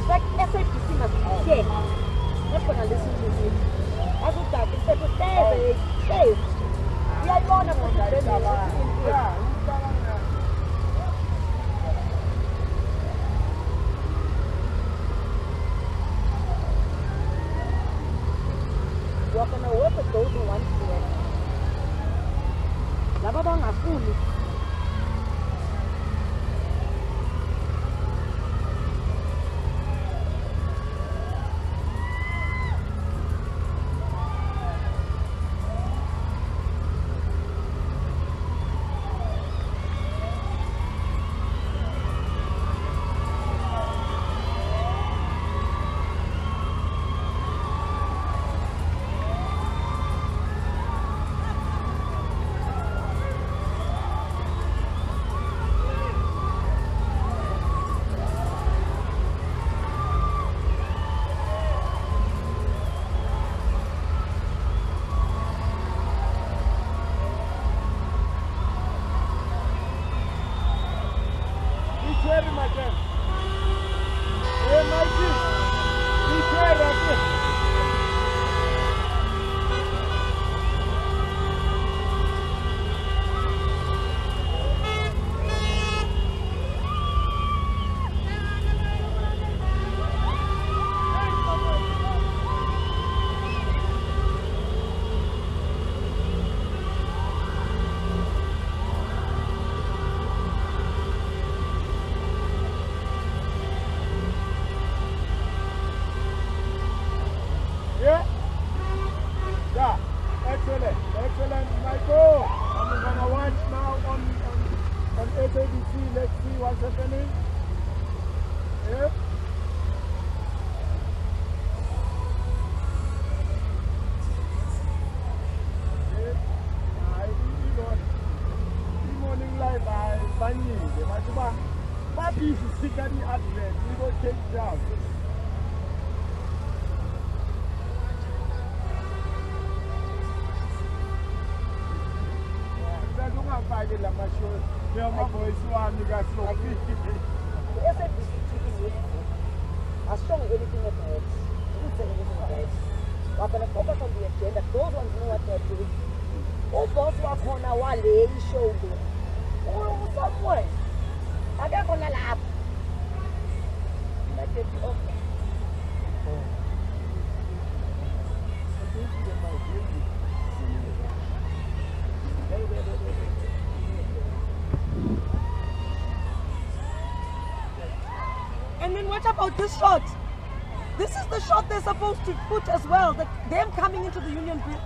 Like SABC must care. Not gonna listen to you. I would that instead of stay. We are going to put it in here. You are going to work with those who want to work. Laba bangafuni. Excellent, Michael. I'm gonna watch now on SABC. Let's see what's happening. Yeah. Morning live by Banyi. Papi is secretly advert. We will take down. La machine, mais ma voix soit négation. SABC as strong as anything that hurts. Didn't say anything bad. We're going to focus on the agenda. Those ones know what they're doing. Oh, boss, what's on our lay shoulder? Oh, somewhere. I got on a lap. Let it be okay. And then what about this shot? This is the shot they're supposed to put as well. Them coming into the Union Bill.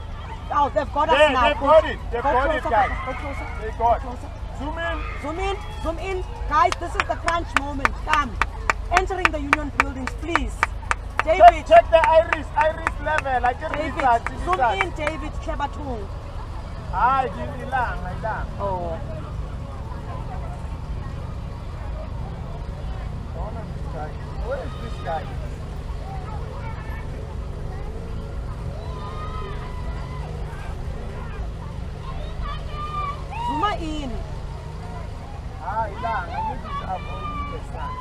Oh, they've got us now. They've got it. They've got it, guys. Go closer. They got it. Closer. Zoom in. Zoom in. Zoom in. Guys, this is the crunch moment. Come. Entering the Union buildings, please. David. Check the iris level. Like David. Zoom in, David. Klebatung. Ah, give like that. Oh. Where is this guy? Zoom in. Ah, ilang. I need to avoid the sun.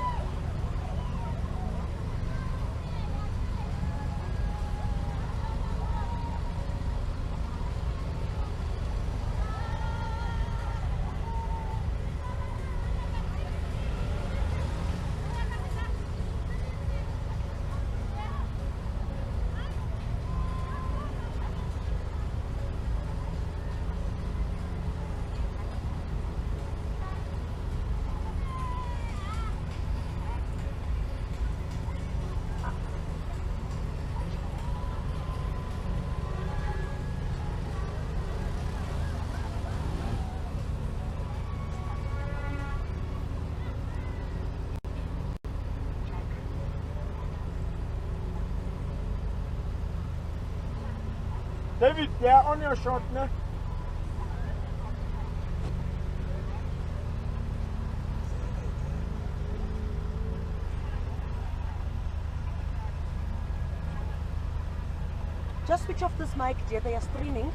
David, they are on your shot now. Just switch off this mic, dear. They are streaming.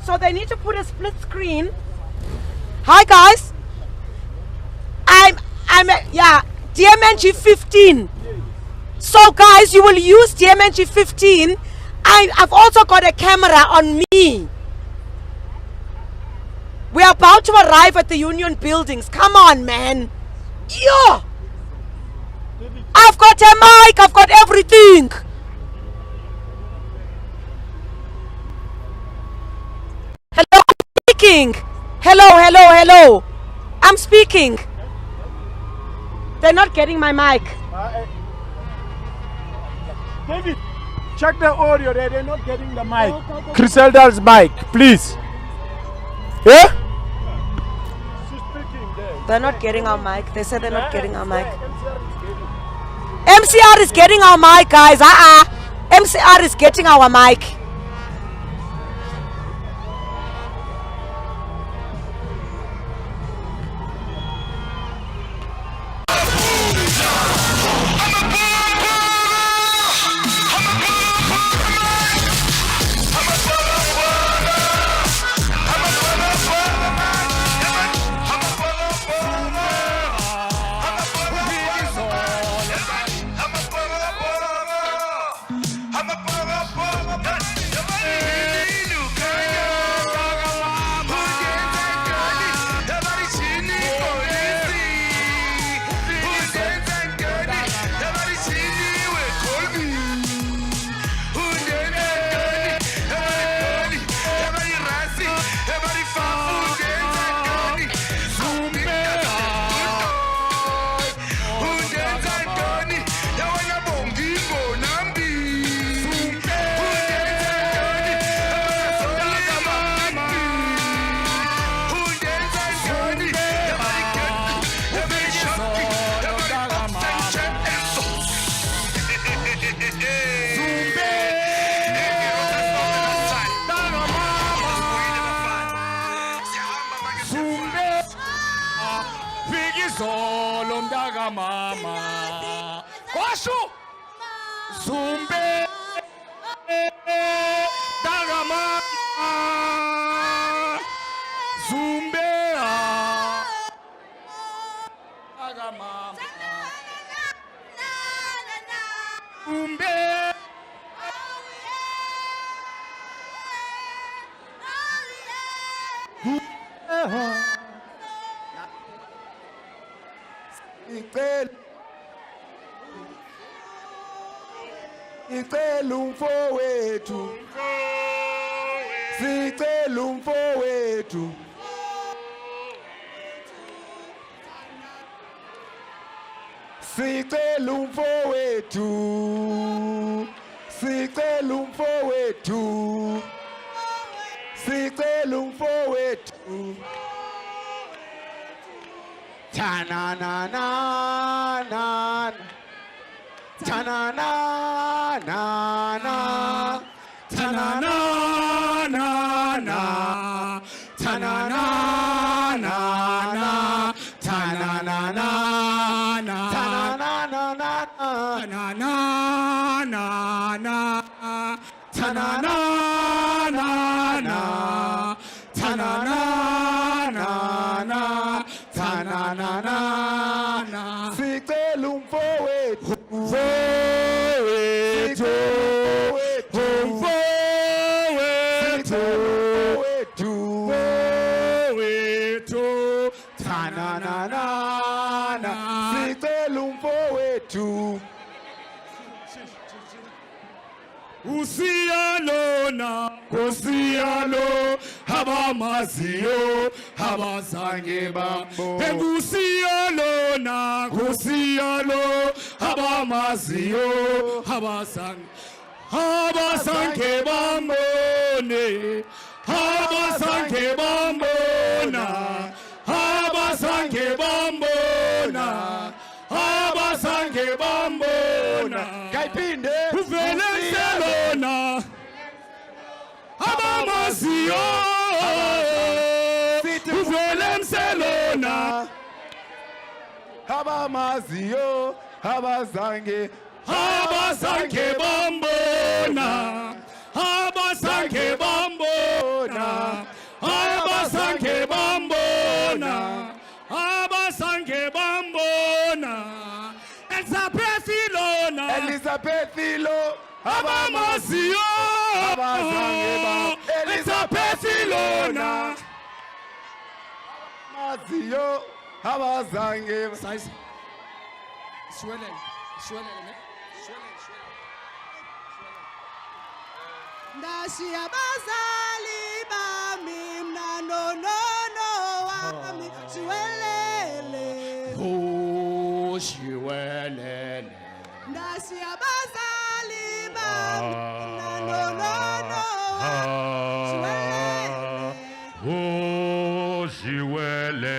So they need to put a split screen. Hi guys. Yeah, DMNG 15. So guys, you will use DMNG 15. I've also got a camera on me. We are about to arrive at the Union buildings. Come on, man. Yeah. I've got a mic. I've got everything. Hello, I'm speaking. Hello. I'm speaking. They're not getting my mic. David, check the audio there. They're not getting the mic. Griselda's mic, please. Yeah? She's speaking there. They're not getting our mic. They said they're not getting our mic. MCR is getting our mic, guys. MCR is getting our mic. Mama, Kwashu, Zumbe, Dagama, Zumbe, Dagama, Zumbe. Sicela umfowethu, sicela umfowethu, sicela umfowethu, sicela umfowethu, sicela umfowethu. Ta na na na na. Ta-na na na na, ta-na na na na, ta-na na na na, ta-na na na na, ta-na na na na, ta-na na na na, ta-na na na na, ta-na na na na. Sicela umfowethu. Usiyalona, Kosiyalo, Habamaziyo, Habazange Bambo. Usiyalona, Kosiyalo, Habamaziyo, Habazange Bambone, Habazange Bambona, Habazange Bambona, Habazange Bambona. Kaipinde, Uvelenselona, Habamaziyo, Uvelenselona, Habamaziyo, Habazange, Habazange Bambona, Habazange Bambona, Cyrilo Abamaziyo abazange ba Elizabeth Lona maziyo abazange Size Swelling ne Ndashiya bazali bami mna no wami shiwelele Oh shiwelele Ndashiya bazali bami mna no wami shiwelele Oh shiwelele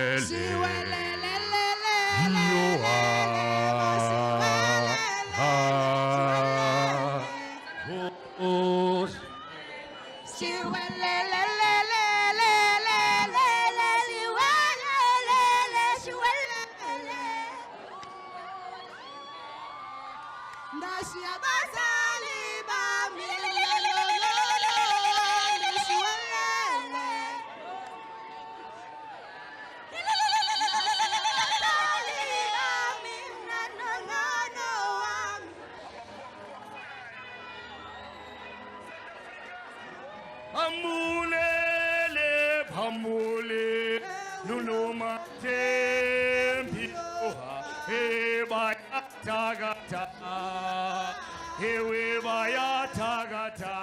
Pamule, Luluma, Tempi, He Baya Tagata, He Baya Tagata.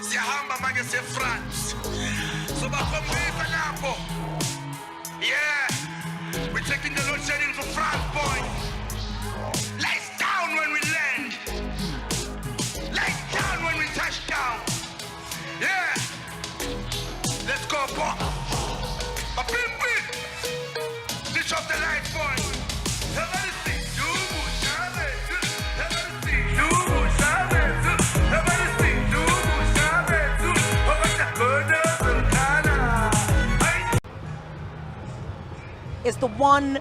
Siyahamba manje France. So bakhombisa lapho. Yeah. We're taking the load shedding to France, boy. Lights down when we land. Lights down when we touch down. Yeah. Let's go, boy. A big big. Switch off the lights, boy. Everybody sing. You shall it. Everybody sing. You shall it. Everybody sing. You shall it. It's the one.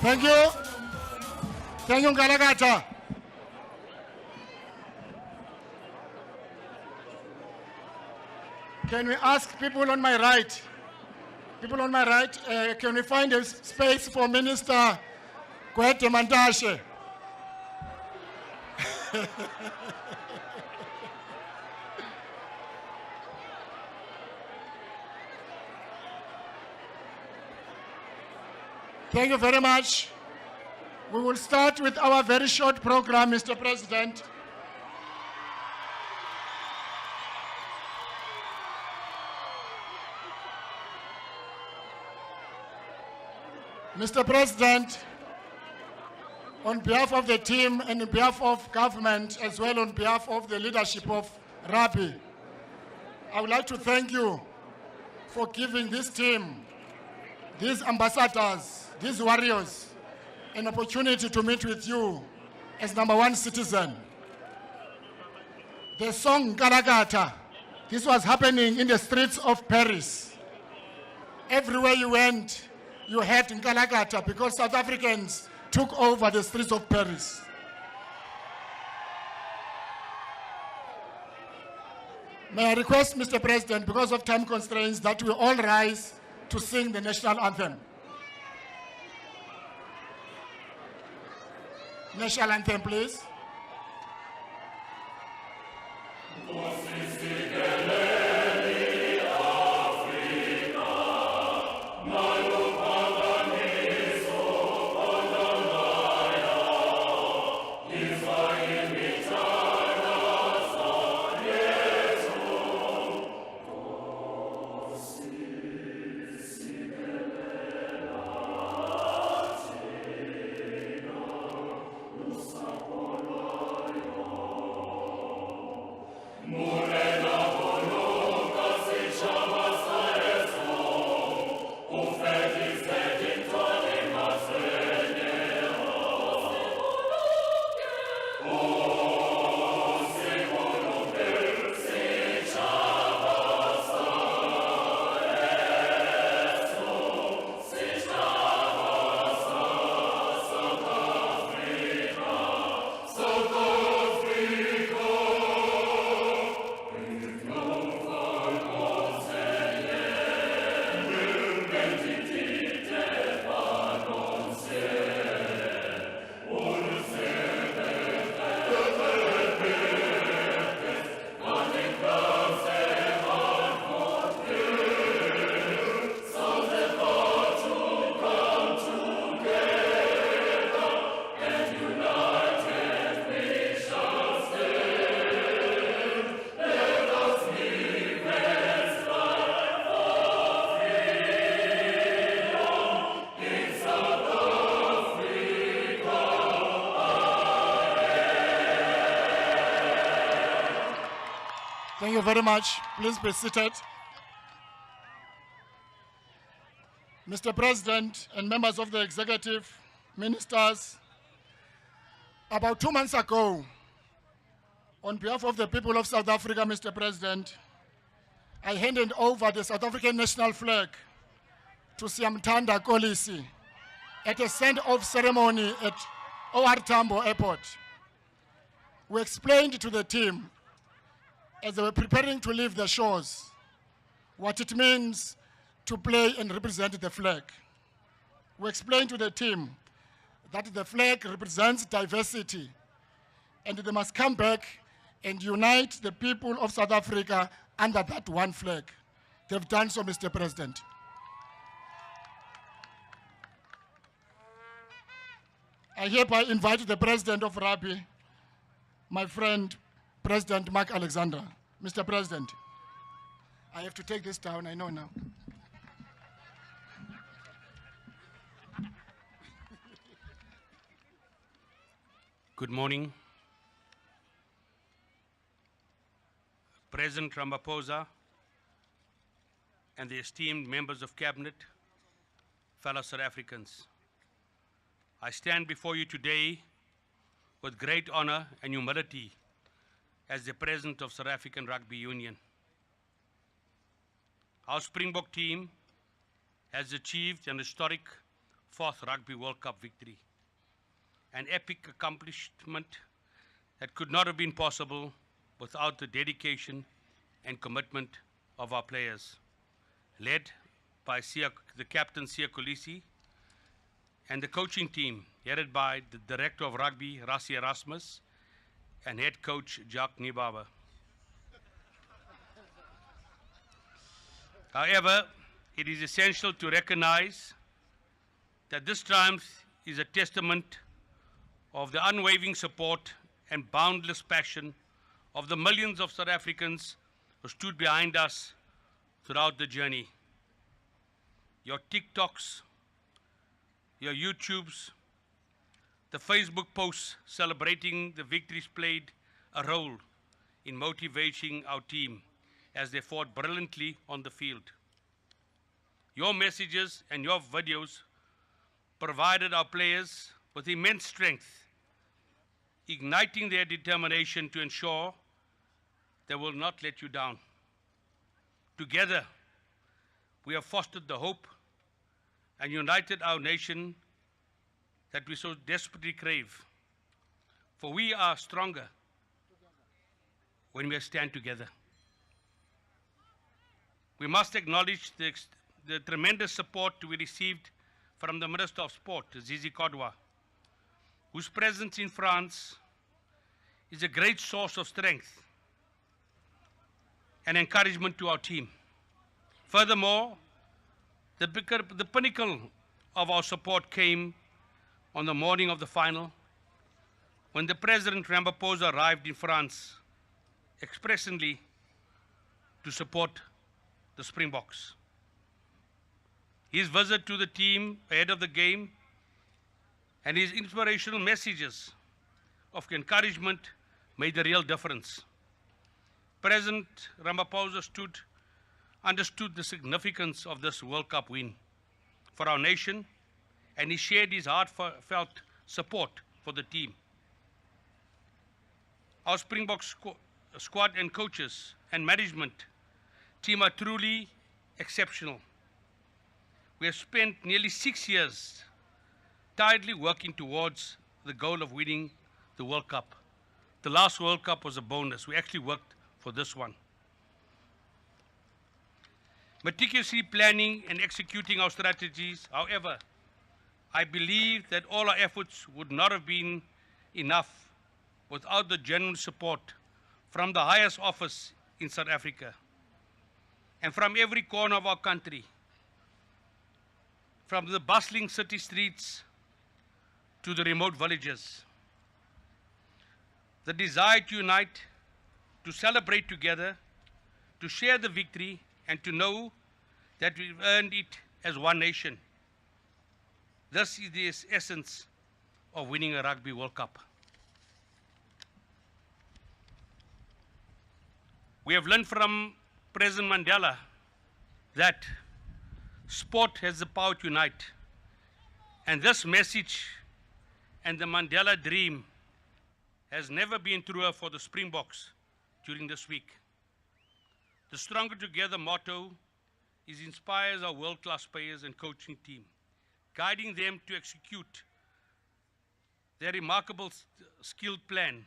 Thank you. Thank you, Ngalagata. Can we ask people on my right? People on my right, can we find a space for Minister Kwete Mantashe? Thank you very much. We will start with our very short program, Mr. President. Mr. President, on behalf of the team and on behalf of government, as well on behalf of the leadership of Rugby, I would like to thank you for giving this team, these ambassadors, these warriors, an opportunity to meet with you as #1 citizen. The song Ngalagata, this was happening in the streets of Paris. Everywhere you went, you had Ngalagata because South Africans took over the streets of Paris. May I request, Mr. President, because of time constraints, that we all rise to sing the national anthem. National anthem, please. Thank you very much. Please be seated. Mr. President and members of the executive, ministers, about 2 months ago, on behalf of the people of South Africa, Mr. President, I handed over the South African national flag to Siyamthanda Kolisi at a send-off ceremony at OR Tambo Airport. We explained to the team as they were preparing to leave the shores what it means to play and represent the flag. We explained to the team that the flag represents diversity and they must come back and unite the people of South Africa under that one flag. They've done so, Mr. President. I hereby invite the President of Rugby, my friend, President Mark Alexander. Mr. President, I have to take this down, I know now. Good morning. President Ramaphosa and the esteemed members of Cabinet, fellow South Africans. I stand before you today with great honor and humility as the President of South African Rugby Union. Our Springbok team has achieved an historic fourth Rugby World Cup victory. An epic accomplishment that could not have been possible without the dedication and commitment of our players, led by the captain Sia Kolisi and the coaching team headed by the Director of Rugby, Rassie Erasmus, and head coach, Jacques Niebaba. However, it is essential to recognize that this triumph is a testament of the unwavering support and boundless passion of the millions of South Africans who stood behind us throughout the journey. Your TikToks, your YouTubes, the Facebook posts celebrating the victories played a role in motivating our team as they fought brilliantly on the field. Your messages and your videos provided our players with immense strength, igniting their determination to ensure they will not let you down. Together, we have fostered the hope and united our nation that we so desperately crave. For we are stronger when we stand together. We must acknowledge the tremendous support we received from the Minister of Sport, Zizi Kodwa, whose presence in France is a great source of strength and encouragement to our team. Furthermore, the pinnacle of our support came on the morning of the final, when the President Ramaphosa arrived in France expressly to support the Springboks. His visit to the team ahead of the game and his inspirational messages of encouragement made a real difference. President Ramaphosa understood the significance of this World Cup win for our nation, and he shared his heartfelt support for the team. Our Springboks squad and coaches and management team are truly exceptional. We have spent nearly 6 years tirelessly working towards the goal of winning the World Cup. The last World Cup was a bonus. We actually worked for this one. Meticulously planning and executing our strategies, however, I believe that all our efforts would not have been enough without the genuine support from the highest office in South Africa and from every corner of our country, from the bustling city streets to the remote villages. The desire to unite, to celebrate together, to share the victory, and to know that we've earned it as one nation. This is the essence of winning a Rugby World Cup. We have learned from President Mandela that sport has the power to unite. And this message and the Mandela dream has never been truer for the Springboks during this week. The Stronger Together motto inspires our world-class players and coaching team, guiding them to execute their remarkable skilled plan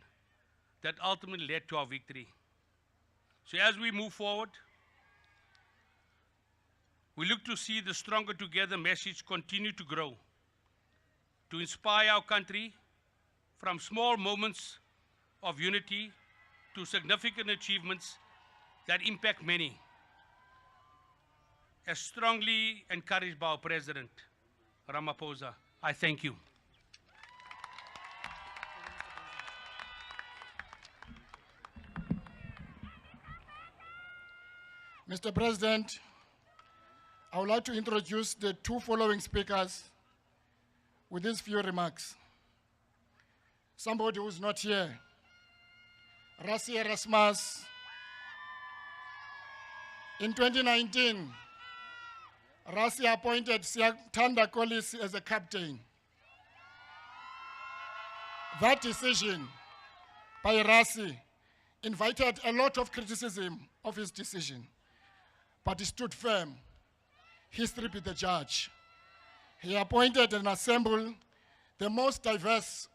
that ultimately led to our victory. So as we move forward, we look to see the Stronger Together message continue to grow, to inspire our country from small moments of unity to significant achievements that impact many, as strongly encouraged by our President Ramaphosa. I thank you. Mr. President, I would like to introduce the two following speakers with these few remarks. Somebody who's not here, Rassie Erasmus. In 2019, Rassie appointed Thanda Kolisi as a captain. That decision by Rassie invited a lot of criticism of his decision, but he stood firm. History be the judge. He appointed and assembled the most diverse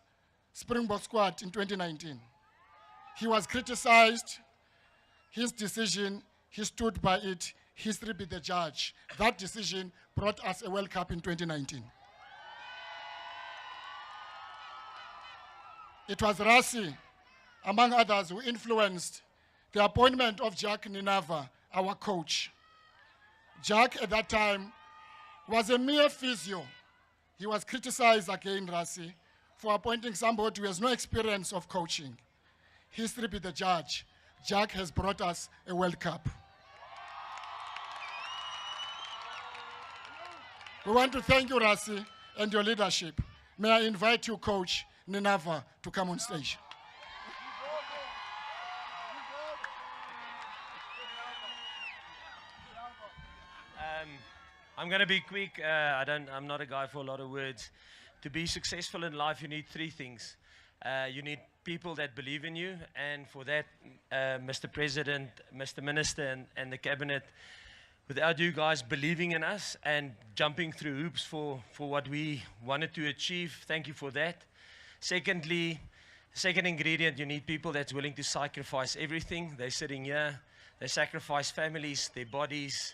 Springbok squad in 2019. He was criticized. His decision, he stood by it. History be the judge. That decision brought us a World Cup in 2019. It was Rassie, among others, who influenced the appointment of Jack Ninava, our coach. Jack, at that time, was a mere physio. He was criticized again, Rassie, for appointing somebody who has no experience of coaching. History be the judge. Jack has brought us a World Cup. We want to thank you, Rassie, and your leadership. May I invite you, Coach Ninava, to come on stage. I'm going to be quick. I'm not a guy for a lot of words. To be successful in life, you need three things. You need people that believe in you, and for that, Mr. President, Mr. Minister, and the Cabinet, without you guys believing in us and jumping through hoops for what we wanted to achieve, thank you for that. Secondly, second ingredient, you need people that's willing to sacrifice everything. They're sitting here. They sacrifice families, their bodies.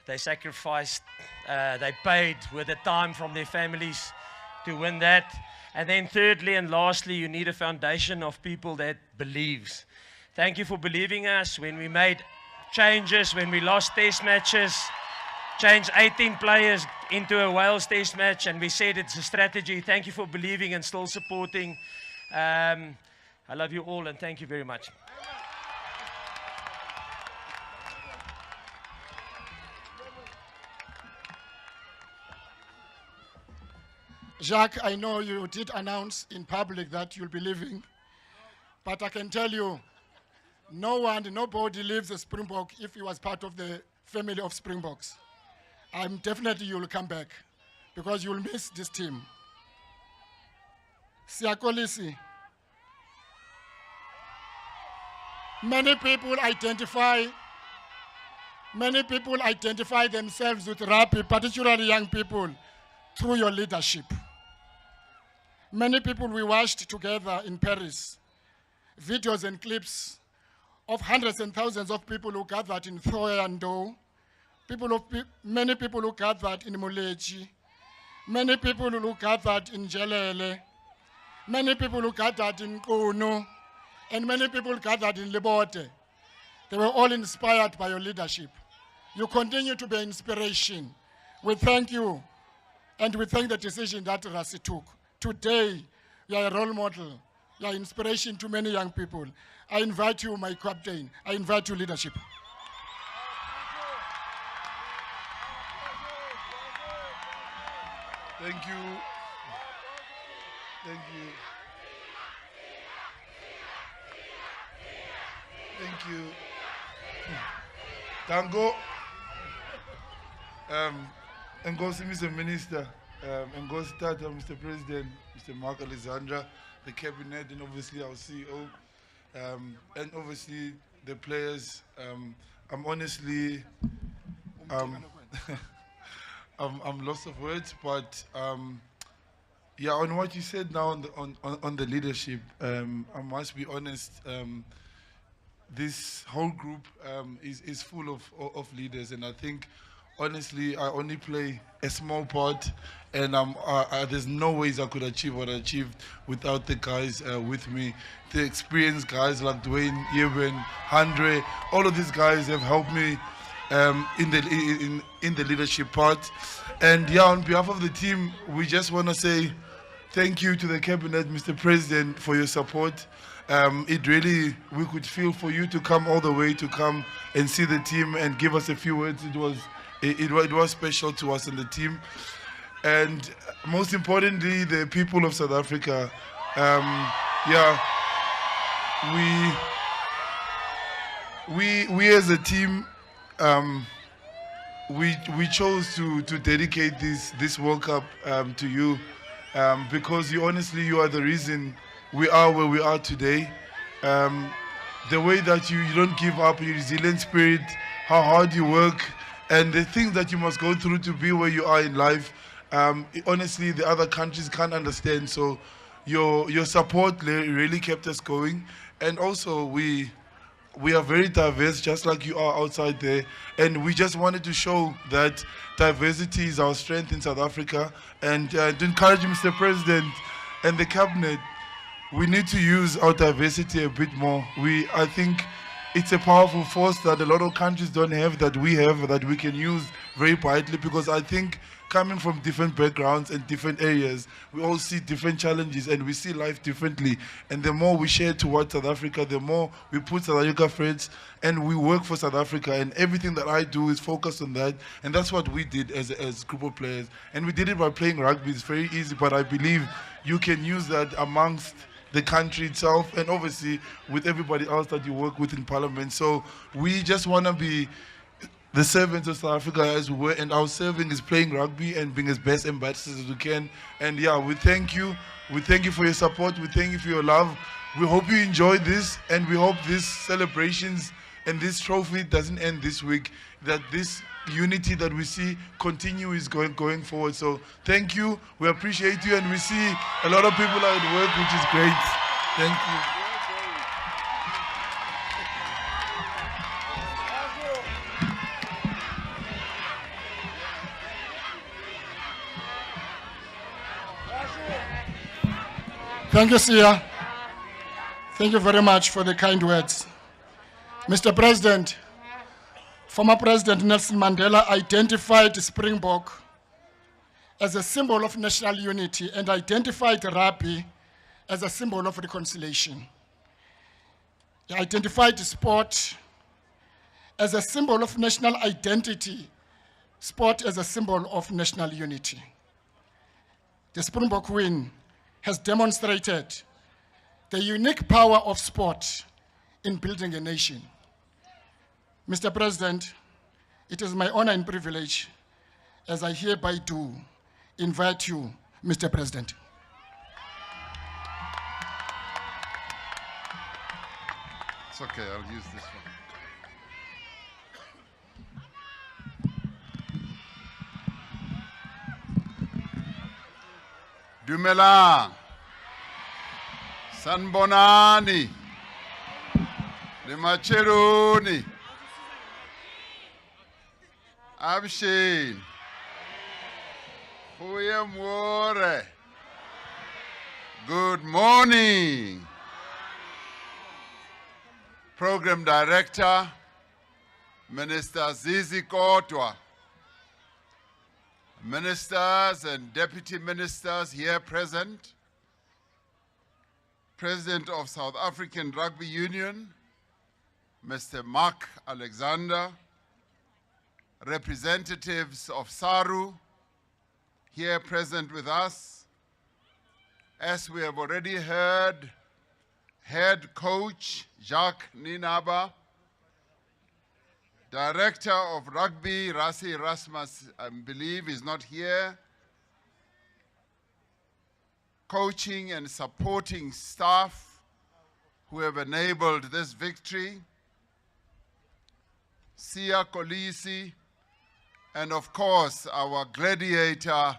They sacrificed, they paid with the time from their families to win that. And then thirdly and lastly, you need a foundation of people that believes. Thank you for believing us when we made changes, when we lost test matches, changed 18 players into a Wales test match, and we said it's a strategy. Thank you for believing and still supporting. I love you all, and thank you very much. Jacques, I know you did announce in public that you'll be leaving, but I can tell you, nobody leaves a Springbok if he was part of the family of Springboks. I'm definitely you'll come back because you'll miss this team. Siyakolisi. Many people identify themselves with rugby, particularly young people, through your leadership. Many people we watched together in Paris, videos and clips of hundreds and thousands of people who gathered in Thohoyandou, many people who gathered in Moleji, many people who gathered in Jelele, many people who gathered in Kono, and many people gathered in Lebote. They were all inspired by your leadership. You continue to be an inspiration. We thank you, and we thank the decision that Rassie took. Today, you are a role model. You are inspiration to many young people. I invite you, my captain. I invite you, leadership. Thank you. Thank you. Thank you. Tango. Ngosi, Mr. Minister. Ngosi Tata, Mr. President, Mr. Mark Alexandra, the Cabinet, and obviously our CEO, and obviously the players. I'm honestly, I'm lost of words, but yeah, on what you said now on the leadership, I must be honest. This whole group is full of leaders, and I think, honestly, I only play a small part, and there's no ways I could achieve what I achieved without the guys with me. The experienced guys like Dwayne, Ewan, Andre, all of these guys have helped me in the leadership part. And yeah, on behalf of the team, we just want to say thank you to the Cabinet, Mr. President, for your support. It really, we could feel for you to come all the way to come and see the team and give us a few words. It was special to us and the team. And most importantly, the people of South Africa. Yeah, we as a team, we chose to dedicate this World Cup to you because you are the reason we are where we are today. The way that you don't give up, your resilient spirit, how hard you work, and the things that you must go through to be where you are in life. Honestly, the other countries can't understand. So your support really kept us going. And also we are very diverse, just like you are outside there. And we just wanted to show that diversity is our strength in South Africa. And to encourage Mr. President and the cabinet, we need to use our diversity a bit more. I think it's a powerful force that a lot of countries don't have, that we have, that we can use very brightly, because I think coming from different backgrounds and different areas, we all see different challenges and we see life differently. And the more we share towards South Africa, the more we put South Africa first and we work for South Africa. And everything that I do is focused on that. And that's what we did as a group of players. And we did it by playing rugby. It's very easy, but I believe you can use that amongst the country itself and obviously with everybody else that you work with in Parliament. So we just want to be the servants of South Africa as we were, and our serving is playing rugby and being as best ambassadors as we can. And yeah, we thank you. We thank you for your support. We thank you for your love. We hope you enjoy this, and we hope these celebrations and this trophy doesn't end this week, that this unity that we see is going forward. So thank you. We appreciate you, and we see a lot of people are at work, which is great. Thank you. Thank you, Sia. Thank you very much for the kind words. Mr. President, former President Nelson Mandela identified Springbok as a symbol of national unity and identified rugby as a symbol of reconciliation. He identified sport as a symbol of national identity, sport as a symbol of national unity. The Springbok win has demonstrated the unique power of sport in building a nation. Mr. President, it is my honor and privilege, as I hereby do, invite you, Mr. President. It's okay, I'll use this one. Dumelang, Sanbonani, Limacheroni, Abshin, Huyamwore. Good morning. Program Director, Minister Zizi Kotwa, Ministers and Deputy Ministers here present, President of South African Rugby Union, Mr. Mark Alexander, representatives of SARU here present with us. As we have already heard, Head Coach Jacques Ninaba, Director of Rugby, Rassi Erasmus, I believe, is not here. Coaching and supporting staff who have enabled this victory. Sia Kolisi, and of course, our gladiator,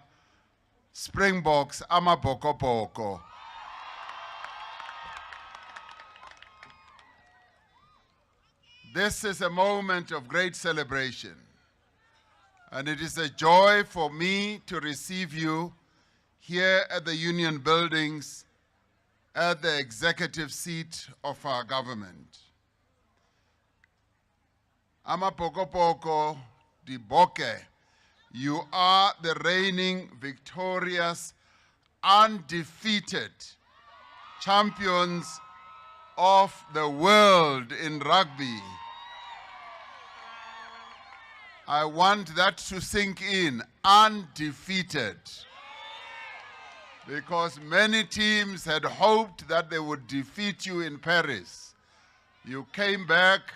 Springboks, Amabokoboko. This is a moment of great celebration, and it is a joy for me to receive you here at the Union Buildings at the executive seat of our government. Amapokopoko Diboke, you are the reigning, victorious, undefeated champions of the world in rugby. I want that to sink in, undefeated. Because many teams had hoped that they would defeat you in Paris. You came back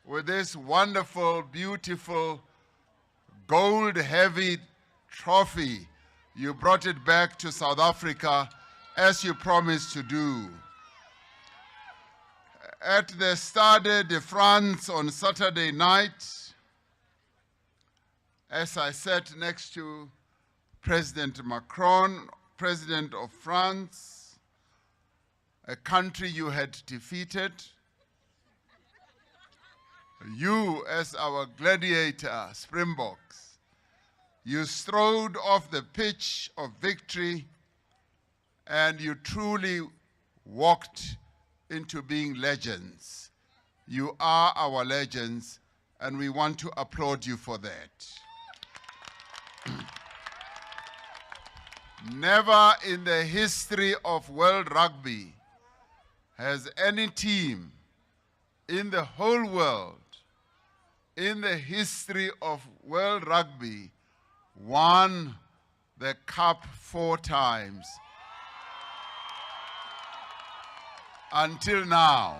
with this wonderful, beautiful, gold-heavy trophy. You brought it back to South Africa as you promised to do. At the Stade de France on Saturday night, as I sat next to President Macron, President of France, a country you had defeated. You, as our gladiator, Springboks, you strode off the pitch of victory and you truly walked into being legends. You are our legends, and we want to applaud you for that. Never in the history of world rugby has any team in the whole world, in the history of world rugby, won the cup 4 times. Until now.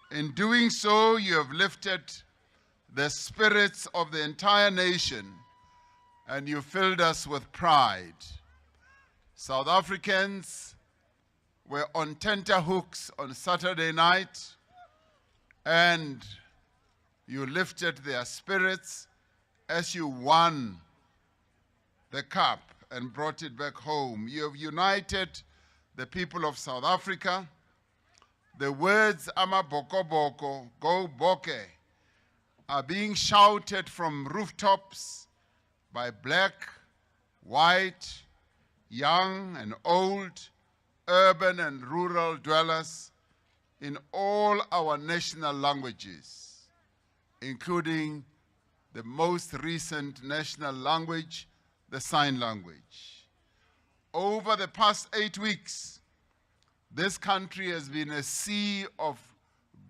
In doing so, you have lifted the spirits of the entire nation and you filled us with pride. South Africans were on tenterhooks on Saturday night and you lifted their spirits as you won the cup and brought it back home. You have united the people of South Africa. The words "Ama Boko Boko, go Boke" are being shouted from rooftops by black, white, young and old, urban and rural dwellers in all our national languages, including the most recent national language, the sign language. Over the past 8 weeks, this country has been a sea of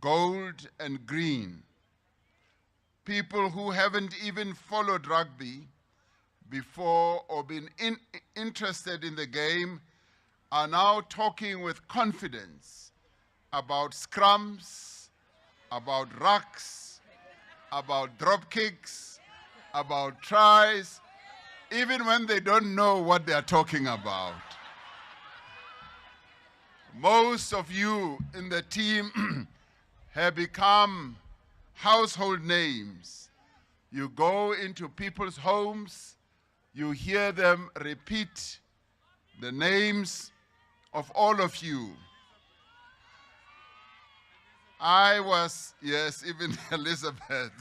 gold and green. People who haven't even followed rugby before or been interested in the game are now talking with confidence about scrums, about rucks, about drop kicks, about tries, even when they don't know what they are talking about. Most of you in the team have become household names. You go into people's homes, you hear them repeat the names of all of you. Yes, even Elizabeth.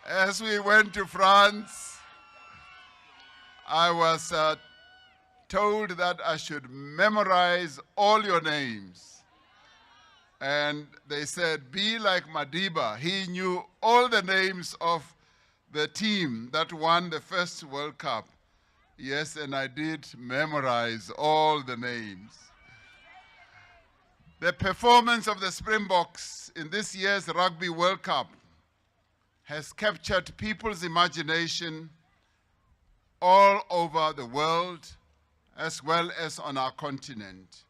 As we went to France, I was told that I should memorize all your names. And they said, be like Madiba. He knew all the names of the team that won the first World Cup. Yes, and I did memorize all the names. The performance of the Springboks in this year's Rugby World Cup has captured people's imagination all over the world, as well as on our continent.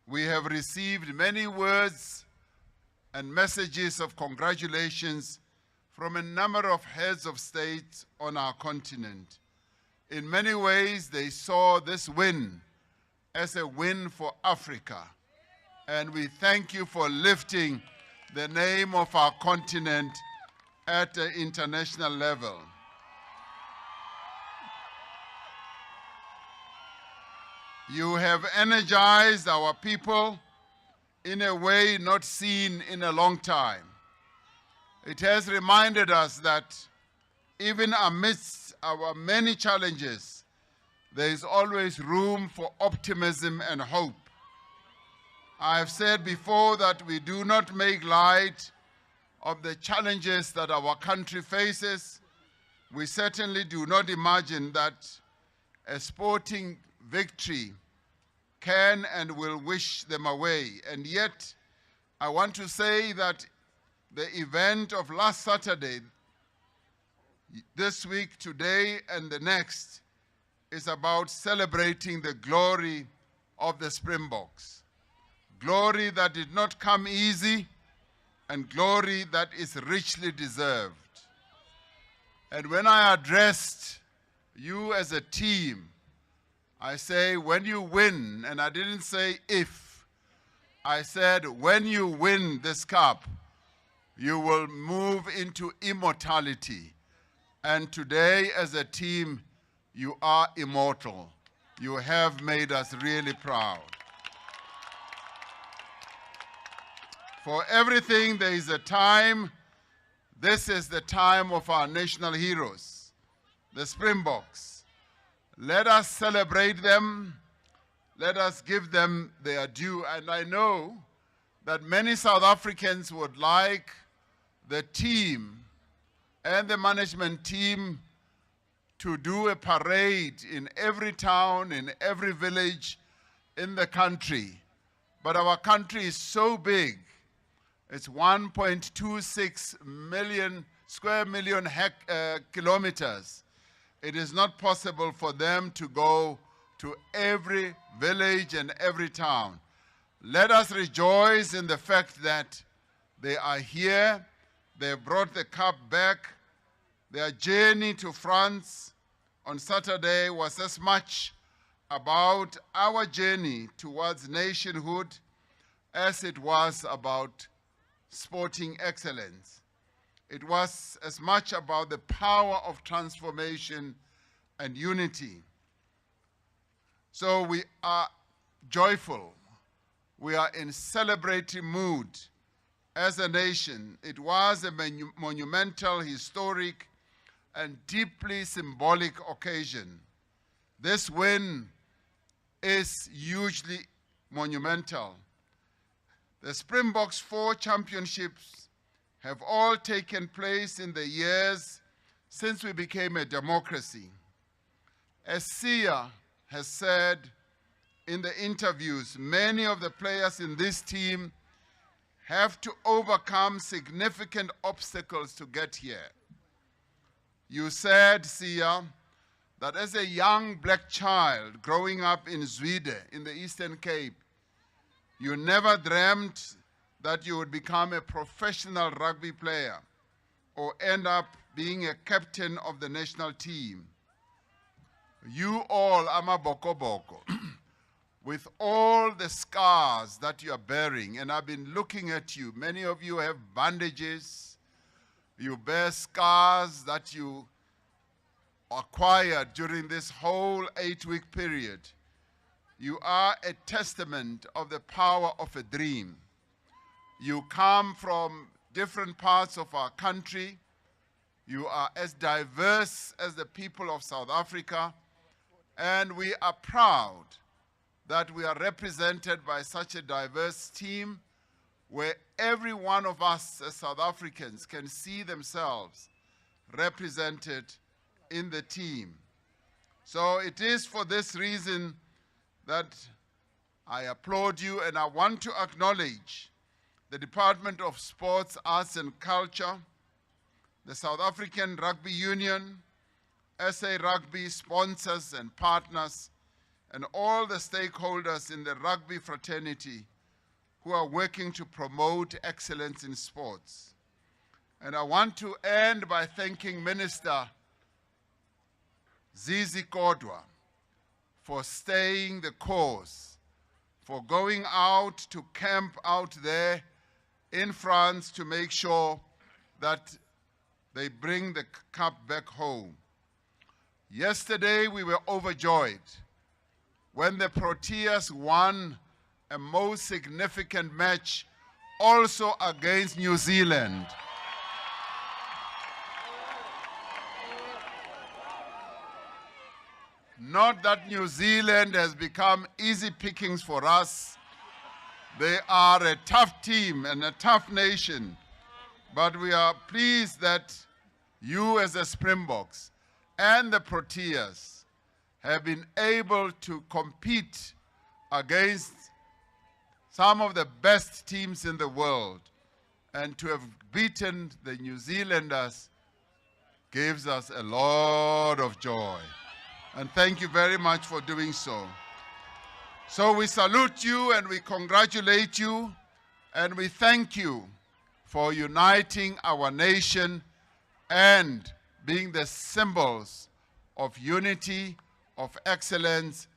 We have received many words and messages of congratulations from a number of heads of state on our continent. In many ways, they saw this win as a win for Africa. And we thank you for lifting the name of our continent at the international level. You have energized our people in a way not seen in a long time. It has reminded us that even amidst our many challenges, there is always room for optimism and hope. I have said before that we do not make light of the challenges that our country faces. We certainly do not imagine that a sporting victory can and will wish them away. And yet, I want to say that the event of last Saturday, this week, today, and the next, is about celebrating the glory of the Springboks. Glory that did not come easy, and glory that is richly deserved. And when I addressed you as a team, I say when you win, and I didn't say if, I said, when you win this cup, you will move into immortality. And today, as a team, you are immortal. You have made us really proud. For everything, there is a time. This is the time of our national heroes, the Springboks. Let us celebrate them. Let us give them their due. And I know that many South Africans would like the team and the management team to do a parade in every town, in every village in the country. But our country is so big. It's 1.26 million square million kilometers. It is not possible for them to go to every village and every town. Let us rejoice in the fact that they are here. They brought the cup back. Their journey to France on Saturday was as much about our journey towards nationhood as it was about sporting excellence. It was as much about the power of transformation and unity. So we are joyful. We are in celebratory mood as a nation. It was a monumental, historic, and deeply symbolic occasion. This win is hugely monumental. The Springboks' 4 championships have all taken place in the years since we became a democracy. As Sia has said in the interviews, many of the players in this team have to overcome significant obstacles to get here. You said, Sia, that as a young black child growing up in Zwede, in the Eastern Cape, you never dreamt that you would become a professional rugby player or end up being a captain of the national team. You all, Ama Boko Boko, with all the scars that you are bearing, and I've been looking at you, many of you have bandages, you bear scars that you acquired during this whole 8-week period. You are a testament of the power of a dream. You come from different parts of our country. You are as diverse as the people of South Africa, and we are proud that we are represented by such a diverse team where every one of us as South Africans can see themselves represented in the team. So it is for this reason that I applaud you, and I want to acknowledge the Department of Sports, Arts and Culture, the South African Rugby Union, SA Rugby sponsors and partners, and all the stakeholders in the rugby fraternity who are working to promote excellence in sports. And I want to end by thanking Minister Zizi Kodwa for staying the course, for going out to camp out there in France to make sure that they bring the cup back home. Yesterday we were overjoyed when the Proteas won a most significant match also against New Zealand. Not that New Zealand has become easy pickings for us. They are a tough team and a tough nation. But we are pleased that you as the Springboks and the Proteas have been able to compete against some of the best teams in the world, and to have beaten the New Zealanders gives us a lot of joy. And thank you very much for doing so. So we salute you and we congratulate you and we thank you for uniting our nation and being the symbols of unity, of excellence.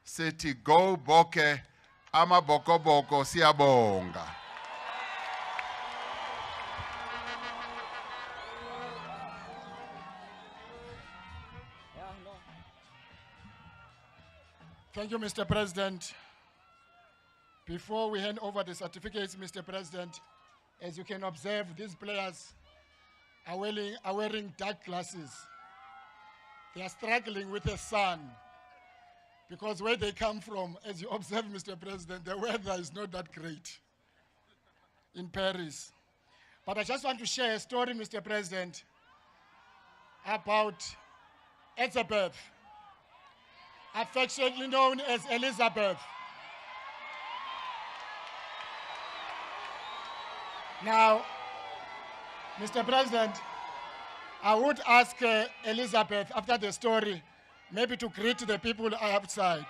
Sithi go Boke, Amabokoboko siyabonga. Thank you, Mr. President. Before we hand over the certificates, Mr. President, as you can observe, these players are wearing dark glasses. They are struggling with the sun because where they come from, as you observe, Mr. President, the weather is not that great in Paris. But I just want to share a story, Mr. President, about Elizabeth, affectionately known as Elizabeth. Now, Mr. President, I would ask Elizabeth, after the story, maybe to greet the people outside.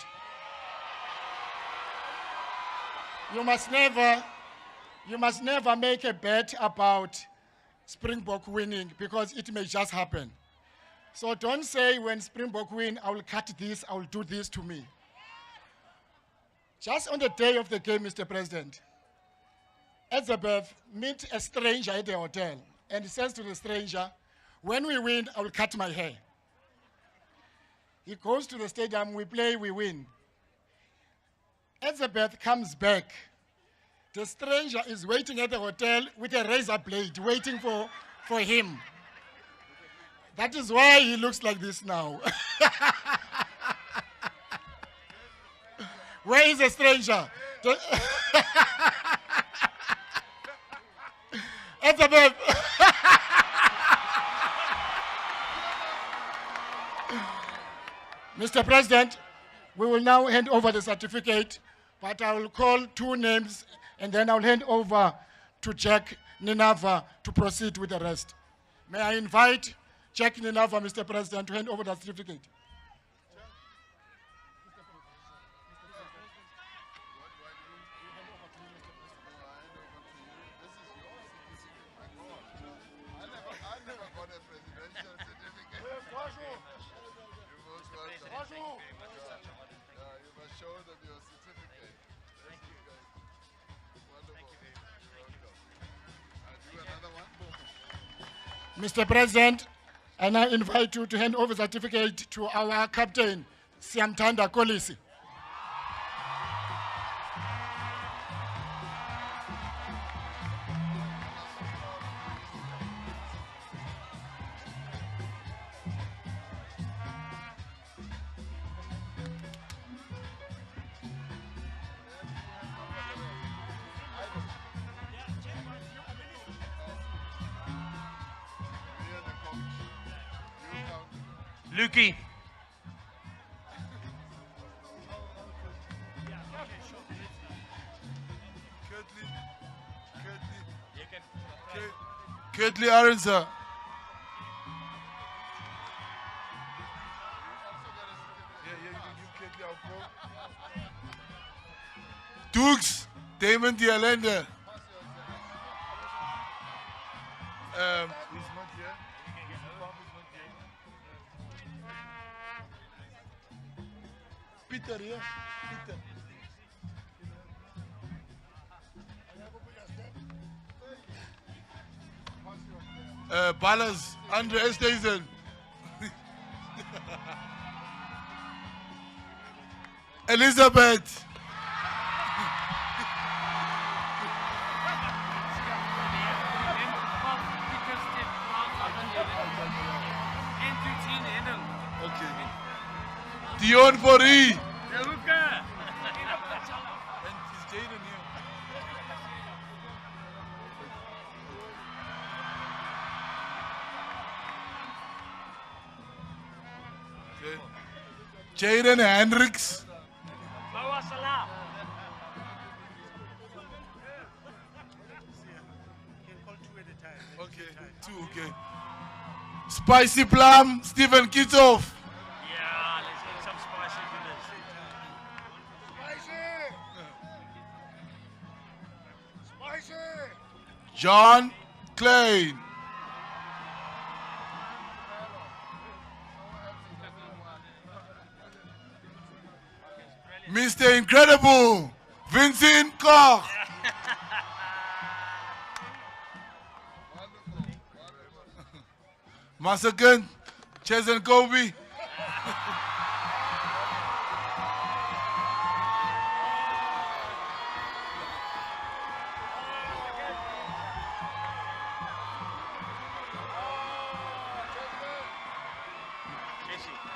You must never make a bet about Springbok winning because it may just happen. So don't say when Springbok win, I will cut this, I will do this to me. Just on the day of the game, Mr. President, Elizabeth meet a stranger at the hotel and says to the stranger, when we win, I will cut my hair. He goes to the stadium, we play, we win. Elizabeth comes back. The stranger is waiting at the hotel with a razor blade, waiting for him. That is why he looks like this now. Where is the stranger? Elizabeth. Mr. President, we will now hand over the certificate, but I will call two names and then I'll hand over to Jack Ninava to proceed with the rest. May I invite Jack Ninava, Mr. President, to hand over the certificate. Mr. President, and I invite you to hand over the certificate to our captain, Siamtanda Kolisi. Lukey. Kirtley Aronsa. Dukes, Damon Dialende. He's not here. Peter, yeah. Peter. Ballas, Andre Estesen. Elizabeth. Okay. Dion Fori. Jaden Hendricks. Okay, two, okay. Spicy Plum, Stephen Kitov. Yeah, let's get some spicy to this. Spicy! John Klein. Mr. Incredible, Vincent Koch. Masakin, Ches and Kobe.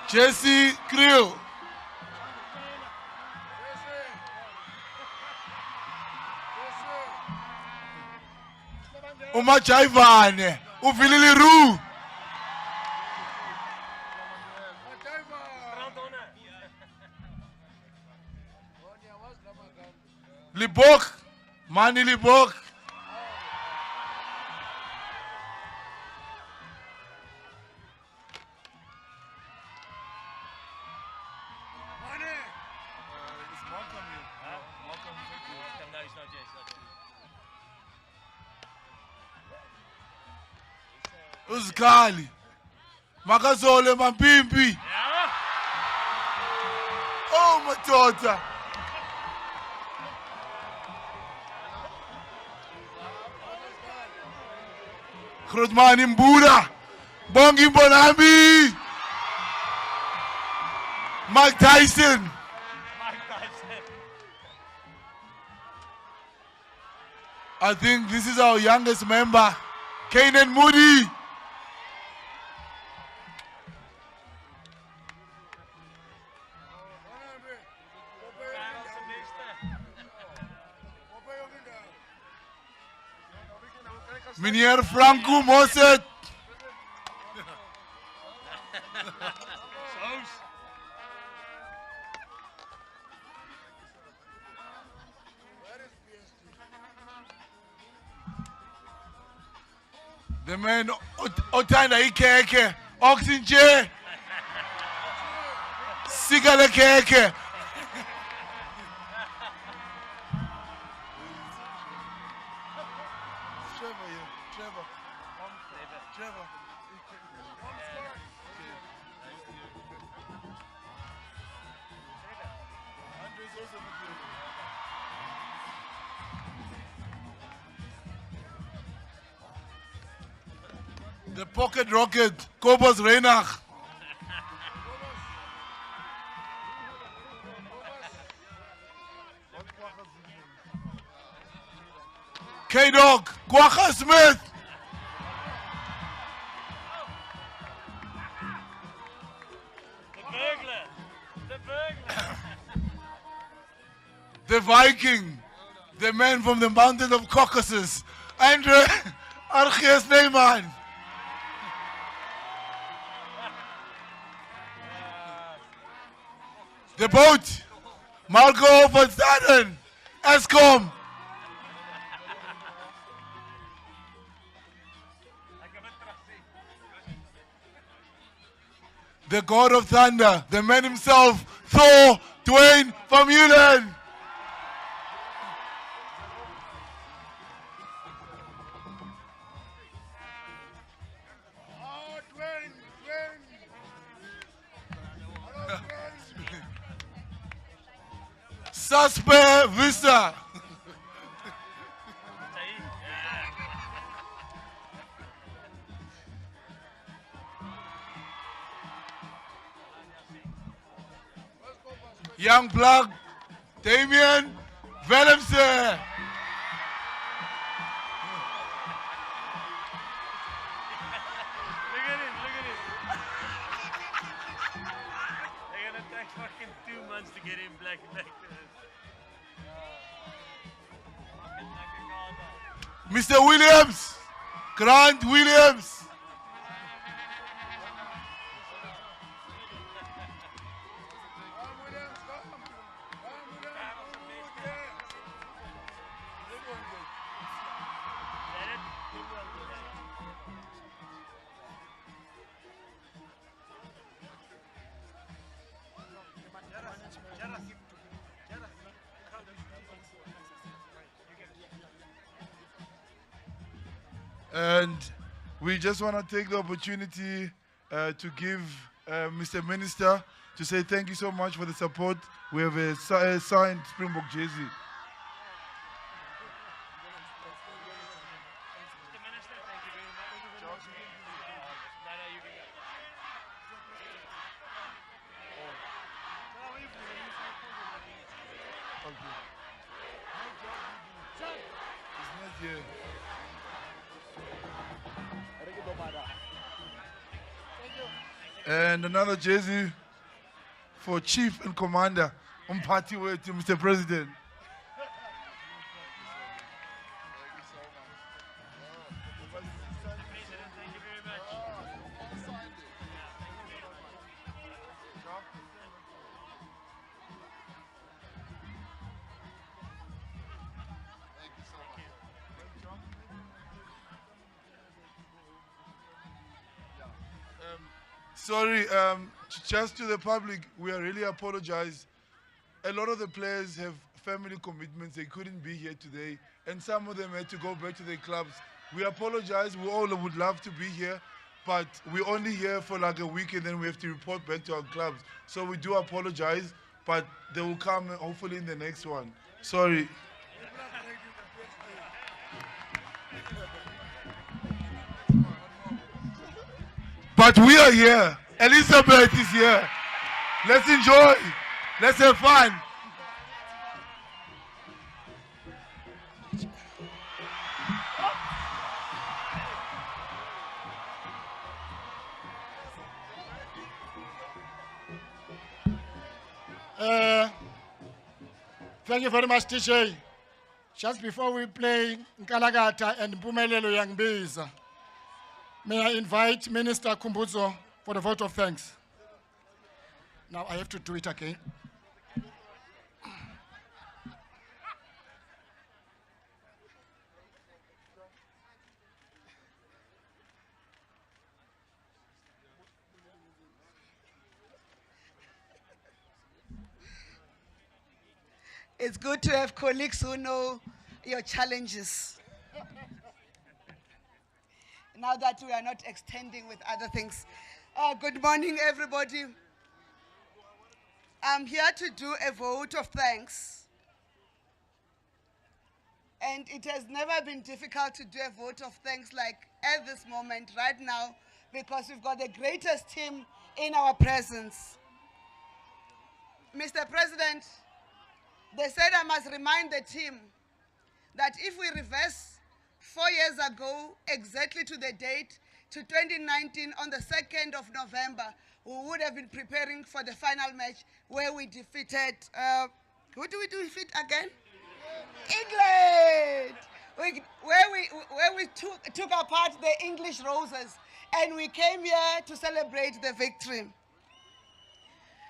Jesse Kriel. Umachaivane. Uvilili Ru. Libok. Mani Libok. Uzikali. Makazole Mampimpi. Oh, Matota. Grootmani Mbura. Bongi Bonambi. Mike Tyson. I think this is our youngest member, Kanan Moody. Meneer Franco Moset. The man Otanda Ikeke, Oxygen, Sigala Keke. The pocket rocket, Kobus Reinach. K-Dog, Kwaka Smith. The burglar. The Viking, the man from the mountain of Caucasus, Andre Archies Neyman. The boat, Marco van Staden, Eskom. The God of Thunder, the man himself, Thor Dwayne Vermeulen. Suspe Vista. Young Plug, Damien Willemse. Look at him. They're gonna take fucking 2 months to get him back to this. Mr. Williams, Grant Williams. And we just want to take the opportunity to give Mr. Minister to say thank you so much for the support. We have a signed Springbok jersey And another jersey for Chief and Commander on party way to Mr. President. Sorry, just to the public, we are really apologize. A lot of the players have family commitments. They couldn't be here today. And some of them had to go back to their clubs. We apologize. We all would love to be here. But we're only here for like a week and then we have to report back to our clubs. So we do apologize. But they will come hopefully in the next one. Sorry. But we are here. Elizabeth is here. Let's enjoy. Let's have fun. Thank you very much, DJ. Just before we play Nkalagata and Mpumelelo Yangbiza, may I invite Minister Kumbuzo for the vote of thanks. Now I have to do it again. It's good to have colleagues who know your challenges. Now that we are not extending with other things. Good morning, everybody. I'm here to do a vote of thanks. And it has never been difficult to do a vote of thanks like at this moment, right now, because we've got the greatest team in our presence. Mr. President, they said I must remind the team that if we reverse 4 years ago, exactly to the date, to 2019, on the 2nd of November, we would have been preparing for the final match where we defeated, who do we defeat again? England! Where we took apart the English roses and we came here to celebrate the victory.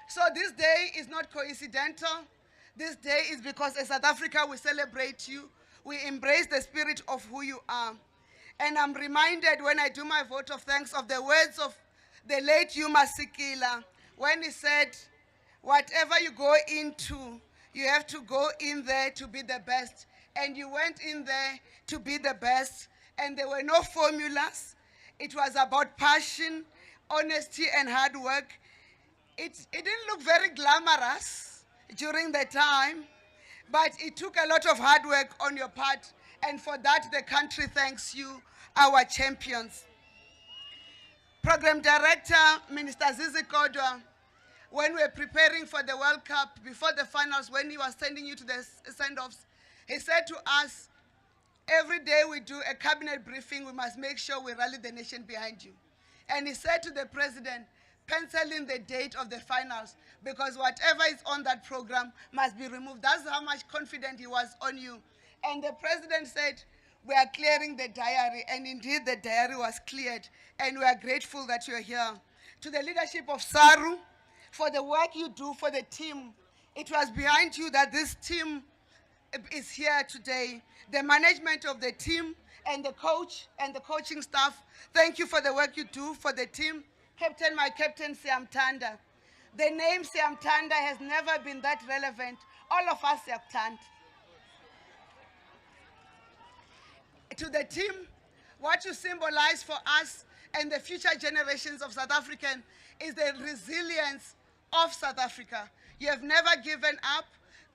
So this day is not coincidental. This day is because as South Africa, we celebrate you. We embrace the spirit of who you are. And I'm reminded when I do my vote of thanks of the words of the late Yuma Sikila, when he said, whatever you go into, you have to go in there to be the best. And you went in there to be the best. And there were no formulas. It was about passion, honesty, and hard work. It didn't look very glamorous during the time, but it took a lot of hard work on your part, and for that the country thanks you, our champions. Program Director, Minister Zizi Kodwa, when we were preparing for the World Cup, before the finals, when he was sending you to the send-offs, he said to us, every day we do a cabinet briefing, we must make sure we rally the nation behind you. And he said to the president, pencil in the date of the finals, because whatever is on that program must be removed. That's how much confident he was on you. And the president said, we are clearing the diary. And indeed, the diary was cleared. And we are grateful that you are here. To the leadership of SARU, for the work you do for the team. It was behind you that this team is here today. The management of the team and the coach and the coaching staff, thank you for the work you do for the team. Captain, my captain, Siyamthanda. The name Siyamthanda has never been that relevant. All of us Siyamthanda. To the team, what you symbolize for us and the future generations of South African is the resilience of South Africa. You have never given up,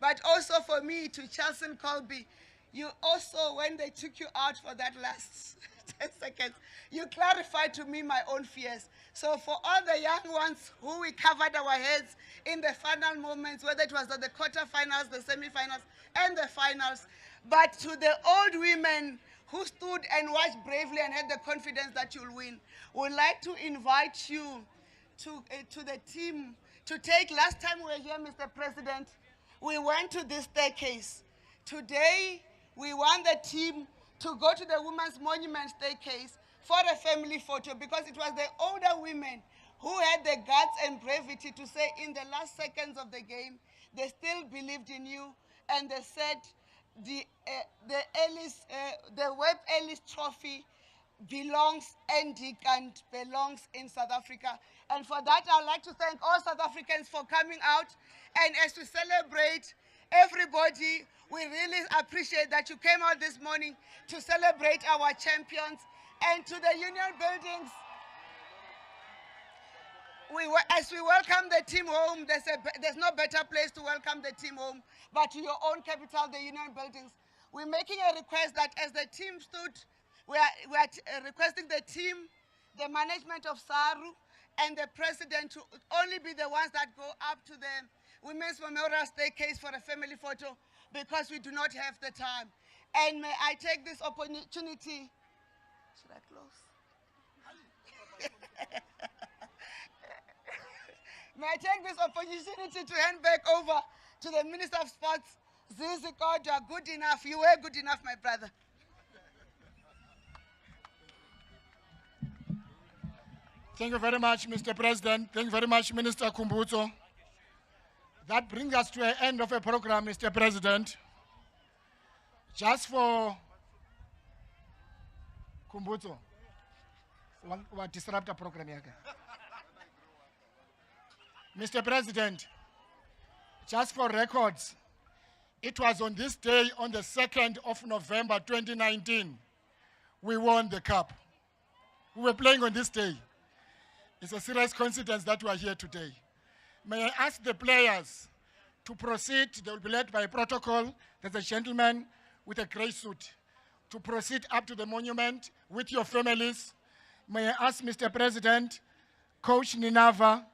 but also for me, to Chelsea Colby, you also, when they took you out for that last 10 seconds. You clarified to me my own fears. So for all the young ones who we covered our heads in the final moments, whether it was at the quarterfinals, the semi-finals, and the finals, but to the old women who stood and watched bravely and had the confidence that you'll win, we'd like to invite you to the team to take, last time we were here, Mr. President, we went to this staircase. Today, we want the team to go to the Women's Monument staircase for a family photo, because it was the older women who had the guts and bravery to say in the last seconds of the game, they still believed in you, and they said the Webb Ellis Trophy belongs and belongs in South Africa. And for that, I'd like to thank all South Africans for coming out. And as we celebrate everybody, we really appreciate that you came out this morning to celebrate our champions. And to the union buildings, as we welcome the team home, there's no better place to welcome the team home but to your own capital, the union buildings. We're making a request that as the team stood, we are requesting the team, the management of SARU, and the president to only be the ones that go up to the Women's Memorial Staircase for a family photo, because we do not have the time. And may I take this opportunity, should I close? May I take this opportunity to hand back over to the Minister of Sports, Zizi Kodwa. Good enough. You were good enough, my brother. Thank you very much, Mr. President. Thank you very much, Minister Kumbuzo. That brings us to the end of a program, Mr. President. Just for Kumbuzo, what disrupt the program here. Mr. President, just for records, it was on this day, on the 2nd of November 2019, we won the cup. We were playing on this day. It's a serious coincidence that we are here today. May I ask the players to proceed? They will be led by protocol. There's a gentleman with a grey suit to proceed up to the monument with your families. May I ask, Mr. President, Coach Ninava,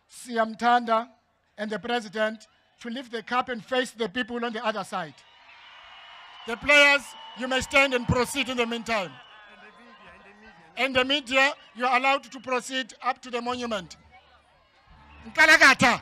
Siamtanda, and the President to lift the cup and face the people on the other side. The players, you may stand and proceed in the meantime. And the media, you are allowed to proceed up to the monument. Nkalagata.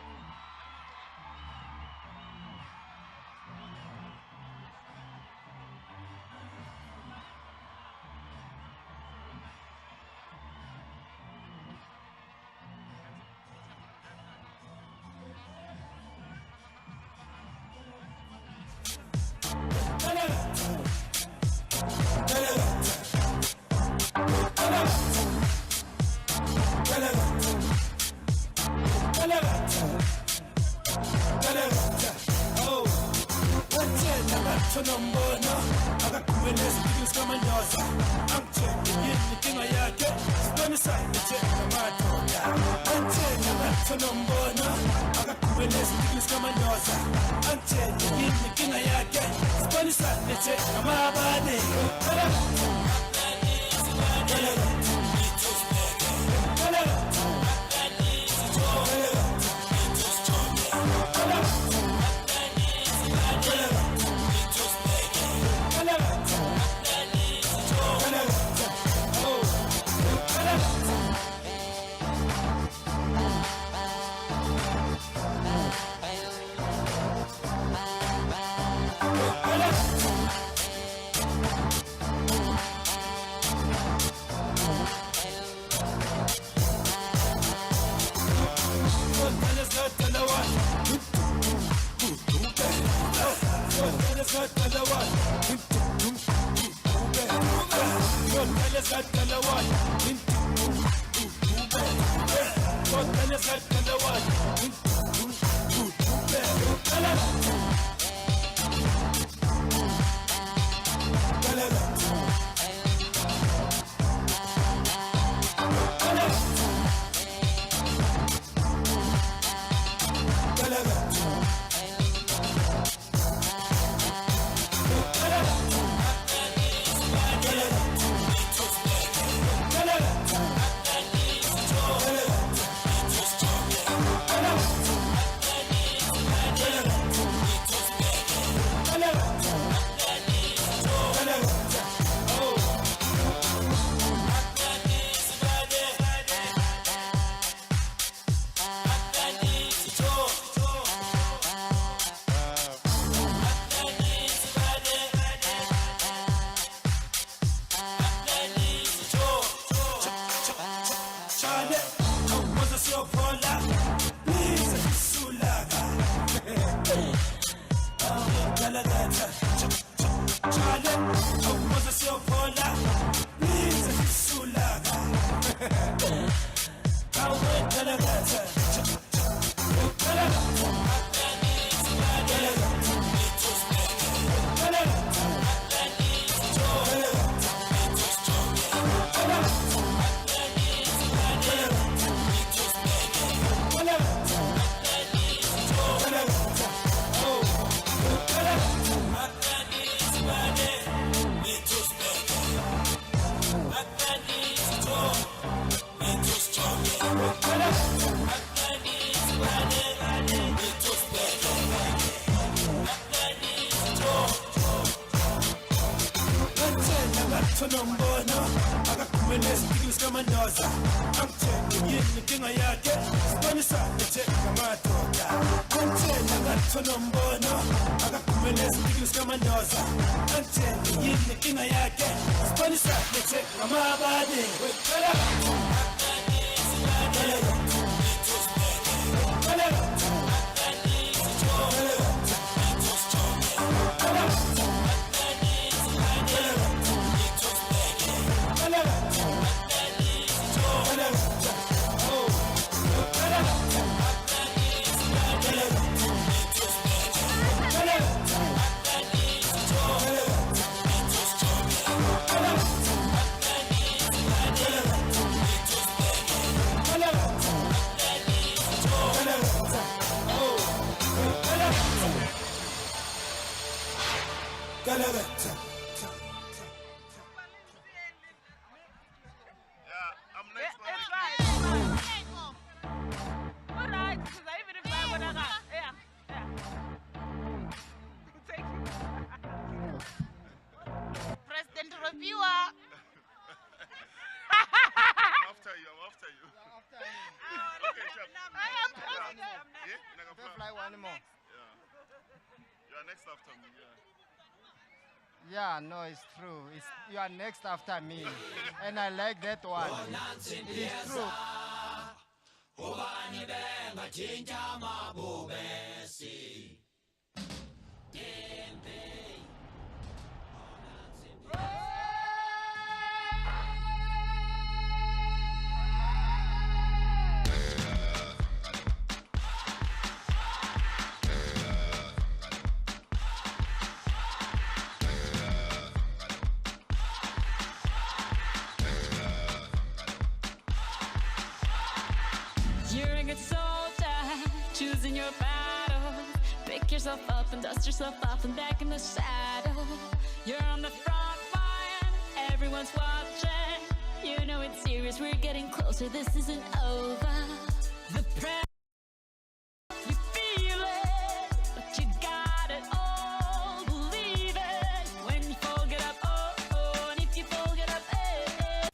Tonombono, akakumenes English kamandoza. I'm checking in kinga yake. Spanish check kamatoka. Content Tonombono, akakumenes English kamandoza. I'm checking in kinga yake. Spanish check kamabade. President Reviewer. After you. Fly one more. You are next after me. Yeah, no, it's true. You are next after me. And I like that one. It is true. You're a good soldier, choosing your battle. Pick yourself up and dust yourself off and back in the saddle. You're on the front line, everyone's watching. You know it's serious, we're getting closer, this isn't over. The you feel it, but you got it all. Believe it, when you fall, get up, oh, oh, and if you fall, get up, eh, eh.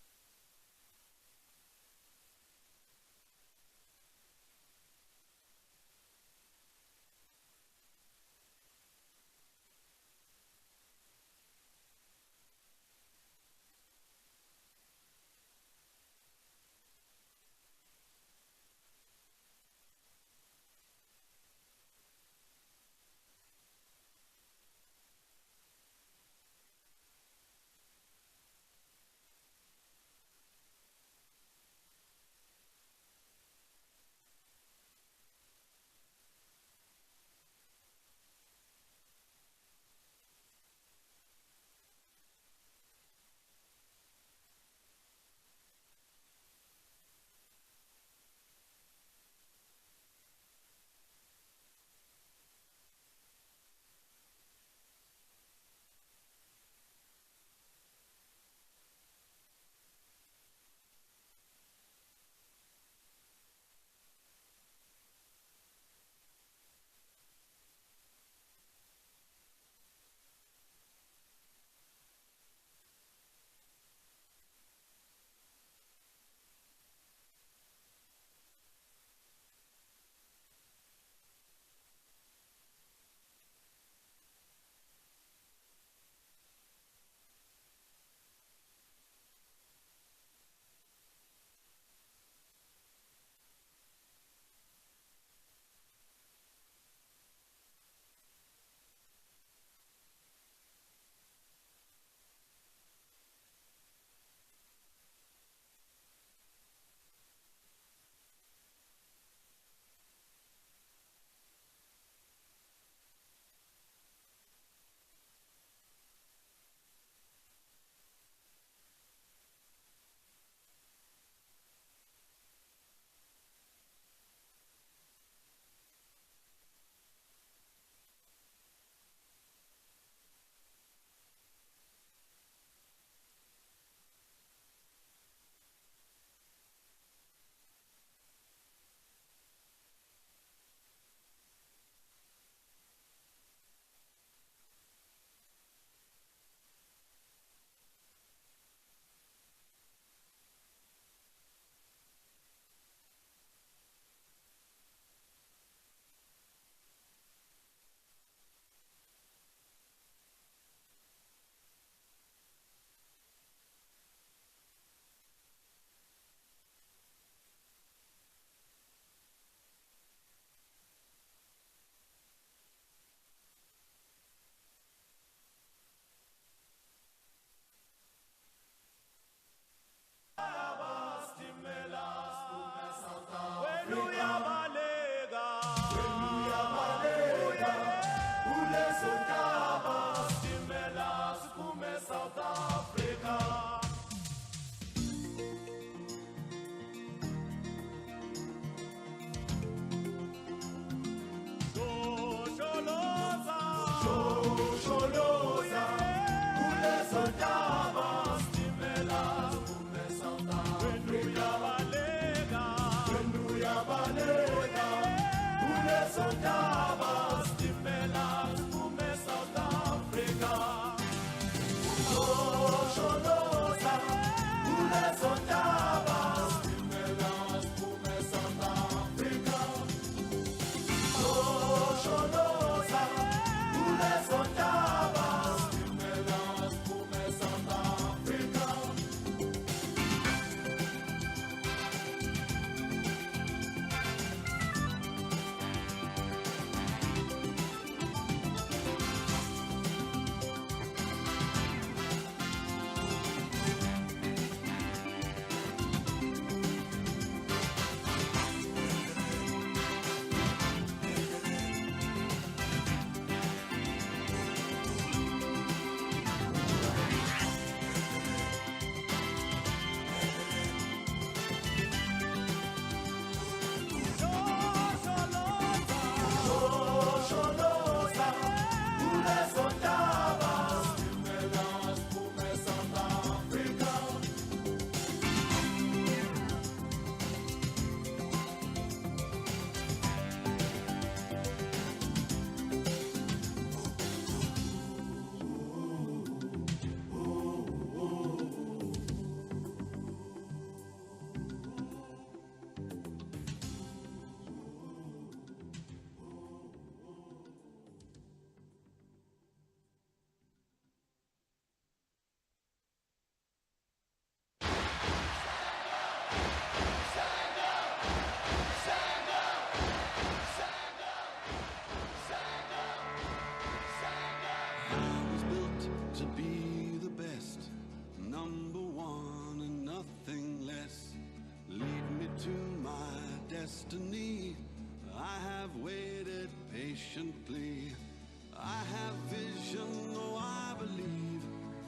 have vision, oh I believe.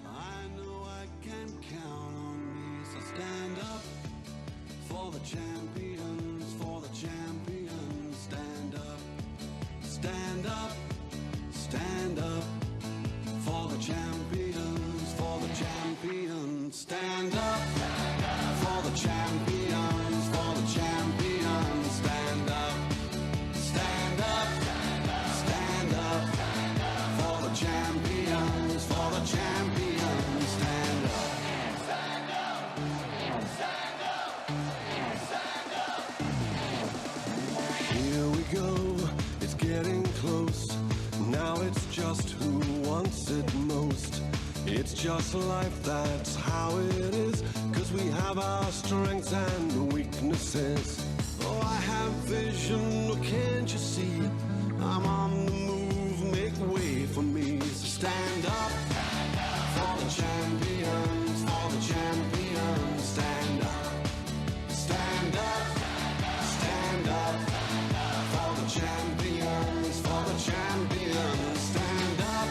I know I can count on me. So stand up for the champions, for the champions. Stand up, stand up, stand up for the champions, for the champions. Stand up for the champions, for the champions. Stand up, stand up, stand up for the champions, for the champions. Stand up. Stand up, stand up, stand up. Here we go, it's getting close. Now it's just who wants it most. It's just life, that's how it is. 'Cause we have our strengths and weaknesses. Oh, I have vision, oh, can't you see? I'm on the move, make way for me. So stand up for the champions, for the champions. Stand up, stand up, stand up for the champions, for the champions. Stand up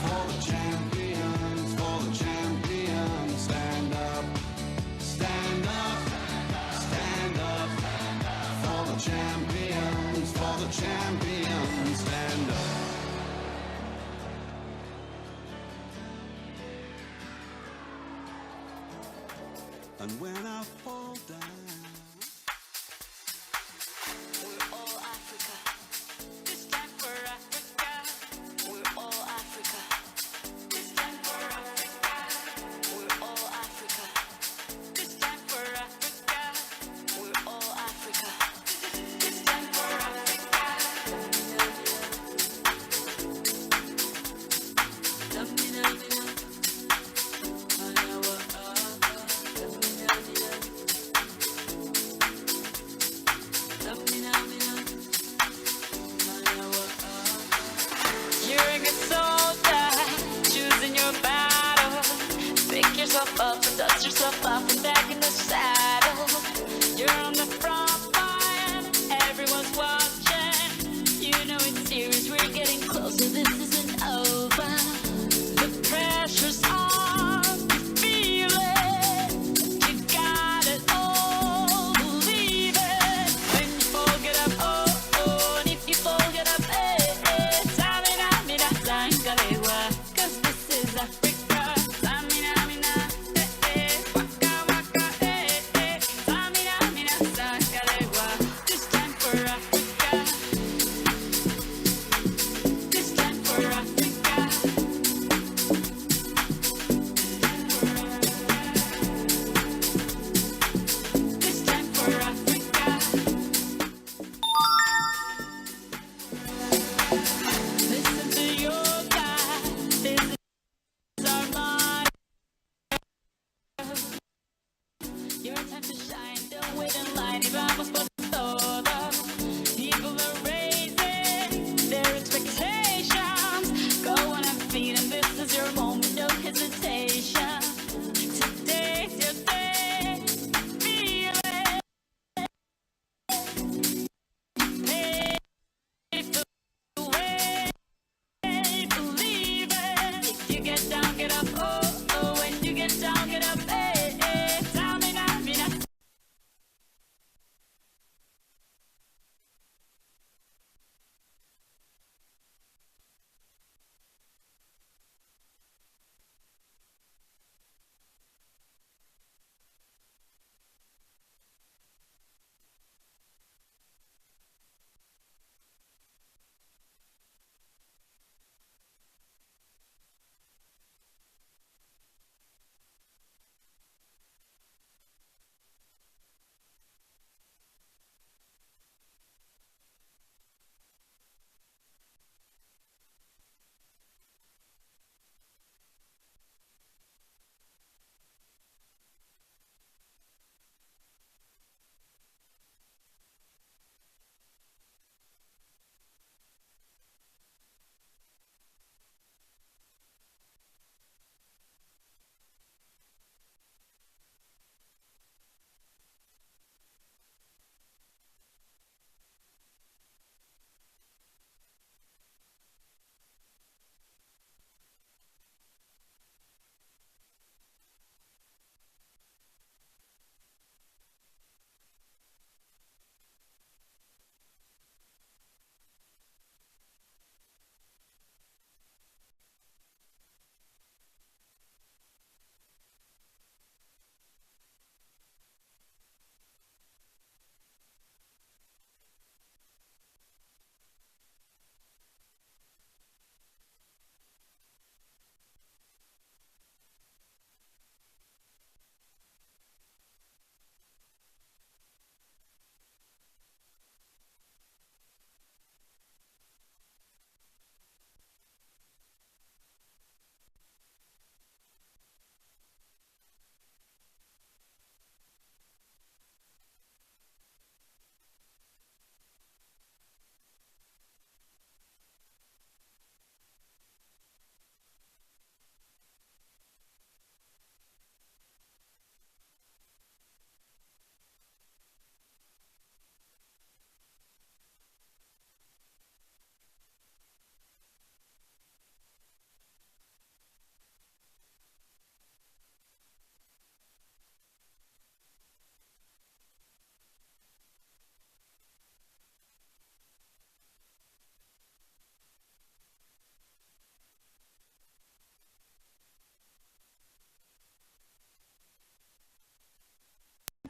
for the champions, for the champions. Stand up, stand up, stand up for the champions, for the champions. Stand up. And when I fall down, We're all Africa. This time for Africa. We're all Africa. This time for Africa. We're all Africa. This time for Africa. We're all Africa. This time for Africa. You're a good soldier, choosing your battle. Pick yourself up and dust yourself off and back in the saddle. You're on the front line, everyone's watching. You know it's serious, we're getting closer, this isn't over. The pressure's on, you feel it. You got it all, believe it. When you fall, get up, oh, oh. And if you fall, get up, eh, eh. Samina, mina, sangalewa. 'Cause this is Africa. Samina, mina, eh, eh. Waka, waka, eh, eh. Samina, mina,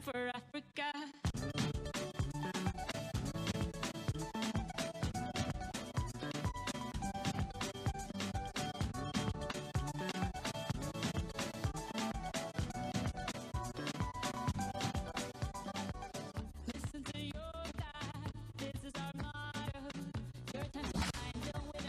for Africa. Listen to your God, this is our motto. Your time to shine, don't wait.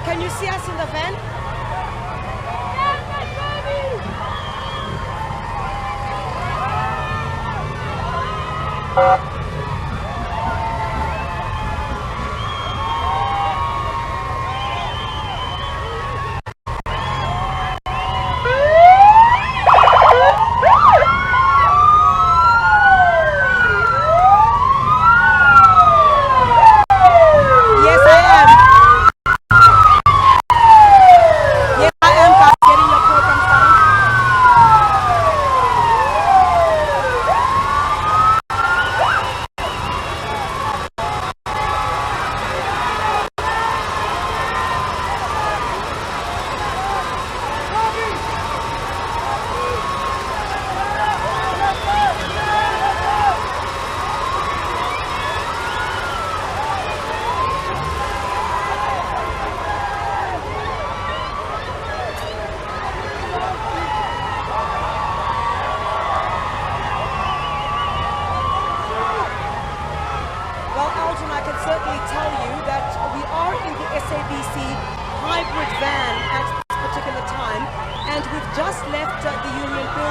Can you see us in the van?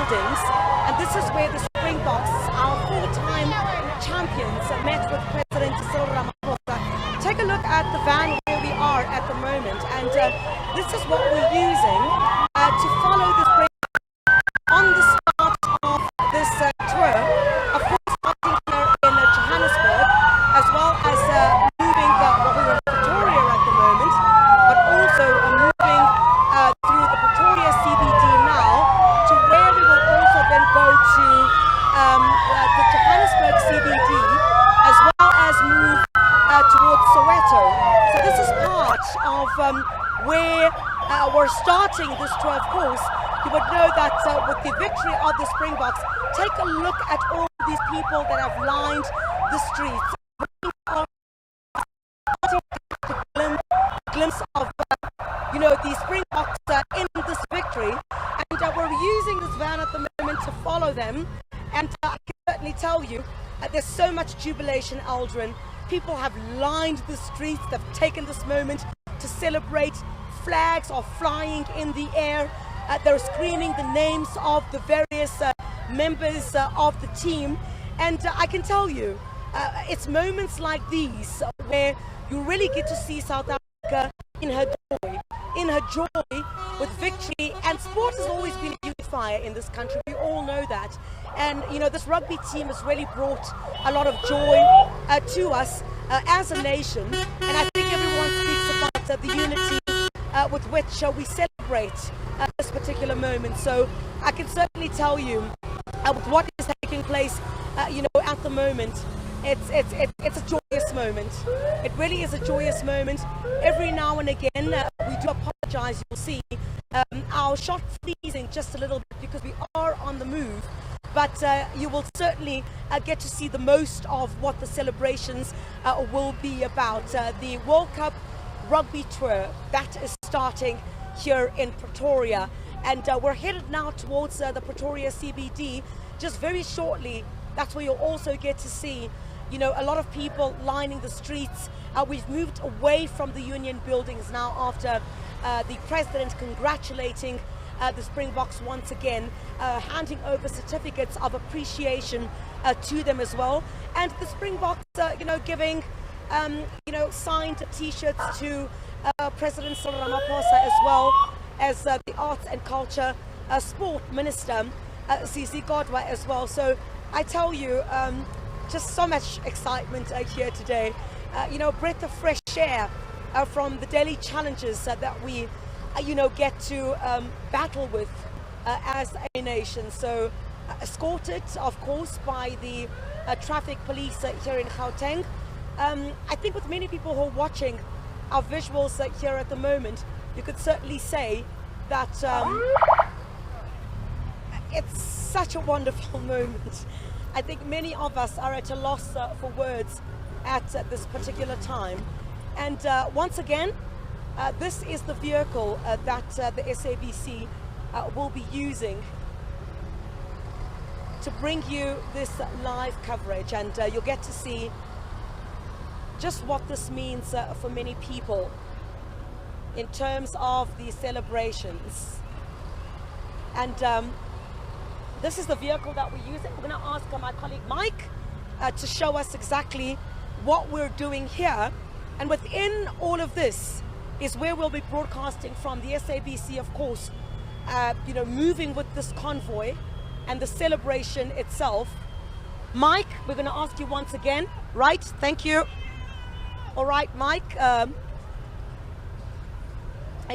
buildings, and this is where the Springboks, our four-time champions, met with President Cyril Ramaphosa. Take a look at the van where we are at the moment, and this is what we're using to follow the Springboks on the start of this tour. Of course, starting here in Johannesburg, as well as moving, well, we're in Pretoria at the moment, but also moving through the Pretoria CBD now to where we will also then go to the Johannesburg CBD, as well as move towards Soweto. So this is part of where we're starting this tour. Of course, you would know that with the victory of the Springboks, take a look at all these people that have lined the streets. Glimpse of the Springboks in this victory, and we're using this van at the moment to follow them, and I can certainly tell you there's so much jubilation, Aldrin. People have lined the streets, they've taken this moment to celebrate. Flags are flying in the air, they're screaming the names of the various members of the team, and I can tell you it's moments like these where you really get to see South Africa in her joy with victory. And sport has always been a unifier in this country, we all know that, and this rugby team has really brought a lot of joy to us as a nation, and I think everyone speaks about the unity with which we celebrate this particular moment. So I can certainly tell you with what is taking place at the moment, it's a joyous moment. It really is a joyous moment. Every now and again we do apologize, you'll see our shot freezing just a little bit because we are on the move, but you will certainly get to see the most of what the celebrations will be about. The World Cup Rugby Tour, that is starting here in Pretoria, and we're headed now towards the Pretoria CBD just very shortly. That's where you'll also get to see a lot of people lining the streets. We've moved away from the Union buildings now after the President congratulating the Springboks once again, handing over certificates of appreciation to them as well, and the Springboks giving signed t-shirts to President Cyril Ramaphosa, as well as the Arts and Culture Sport Minister Zizi Godwa as well. So I tell you, just so much excitement here today. Breath of fresh air from the daily challenges that we get to battle with as a nation. So escorted, of course, by the traffic police here in Gauteng. I think with many people who are watching our visuals here at the moment, you could certainly say that it's such a wonderful moment. I think many of us are at a loss for words at this particular time. And once again, this is the vehicle that the SABC will be using to bring you this live coverage, and you'll get to see just what this means for many people in terms of the celebrations. And this is the vehicle that we're using. We're going to ask my colleague Mike to show us exactly what we're doing here, and within all of this is where we'll be broadcasting from. The SABC, of course, moving with this convoy and the celebration itself. Mike, we're going to ask you once again. Right, thank you. All right, Mike, a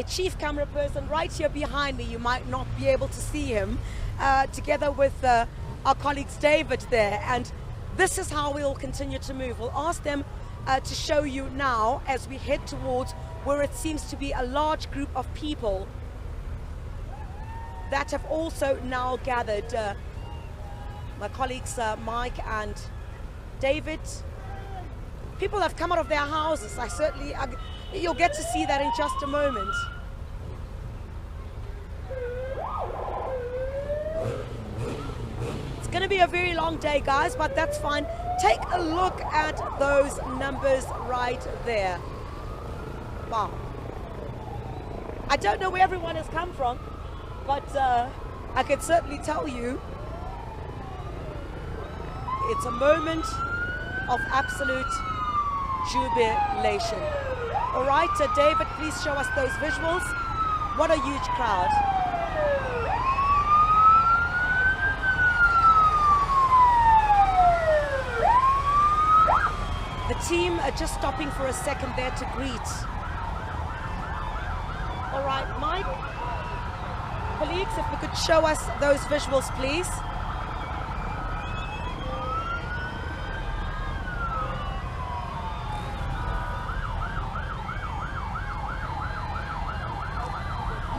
chief camera person right here behind me. You might not be able to see him, together with our colleagues David there. And this is how we'll continue to move. We'll ask them to show you now as we head towards where it seems to be a large group of people that have also now gathered. My colleagues Mike and David. People have come out of their houses. You'll get to see that in just a moment. It's going to be a very long day, guys, but that's fine. Take a look at those numbers right there. Wow. I don't know where everyone has come from, but I can certainly tell you it's a moment of absolute jubilation. All right, David, please show us those visuals. What a huge crowd. The team are just stopping for a second there to greet. All right, Mike, colleagues, if we could show us those visuals, please.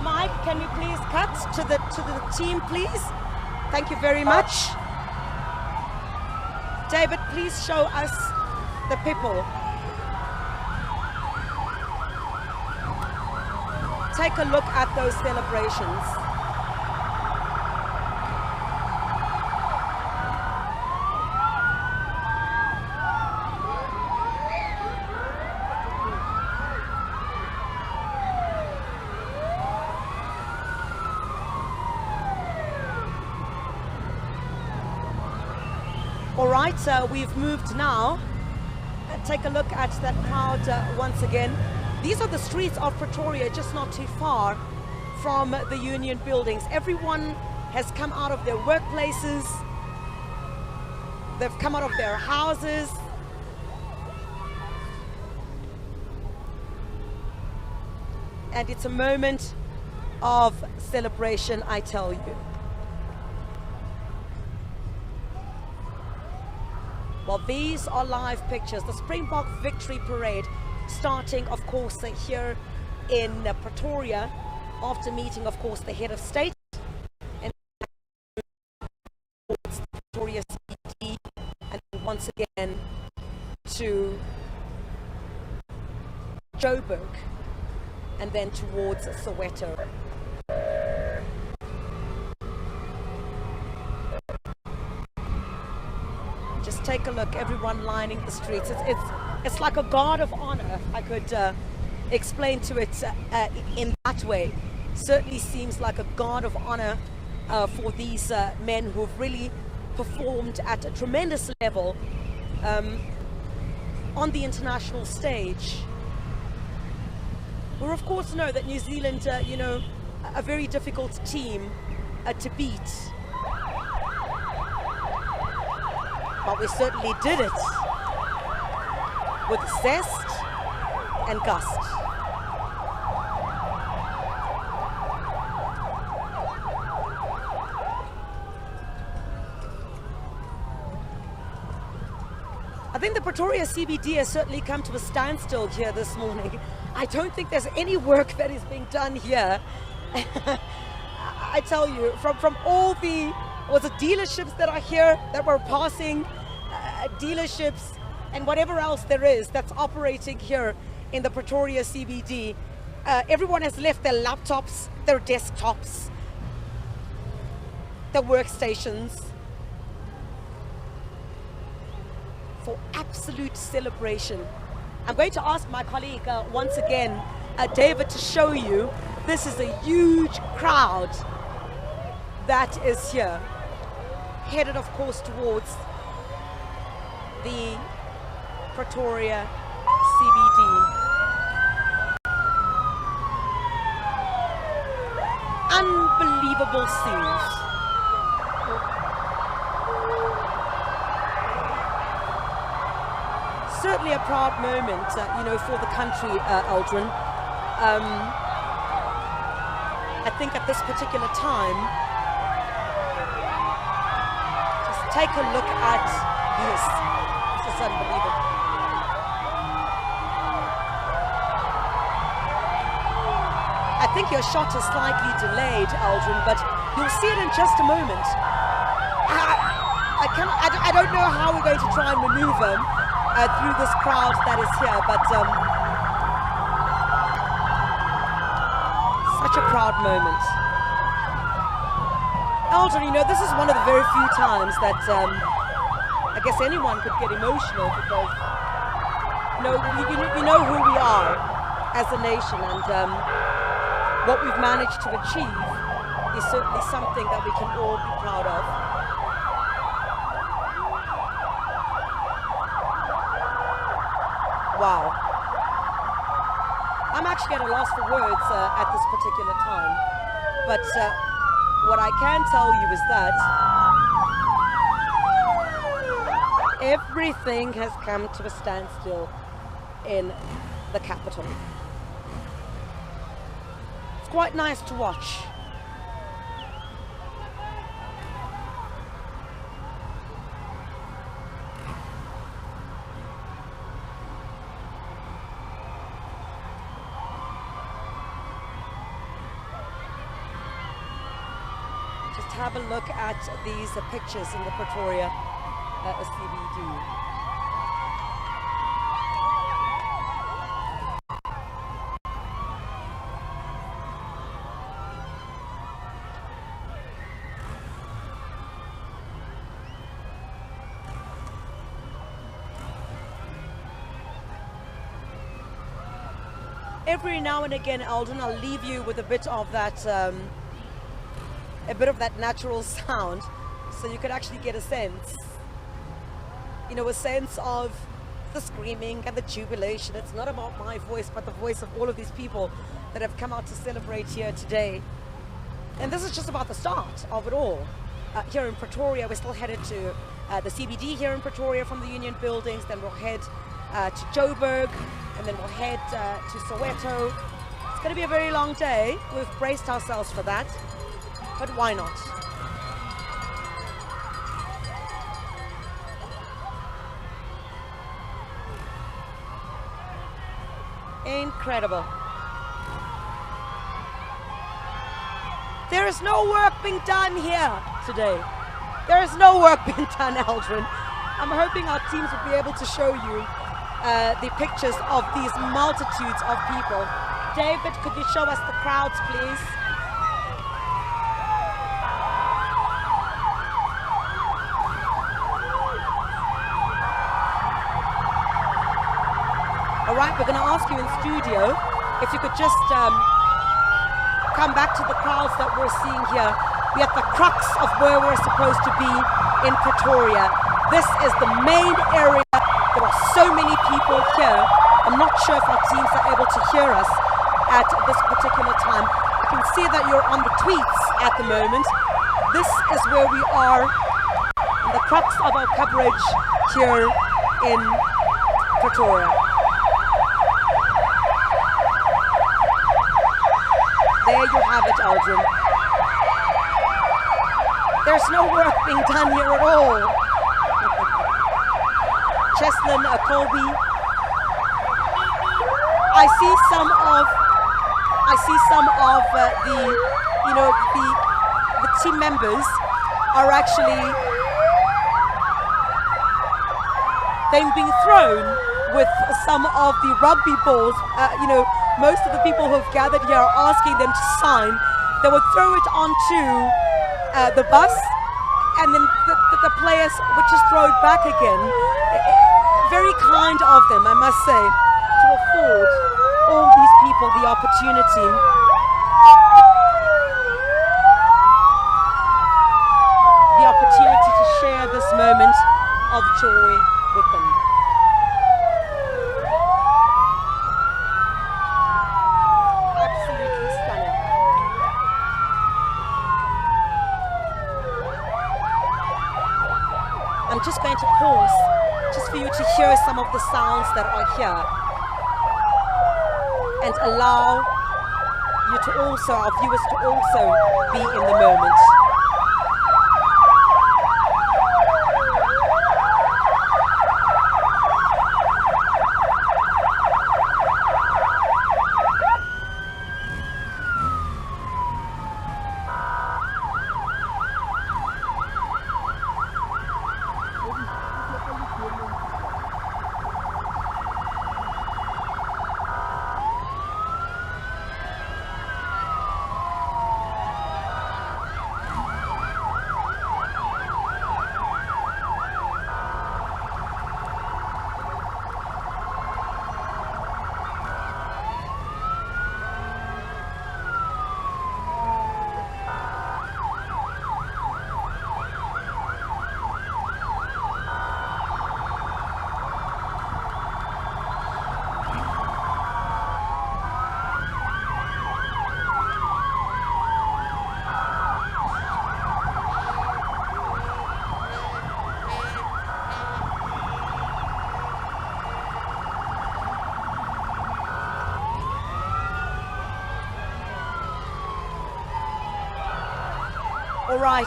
Mike, can you please cut to the team, please? Thank you very much. David, please show us the people. Take a look at those celebrations. All right, we've moved now. Take a look at that crowd once again. These are the streets of Pretoria, just not too far from the union buildings. Everyone has come out of their workplaces. They've come out of their houses. And it's a moment of celebration, I tell you. Well, these are live pictures. The Springbok Victory Parade starting, of course, here in Pretoria after meeting, of course, the head of state and Pretoria CBD, and once again to Joburg and then towards Soweto. Just take a look, everyone lining the streets. It's like a guard of honor. I could explain to it in that way. Certainly seems like a guard of honor for these men who've really performed at a tremendous level on the international stage. We of course know that New Zealand, you know, a very difficult team to beat. But we certainly did it with zest and gust. I think the Pretoria CBD has certainly come to a standstill here this morning. I don't think there's any work that is being done here. I tell you, from all the dealerships that are here, that were passing, dealerships and whatever else there is that's operating here in the Pretoria CBD, everyone has left their laptops, their desktops, their workstations for absolute celebration. I'm going to ask my colleague once again, David, to show you. This is a huge crowd that is here, headed of course towards the Pretoria CBD. Unbelievable scenes. Certainly a proud moment, you know, for the country, Aldrin. I think at this particular time, just take a look at this. This is unbelievable. I think your shot is slightly delayed, Aldrin, but you'll see it in just a moment. I don't know how we're going to try and maneuver through this crowd that is here, but such a proud moment. Aldrin, you know, this is one of the very few times that I guess anyone could get emotional, because you know who we are as a nation and what we've managed to achieve is certainly something that we can all be proud of. Wow. I'm actually at a loss for words at this particular time. But what I can tell you is that everything has come to a standstill in the capital. It's quite nice to watch. Have a look at these pictures in the Pretoria CBD. Every now and again, Eldon, I'll leave you with a bit of that natural sound, so you could actually get a sense, you know, a sense of the screaming and the jubilation. It's not about my voice, but the voice of all of these people that have come out to celebrate here today. And this is just about the start of it all. Here in Pretoria, we're still headed to the CBD here in Pretoria from the Union buildings, then we'll head to Joburg, and then we'll head to Soweto. It's going to be a very long day. We've braced ourselves for that. But why not? Incredible. There is no work being done here today. There is no work being done, Eldrin. I'm hoping our teams will be able to show you the pictures of these multitudes of people. David, could you show us the crowds, please? All right, we're going to ask you in studio if you could just come back to the crowds that we're seeing here. We're at the crux of where we're supposed to be in Pretoria. This is the main area. There are so many people here. I'm not sure if our teams are able to hear us at this particular time. I can see that you're on the tweets at the moment. This is where we are, in the crux of our coverage here in Pretoria. There you have it, Aldrin. There's no work being done here at all. Cheslin Colby. I see some of the team members are actually being thrown with some of the rugby balls. Most of the people who have gathered here are asking them to sign. They would throw it onto the bus, and then the players would just throw it back again. Very kind of them, I must say, to afford all these people the opportunity. The opportunity to share this moment of joy with them. I'm just going to pause just for you to hear some of the sounds that are here and allow you to also, our viewers to also be in the moment. All right,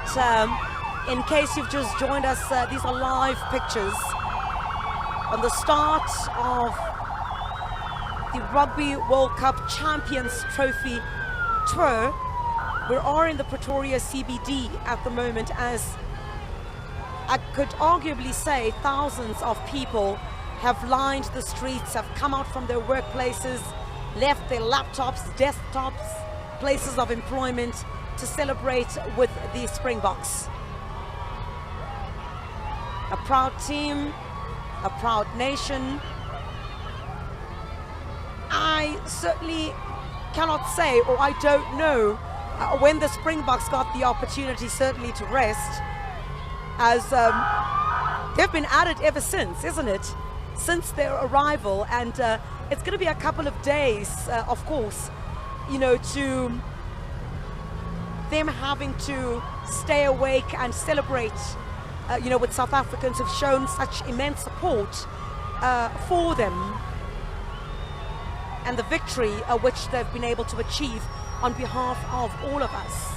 in case you've just joined us, these are live pictures on the start of the Rugby World Cup Champions Trophy tour. We are in the Pretoria CBD at the moment, as I could arguably say thousands of people have lined the streets, have come out from their workplaces, left their laptops, desktops, places of employment to celebrate with the Springboks. A proud team, a proud nation. I certainly cannot say, or I don't know when the Springboks got the opportunity certainly to rest, as they've been at it ever since, isn't it? Since their arrival, and it's going to be a couple of days, of course, you know, to them having to stay awake and celebrate, you know, with South Africans who've shown such immense support for them, and the victory which they've been able to achieve on behalf of all of us.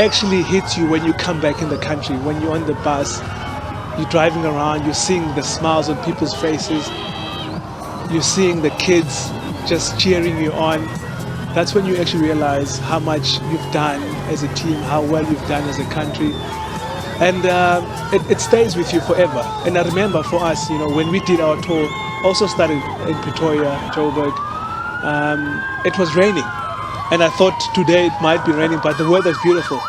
Actually hits you when you come back in the country, when you're on the bus, you're driving around, you're seeing the smiles on people's faces, you're seeing the kids just cheering you on. That's when you actually realize how much you've done as a team, how well you've done as a country, and it stays with you forever. And I remember for us, you know, when we did our tour, also started in Pretoria, Joburg, it was raining. And I thought today it might be raining, but the weather's beautiful.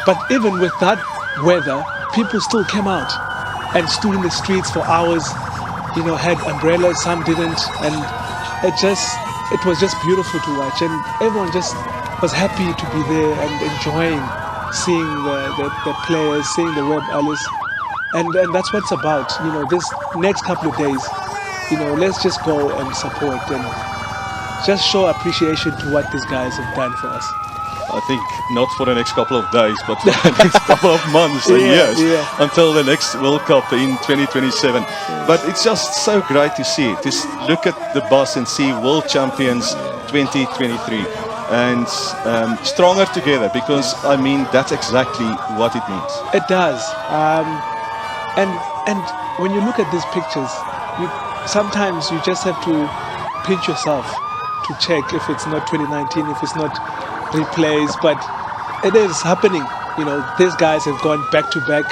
But even with that weather, people still came out and stood in the streets for hours, you know, had umbrellas, some didn't, and it was just beautiful to watch. And everyone just was happy to be there and enjoying seeing the players, seeing the Webb Ellis. And that's what it's about, you know, this next couple of days, you know, let's just go and support and just show appreciation to what these guys have done for us. I think not for the next couple of days, but for the next couple of months and years, until the next World Cup in 2027. But it's just so great to see it. Just look at the bus and see World Champions 2023 and stronger together, because I mean that's exactly what it means. It does. And when you look at these pictures, sometimes you just have to pinch yourself to check if it's not 2019, if it's not replays, but it is happening. You know, these guys have gone back to back,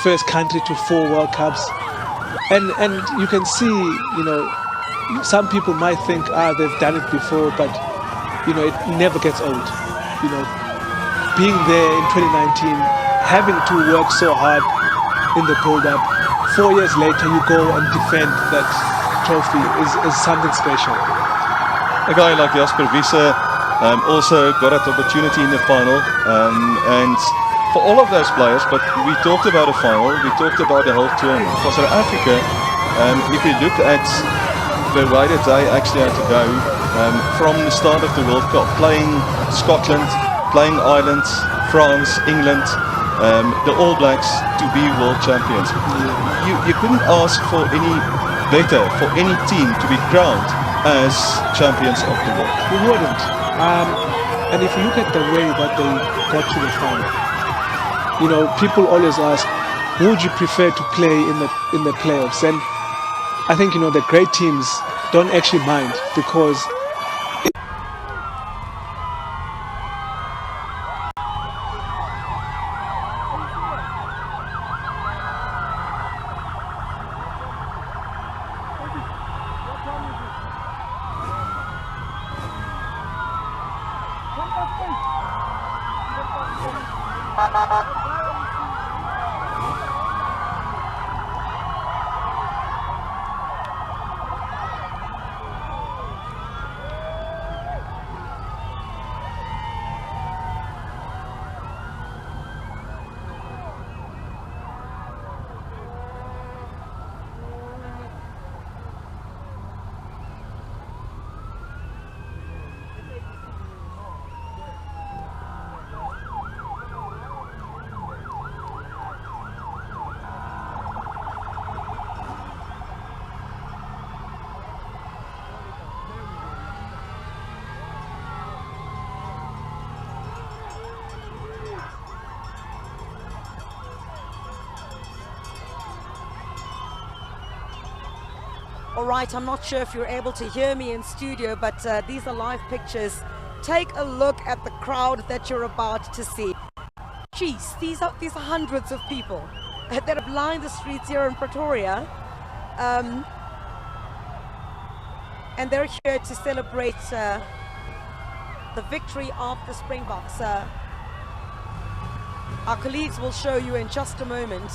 first country to 4 World Cups, and you can see, you know, some people might think they've done it before, but you know, it never gets old. You know, being there in 2019, having to work so hard in the build-up, 4 years later you go and defend that trophy is something special. A guy like Jasper Wiese also got that opportunity in the final, and for all of those players, but we talked about the final, we talked about the whole tournament. For South Africa, if we look at the way that they actually had to go from the start of the World Cup, playing Scotland, playing Ireland, France, England, the All Blacks to be world champions. You couldn't ask for any better for any team to be crowned as champions of the world. You wouldn't. And if you look at the way that they got to the final, you know, people always ask, who would you prefer to play in the playoffs? And I think, you know, the great teams don't actually mind, because All right, I'm not sure if you're able to hear me in studio, but these are live pictures. Take a look at the crowd that you're about to see. Jeez, these are hundreds of people that have lined the streets here in Pretoria. And they're here to celebrate the victory of the Springboks. Our colleagues will show you in just a moment.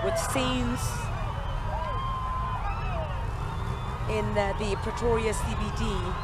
With scenes in the Pretoria CBD.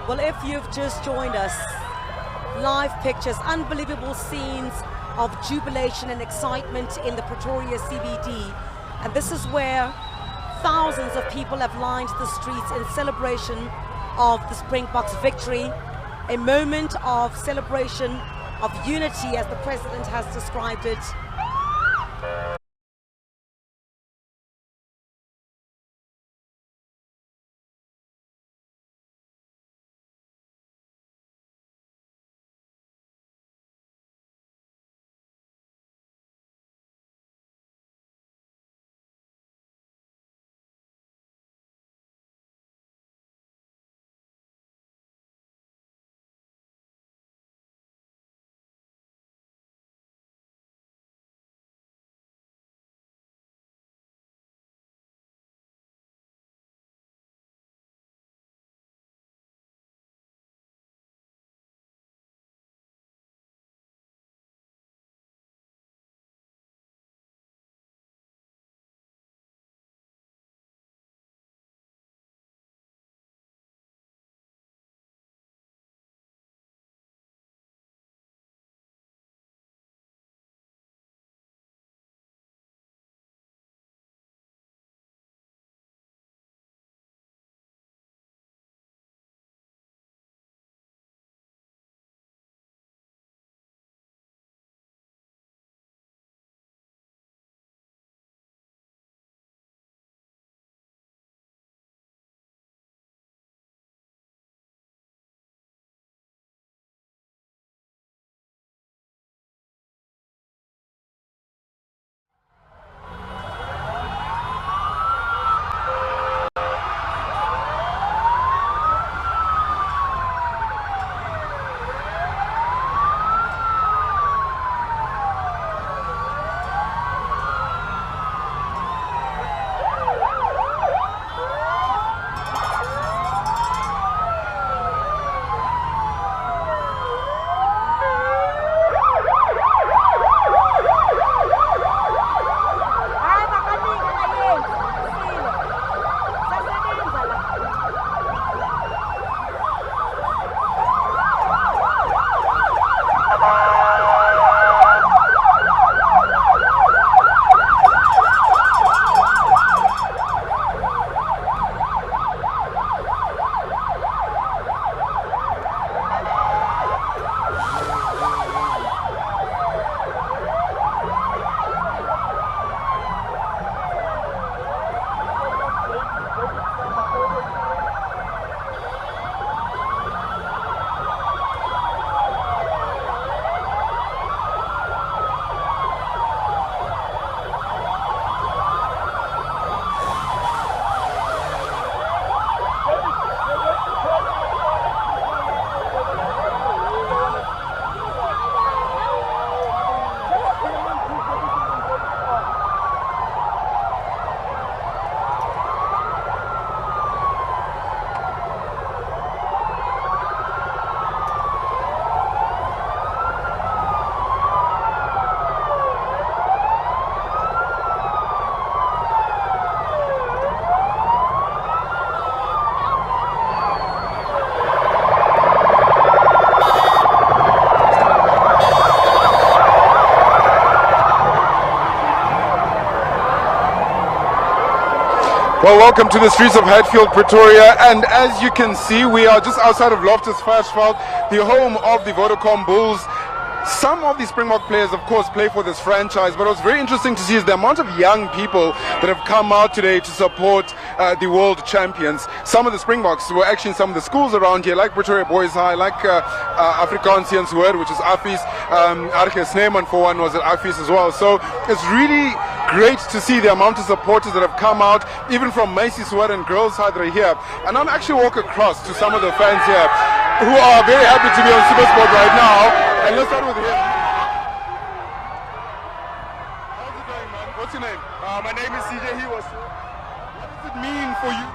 Well, if you've just joined us, live pictures, unbelievable scenes of jubilation and excitement in the Pretoria CBD. And this is where thousands of people have lined the streets in celebration of the Springboks victory, a moment of celebration of unity as the President has described it. Well, welcome to the streets of Hatfield, Pretoria, and as you can see, we are just outside of Loftus Versfeld, the home of the Vodacom Bulls. Some of the Springbok players, of course, play for this franchise, but what's very interesting to see is the amount of young people that have come out today to support the world champions. Some of the Springboks were actually in some of the schools around here, like Pretoria Boys High, like Afrikaansians Hoër, which is Affies. Arke Sneeman, for one, was at Affies as well. So it's really great to see the amount of supporters that have come out, even from Macy's Hoër and Girls High that are here. And I'll actually walk across to some of the fans here who are very happy to be on Supersport right now. And let's start with him. How's it going, man? What's your name? My name is CJ Hiwas. What does it mean for you?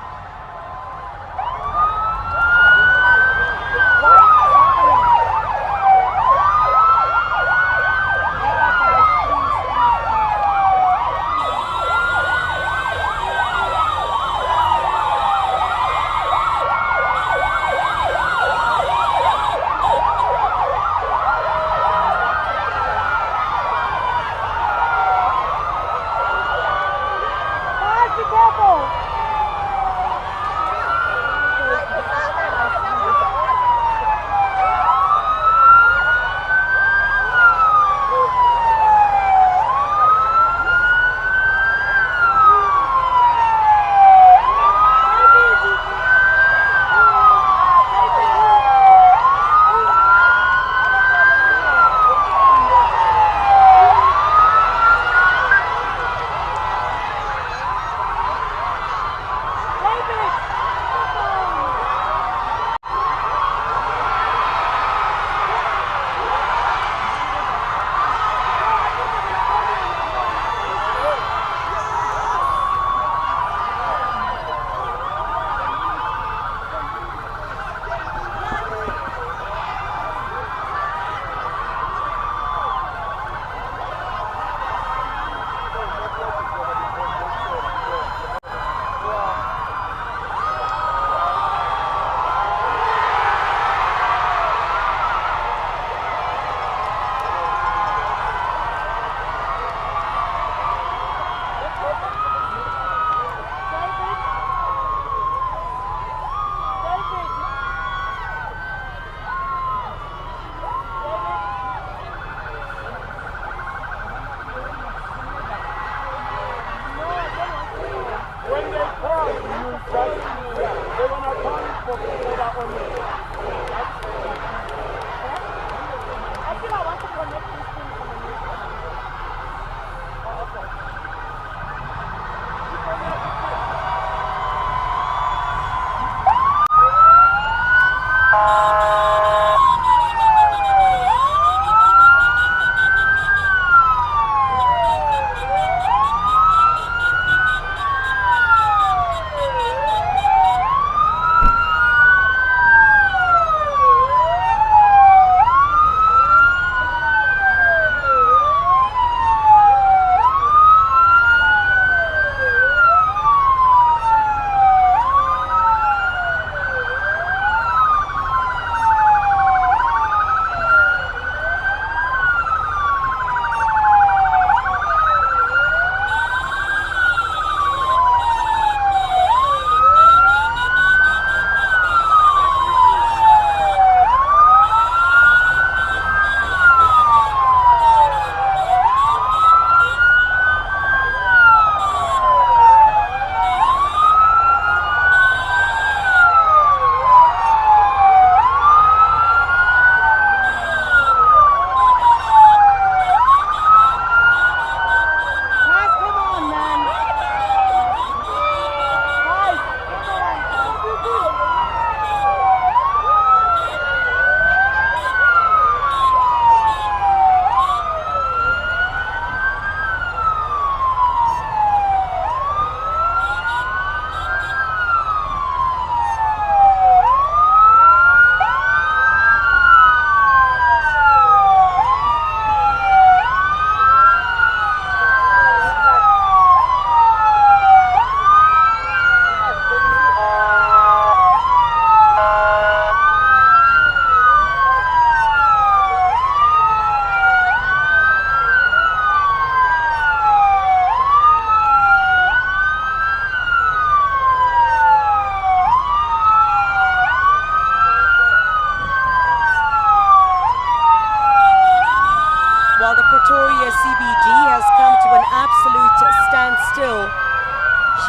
while the Pretoria CBD has come to an absolute standstill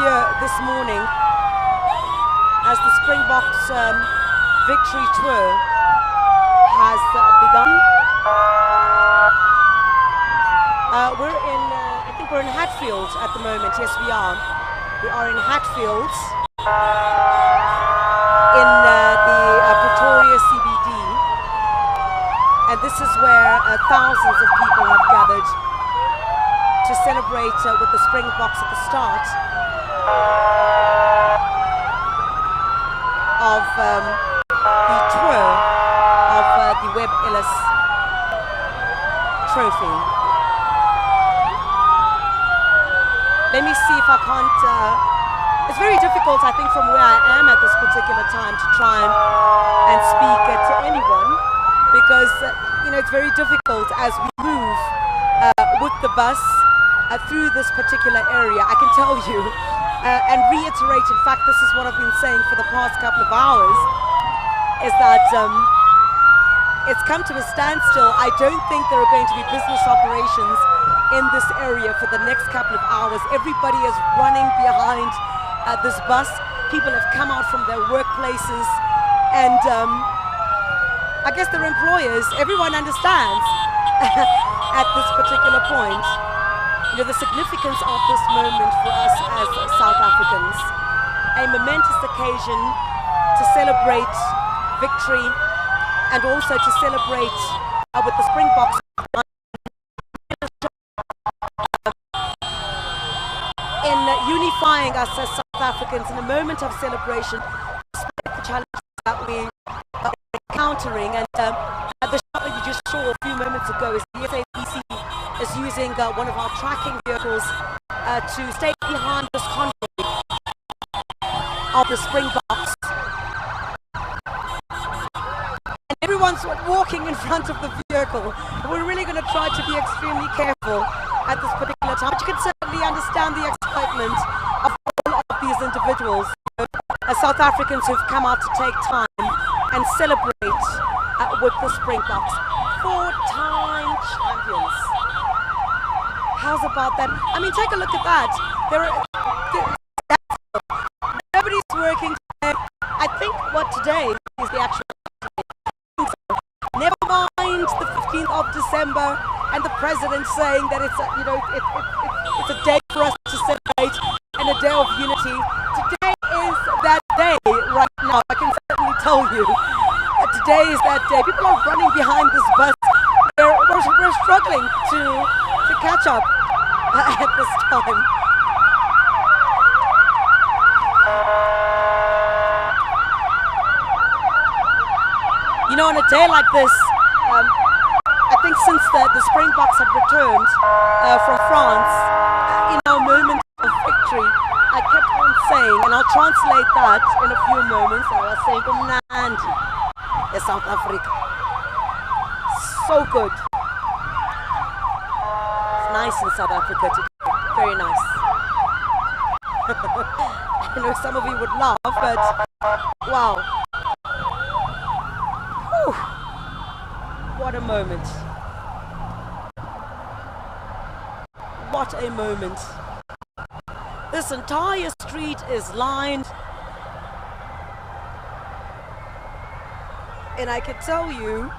here this morning as the Springboks victory tour has begun. I think we're in Hatfield at the moment. Yes, we are. We are in Hatfield in the Pretoria CBD. And this is where thousands of people have gathered to celebrate with the Springboks at the start of the tour of the Webb Ellis Trophy. Let me see if I can't... it's very difficult, I think, from where I am at this particular time to try and speak to anyone, because it's very difficult as we move with the bus through this particular area. I can tell you and reiterate, in fact, this is what I've been saying for the past couple of hours, is that it's come to a standstill. I don't think there are going to be business operations in this area for the next couple of hours. Everybody is running behind this bus. People have come out from their workplaces, and I guess their employers, everyone understands at this particular point, the significance of this moment for us as South Africans. A momentous occasion to celebrate victory and also to celebrate with the Springboks in unifying us as South Africans in a moment of celebration, despite the challenges that we are encountering. And the shot that you just saw a few moments ago is the SABC is using one of our tracking vehicles to stay behind this convoy of the Springboks. And everyone's walking in front of the vehicle. We're really going to try to be extremely careful at this particular time. But you can certainly understand the excitement of all of these individuals, as South Africans who've come out to take time and celebrate with the Springboks. 4-time champions. How's about that? I mean, take a look at that. Nobody's working today. I think what today is the actual day. Never mind the 15th of December and the president saying that it's a day for us to celebrate and a day of unity. Today is that day right now. I can certainly tell you that today is that day. People are running behind this bus. We're struggling to catch up at this time. On a day like this, I think since the Springboks had returned from France, in our moment of victory, I kept on saying, and I'll translate that in a few moments, I was saying, "Umnandi is South Africa." So good. It's nice in South Africa today. Very nice. I know some of you would laugh, but wow. Whew. What a moment. What a moment. This entire street is lined, and I can tell you,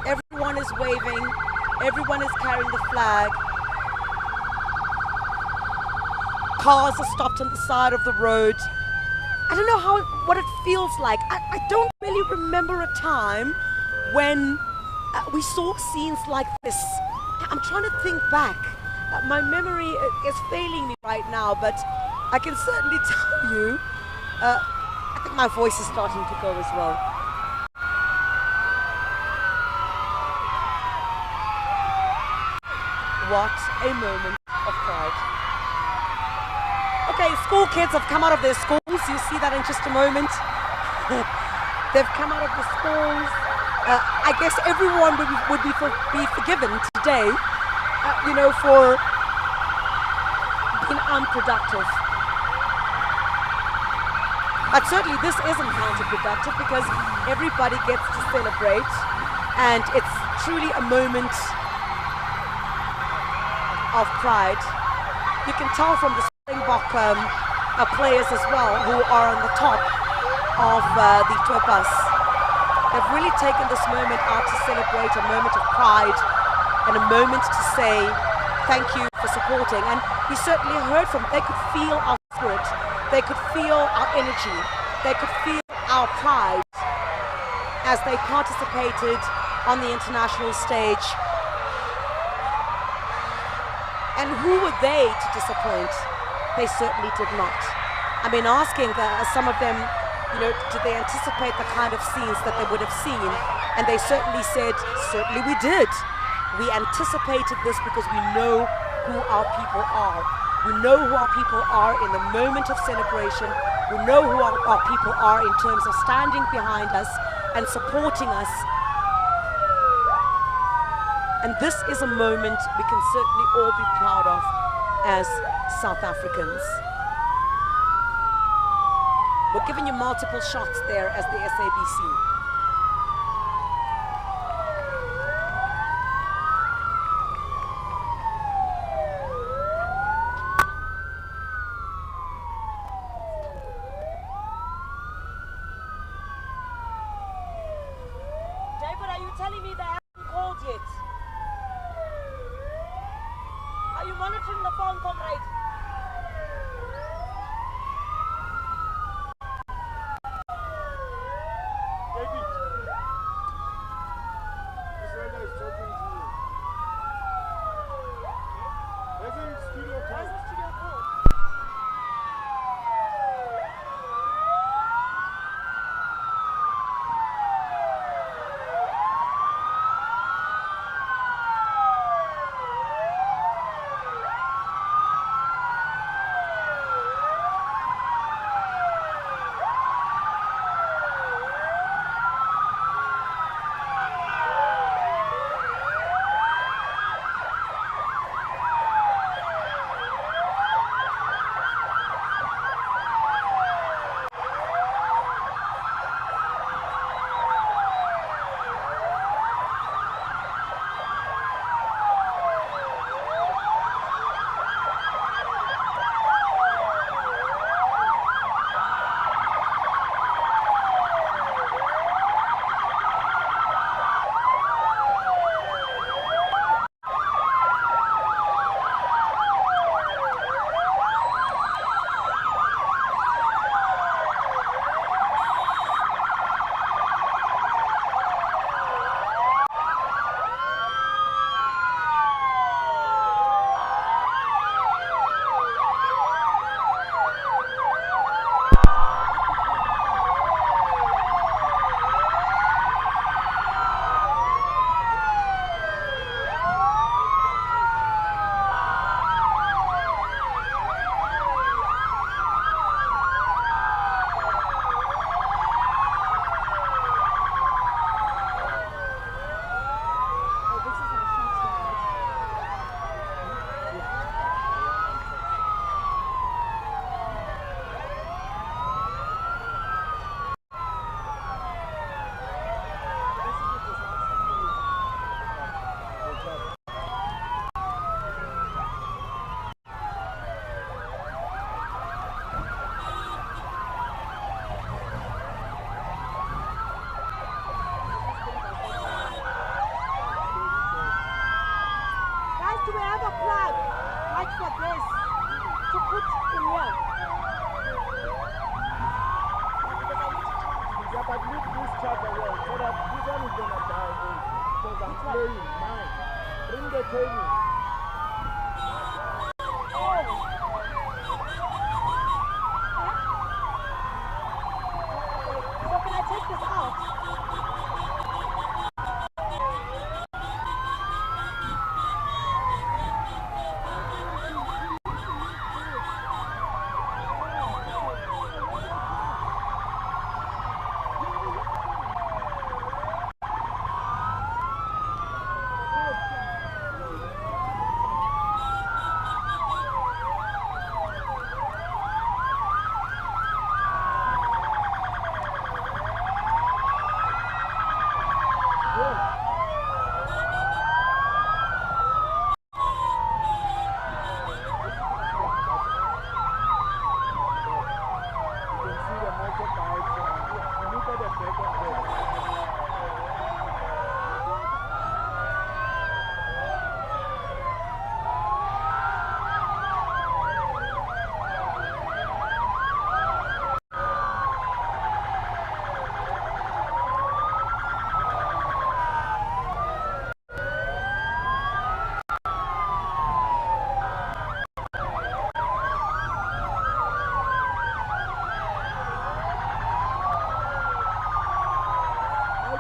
everyone is waving, everyone is carrying the flag. Cars are stopped on the side of the road. I don't know what it feels like. I don't really remember a time when we saw scenes like this. I'm trying to think back. My memory is failing me right now, but I can certainly tell you, I think my voice is starting to go as well. What a moment of pride. Okay, school kids have come out of their schools. You see that in just a moment. They've come out of the schools. I guess everyone would be forgiven today, for being unproductive. But certainly this isn't counterproductive because everybody gets to celebrate And it's truly a moment of pride. You can tell from the Springbok players as well who are on the top of the tour bus. They've really taken this moment out to celebrate a moment of pride and a moment to say thank you for supporting. And we certainly heard from, they could feel our spirit, they could feel our energy, they could feel our pride as they participated on the international stage. And who were they to disappoint? They certainly did not. I mean, asking some of them, you know, did they anticipate the kind of scenes that they would have seen? And they certainly said, certainly we did. We anticipated this because we know who our people are. We know who our people are in the moment of celebration. We know who our people are in terms of standing behind us and supporting us. And this is a moment we can certainly all be proud of as South Africans. We're giving you multiple shots there as the SABC. David, are you telling me they haven't called yet? Are you monitoring the phone, comrade? David, this one is talking to you. There's a studio call. There's a studio call.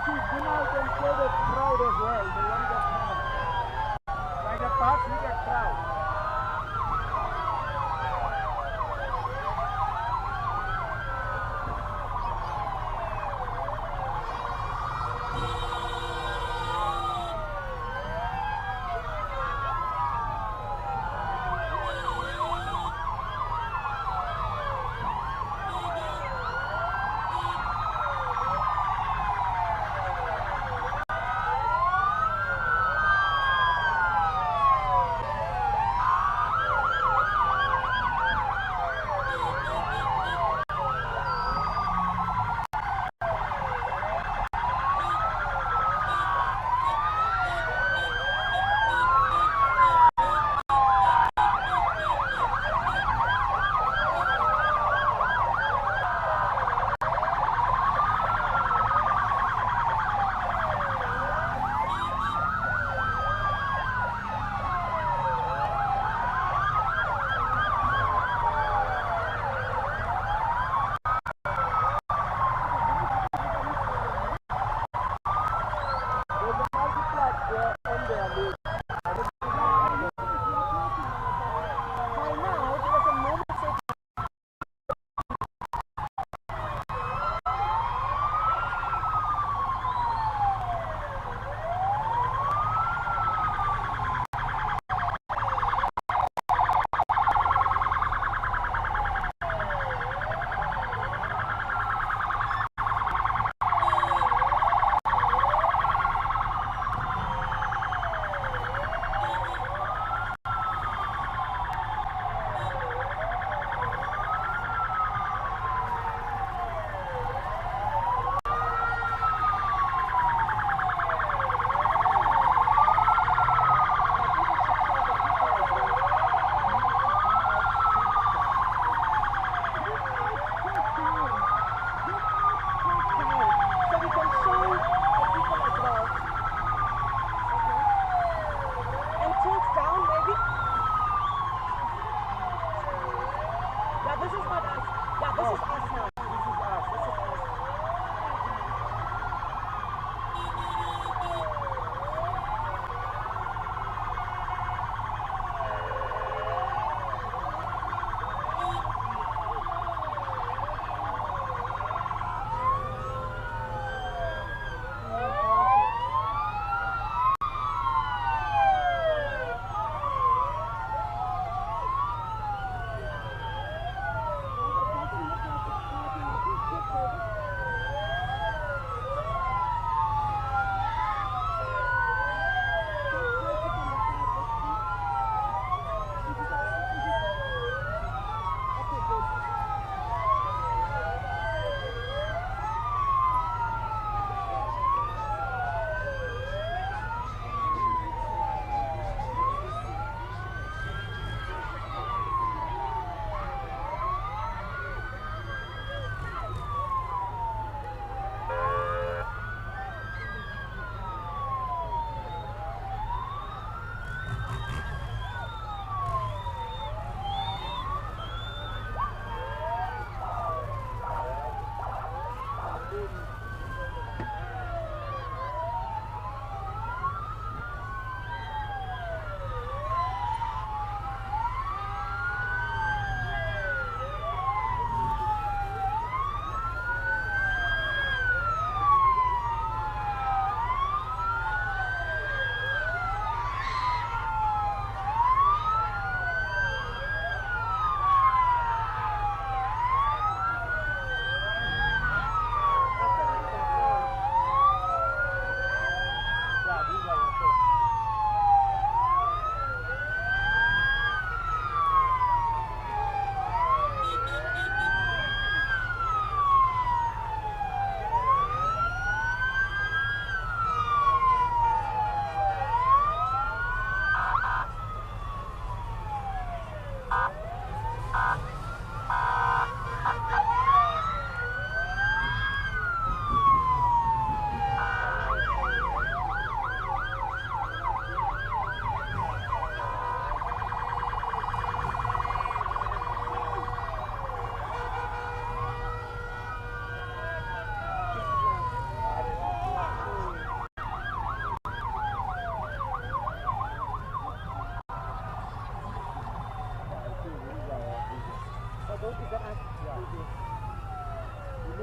to zoom out and show the crowd as well, the younger crowd. Like the past with the crowd.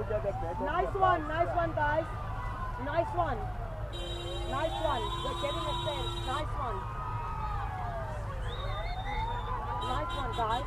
get the back. Nice one, guys. Nice one. Nice one. We're getting a sense. Nice one. Nice one, guys.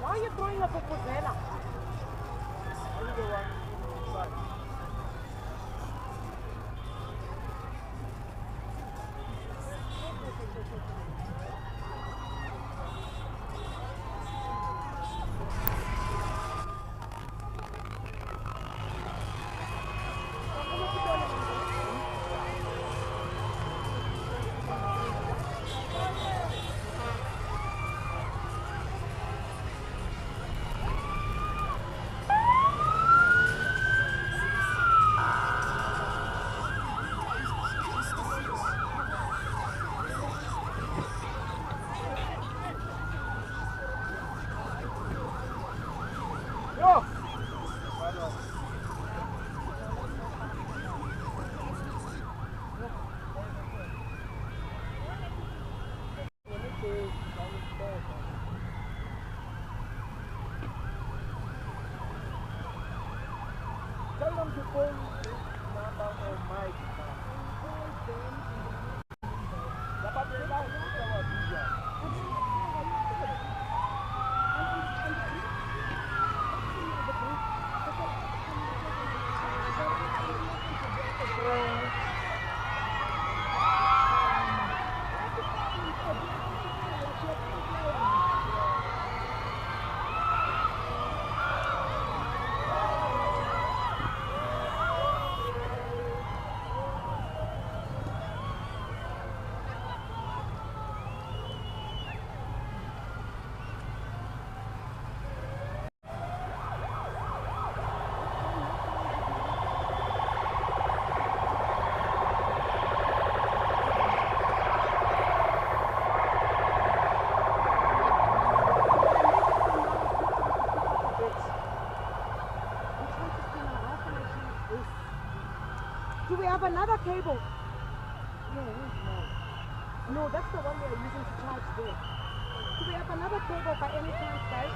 Why are you throwing a vuvuzela? Tell them to phone number on my Do we have another cable? No, no, that's the one we are using to charge there. Do we have another cable by any chance, guys?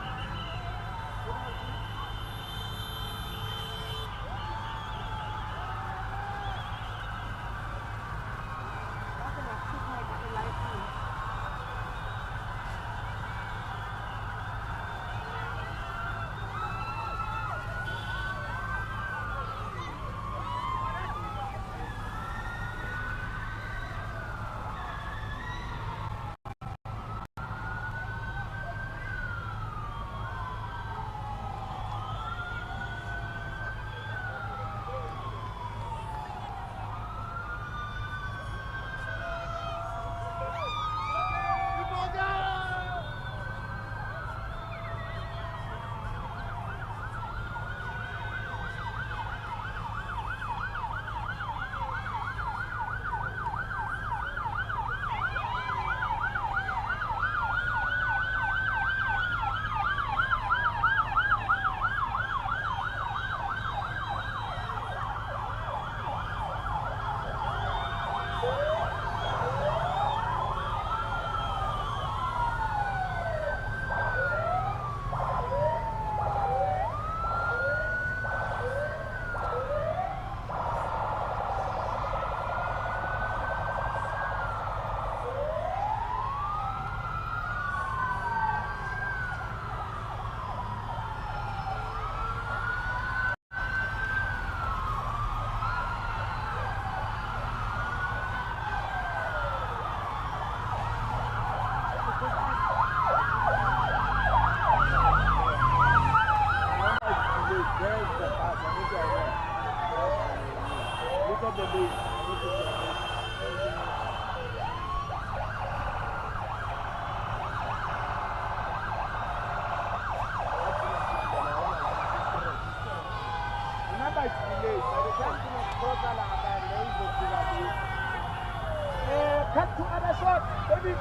Cut to other shots, maybe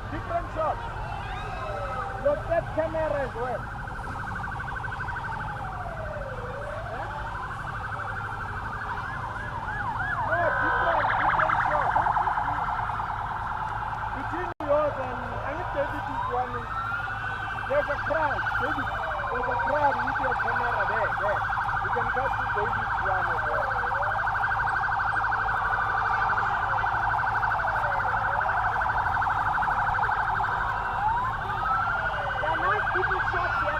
different shots. Look at camera as well. No, different shots. Between yours and I think David's one is there's a crowd. David, there's a crowd with your camera there. You can cut to David's one as well. People shots here.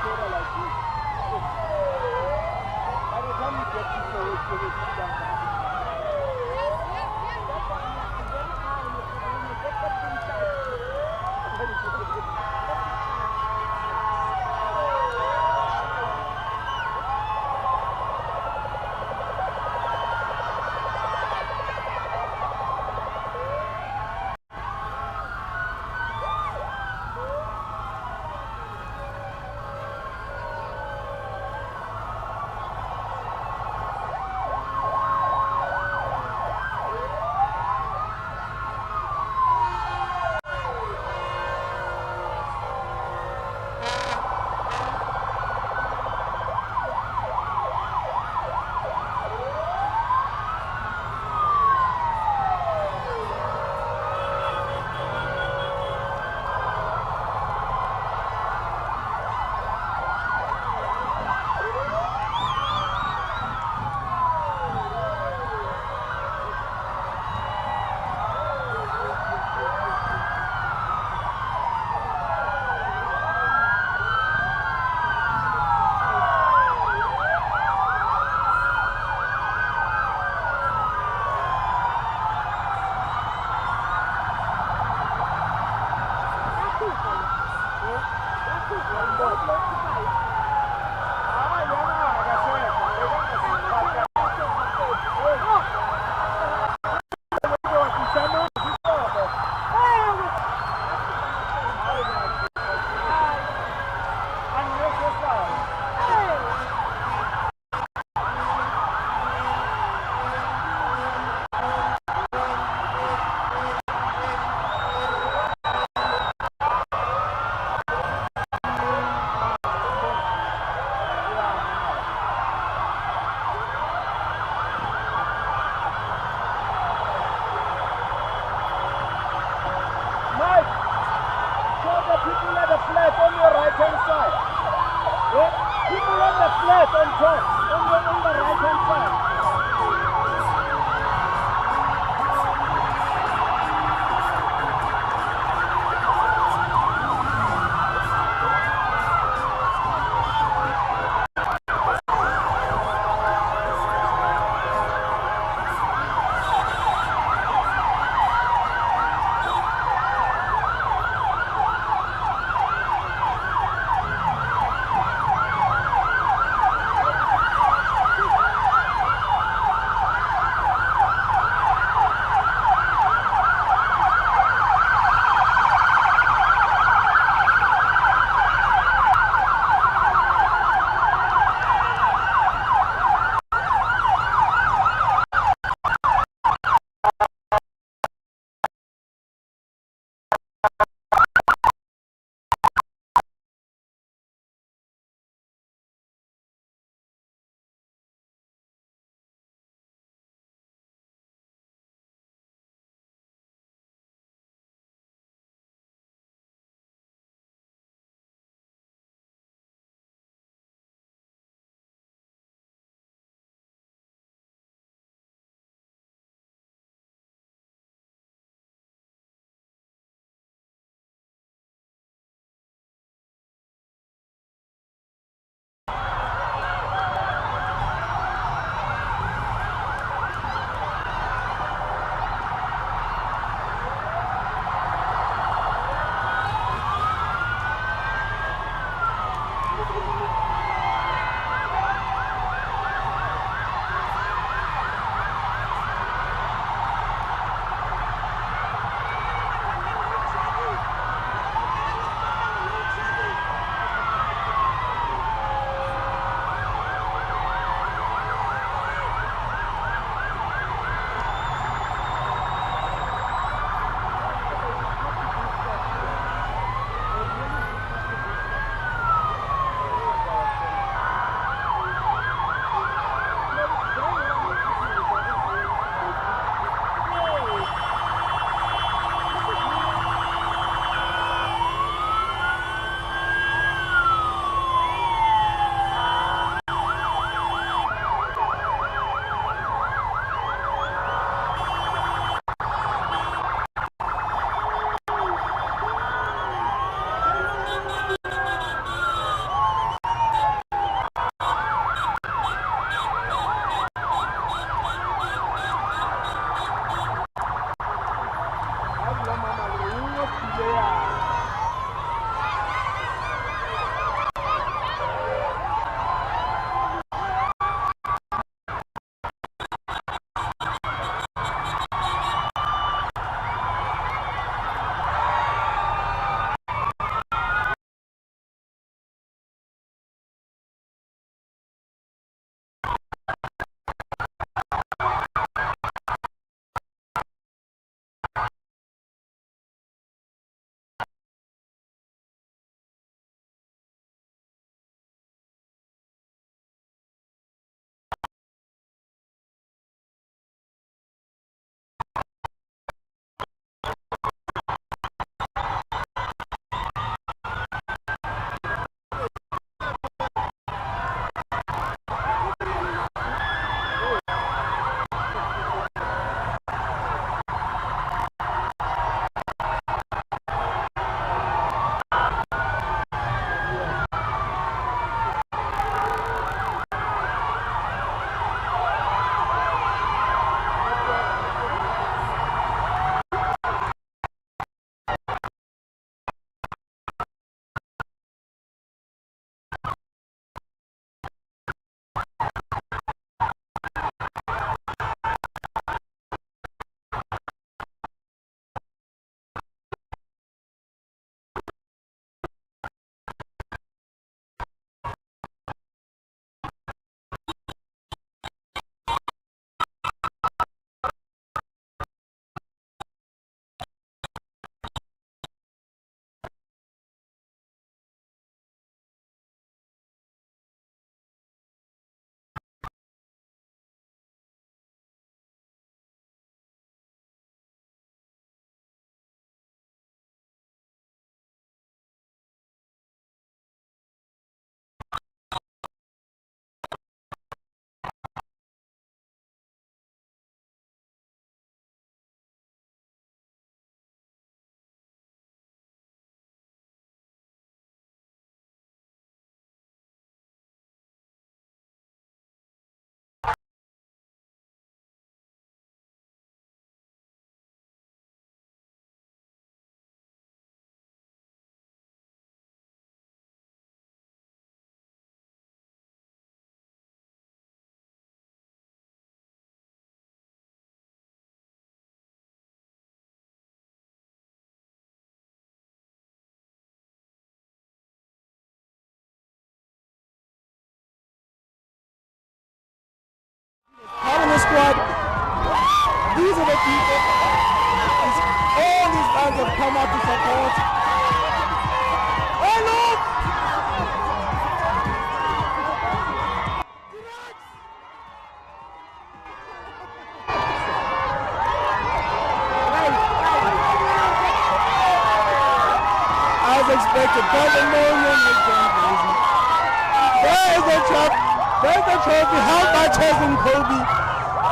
Pretoria like this. By the time you get to Pretoria, you will see them back. squad. These are the people. All these fans have come out to support. Hey, look! As expected, there's the trophy held by Chesney Kobe.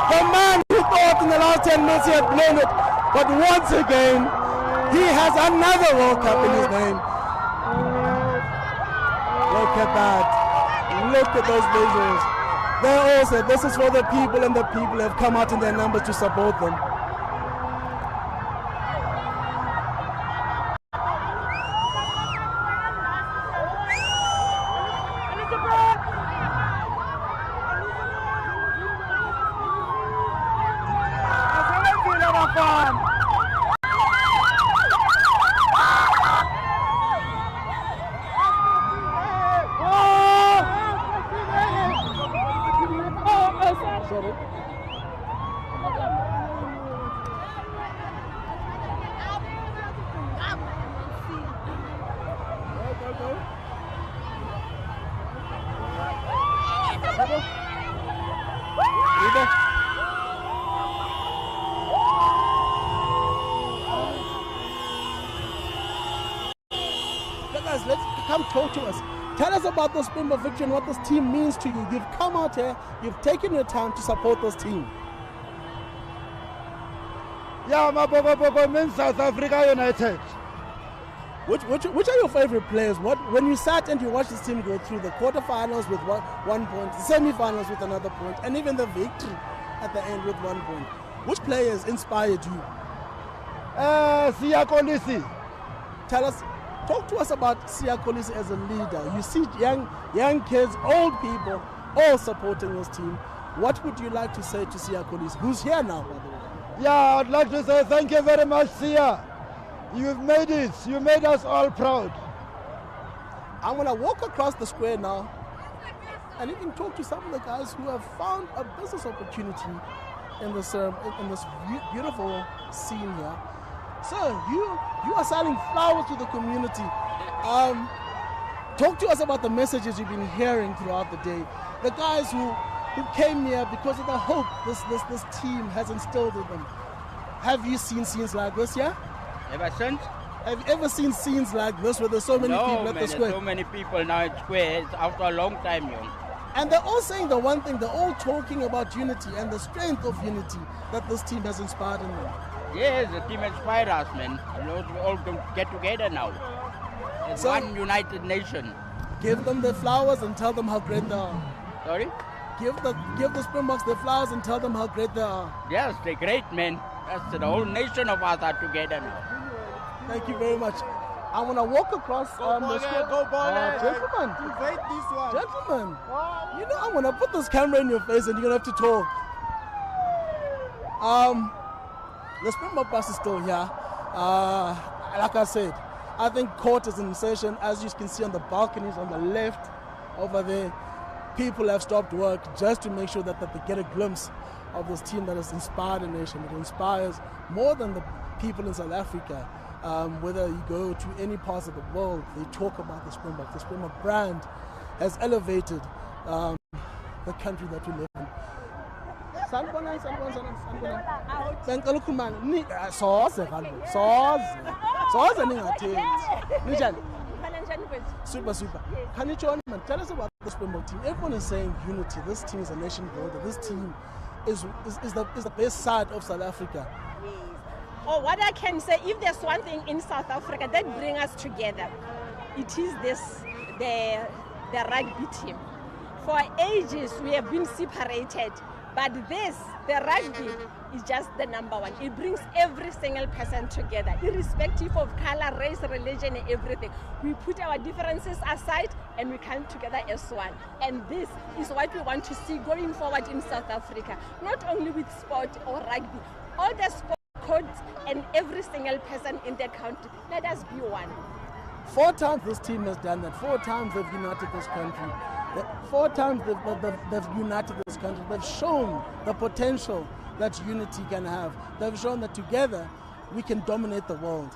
The man who thought in the last 10 minutes he had blown it, but once again, he has another World Cup in his name. Look at that. Look at those visuals. They all said this is for the people, and the people have come out in their numbers to support them. Let's come talk to us. Tell us about the Springbok victory and what this team means to you. You've come out here, you've taken your time to support this team. Yeah, Maboko means South Africa United. Which are your favorite players? When you sat and you watched this team go through the quarterfinals with 1 point, the semi-finals with another point, and even the victory at the end with 1 point, which players inspired you? Siya Kolisi. Talk to us about Siya Kolisi as a leader. You see young kids, old people, all supporting this team. What would you like to say to Siya Kolisi, who's here now, by the way? Yeah, I'd like to say thank you very much, Siya. You've made it. You made us all proud. I'm going to walk across the square now and you can talk to some of the guys who have found a business opportunity in this beautiful scene here. Sir, you are selling flowers to the community. Talk to us about the messages you've been hearing throughout the day. The guys who came here because of the hope this team has instilled in them. Have you seen scenes like this here? Ever since? Have you ever seen scenes like this where there's so many people at the square? There's so many people now at square. It's after a long time, young. And they're all saying the one thing, they're all talking about unity and the strength of unity that this team has inspired in them. Yes, the team inspired us, man. You know, we all get together now. It's one united nation. Give them the flowers and tell them how great they are. Sorry? Give the Springboks the flowers and tell them how great they are. Yes, they're great, man. That's the whole nation of us are together now. Thank you very much. I want to walk across the square. Go ball, gentlemen. Invite this one. Gentlemen. You know, I'm going to put this camera in your face and you're going to have to talk. The Springbok bus is still here. Like I said, I think court is in session. As you can see on the balconies on the left over there, people have stopped work just to make sure that they get a glimpse of this team that has inspired a nation. It inspires more than the people in South Africa. Whether you go to any parts of the world, they talk about the Springbok. The Springbok brand has elevated the country that we live in. Super. Can you join me? Tell us about the Springbok team. Everyone is saying unity. This team is a nation builder. This team is the best side of South Africa. Yes. Oh, what I can say, if there's one thing in South Africa that brings us together, it is the rugby team. For ages we have been separated, but the rugby is just the number one. It brings every single person together, irrespective of color, race, religion, and everything. We put our differences aside and we come together as one. And this is what we want to see going forward in South Africa, not only with sport or rugby, all the sport codes and every single person in the country. Let us be one. 4 times this team has done that. 4 times they've united this country. 4 times they've united this country. They've shown the potential that unity can have. They've shown that together we can dominate the world.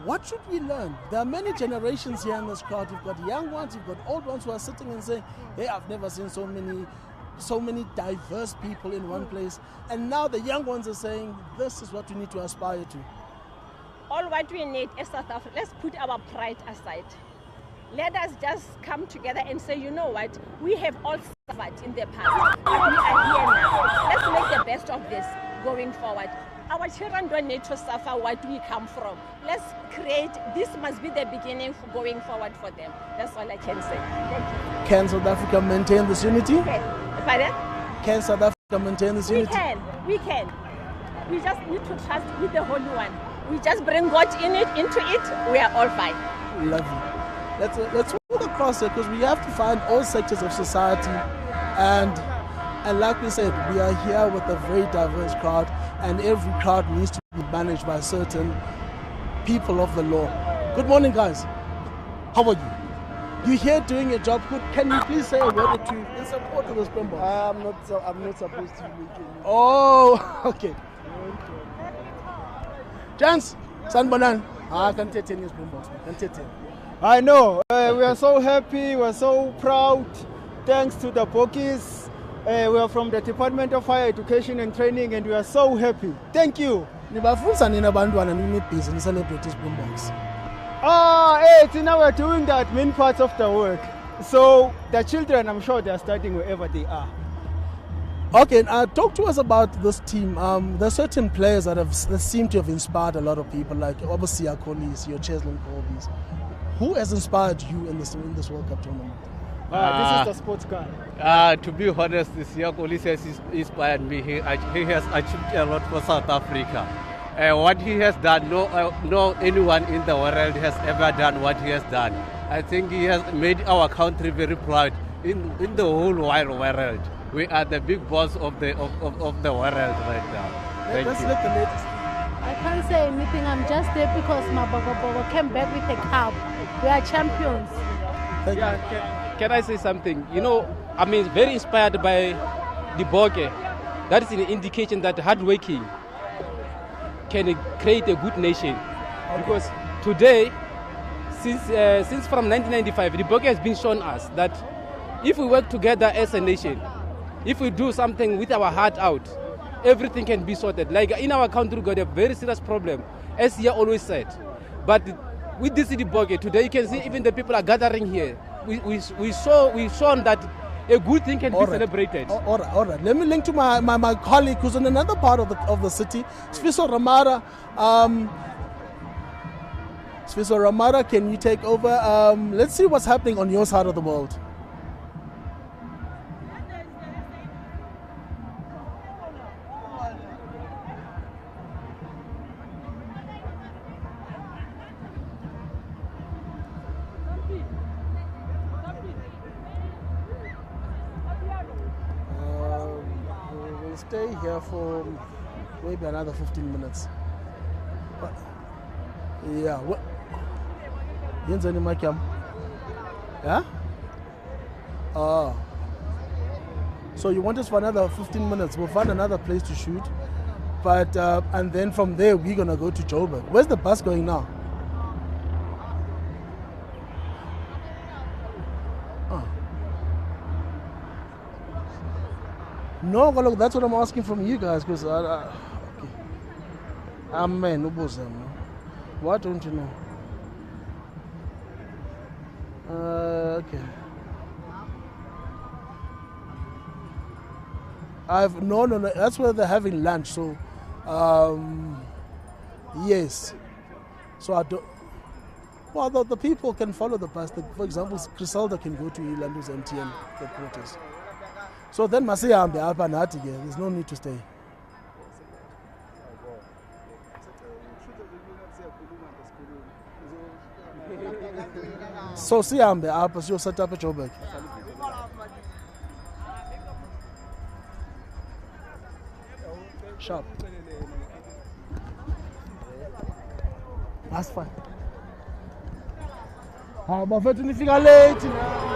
What should we learn? There are many generations here in this crowd. You've got young ones, you've got old ones who are sitting and saying, hey, I've never seen so many diverse people in one place. And now the young ones are saying, this is what we need to aspire to. All what we need is South Africa. Let's put our pride aside. Let us just come together and say, you know what, we have all suffered in the past, but we are here now. Let's make the best of this going forward. Our children don't need to suffer what we come from. Let's create, this must be the beginning for going forward for them. That's all I can say. Thank you. Can South Africa maintain this unity? Pardon? Can South Africa maintain this unity? We can. We just need to trust with the Holy One. We just bring God into it, we are all fine. Lovely. Let's walk across it, because we have to find all sectors of society, and like we said, we are here with a very diverse crowd, and every crowd needs to be managed by certain people of the law. Good morning, guys. How are you? You're here doing your job. Good. Can you please say a word or two in support of the Springboks? I'm not supposed to make it. Oh, okay. Chance, Sanbanan. I can take 10 years Springboks. Can take 10. I know. We are so happy. We are so proud. Thanks to the Bokies. We are from the Department of Higher Education and Training, and we are so happy. Thank you. Now we're doing that main parts of the work. So the children, I'm sure they are studying wherever they are. Okay, talk to us about this team. There are certain players that seem to have inspired a lot of people, like obviously your colleagues, your Cheslin Corbies. Who has inspired you in this World Cup tournament? This is the sports guy. To be honest, this young Olis has inspired me. He has achieved a lot for South Africa. What he has done, no anyone in the world has ever done what he has done. I think he has made our country very proud in the whole wide world. We are the big boss of the world right now. Let's look at the latest. I can't say anything. I'm just there because Mabogo came back with a cup. We are champions. Can I say something? You know, I mean, very inspired by the Boke. That is an indication that hard working can create a good nation. Because today, since from 1995, the Boke has been shown us that if we work together as a nation, if we do something with our heart out, everything can be sorted. Like in our country, we got a very serious problem, as he always said. But with this Boke, today you can see even the people are gathering here. We shown that a good thing can be celebrated. All right. Let me link to my colleague who's in another part of the city, Sfiso Ramara. Sfiso Ramara, can you take over? Let's see what's happening on your side of the world. Stay here for maybe another 15 minutes. But, yeah. What? Yeah? So you want us for another 15 minutes? We'll find another place to shoot. But and then from there we're gonna go to Joburg. Where's the bus going now? No, look, that's what I'm asking from you guys, because okay. Amen. Why don't you know? Okay. No. That's where they're having lunch. So, yes. So I don't. Well, the people can follow the bus. For example, Griselda can go to Ilandu's MTN headquarters. So then Masiya Ambe Alpa Nati, there's no need to stay. So Siambe Alpa, so set up a Joburg. Sharp. That's fine. bafethu nifika late na.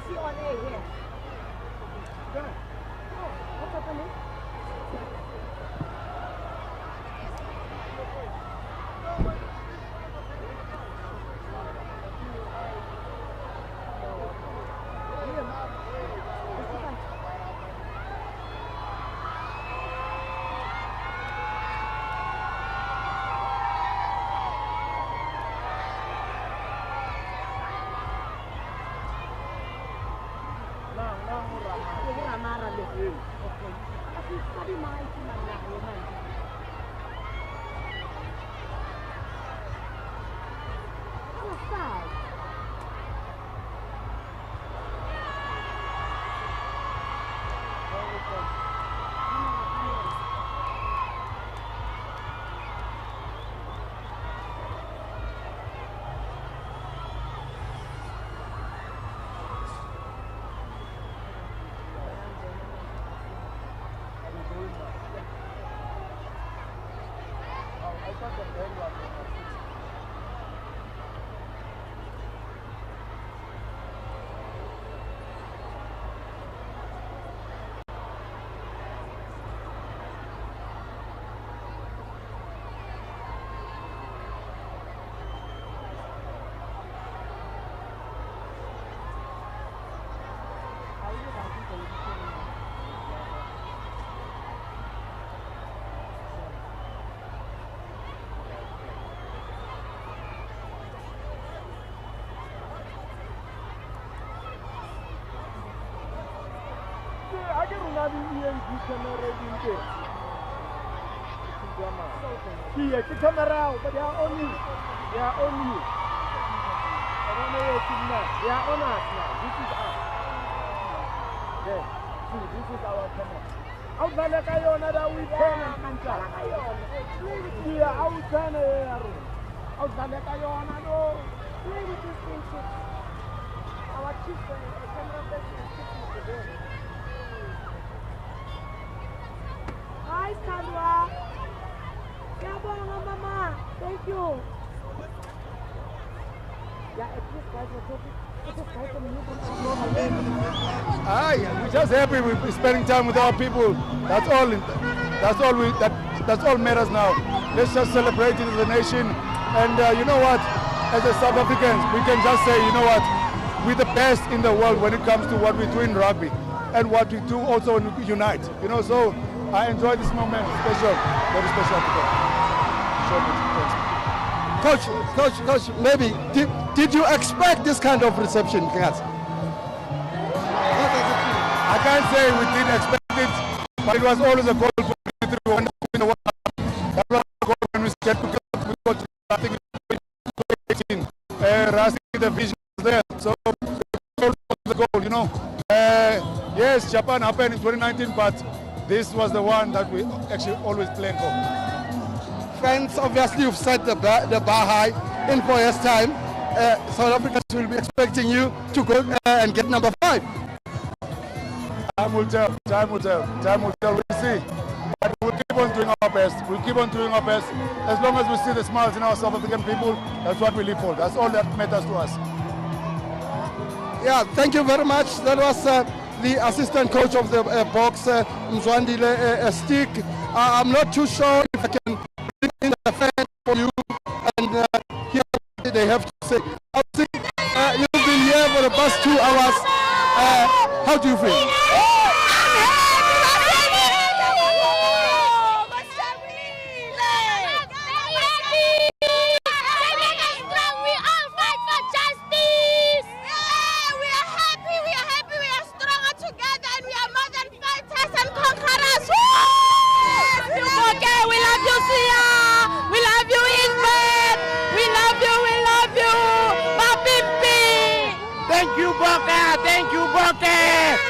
he on air here? Oh, what's happening? Here, to come around, but they are on you. They are on you. I don't know where to now. They are on us now. This is us. There. See, this is our camera. Out there, Kayona, that we turn and control. Yeah, out there, out there, Kayona, no. Play with this thing, our chief camera person is sitting today. Hi, Sandra. Mama. Thank you. Yeah, at least guys were talking. We're just happy we're spending time with our people. That's all. That's all matters now. Let's just celebrate it as a nation. And you know what? As a South Africans, we can just say, you know what? We're the best in the world when it comes to what we do in rugby and what we do also when we unite. You know, so I enjoy this moment. Special, very special today. Coach, maybe did you expect this kind of reception, guys? I can't say we didn't expect it, but it was always a goal for me to win the World Cup. That was a goal when we get to go to starting in 2018. Rasti, the vision was there, so the goal, you know. Yes, Japan happened in 2019, but this was the one that we actually always planned for. Fans, obviously you've set the bar high in 4 years' time. South Africans will be expecting you to go and get number 5. Time will tell, we'll see. But we'll keep on doing our best. As long as we see the smiles in our South African people, that's what we live for. That's all that matters to us. Yeah, thank you very much. That was the assistant coach of the Boks, Mzwandile Stick. I'm not too sure if I can bring in the fans for you and hear what they have to say. I think you've been here for the past 2 hours. How do you feel?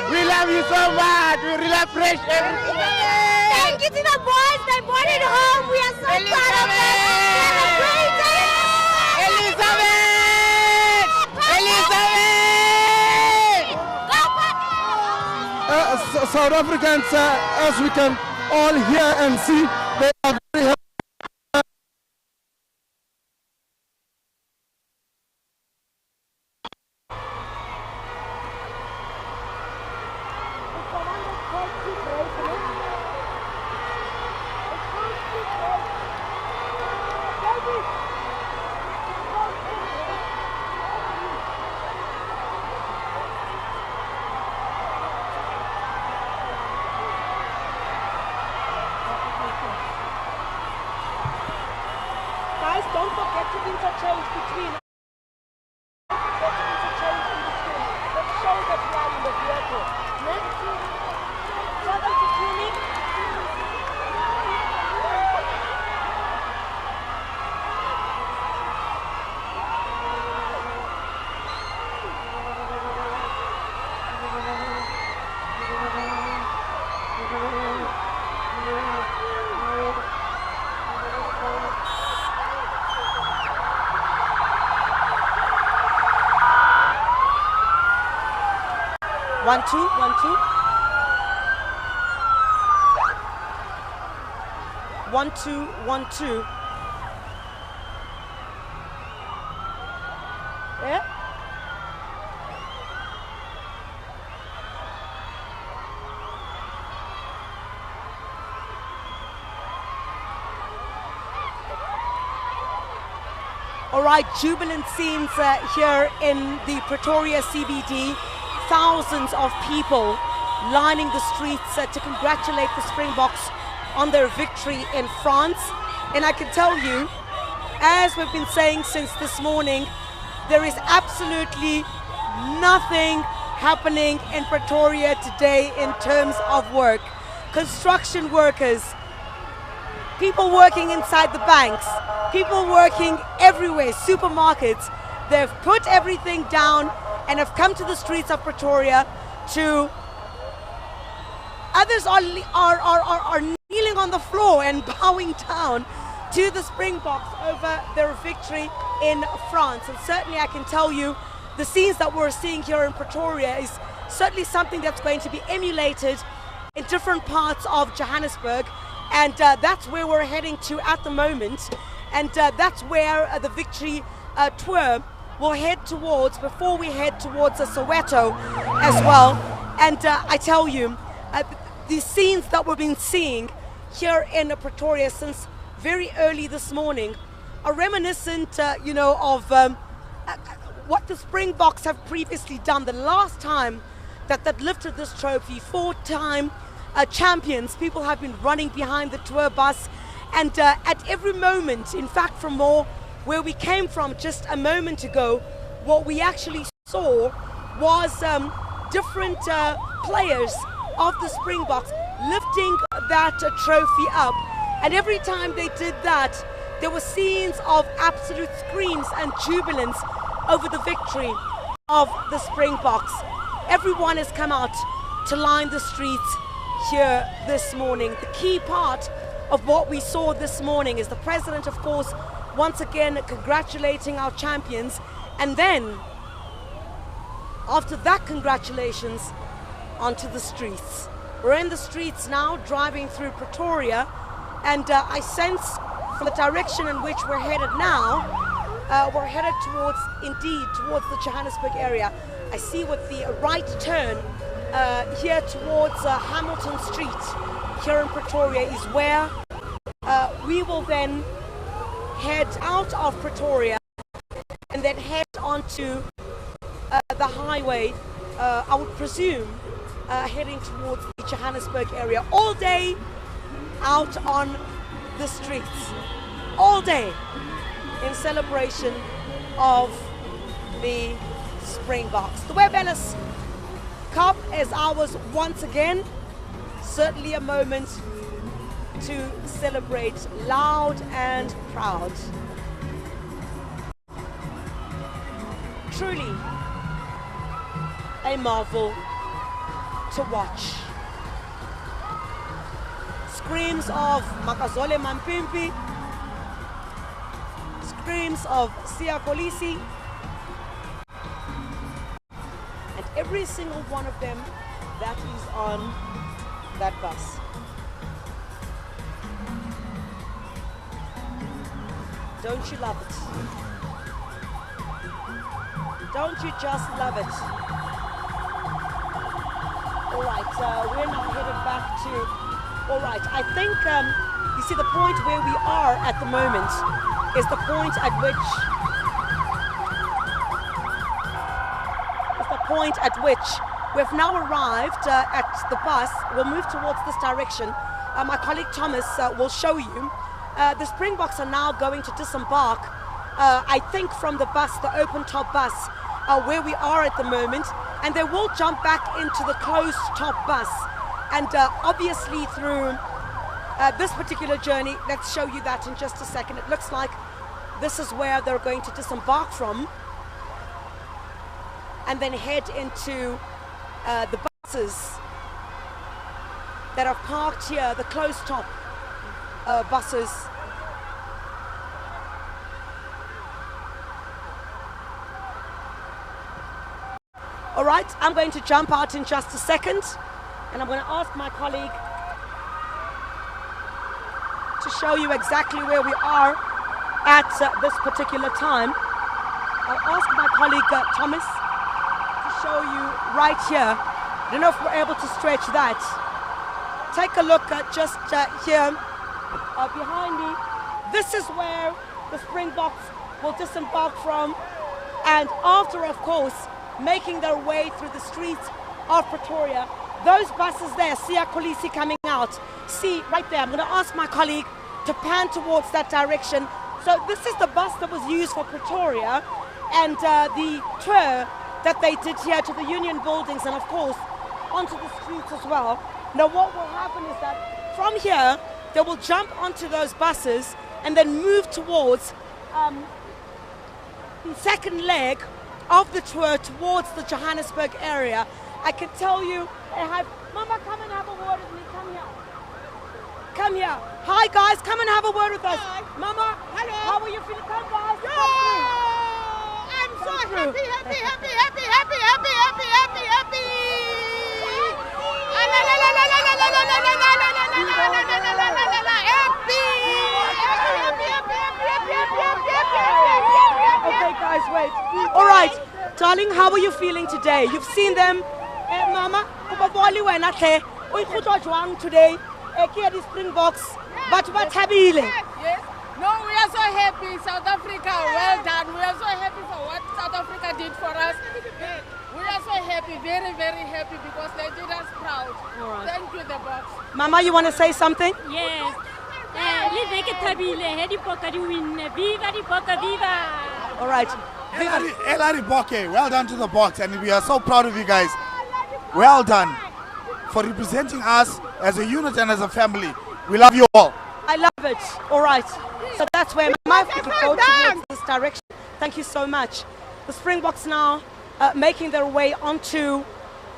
We love you so much. We really appreciate everything. Thank you to the boys. They brought it home. We are so proud of Elizabeth! South Africans, as we can all hear and see, they are very happy. 1, 2, 1, 2. 1, 2, 1, 2. Yeah? All right, jubilant scenes here in the Pretoria CBD. Thousands of people lining the streets to congratulate the Springboks on their victory in France. And I can tell you, as we've been saying since this morning, there is absolutely nothing happening in Pretoria today in terms of work. Construction workers, people working inside the banks, people working everywhere, supermarkets, they've put everything down and have come to the streets of Pretoria to... Others are kneeling on the floor and bowing down to the Springboks over their victory in France. And certainly I can tell you the scenes that we're seeing here in Pretoria is certainly something that's going to be emulated in different parts of Johannesburg. And that's where we're heading to at the moment. And that's where the victory tour will head towards before we head towards Soweto as well. And I tell you, the scenes that we've been seeing here in Pretoria since very early this morning are reminiscent, of what the Springboks have previously done. The last time that lifted this trophy, 4-time champions, people have been running behind the tour bus, and at every moment, in fact, from where we came from just a moment ago, what we actually saw was different players of the Springboks lifting that trophy up. And every time they did that, there were scenes of absolute screams and jubilance over the victory of the Springboks. Everyone has come out to line the streets here this morning. The key part of what we saw this morning is the president, of course, once again congratulating our champions, and then after that congratulations, onto the streets. We're in the streets now, driving through Pretoria, and I sense from the direction in which we're headed now, we're headed towards the Johannesburg area. I see with the right turn here towards Hamilton Street here in Pretoria is where we will then head out of Pretoria and then head onto the highway, I would presume, heading towards the Johannesburg area. All day out on the streets, all day in celebration of the Springboks. The Webb Ellis Cup is ours once again. Certainly a moment to celebrate loud and proud. Truly a marvel to watch. Screams of Makazole Mampimpi, screams of Siya Kolisi, and every single one of them that is on that bus. Don't you love it? Don't you just love it? All right, we're now headed back to, all right, I think, you see the point where we are at the moment is the point at which we've now arrived at the bus. We'll move towards this direction. My colleague Thomas will show you. The Springboks are now going to disembark, I think, from the bus, the open top bus, where we are at the moment, and they will jump back into the closed top bus. And obviously through this particular journey, let's show you that in just a second. It looks like this is where they're going to disembark from and then head into the buses that are parked here, the closed top buses. All right, I'm going to jump out in just a second, and I'm going to ask my colleague to show you exactly where we are at this particular time. I'll ask my colleague Thomas to show you right here. I don't know if we're able to stretch that. Take a look at just here behind me. This is where the Springboks will disembark from, and after, of course, making their way through the streets of Pretoria. Those buses there, Siya Kolisi coming out. See, right there, I'm going to ask my colleague to pan towards that direction. So this is the bus that was used for Pretoria, and the tour that they did here to the Union buildings, and of course, onto the streets as well. Now what will happen is that from here, they will jump onto those buses and then move towards the second leg of the tour towards the Johannesburg area. I can tell you, Mama, come and have a word with me, come here. Come here. Hi guys, come and have a word with us. Hi. Mama, hello. How are you feeling? Come guys, I'm so happy, happy, happy, happy, happy, happy, happy, happy, happy. Okay guys, wait. All right, darling, how are you feeling today? You've seen them, Mama. Today, the Springboks, but what habile? Yes. No, we are so happy, South Africa. Well done. We are so happy for what South Africa did for us. We are so happy, very, very happy, because they did us proud. Right. Thank you, the box. Mama, you want to say something? Yes. All right. Elari Boke, well done to the box, and we are so proud of you guys. Well done for representing us as a unit and as a family. We love you all. I love it. All right. So that's where my foot will go towards this direction. Thank you so much. The Springboks now making their way onto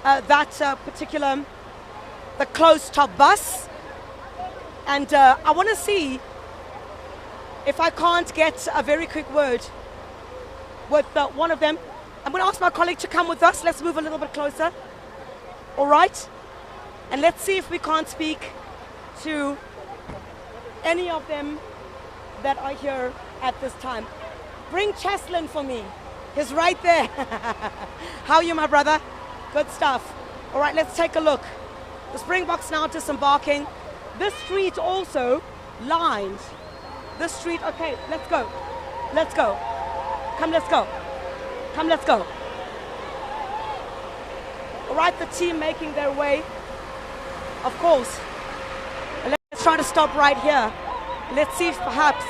that particular, the closed-top bus. And I want to see if I can't get a very quick word with one of them. I'm going to ask my colleague to come with us. Let's move a little bit closer. All right. And let's see if we can't speak to any of them that are here at this time. Bring Cheslin for me. He's right there. How are you, my brother? Good stuff. All right, let's take a look. The Springboks now disembarking. This street also lined. This street, okay, let's go. Let's go. Come, let's go. Come, let's go. All right, the team making their way. Of course. Let's try to stop right here. Let's see if perhaps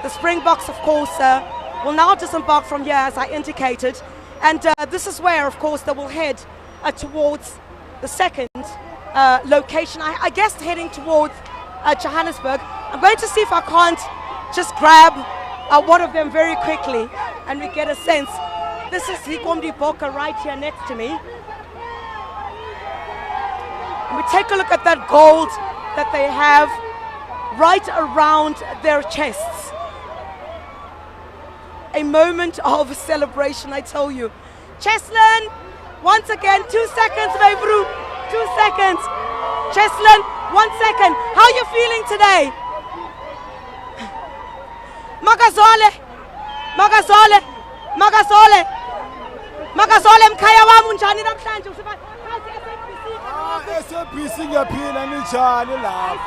the Springboks, of course, will now disembark from here, as I indicated. And this is where, of course, they will head towards the second location. I guess heading towards Johannesburg. I'm going to see if I can't just grab one of them very quickly and we get a sense. This is Hikomdi Boka right here next to me. And we take a look at that gold that they have right around their chests. A moment of celebration, I tell you. Cheslin, once again, 2 seconds, my bro. 2 seconds. Cheslin, 1 second. How are you feeling today? Magazole, Magazole, Magazole, Magazole, mkhaya wami unjani namhlanje? SABC ngiyaphila ninjani la?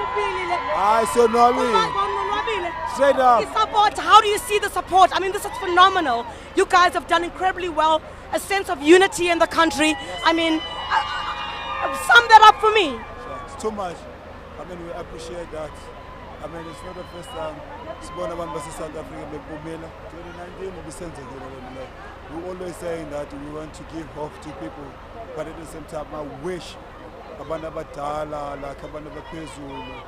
Hayi sonwabile. Straight up. The support, how do you see the support? I mean, this is phenomenal. You guys have done incredibly well. A sense of unity in the country. I mean, sum that up for me. It's too much. I mean, we appreciate that. I mean, it's not the first time South Africa 2019 we're always saying that we want to give hope to people, but at the same time I wish abantu abadala like abantu abaphezulu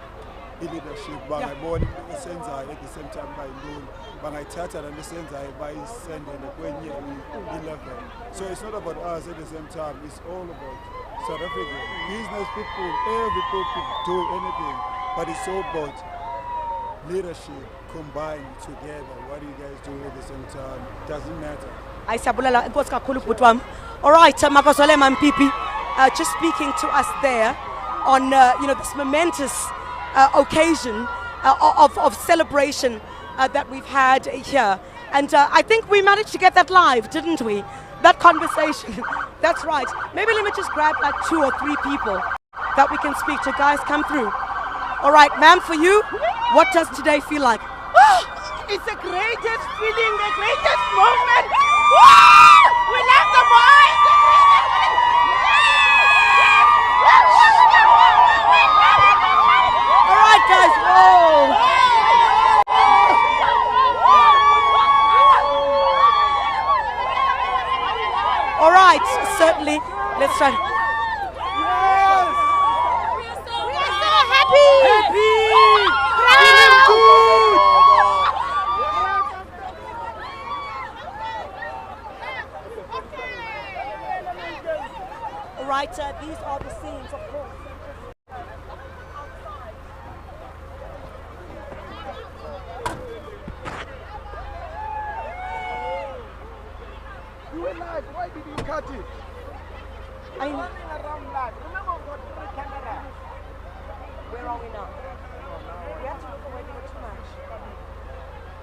leadership bangayibona isenzayo at the same time bayiluni bangayithatha la lesenzayo bayisendele kwenye level. So it's not about us at the same time, it's all about South Africa. Business people, every people do anything, but it's all about leadership combined together. What do you guys do at the same time? Doesn't matter. All right, Makazole Mampipi, just speaking to us there on this momentous occasion of celebration that we've had here. And I think we managed to get that live, didn't we? That conversation. That's right. Maybe let me just grab like 2 or 3 people that we can speak to. Guys, come through. All right, ma'am, for you, what does today feel like? It's the greatest feeling, the greatest moment. We love the boys. All right, guys. Whoa. All right, certainly. Let's try. Yes. We are so happy. Feeling good. All right, these are the scenes, of course. You were live. Why did you cut it? I know. Around that. Remember what the camera? Where are we now? We have to look away for too much.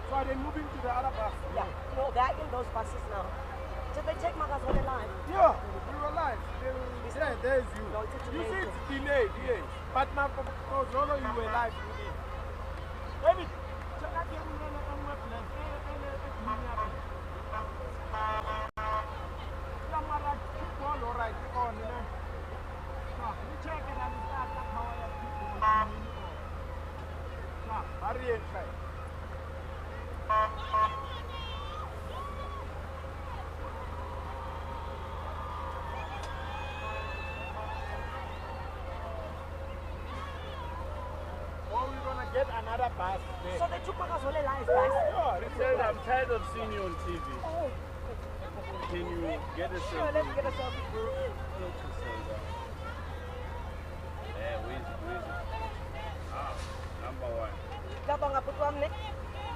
So are they moving to the other bus? Yeah. No, they're in those buses now. Did they take Makazole live? Yeah, we were live. Yeah, there's you. No, it's You see it's delayed, yes. But now, no, you were live. David, get another bus there. So they took Makazole live, guys? Yeah, He said, I'm tired of seeing you on TV. Oh. Can you get a selfie? Sure, let's get a selfie. Yeah, where is it? Ah, number 1.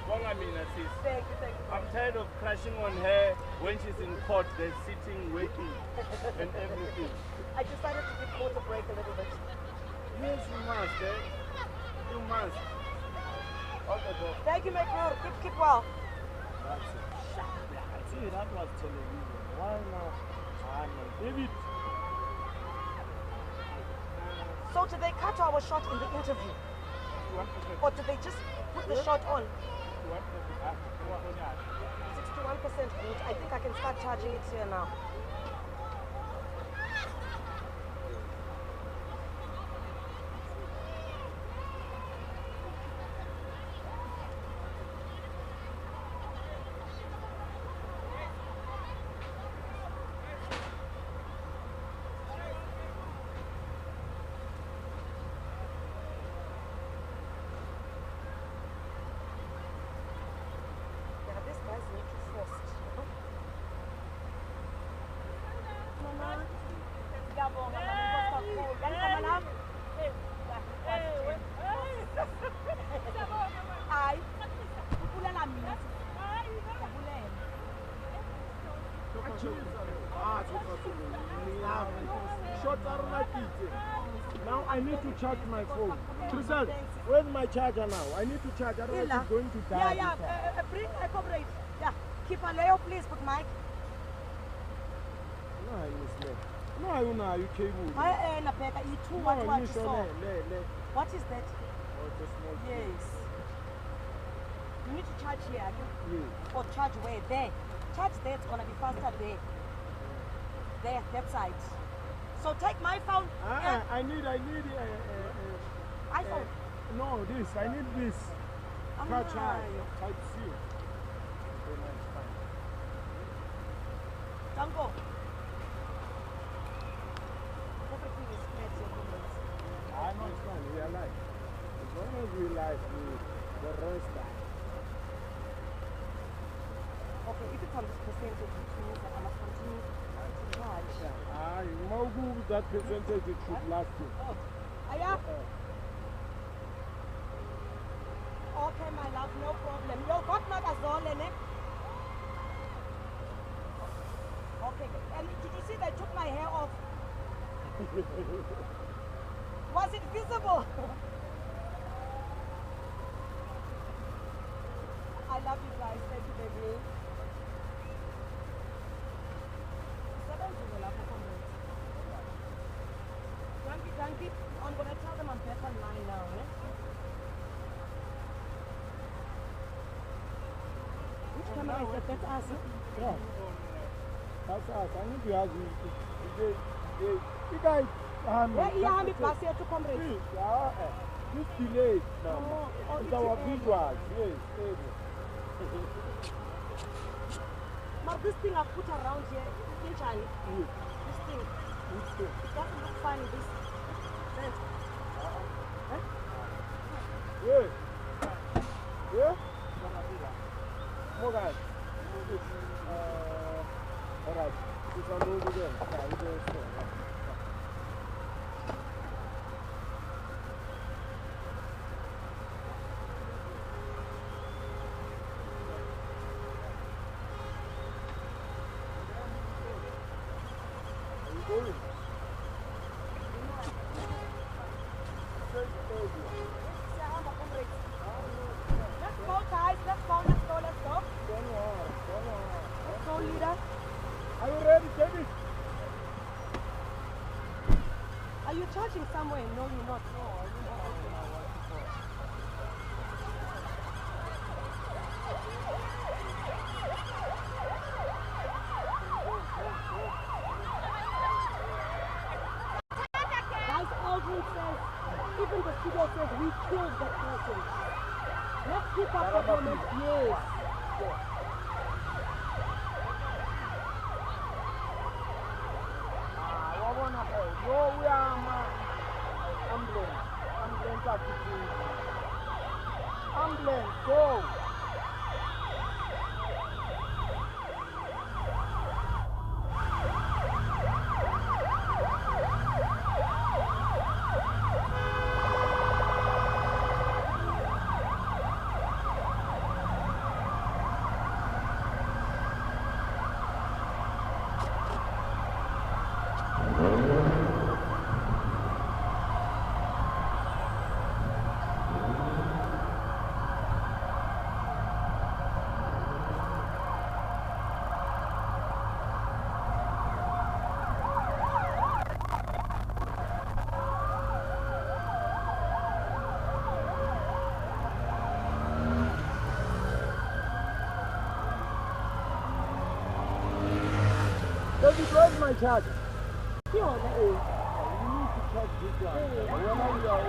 Bonga mina sis. Thank you. I'm tired of crashing on her when she's in court. They're sitting, waiting, and everything. I decided to give court a break a little bit. Yes, you must, eh? You must. Okay, Thank you, my girl. Keep well. That's it. I see that was television. Why now? David. So did they cut our shot in the interview? Or did they just put the shot on? 61% good. I think I can start charging it here now. Now I need to charge my phone. Crystal, where's my charger now? I need to charge, otherwise it's going to die. Yeah. Bring a cooperate. Yeah. Keep a layer, please, but Mike. No, I miss no, I don't know. You cable. What is that? Yes. You need to charge here. Yeah. Or charge where? There. Charge there. It's gonna be faster there. There, that side. So take my phone. I need iPhone. No, this. I need this. Type C. Don't go. Everything is clear to your I know it's fine. We are live. As long as we live, the rest are. Okay, if it's on this percentage, which means that I must continue to charge. That percentage, it should last you. Okay, my love, no problem. Yo, got Makazole, ne? Was it visible? I love you guys. Thank you, baby. Thank you. I'm going to tell them I'm back online now. Which camera is that? That's us. Yeah. That's us. I need to ask you. You guys. Where you have it last year to come ready? This delay. It's our visuals. Yes. But this thing I've put around here, this thing. It doesn't look funny. This. Yeah? More guys. Alright. This one over there. Are you going? Let's go, guys. Let's go. Let's go, leader. Are you ready, David? Are you charging somewhere? No, you're not. Guys, Aldrin says, even the studio says we killed that person. Let's keep up the moment. Yes. We are ambulance, go! Where's my charger? Here, that is. You need to charge this one. Whenever you are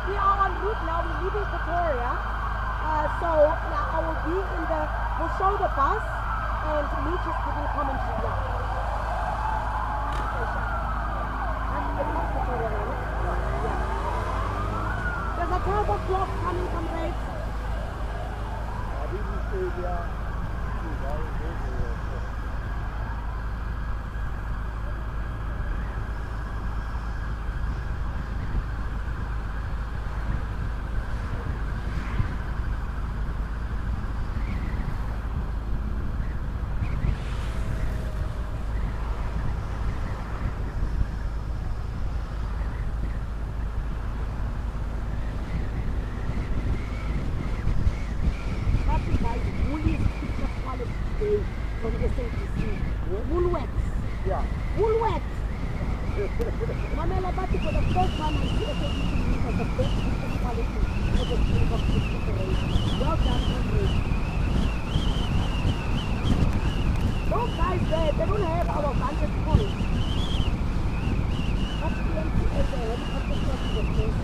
we are en route now. We're leaving Pretoria. So now I will be in the We'll show the bus and Mitch is giving commentary now. There's a 12 o'clock coming, comrades. From SABC. Woolworths. Yeah. Woolworths. Mamela Bati, for the first time I see SABC news as the best picture quality for the Springbok picture race. Well done, comrades. Those guys there, they don't have our vantage point. That's plenty as a helicopter crossing the place.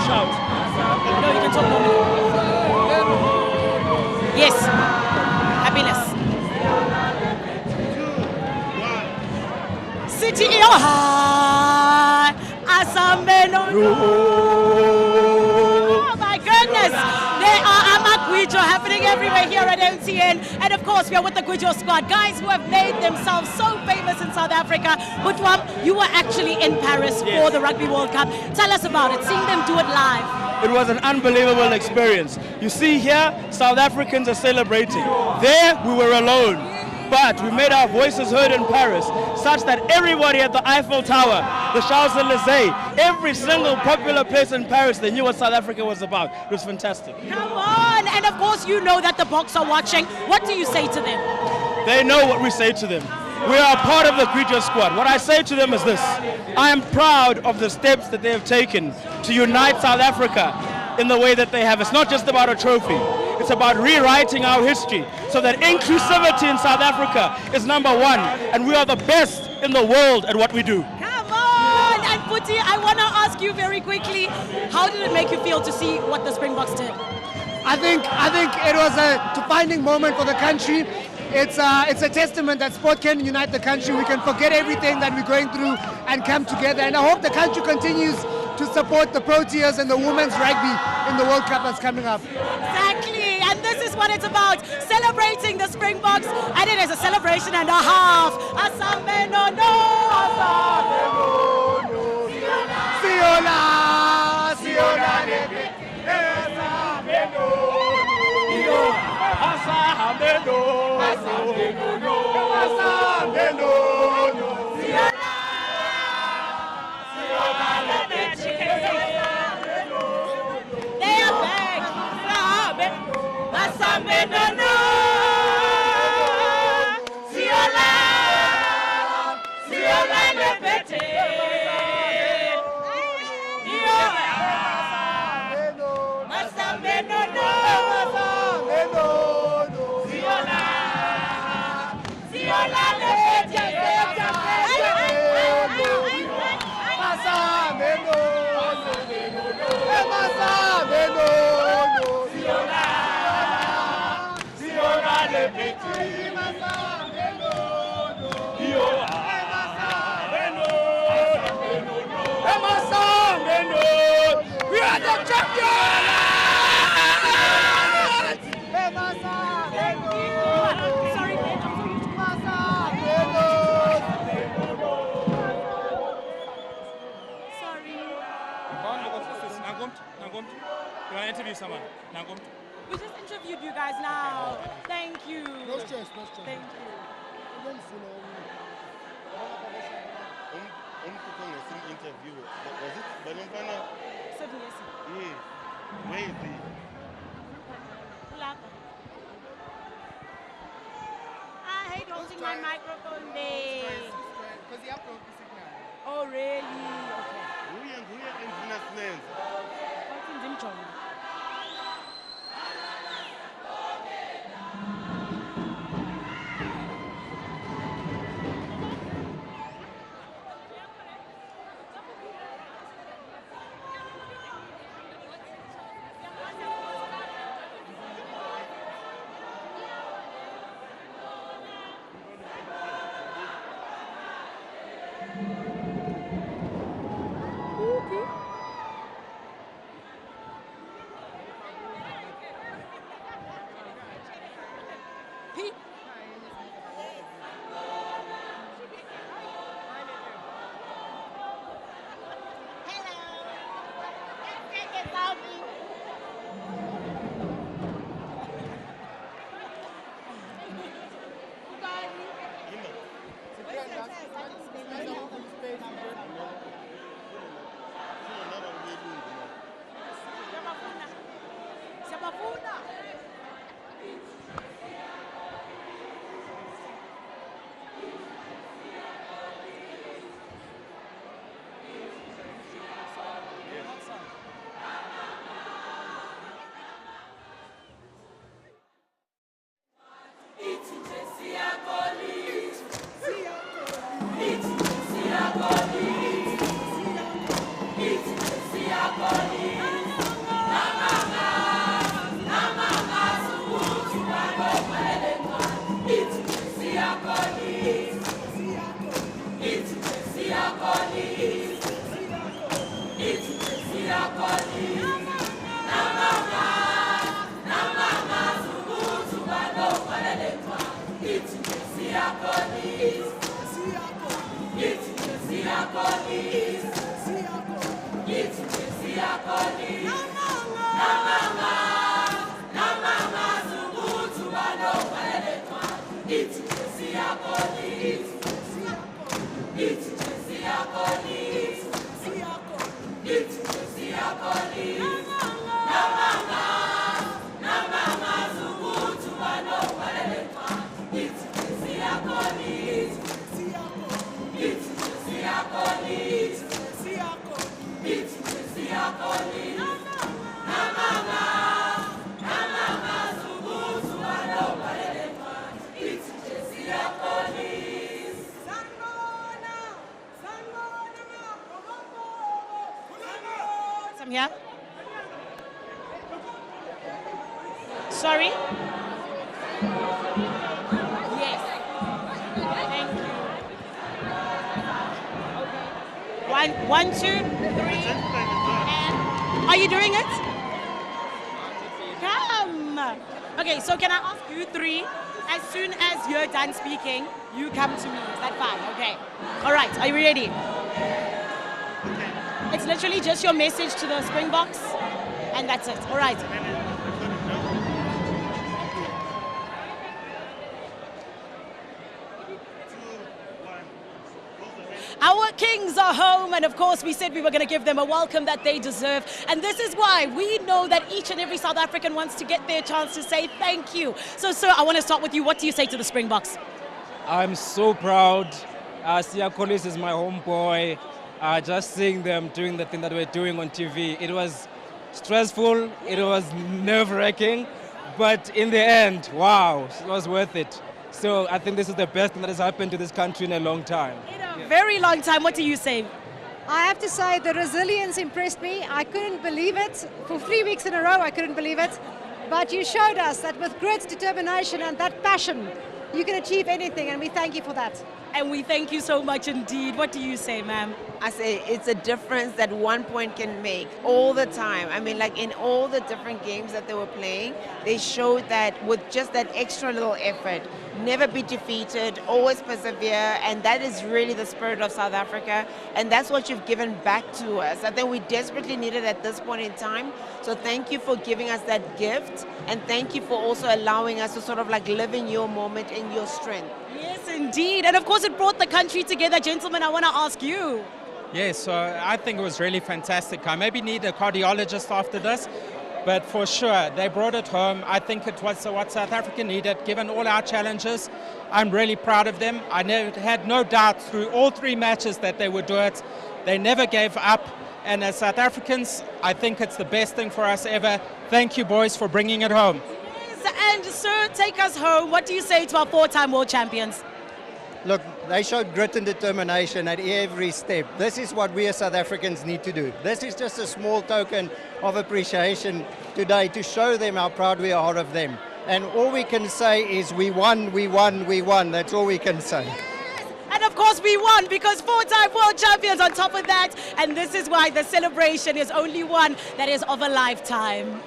shout? No, you can talk normally. Yes. Happiness. City Ioha. Asameno. Oh my goodness. There are Amagwijo happening everywhere here at MTN. And of course, we are with the Gwijo squad. Guys who have made themselves so famous in South Africa. Butwam, you were actually in Paris for the Rugby World Cup. Tell us about it. Seeing them do it live. It was an unbelievable experience. You see here, South Africans are celebrating. There, we were alone. But we made our voices heard in Paris, such that everybody at the Eiffel Tower, the Champs-Élysées, every single popular place in Paris, they knew what South Africa was about. It was fantastic. Come on! And of course, you know that the Boks are watching. What do you say to them? They know what we say to them. We are part of the Gwijo squad. What I say to them is this: I am proud of the steps that they have taken to unite South Africa in the way that they have. It's not just about a trophy. It's about rewriting our history so that inclusivity in South Africa is number one, and we are the best in the world at what we do. Come on! And Puti, I want to ask you very quickly, how did it make you feel to see what the Springboks did? I think it was a defining moment for the country. It's a testament that sport can unite the country. We can forget everything that we're going through and come together. And I hope the country continues to support the Proteas and the women's rugby in the World Cup that's coming up. Exactly, and this is what it's about, celebrating the Springboks, and it is a celebration and a half. Asambe no no, asambe no no. Siola, siola lebe, asambe no no. Asambe no, asambe no no, asambe no no. Siola lebe. They are back. Asambe no no. Siola, siola lebete. Asambe no no. Siola, siola lebete. Asambe no. Asambe no. Siola, siola lebete. We are the champions! Sorry, You want to interview someone? We just interviewed you guys now. Thank you. No stress, no stress. Thank you. Interview. Was it Balompana? Yes. Yeah. Where is he? I hate holding my microphone there. Because you upload the signal. Oh, really? Okay. Who are internet names? What's in Dimchong? I'm here. Sorry? Yes. Thank you. Okay. One, two, three. And are you doing it? Come. Okay, so can I ask you three? As soon as you're done speaking, you come to me. Is that fine? Okay. All right. Are you ready? It's literally just your message to the Springboks, and that's it. All right. Our Kings are home, and of course we said we were going to give them a welcome that they deserve, and this is why we know that each and every South African wants to get their chance to say thank you. So sir, I want to start with you. What do you say to the Springboks? I'm so proud. Siya Kolisi is my homeboy. Just seeing them doing the thing that we're doing on TV, it was stressful, it was nerve-wracking, but in the end, wow, it was worth it. So I think this is the best thing that has happened to this country in a long time. In a very long time. What do you say? I have to say the resilience impressed me. I couldn't believe it. For 3 weeks in a row, I couldn't believe it. But you showed us that with grit, determination, and that passion, you can achieve anything, and we thank you for that. And we thank you so much indeed. What do you say, ma'am? I say it's a difference that 1 point can make all the time. I mean, like in all the different games that they were playing, they showed that with just that extra little effort, never be defeated, always persevere, and that is really the spirit of South Africa, and that's what you've given back to us. I think we desperately need it at this point in time, so thank you for giving us that gift, and thank you for also allowing us to sort of like live in your moment, in your strength. Yes, indeed, and of course it brought the country together. Gentlemen, I want to ask you. Yes, so I think it was really fantastic. I maybe need a cardiologist after this, but for sure, they brought it home. I think it was what South Africa needed, given all our challenges. I'm really proud of them. I had no doubt through all 3 matches that they would do it. They never gave up, and as South Africans, I think it's the best thing for us ever. Thank you, boys, for bringing it home. Yes, and sir, take us home. What do you say to our 4-time world champions? Look, they showed grit and determination at every step. This is what we as South Africans need to do. This is just a small token of appreciation today to show them how proud we are of them. And all we can say is we won, we won, we won. That's all we can say. And of course we won because 4-time world champions on top of that. And this is why the celebration is only one that is of a lifetime.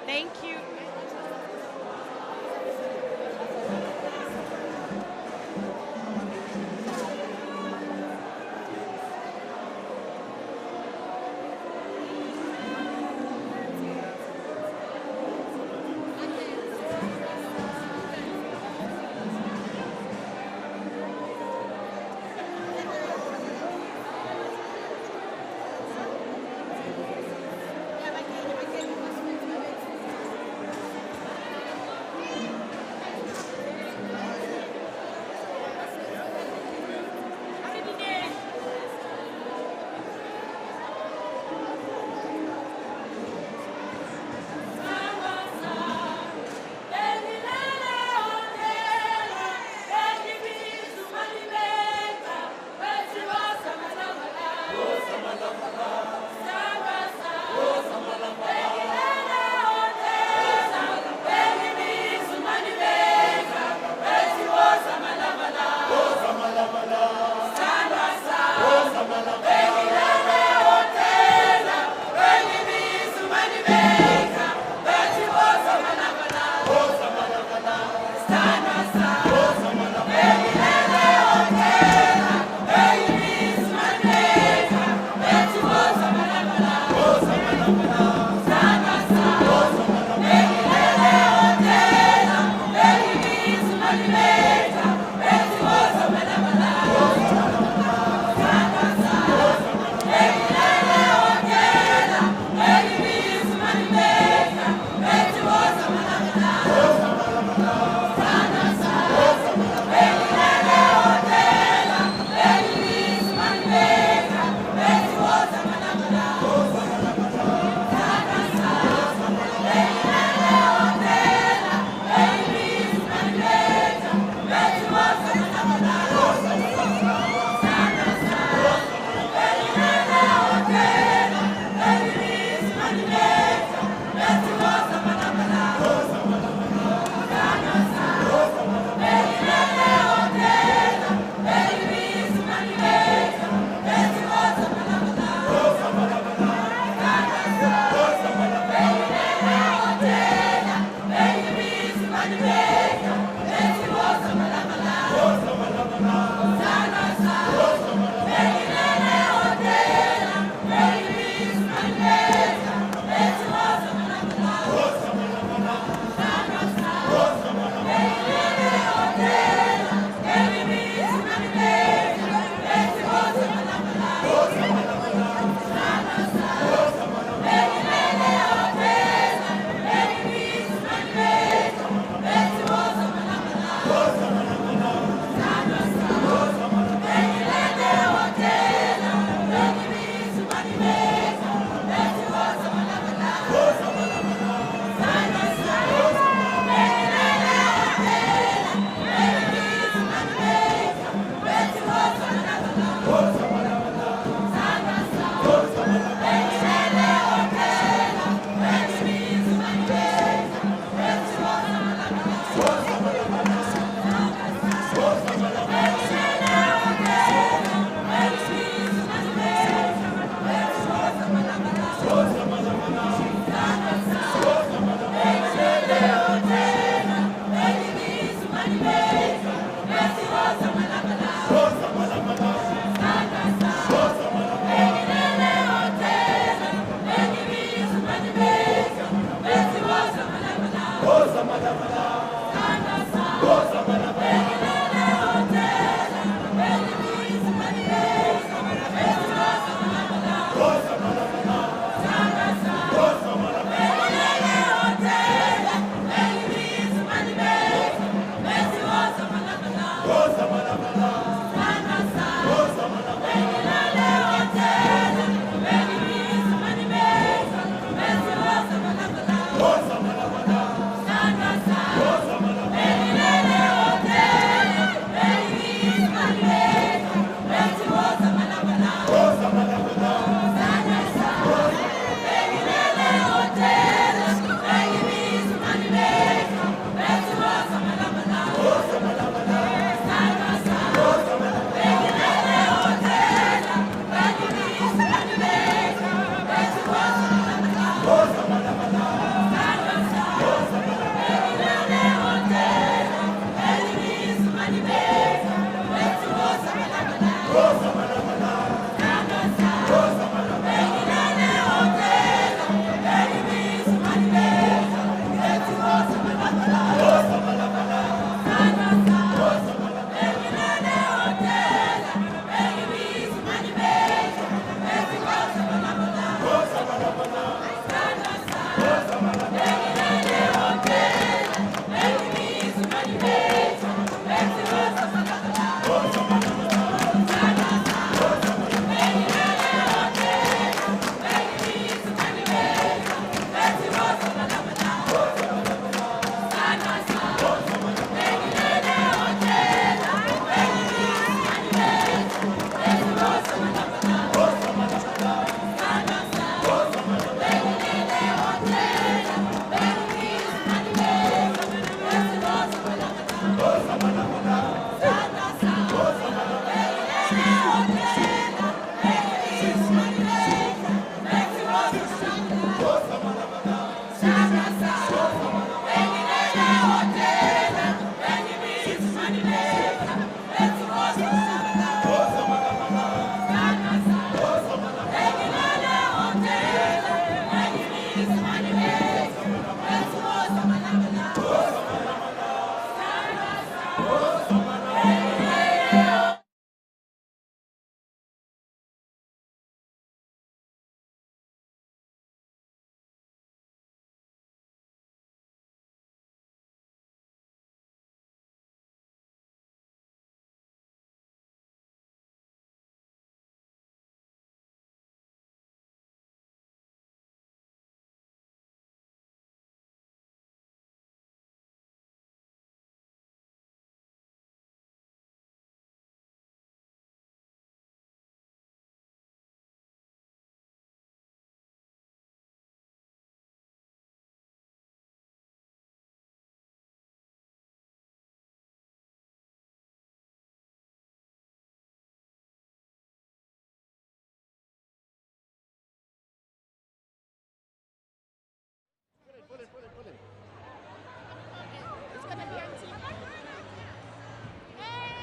Thank you.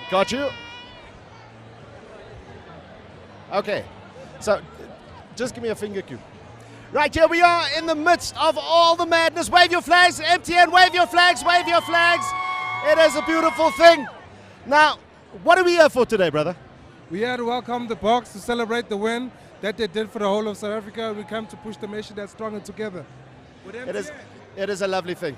Got you. Okay, so just give me a finger cue. Right, here we are in the midst of all the madness. Wave your flags, MTN, wave your flags, wave your flags. It is a beautiful thing. Now, what are we here for today, brother? We are to welcome the Boks to celebrate the win that they did for the whole of South Africa. We come to push the nation that's strong and together. It is a lovely thing.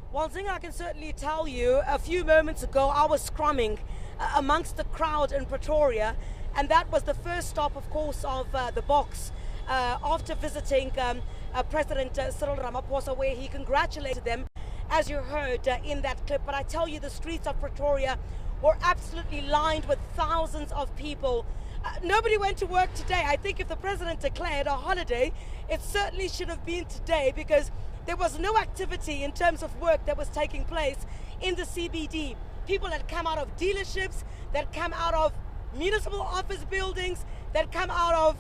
Well, Zing, I can certainly tell you, a few moments ago, I was scrumming amongst the crowd in Pretoria, and that was the first stop, of course, of the Boks after visiting President Cyril Ramaphosa, where he congratulated them, as you heard in that clip. But I tell you, the streets of Pretoria were absolutely lined with thousands of people. Nobody went to work today. I think if the president declared a holiday, it certainly should have been today, because there was no activity in terms of work that was taking place in the CBD. People that come out of dealerships, that come out of municipal office buildings, that come out of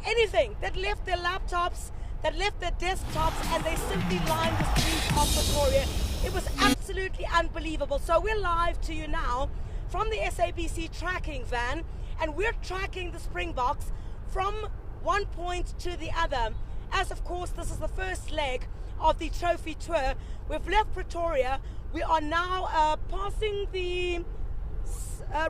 anything, that left their laptops, that left their desktops, and they simply lined the streets of Pretoria. It was absolutely unbelievable. So we're live to you now from the SABC tracking van, and we're tracking the Springboks from one point to the other. As of course, this is the first leg of the trophy tour. We've left Pretoria. We are now passing the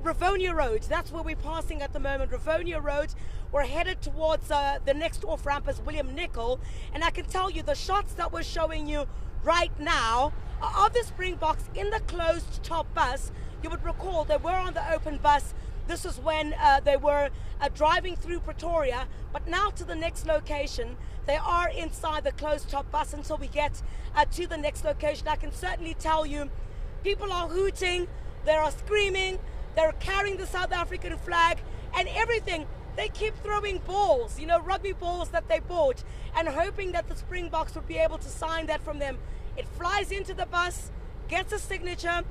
Rivonia Road. That's where we're passing at the moment, Rivonia Road. We're headed towards the next off-ramp is William Nicol. And I can tell you, the shots that we're showing you right now are of the Springboks in the closed top bus. You would recall they were on the open bus. This is when they were driving through Pretoria, but now to the next location. They are inside the closed top bus until we get to the next location. I can certainly tell you, people are hooting, they are screaming, they're carrying the South African flag and everything. They keep throwing balls, you know, rugby balls that they bought, and hoping that the Springboks would be able to sign that from them. It flies into the bus, gets a signature,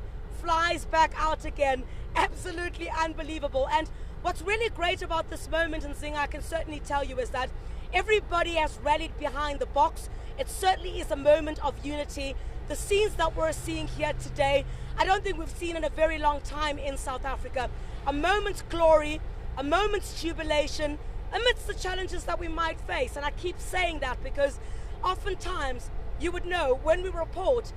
flies back out again. Absolutely unbelievable. And what's really great about this moment, and Zing, I can certainly tell you, is that everybody has rallied behind the Boks. It certainly is a moment of unity. the scenes that we're seeing here today, I don't think we've seen in a very long time in South Africa. A moment's glory, a moment's jubilation, amidst the challenges that we might face. And I keep saying that because oftentimes, you would know when we report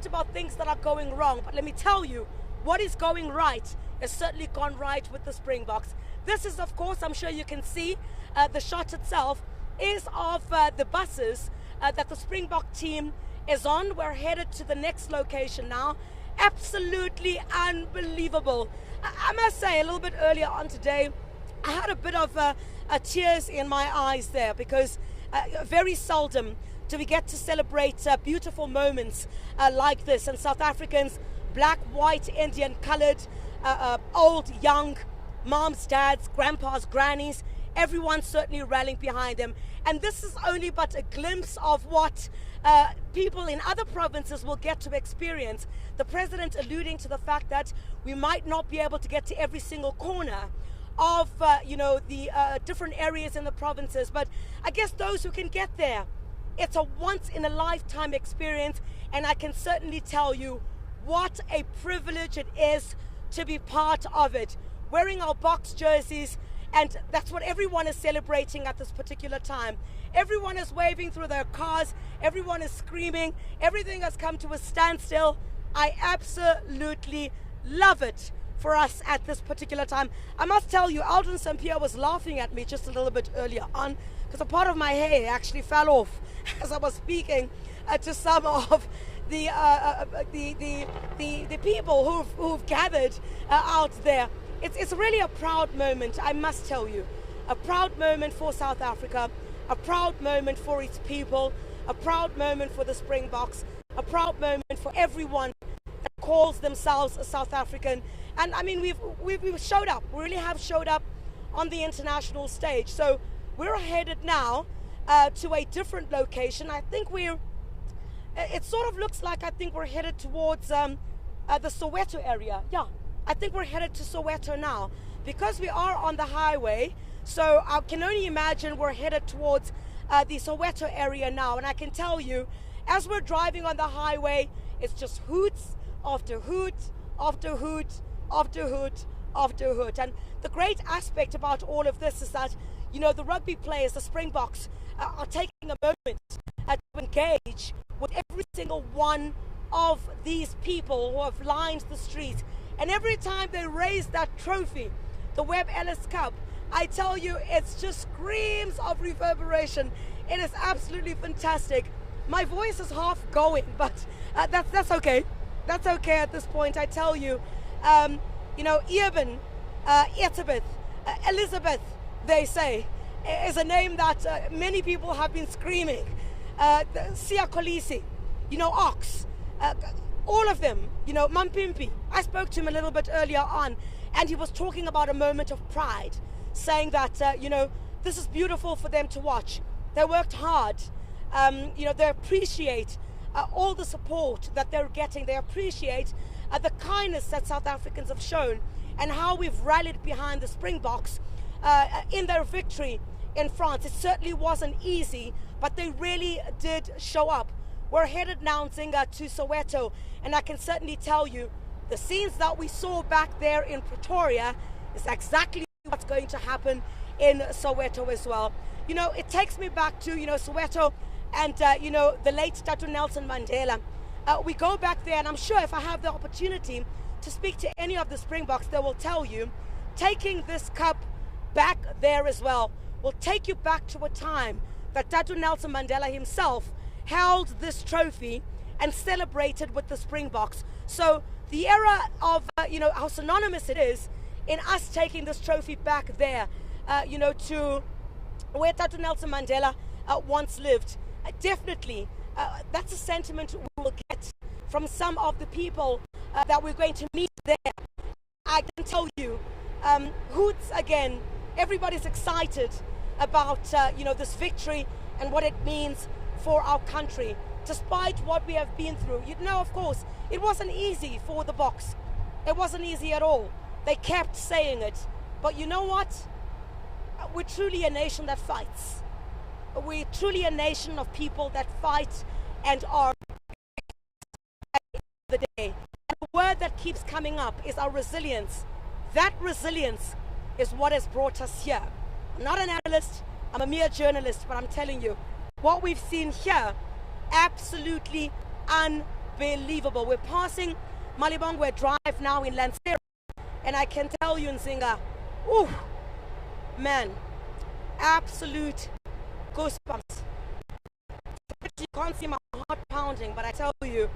about things that are going wrong. But let me tell you, what is going right has certainly gone right with the Springboks. This is, of course, I'm sure you can see, the shot itself is of the buses that the Springbok team is on. We're headed to the next location now. Absolutely unbelievable. I must say, a little bit earlier on today, I had a bit of tears in my eyes there because very seldom do we get to celebrate beautiful moments like this. And South Africans, black, white, Indian, colored, old, young, moms, dads, grandpas, grannies, everyone certainly rallying behind them. And this is only but a glimpse of what people in other provinces will get to experience. The president alluding to the fact that we might not be able to get to every single corner of the different areas in the provinces, but I guess those who can get there, it's a once-in-a-lifetime experience, and I can certainly tell you what a privilege it is to be part of it. Wearing our Boks jerseys, and that's what everyone is celebrating at this particular time. Everyone is waving through their cars, everyone is screaming, everything has come to a standstill. I absolutely love it for us at this particular time. I must tell you, Aldrin St. Pierre was laughing at me just a little bit earlier on because a part of my hair actually fell off as I was speaking to some of the people who've gathered out there. It's really a proud moment, I must tell you. A proud moment for South Africa, a proud moment for its people, a proud moment for the Springboks, a proud moment for everyone that calls themselves a South African. And I mean, we've showed up. We really have showed up on the international stage. So we're headed now to a different location. I think it sort of looks like I think we're headed towards the Soweto area. Yeah, I think we're headed to Soweto now because we are on the highway. So I can only imagine we're headed towards the Soweto area now. And I can tell you, as we're driving on the highway, it's just hoots after hoot after hoot after hoot after hoot. And the great aspect about all of this is that, the rugby players, the Springboks, are taking a moment to engage with every single one of these people who have lined the streets. And every time they raise that trophy, the Webb Ellis Cup, I tell you, it's just screams of reverberation. It is absolutely fantastic. My voice is half going, but that's okay. That's okay at this point, I tell you. Eben, Elizabeth, Elizabeth, they say, is a name that many people have been screaming. Siya Kolisi, Ox, all of them, Mampimpi. I spoke to him a little bit earlier on, and he was talking about a moment of pride, saying that, this is beautiful for them to watch. They worked hard. They appreciate all the support that they're getting. They appreciate the kindness that South Africans have shown and how we've rallied behind the Springboks in their victory in France. It certainly wasn't easy, but they really did show up. We're headed now to Soweto, and I can certainly tell you the scenes that we saw back there in Pretoria is exactly what's going to happen in Soweto as well. It takes me back to, Soweto and, the late Tatu Nelson Mandela. We go back there, and I'm sure if I have the opportunity to speak to any of the Springboks, they will tell you, taking this cup back there as well will take you back to a time that Tatu Nelson Mandela himself held this trophy and celebrated with the Springboks. So the era of, how synonymous it is in us taking this trophy back there, to where Tatu Nelson Mandela once lived. Definitely, that's a sentiment we will get from some of the people that we're going to meet there. I can tell you, hoots again, everybody's excited about, this victory and what it means for our country, despite what we have been through. Of course, it wasn't easy for the Boks. It wasn't easy at all. They kept saying it. But you know what? We're truly a nation that fights. We're truly a nation of people that fight and are keeps coming up is our resilience. That resilience is what has brought us here. I'm not an analyst, I'm a mere journalist, but I'm telling you, what we've seen here, absolutely unbelievable. We're passing Malibongwe Drive now in Lansera, and I can tell you, Nzinga, ooh, man, absolute goosebumps. You can't see my heart pounding, but I tell you,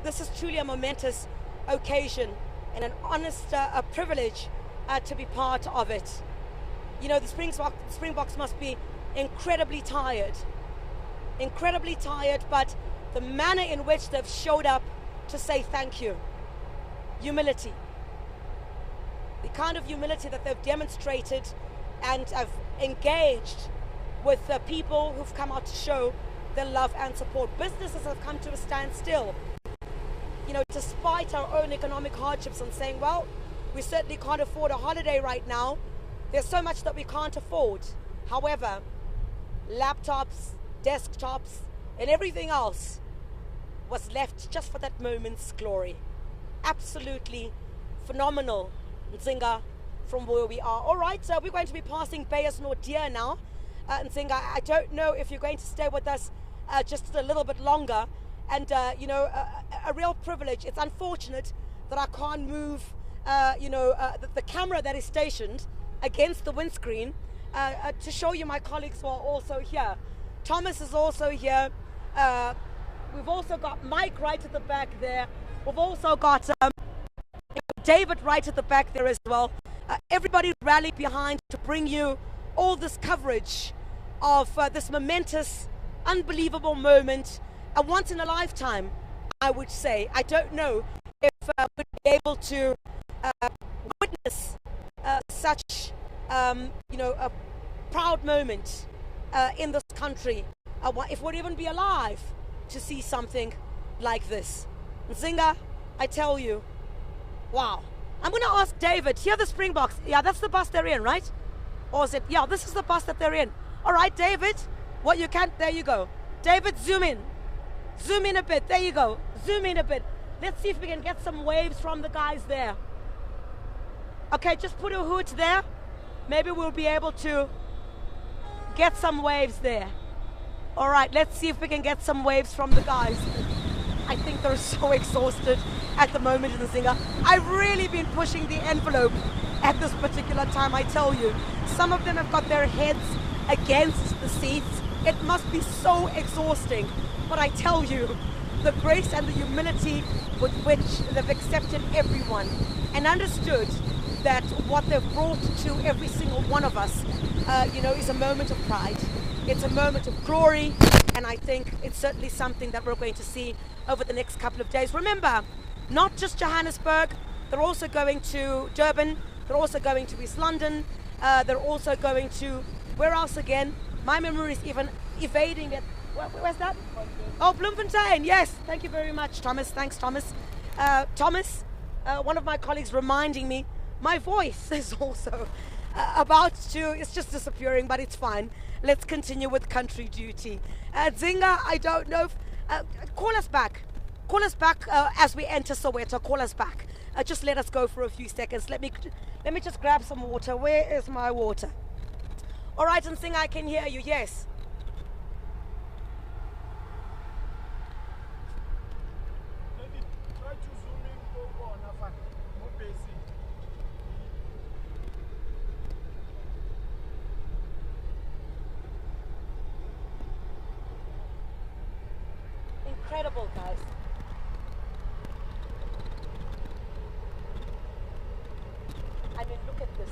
this is truly a momentous occasion and an honest privilege to be part of it. You know, the Springboks must be incredibly tired, but the manner in which they've showed up to say thank you, humility, the kind of humility that they've demonstrated and have engaged with the people who've come out to show their love and support. Businesses have come to a standstill, you know, despite our own economic hardships, and saying, well, we certainly can't afford a holiday right now. There's so much that we can't afford. However, laptops, desktops, and everything else was left just for that moment's glory. Absolutely phenomenal, Nzinga, from where we are. All right, so we're going to be passing Beyers Nordia now. Nzinga, I don't know if you're going to stay with us just a little bit longer. And, you know, a real privilege. It's unfortunate that I can't move, the camera that is stationed against the windscreen to show you my colleagues who are also here. Thomas is also here. We've also got Mike right at the back there. We've also got David right at the back there as well. Everybody rallied behind to bring you all this coverage of this momentous, unbelievable moment, a once in a lifetime, I would say. I don't know if we'd be able to witness such, a proud moment in this country, if we'd even be alive to see something like this. Nzinga, I tell you, wow. I'm going to ask David, here the Springboks. Yeah, that's the bus they're in, right? Or is it? Yeah, this is the bus that they're in. All right, David, what you can, there you go. David, zoom in. Zoom in a bit, there you go. Zoom in a bit. Let's see if we can get some waves from the guys there. Okay, just put a hood there. Maybe we'll be able to get some waves there. All right, let's see if we can get some waves from the guys. I think they're so exhausted at the moment in the Nzinga. I've really been pushing the envelope at this particular time, I tell you. Some of them have got their heads against the seats. It must be so exhausting. But I tell you, the grace and the humility with which they've accepted everyone and understood that what they've brought to every single one of us, is a moment of pride. It's a moment of glory, and I think it's certainly something that we're going to see over the next couple of days. Remember, not just Johannesburg, they're also going to Durban, they're also going to East London, they're also going to, where else again? My memory is even evading it. Where's that? Oh, Bloemfontein, yes. Thank you very much, Thomas. Thanks, Thomas. Thomas, one of my colleagues reminding me, my voice is also it's just disappearing, but it's fine. Let's continue with country duty. Nzinga, I don't know if, call us back. Call us back as we enter Soweto. Call us back. Just let us go for a few seconds. Let me just grab some water. Where is my water? All right, Nzinga, I can hear you. Yes. Incredible, guys. I mean, look at this.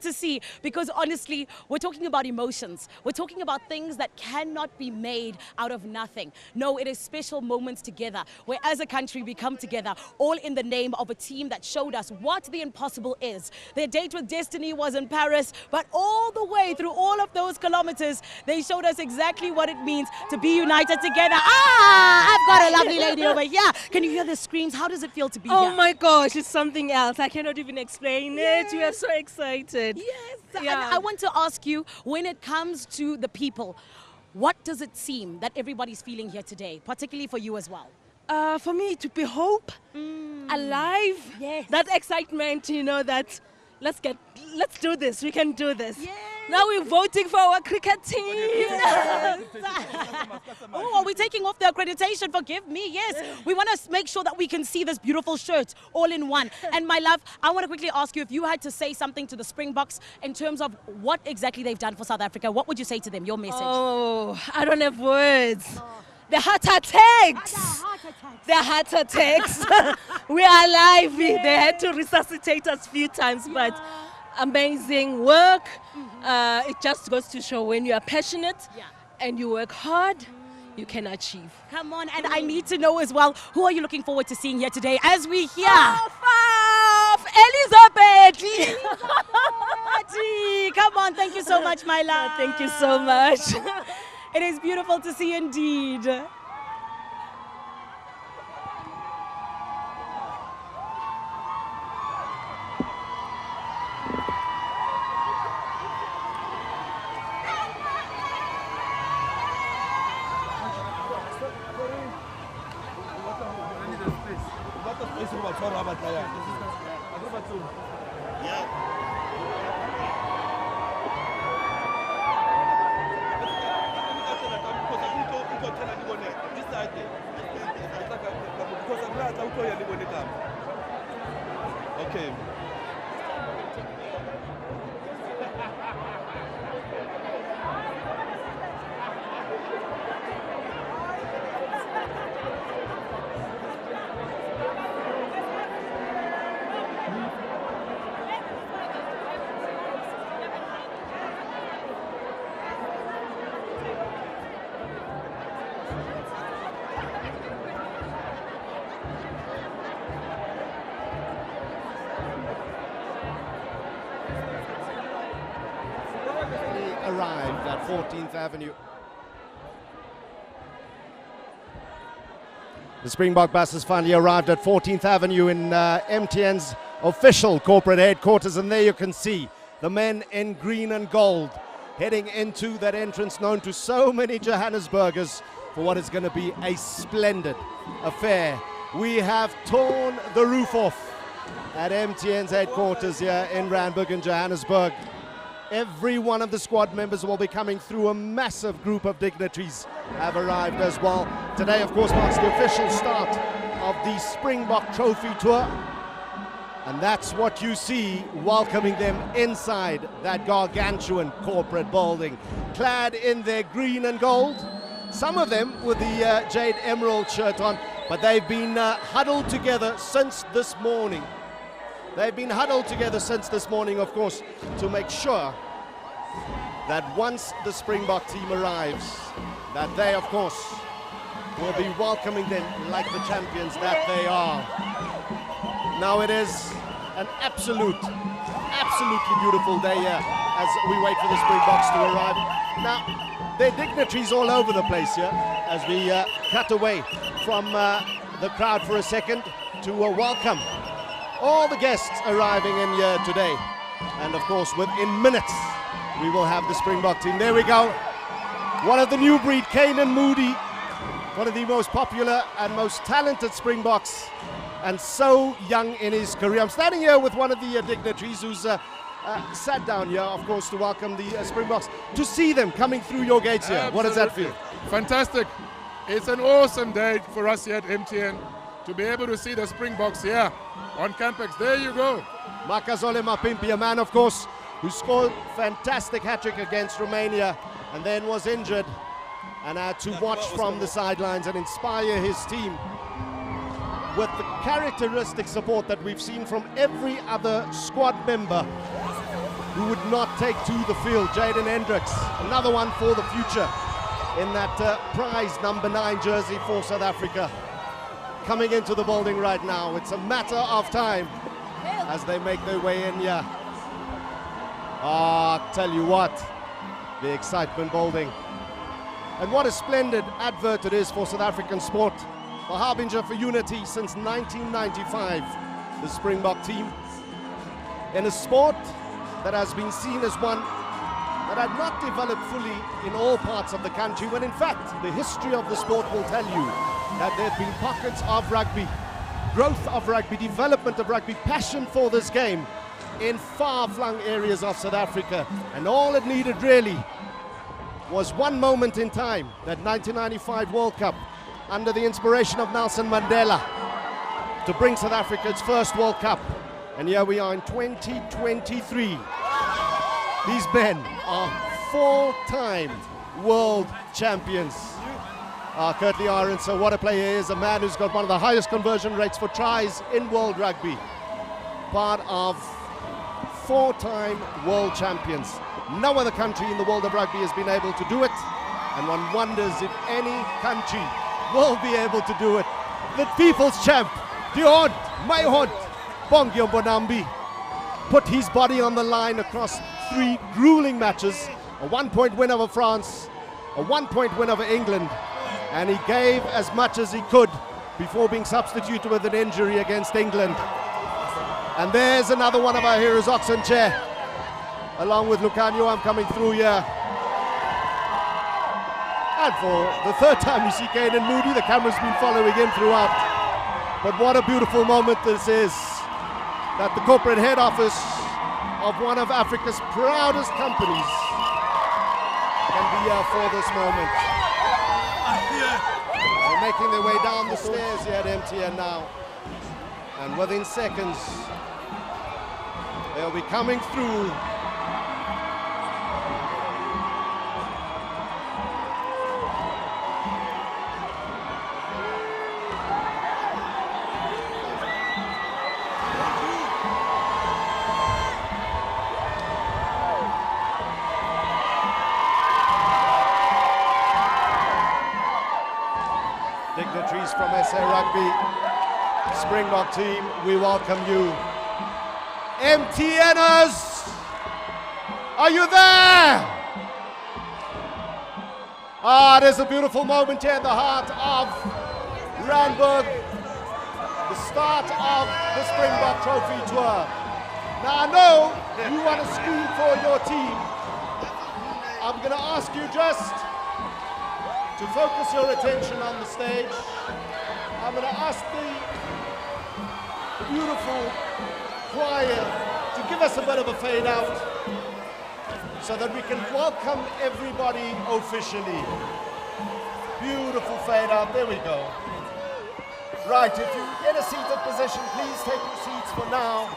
to see, because honestly, we're talking about emotions. We're talking about things that cannot be made out of nothing. No, it is special moments together, where as a country we come together, all in the name of a team that showed us what the impossible is. Their date with destiny was in Paris, but all the way through all of those kilometers, they showed us exactly what it means to be united together. I've got a lovely lady over here. Can you hear the screams? How does it feel to be here? Oh my gosh, it's something else. I cannot even explain it. We are so excited. Yes, yeah. And I want to ask you, when it comes to the people, what does it seem that everybody's feeling here today, particularly for you as well? For me, to be hope, alive, that excitement, you know, that let's do this, we can do this. Now we're voting for our cricket team. Yes. Oh, are we taking off the accreditation? Forgive me. Yes. We want to make sure that we can see this beautiful shirt all in one. And my love, I want to quickly ask you, if you had to say something to the Springboks in terms of what exactly they've done for South Africa, what would you say to them, your message? Oh, I don't have words. The heart attacks. The heart attacks. We are alive. They had to resuscitate us a few times, but amazing work. It just goes to show when you are passionate and you work hard, you can achieve. Come on, and I need to know as well, who are you looking forward to seeing here today as we hear? Elizabeth! Come on, thank you so much, my love. Thank you so much. It is beautiful to see indeed. Okay. Arrived at 14th Avenue. The Springbok bus has finally arrived at 14th Avenue in MTN's official corporate headquarters, and there you can see the men in green and gold heading into that entrance known to so many Johannesburgers for what is going to be a splendid affair. We have torn the roof off at MTN's headquarters here in Randburg in Johannesburg. Every one of the squad members will be coming through. A massive group of dignitaries have arrived as well. Today, of course, marks the official start of the Springbok Trophy Tour. And that's what you see welcoming them inside that gargantuan corporate building, clad in their green and gold. Some of them with the Jade Emerald shirt on, but they've been huddled together since this morning. They've been huddled together since this morning, of course, to make sure that once the Springbok team arrives, that they, of course, will be welcoming them like the champions that they are. Now it is an absolutely beautiful day here as we wait for the Springboks to arrive. Now, there are dignitaries all over the place here as we cut away from the crowd for a second to welcome all the guests arriving in here today. And of course, within minutes, we will have the Springbok team. There we go. One of the new breed, Kane Moody, one of the most popular and most talented Springboks, and so young in his career. I'm standing here with one of the dignitaries who's sat down here, of course, to welcome the Springboks. To see them coming through your gates here, what does that feel? Fantastic. It's an awesome day for us here at MTN to be able to see the Springboks here on Campex. There you go. Makazole Mapimpi, a man, of course, who scored fantastic hat-trick against Romania and then was injured and had to watch from the sidelines and inspire his team with the characteristic support that we've seen from every other squad member who would not take to the field. Jaden Hendricks, another one for the future in that prize number 9 jersey for South Africa. Coming into the building right now. It's a matter of time as they make their way in here. Tell you what, the excitement building. And what a splendid advert it is for South African sport. The harbinger for unity since 1995, the Springbok team. In a sport that has been seen as one that had not developed fully in all parts of the country, when in fact the history of the sport will tell you that there have been pockets of rugby, growth of rugby, development of rugby, passion for this game in far-flung areas of South Africa. And all it needed really was one moment in time, that 1995 World Cup, under the inspiration of Nelson Mandela, to bring South Africa its first World Cup. And here we are in 2023. These men are 4-time world champions. Curtly Arendse, what a player he is, a man who's got one of the highest conversion rates for tries in world rugby. Part of 4-time world champions. No other country in the world of rugby has been able to do it, and one wonders if any country will be able to do it. The people's champ, Dion Maihot Bongyo Bonambi, put his body on the line across 3 grueling matches, a 1-point win over France, a 1-point win over England, and he gave as much as he could before being substituted with an injury against England. And there's another one of our heroes, Oxenchair, along with Lucanio. I'm coming through here. And for the 3rd time you see Kane and Moody, the camera's been following him throughout. But what a beautiful moment this is, that the corporate head office of one of Africa's proudest companies can be here for this moment. They're making their way down the stairs here at MTN now. And within seconds, they'll be coming through. Dignitaries from SA Rugby, Springbok team, we welcome you. MTNers, are you there? There's a beautiful moment here in the heart of Randburg, the start of the Springbok Trophy Tour. Now I know you want to scream for your team. I'm going to ask you just to focus your attention on the stage. I'm going to ask the beautiful choir to give us a bit of a fade out so that we can welcome everybody officially. Beautiful fade out, there we go. Right, if you're in a seated position, please take your seats for now.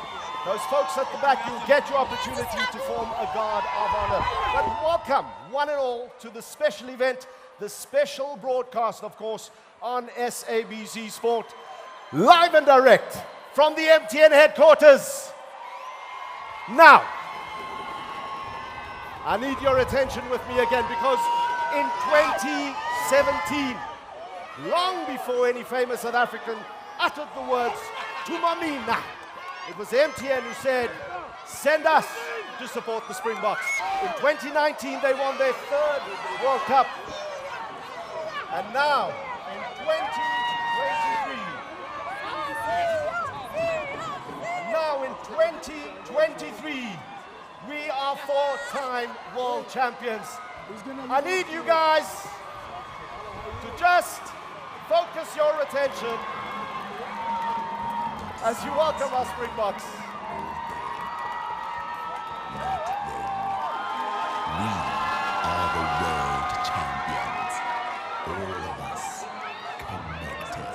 Those folks at the back, you'll get your opportunity to form a guard of honor. But welcome, one and all, to the special event, the special broadcast, of course, on SABC Sport, live and direct from the MTN headquarters. Now, I need your attention with me again, because in 2017, long before any famous South African uttered the words Tumamina, it was MTN who said, send us to support the Springboks. In 2019, they won their 3rd World Cup. And now, in 2023, we are 4-time world champions. I need you guys to just focus your attention as you welcome our Springboks. We are the world champions. All of us connected.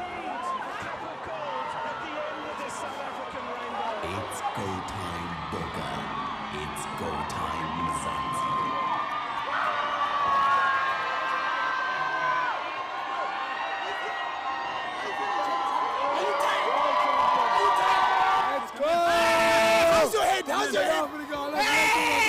It's go time, Boga. It's go time, Mzansi. How's your head? How's your head?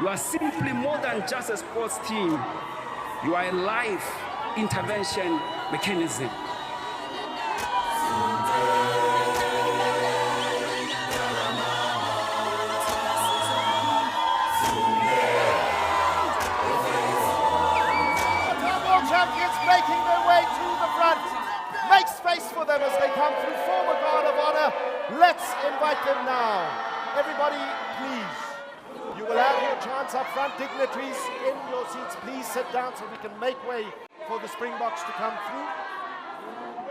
You are simply more than just a sports team. You are a life intervention mechanism. Champions making their way to the front. Make space for them as they come through. Former guard of honor. Let's invite them now. Everybody, please. You will have your chance up front. Dignitaries in your seats, please sit down so we can make way for the Springboks to come through.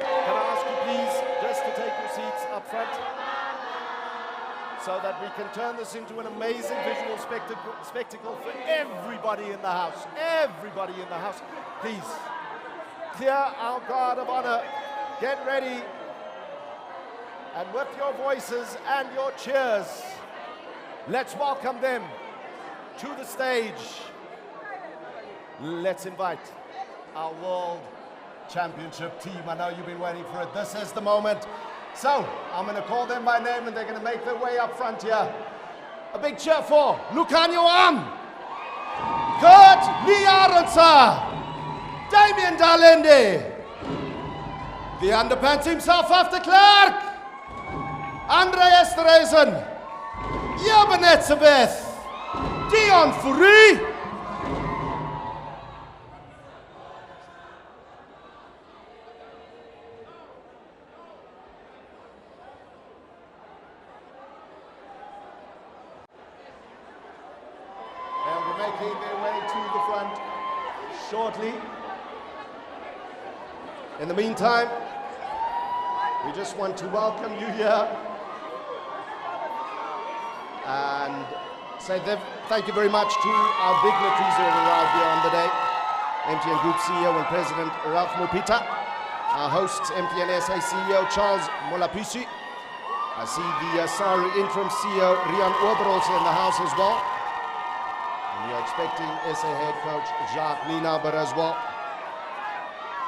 Can I ask you please just to take your seats up front so that we can turn this into an amazing visual spectacle for everybody in the house. Everybody in the house. Please, clear our guard of honor. Get ready. And with your voices and your cheers, let's welcome them to the stage. Let's invite our World Championship team. I know you've been waiting for it. This is the moment. So, I'm going to call them by name and they're going to make their way up front here. A big cheer for Lucanio Am, Kurt Liarensa, Damien Dalende, the underpants himself after Clark, Andre Esterhazen, Yabanet Sabeth, Dion Fourie, they'll be making their way to the front shortly. In the meantime, we just want to welcome you here and say thank you very much to our dignitaries who have arrived here on the day. MTN Group CEO and President Ralph Mopita, our hosts MTN SA CEO Charles Molapisi. I see the SARU interim CEO Rian Oberholz in the house as well. And we are expecting SA head coach Jacques Nienaber as well.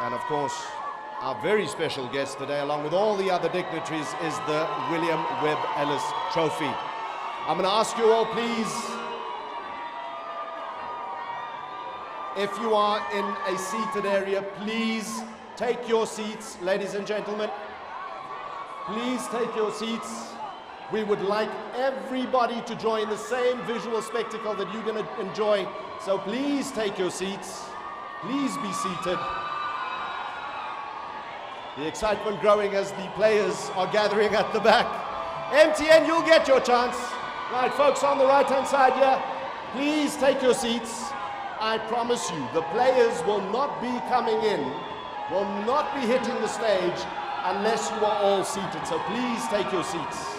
And of course, our very special guest today, along with all the other dignitaries, is the William Webb Ellis Trophy. I'm going to ask you all, please, if you are in a seated area, please take your seats, ladies and gentlemen. Please take your seats. We would like everybody to join the same visual spectacle that you're going to enjoy. So please take your seats. Please be seated. The excitement growing as the players are gathering at the back. MTN, you'll get your chance. Right, folks on the right-hand side here, please take your seats. I promise you, the players will not be coming in, will not be hitting the stage unless you are all seated. So please take your seats.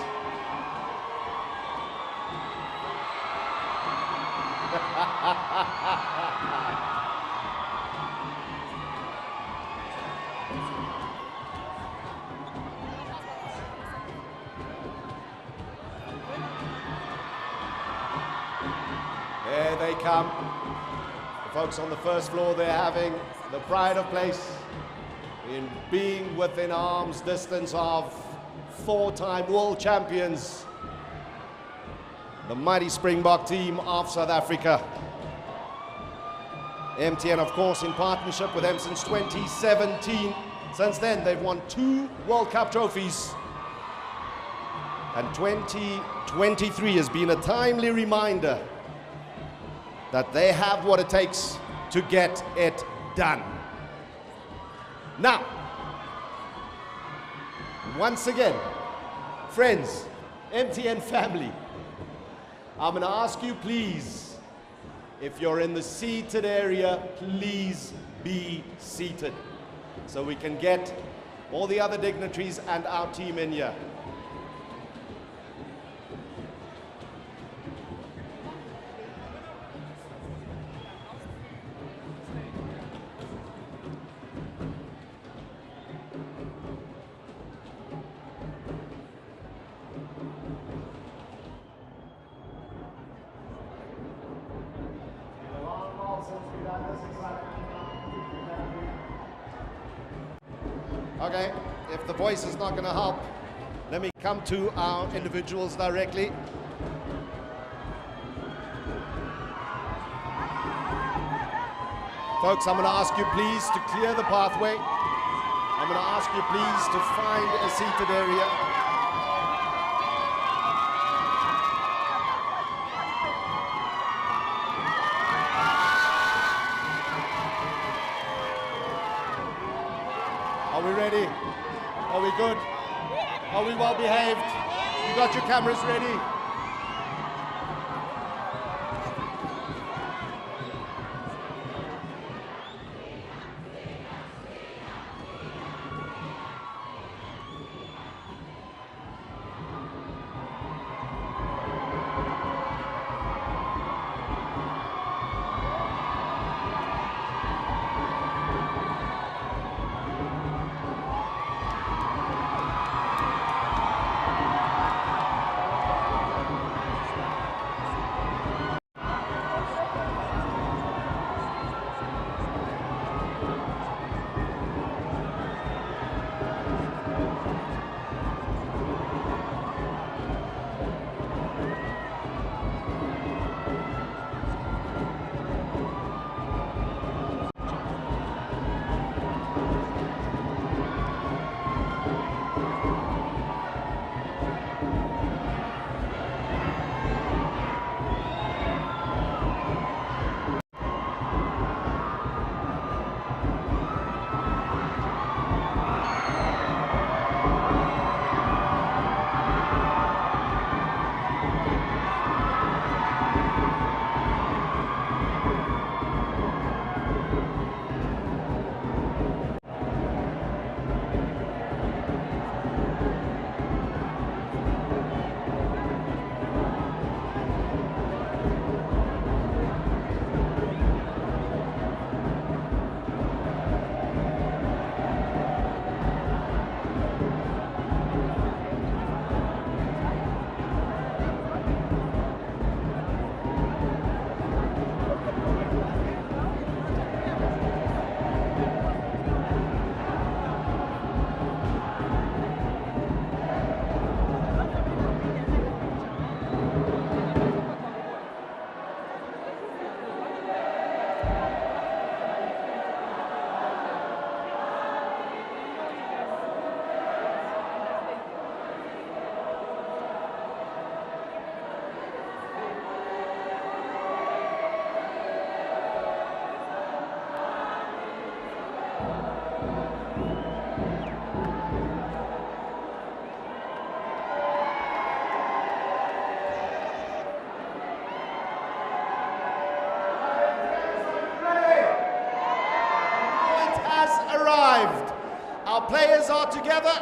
There they come. The folks on the first floor, they're having the pride of place in being within arm's distance of four-time world champions, the mighty Springbok team of South Africa. MTN, of course, in partnership with them since 2017. Since then, they've won 2 World Cup trophies. And 2023 has been a timely reminder that they have what it takes to get it done. Now, once again, friends, MTN family, I'm going to ask you, please, if you're in the seated area, please be seated so we can get all the other dignitaries and our team in here. Okay, if the voice is not going to help, let me come to our individuals directly. Folks, I'm going to ask you please to clear the pathway. I'm going to ask you please to find a seated area. Are we ready? Are we good? Are we well behaved? You got your cameras ready? Our players are together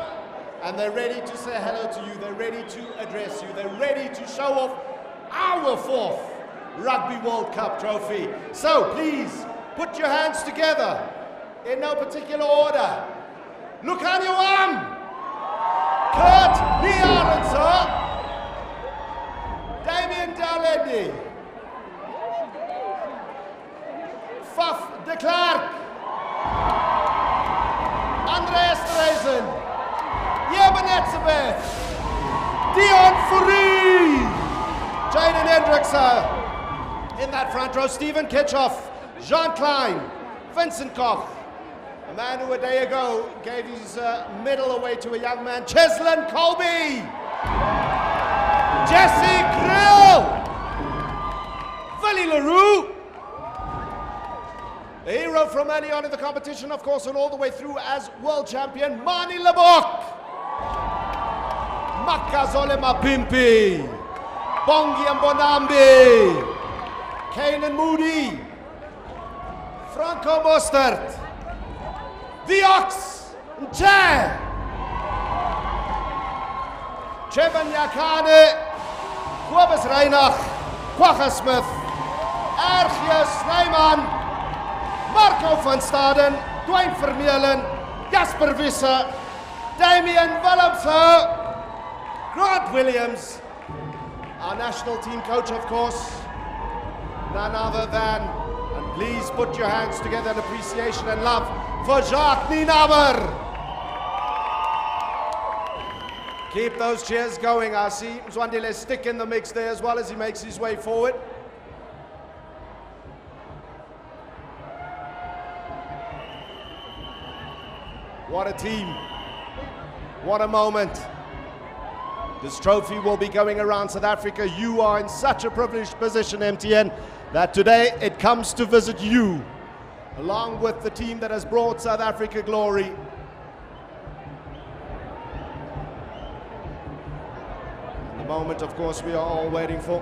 and they're ready to say hello to you. They're ready to address you. They're ready to show off our 4th Rugby World Cup trophy. So please put your hands together in no particular order. Look on your arm. Kurt Niarensa. Damien Dalendi. Faf de Klerk. Andreas Dreesen, Jeben Etzebeth, Dion Fourie, Jaden Hendrickse in that front row, Stephen Kitchoff, Jean Klein, Vincent Koch, a man who a day ago gave his medal away to a young man, Cheslin Colby, Jesse Krill, Willie Leroux, the hero from early on in the competition, of course, and all the way through as world champion, Mani Lebok, Makazole Mapimpi, Bongi Mbonambi, Kanan Moody, Franco Mostert, The Ox, Nche, Chevan Yakane, Kwabes Reinach, Kwacha Smith, Ergia Snyman, Marco van Staden, Dwayne Vermeulen, Jasper Visser, Damien Willemse, Grant Williams, our national team coach, of course, none other than, and please put your hands together in appreciation and love for Jacques Nienaber. Keep those cheers going. I see Mzwandile stick in the mix there as well as he makes his way forward. What a team. What a moment. This trophy will be going around South Africa. You are in such a privileged position, MTN, that today it comes to visit you, along with the team that has brought South Africa glory. And the moment, of course, we are all waiting for.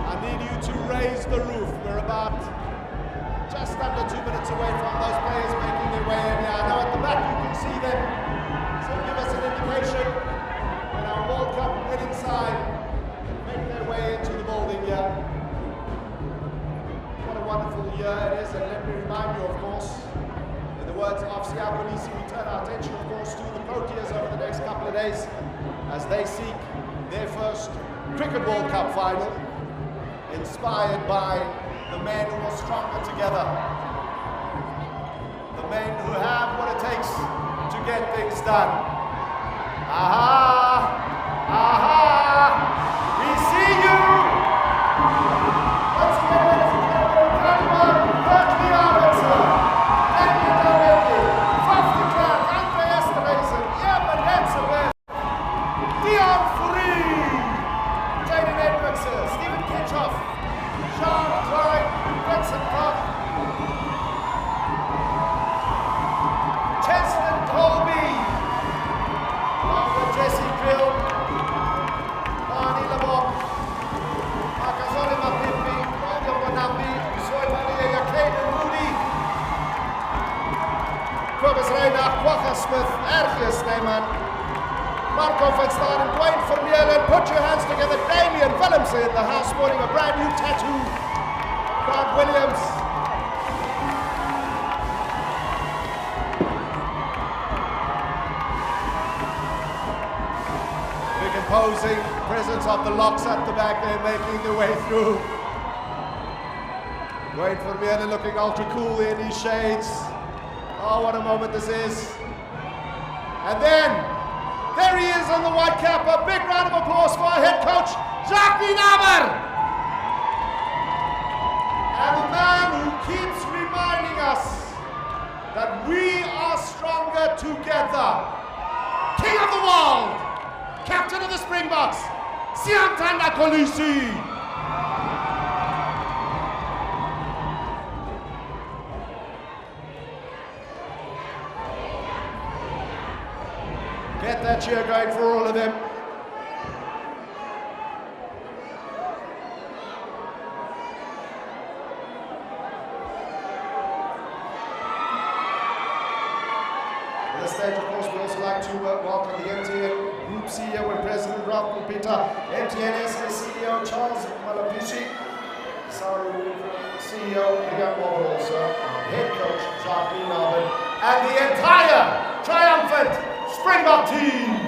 I need you to raise the roof. We're about just under 2 minutes away from those players making their way in here. Now at the back you can see them, so give us an indication when our World Cup winning side make their way into the building here. What a wonderful year it is, and let me remind you, of course, in the words of Siya Kolisi, we turn our attention, of course, to the Proteas over the next couple of days as they seek their first Cricket World Cup final, inspired by the men who are stronger together, the men who have what it takes to get things done. Aha! Aha! We see you! Once again, ladies and gentlemen, Kanwa, Berkeley Arbiter, Daniel Davidi, Faf de Klerk, Andre Esterhuizen, Jerman Hensebeth, Dion Fourie, Jaden Edwardson, Stephen Kitchoff, Sean Clyde, Vincent Koch, Cheslin Colby, along with Jesse Krill, Barney Lamont, Makazole Mapimpi, Claudio Bonambi, Soy Maria Yakane Moody, Cobus Reina, Quagga Smith, Ergius Neyman, Marco van Staan, Dwayne Vermeulen. Put your hands together. Damien Willemse in the house sporting a brand new tattoo. Grant Williams. Big imposing presence of the Locks at the back there making their way through. Dwayne Vermeulen looking ultra cool in his shades. Oh, what a moment this is. And then there he is in the white cap. A big round of applause for our head coach, Jacques Nienaber. And the man who keeps reminding us that we are stronger together. King of the world, captain of the Springboks, Siamthanda Kolisi. Get that cheer going for all of them. At this stage, of course, we also like to welcome the MTN Group CEO and President Ralph Mupita, MTN SA CEO Charles Malapisi, Cyril CEO Liam also, Head Coach Jacques Nienaber, and the entire triumphant Springbok team.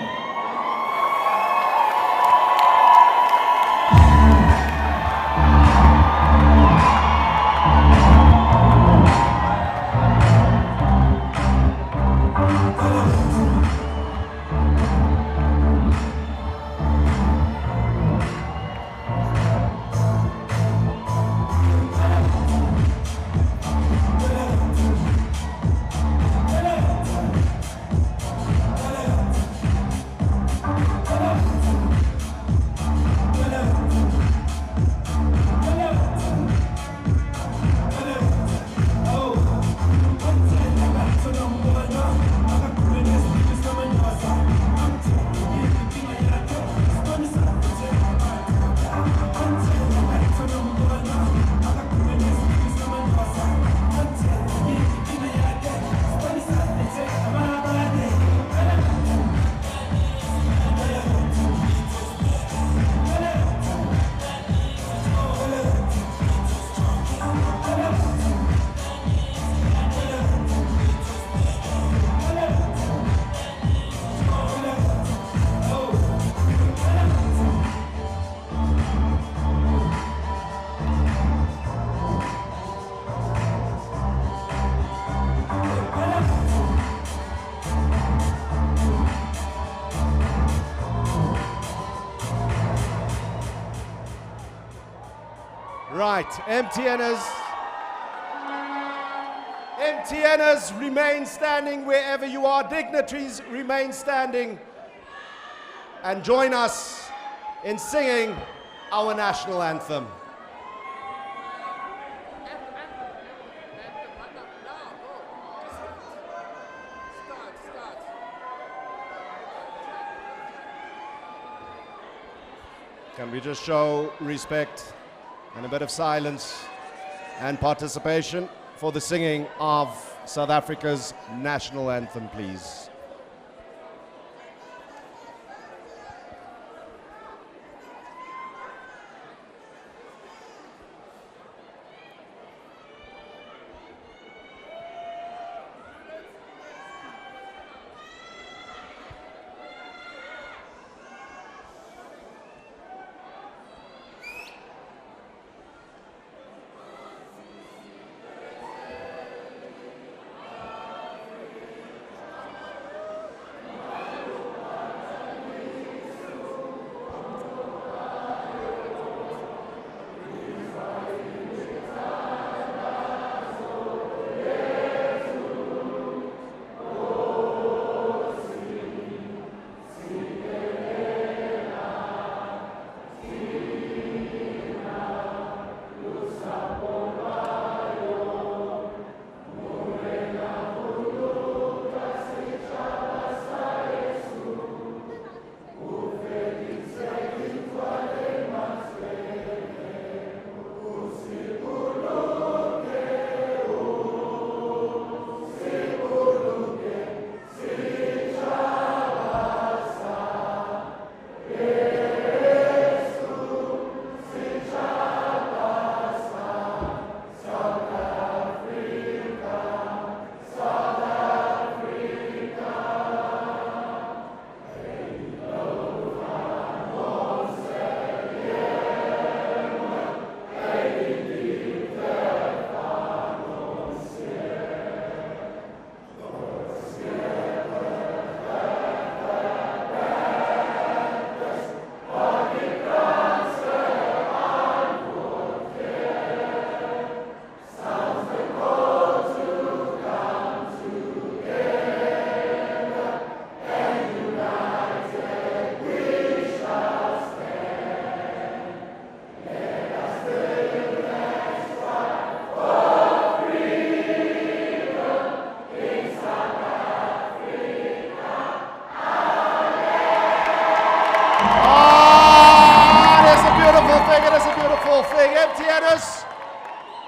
Right, MTNers remain standing wherever you are. Dignitaries remain standing. And join us in singing our national anthem. Can we just show respect and a bit of silence and participation for the singing of South Africa's national anthem, please?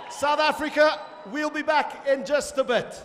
South Africa, we'll be back in just a bit.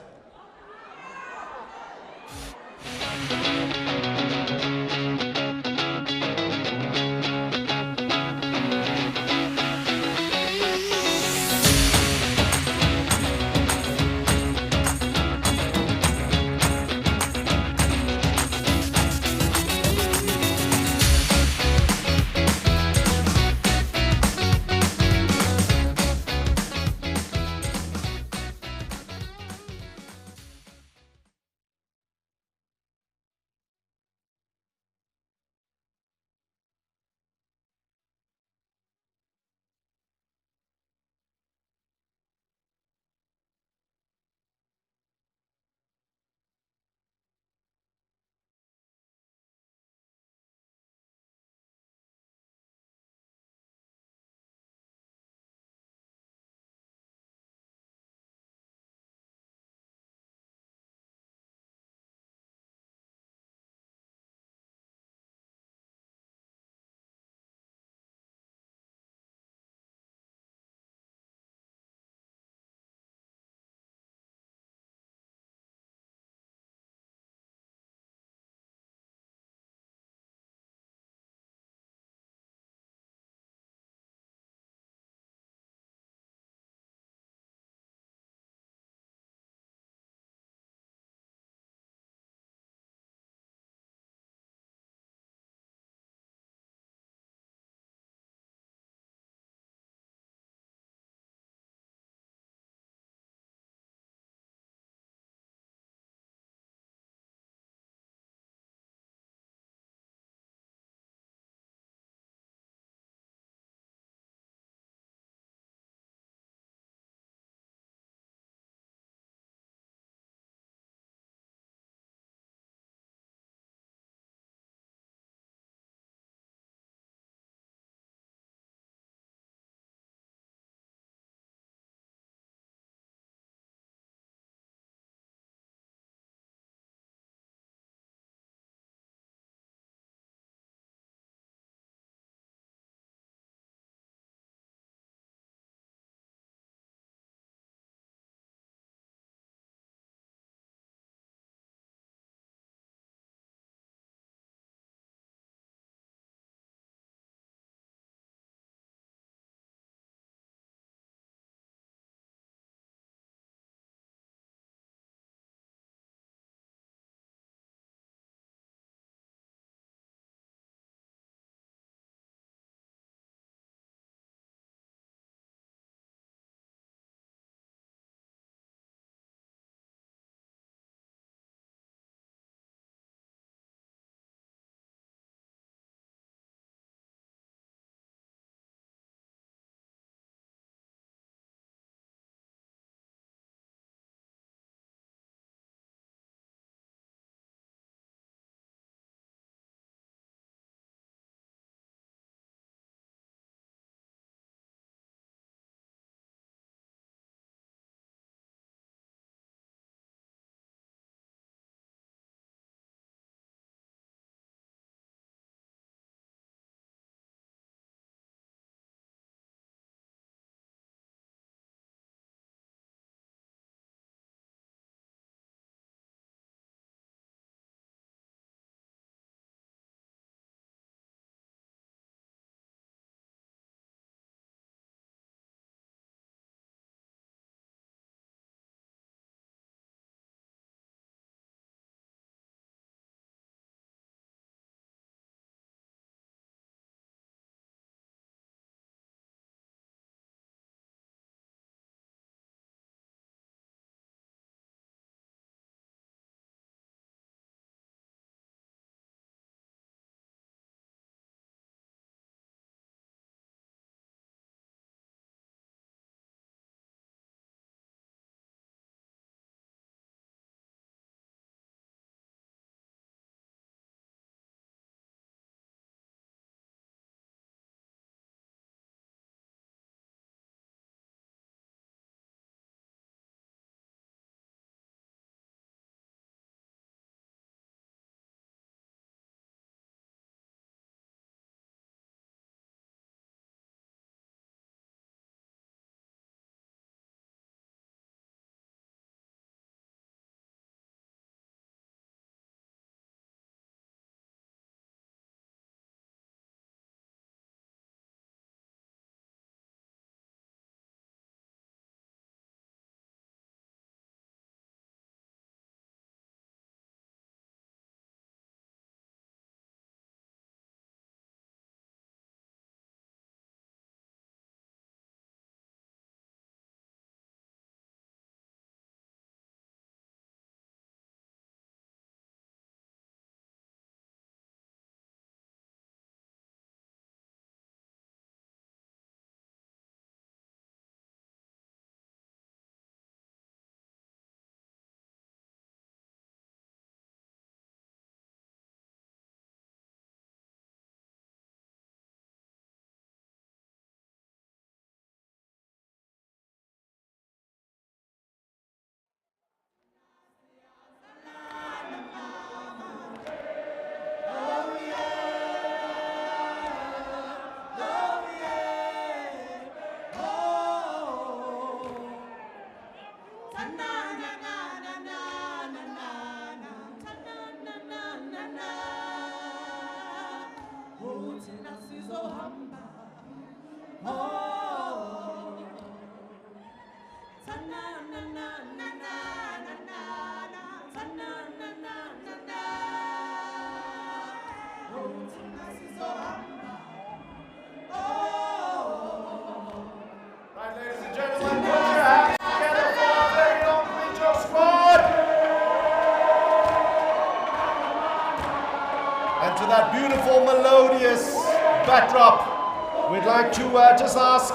backdrop, we'd like to just ask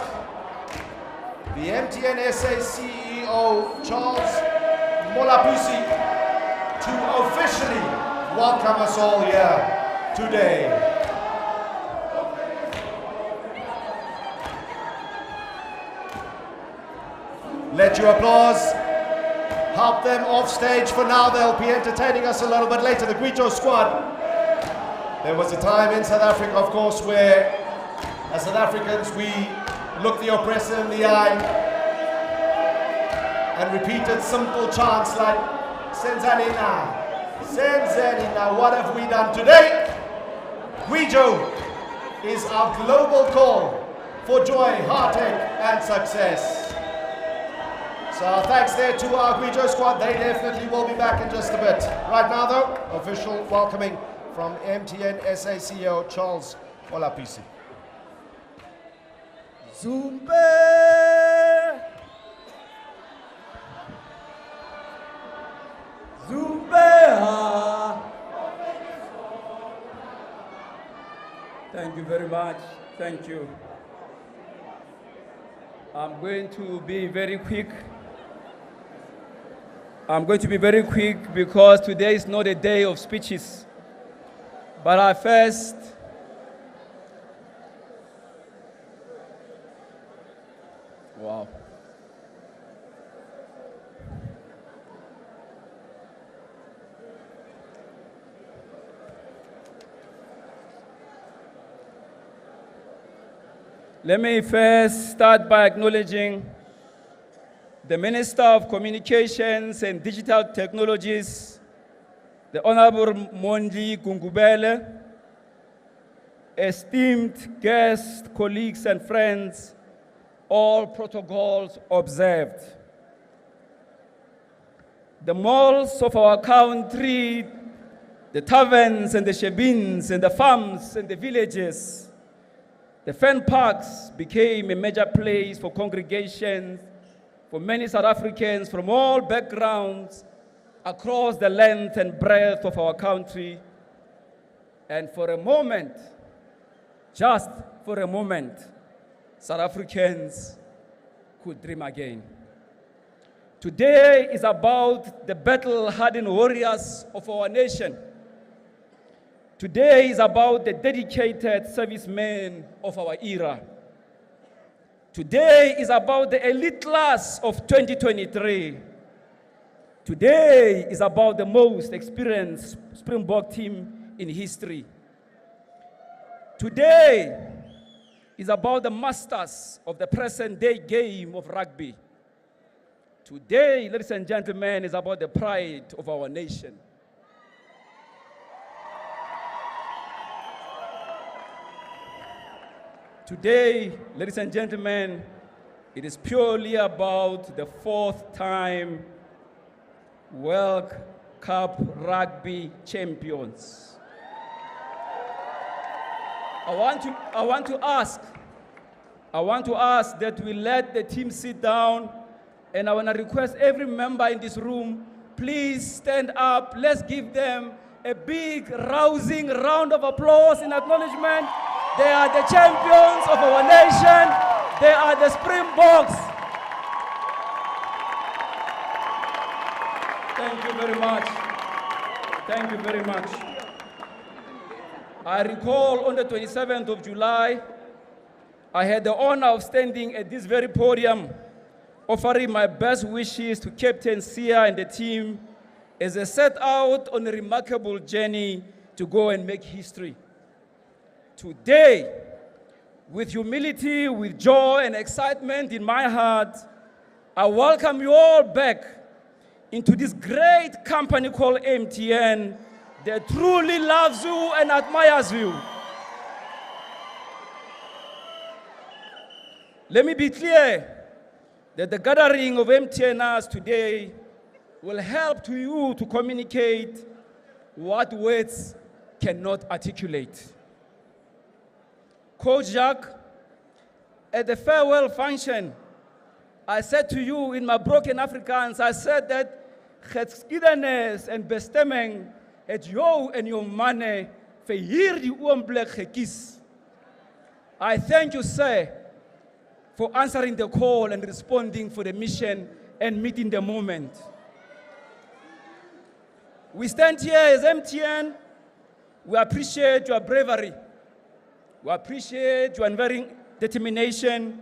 the MTN SA CEO, Charles Molapusi, to officially welcome us all here today. Let your applause help them off stage for now. They'll be entertaining us a little bit later. The Guijo squad. There was a time in South Africa, of course, where as South Africans we looked the oppressor in the eye and repeated simple chants like Senzanina, Senzanina, what have we done today? Guijo is our global call for joy, heartache and success. So thanks there to our Guijo squad. They definitely will be back in just a bit. Right now though, official welcoming from MTN SA CEO Charles Molapusi. Zumbe! Zumbe! Thank you very much. Thank you. I'm going to be very quick. I'm going to be very quick because today is not a day of speeches. But I first wow. Let me first start by acknowledging the Minister of Communications and Digital Technologies, the Honorable Mondli Gungubele, esteemed guests, colleagues and friends, all protocols observed. The malls of our country, the taverns and the shebins and the farms and the villages, the fan parks became a major place for congregations for many South Africans from all backgrounds across the length and breadth of our country. And for a moment, just for a moment, South Africans could dream again. Today is about the battle-hardened warriors of our nation. Today is about the dedicated servicemen of our era. Today is about the elite class of 2023. Today is about the most experienced Springbok team in history. Today is about the masters of the present-day game of rugby. Today, ladies and gentlemen, is about the pride of our nation. Today, ladies and gentlemen, it is purely about the 4th time World Cup rugby champions. I want to ask that we let the team sit down, and I want to request every member in this room, please stand up. Let's give them a big, rousing round of applause in acknowledgement. They are the champions of our nation. They are the Springboks. Thank you very much. Thank you very much. I recall on the 27th of July, I had the honor of standing at this very podium, offering my best wishes to Captain Sia and the team as they set out on a remarkable journey to go and make history. Today, with humility, with joy and excitement in my heart, I welcome you all back into this great company called MTN that truly loves you and admires you. Let me be clear that the gathering of MTNers today will help to you to communicate what words cannot articulate. Coach Jacques, at the farewell function, I said to you in my broken Afrikaans, I said that geskiedenis en bestemming het jou en jou manne vir hierdie oomblik gekies. I thank you, sir, for answering the call and responding for the mission and meeting the moment. We stand here as MTN. We appreciate your bravery. We appreciate your unwavering determination.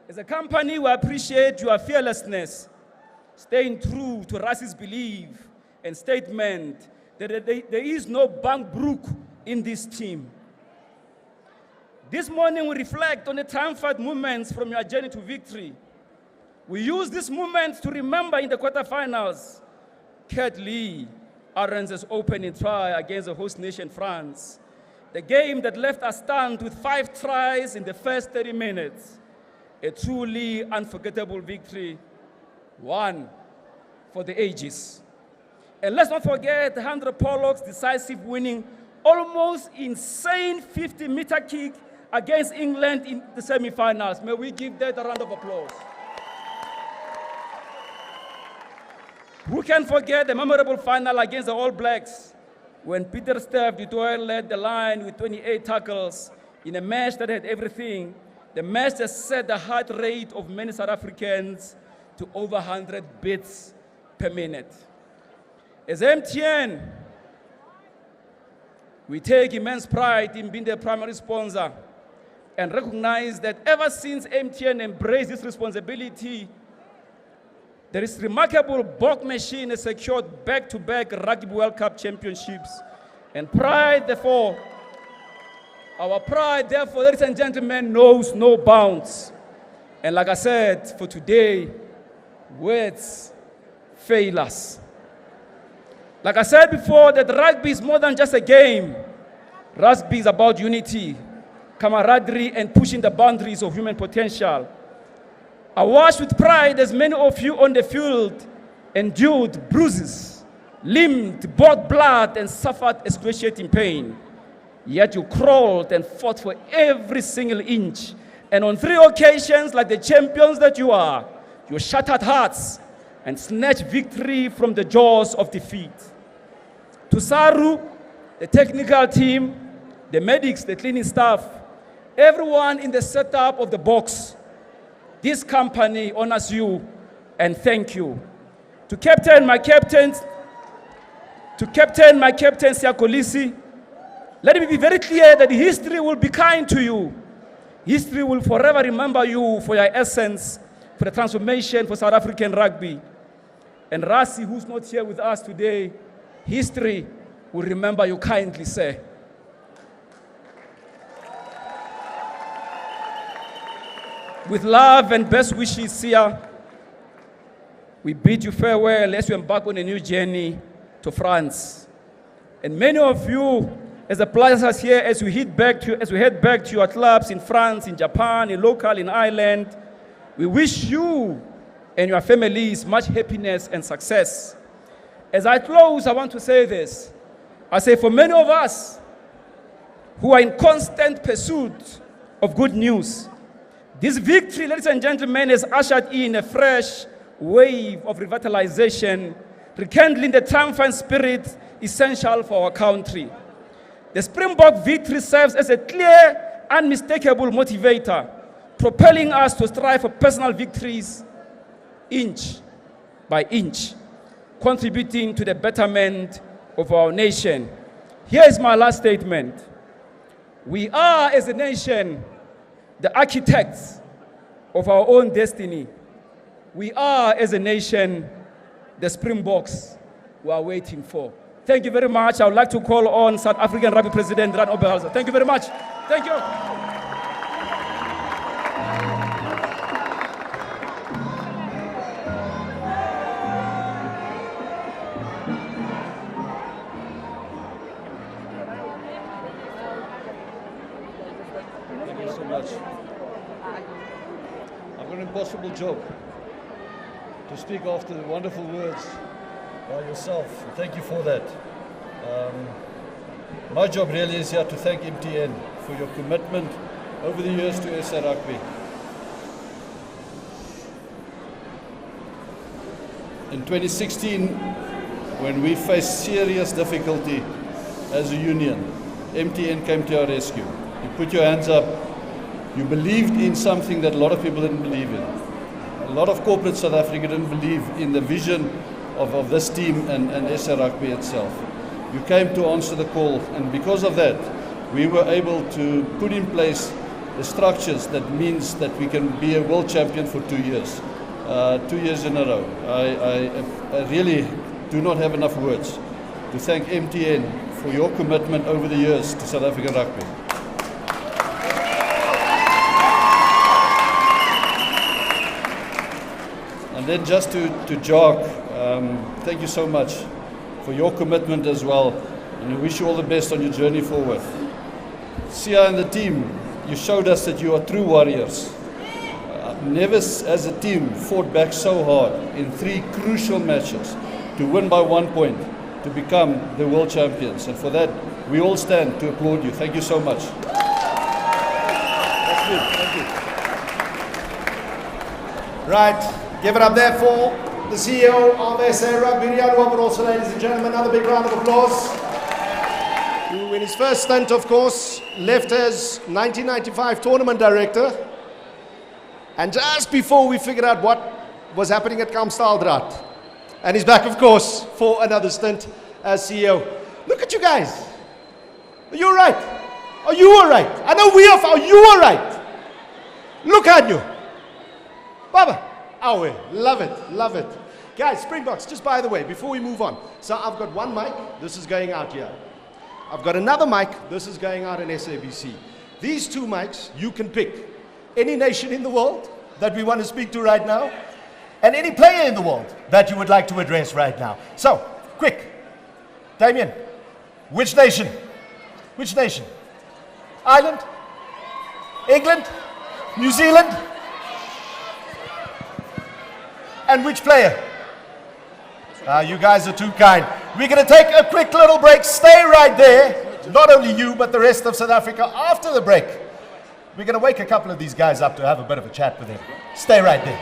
As a company, we appreciate your fearlessness, staying true to Rassi's belief and statement that there is no bank brook in this team. This morning, we reflect on the triumphant moments from your journey to victory. We use this moment to remember in the quarterfinals, Kurt Lee, Arendse's opening try against the host nation, France. The game that left us stunned with 5 tries in the first 30 minutes. A truly unforgettable victory, one for the ages. And let's not forget Handra Pollock's decisive winning, almost insane 50-meter kick against England in the semi-finals. May we give that a round of applause. Who can forget the memorable final against the All Blacks when Peter Steph du Toit led the line with 28 tackles in a match that had everything. The match that set the heart rate of many South Africans to over 100 beats per minute. As MTN, we take immense pride in being the primary sponsor and recognize that ever since MTN embraced this responsibility, there is remarkable Bok machine has secured back-to-back Rugby World Cup championships. And pride, therefore, our pride, therefore, ladies and gentlemen, knows no bounds. And like I said, for today, words fail us. Like I said before, that rugby is more than just a game. Rugby is about unity, camaraderie, and pushing the boundaries of human potential. I watched with pride as many of you on the field endured bruises, limped, bought blood, and suffered excruciating pain. Yet you crawled and fought for every single inch. And on 3 occasions, like the champions that you are, you shattered hearts and snatched victory from the jaws of defeat. To Saru, the technical team, the medics, the cleaning staff, everyone in the setup of the box, this company honors you and thank you. To captain my captain, Siyakolisi, let me be very clear that history will be kind to you. History will forever remember you for your essence, for the transformation for South African rugby. And Rassi, who's not here with us today, history will remember you kindly, sir. With love and best wishes, Sia, we bid you farewell as you embark on a new journey to France. And many of you, as the players here, as we head back to your clubs in France, in Japan, in local, in Ireland, we wish you and your families much happiness and success. As I close, I want to say this. I say for many of us who are in constant pursuit of good news, this victory, ladies and gentlemen, has ushered in a fresh wave of revitalization, rekindling the triumphant spirit essential for our country. The Springbok victory serves as a clear, unmistakable motivator, propelling us to strive for personal victories inch by inch, contributing to the betterment of our nation. Here is my last statement. We are, as a nation, the architects of our own destiny. We are, as a nation, the Springboks we are waiting for. Thank you very much. I would like to call on South African Rugby President Ran Oberholzer. Thank you very much. Thank you. Thank you so much. I've got an impossible job to speak after the wonderful words by yourself. Thank you for that. My job really is here to thank MTN for your commitment over the years to SA Rugby. In 2016, when we faced serious difficulty as a union, MTN came to our rescue. You put your hands up, You believed in something that a lot of people didn't believe in. A lot of corporate South Africa didn't believe in the vision of this team and SA Rugby itself. You came to answer the call, and because of that, we were able to put in place the structures that means that we can be a world champion for 2 years. 2 years in a row. I really do not have enough words to thank MTN for your commitment over the years to South African rugby. And then just to Jock, thank you so much for your commitment as well, and I wish you all the best on your journey forward. Sia and the team, you showed us that you are true warriors. Never as a team fought back so hard in 3 crucial matches to win by 1 point, to become the world champions. And for that, we all stand to applaud you. Thank you so much. That's good. Thank you. Right. Give it up there for the CEO of SA Rugby, but also, ladies and gentlemen, another big round of applause. Who, in his first stint, of course, left as 1995 tournament director. And just before we figured out what was happening at Kamstaldraad. And he's back, of course, for another stint as CEO. Look at you guys. Are you all right? Are you all right? I know we are. Are you all right? Look at you. Baba. Oh, love it. Love it. Guys, Springboks, just by the way, before we move on. So I've got one mic. This is going out here. I've got another mic. This is going out in SABC. These 2 mics, you can pick any nation in the world that we want to speak to right now, and any player in the world that you would like to address right now. So, quick. Damien, which nation? Which nation? Ireland? England? New Zealand? And which player? You guys are too kind. We're going to take a quick little break. Stay right there. Not only you, but the rest of South Africa after the break. We're going to wake a couple of these guys up to have a bit of a chat with them. Stay right there.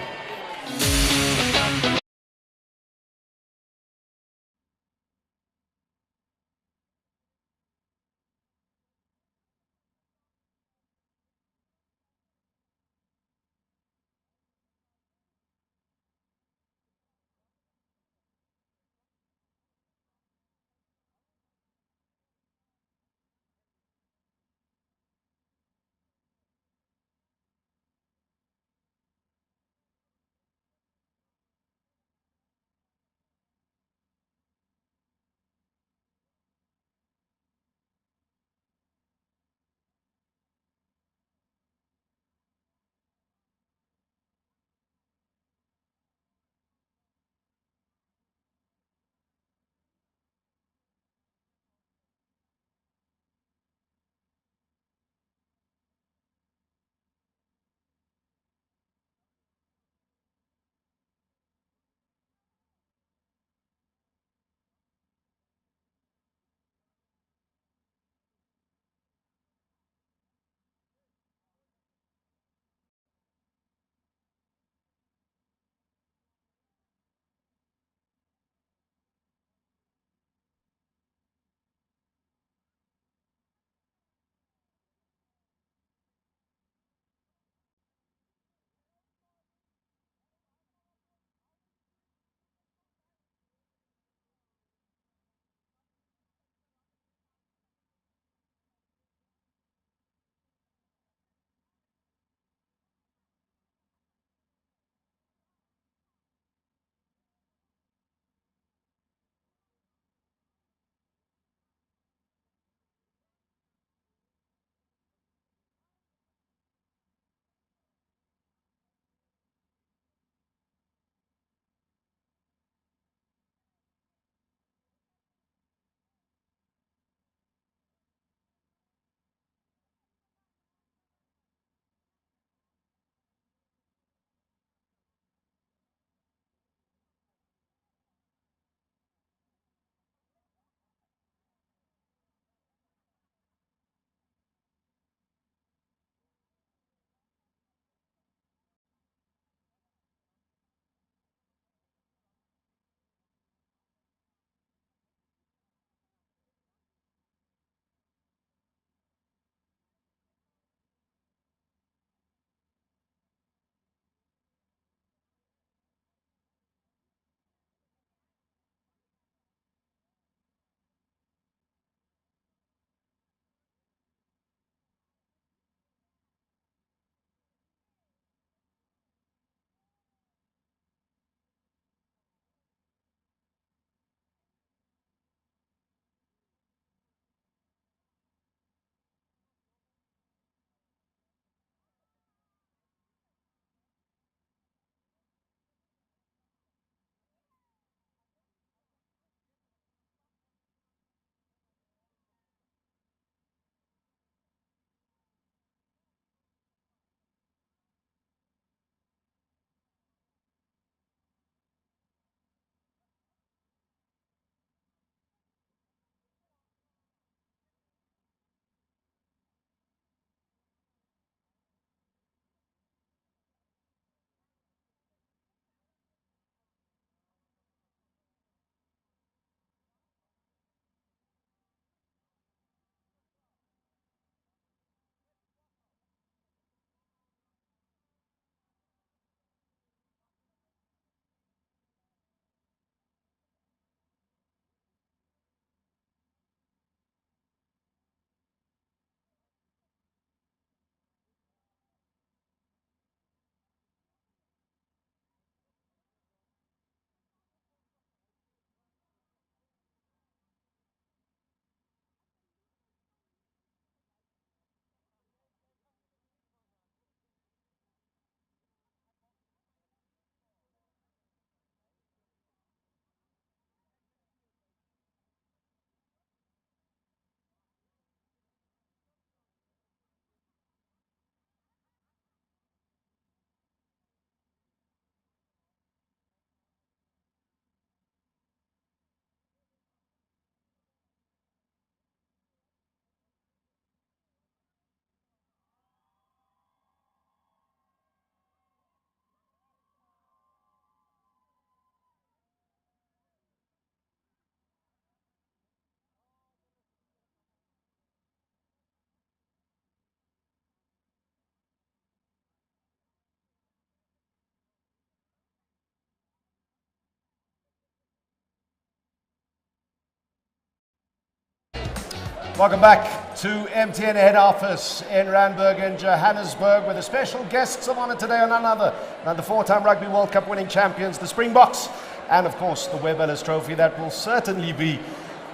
Welcome back to MTN head office in Randburg in Johannesburg, where the special guests of honor today are none other than the 4-time Rugby World Cup winning champions, the Springboks, and of course the Webb Ellis Trophy. That will certainly be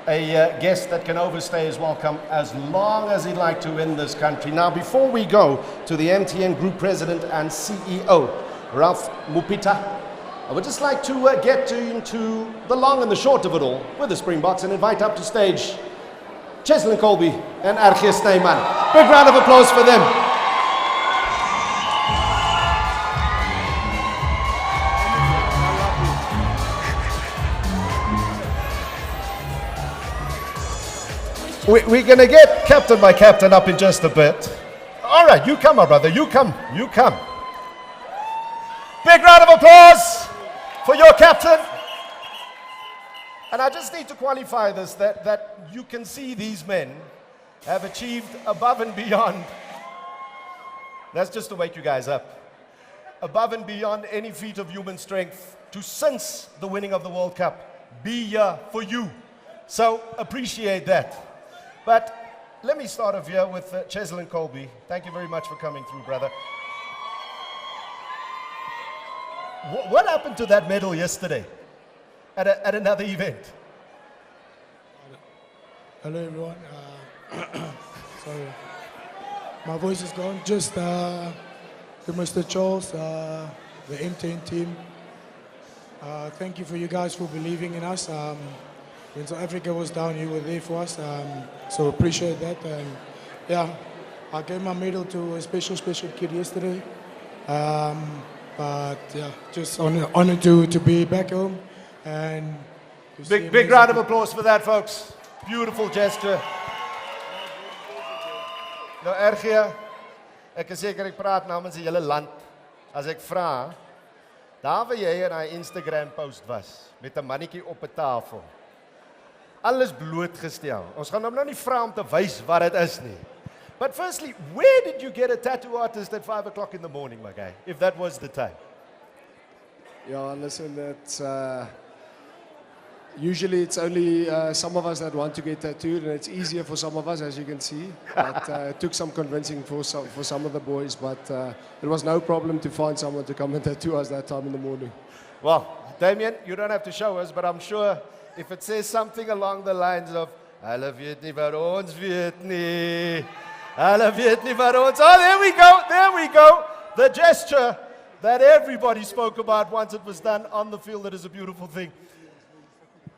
a guest that can overstay his welcome as long as he'd like to in this country. Now, before we go to the MTN Group President and CEO, Ralph Mupita, I would just like to get into the long and the short of it all with the Springboks and invite up to stage Cheslin Colby and Ergies Snyman. Big round of applause for them. We're going to get captain by captain up in just a bit. All right, you come, my brother. You come. You come. Big round of applause for your captain. And I just need to qualify this, that you can see these men have achieved above and beyond. That's just to wake you guys up. Above and beyond any feat of human strength to, since the winning of the World Cup, be here for you. So appreciate that. But let me start off here with Cheslin Colby. Thank you very much for coming through, brother. What happened to that medal yesterday at another event? Hello, everyone. Sorry, my voice is gone. Just to Mr. Charles, the MTN team. Thank you for you guys for believing in us. When South Africa was down, you were there for us. So appreciate that. And yeah, I gave my medal to a special kid yesterday. But yeah, just honored to be back home. And big round of applause for that, folks. Beautiful gesture. Nou, Ergie, ek is seker ek praat namens die hele land as ek vra, daar waar jy in daai Instagram post was met 'n mannetjie op 'n tafel. Alles blootgestel. Ons gaan hom nou nie vra om te wys wat dit is nie. But firstly, where did you get a tattoo artist at 5 o'clock in the morning, my guy, if that was the time? Yeah, listen, it's usually it's only some of us that want to get tattooed, and it's easier for some of us, as you can see. But it took some convincing for some of the boys, but it was no problem to find someone to come and tattoo us that time in the morning. Well, Damien, you don't have to show us, but I'm sure if it says something along the lines of "Hulle weet nie wat ons weet nie. Hulle weet nie wat ons." Oh, there we go. The gesture that everybody spoke about once it was done on the field. That is a beautiful thing.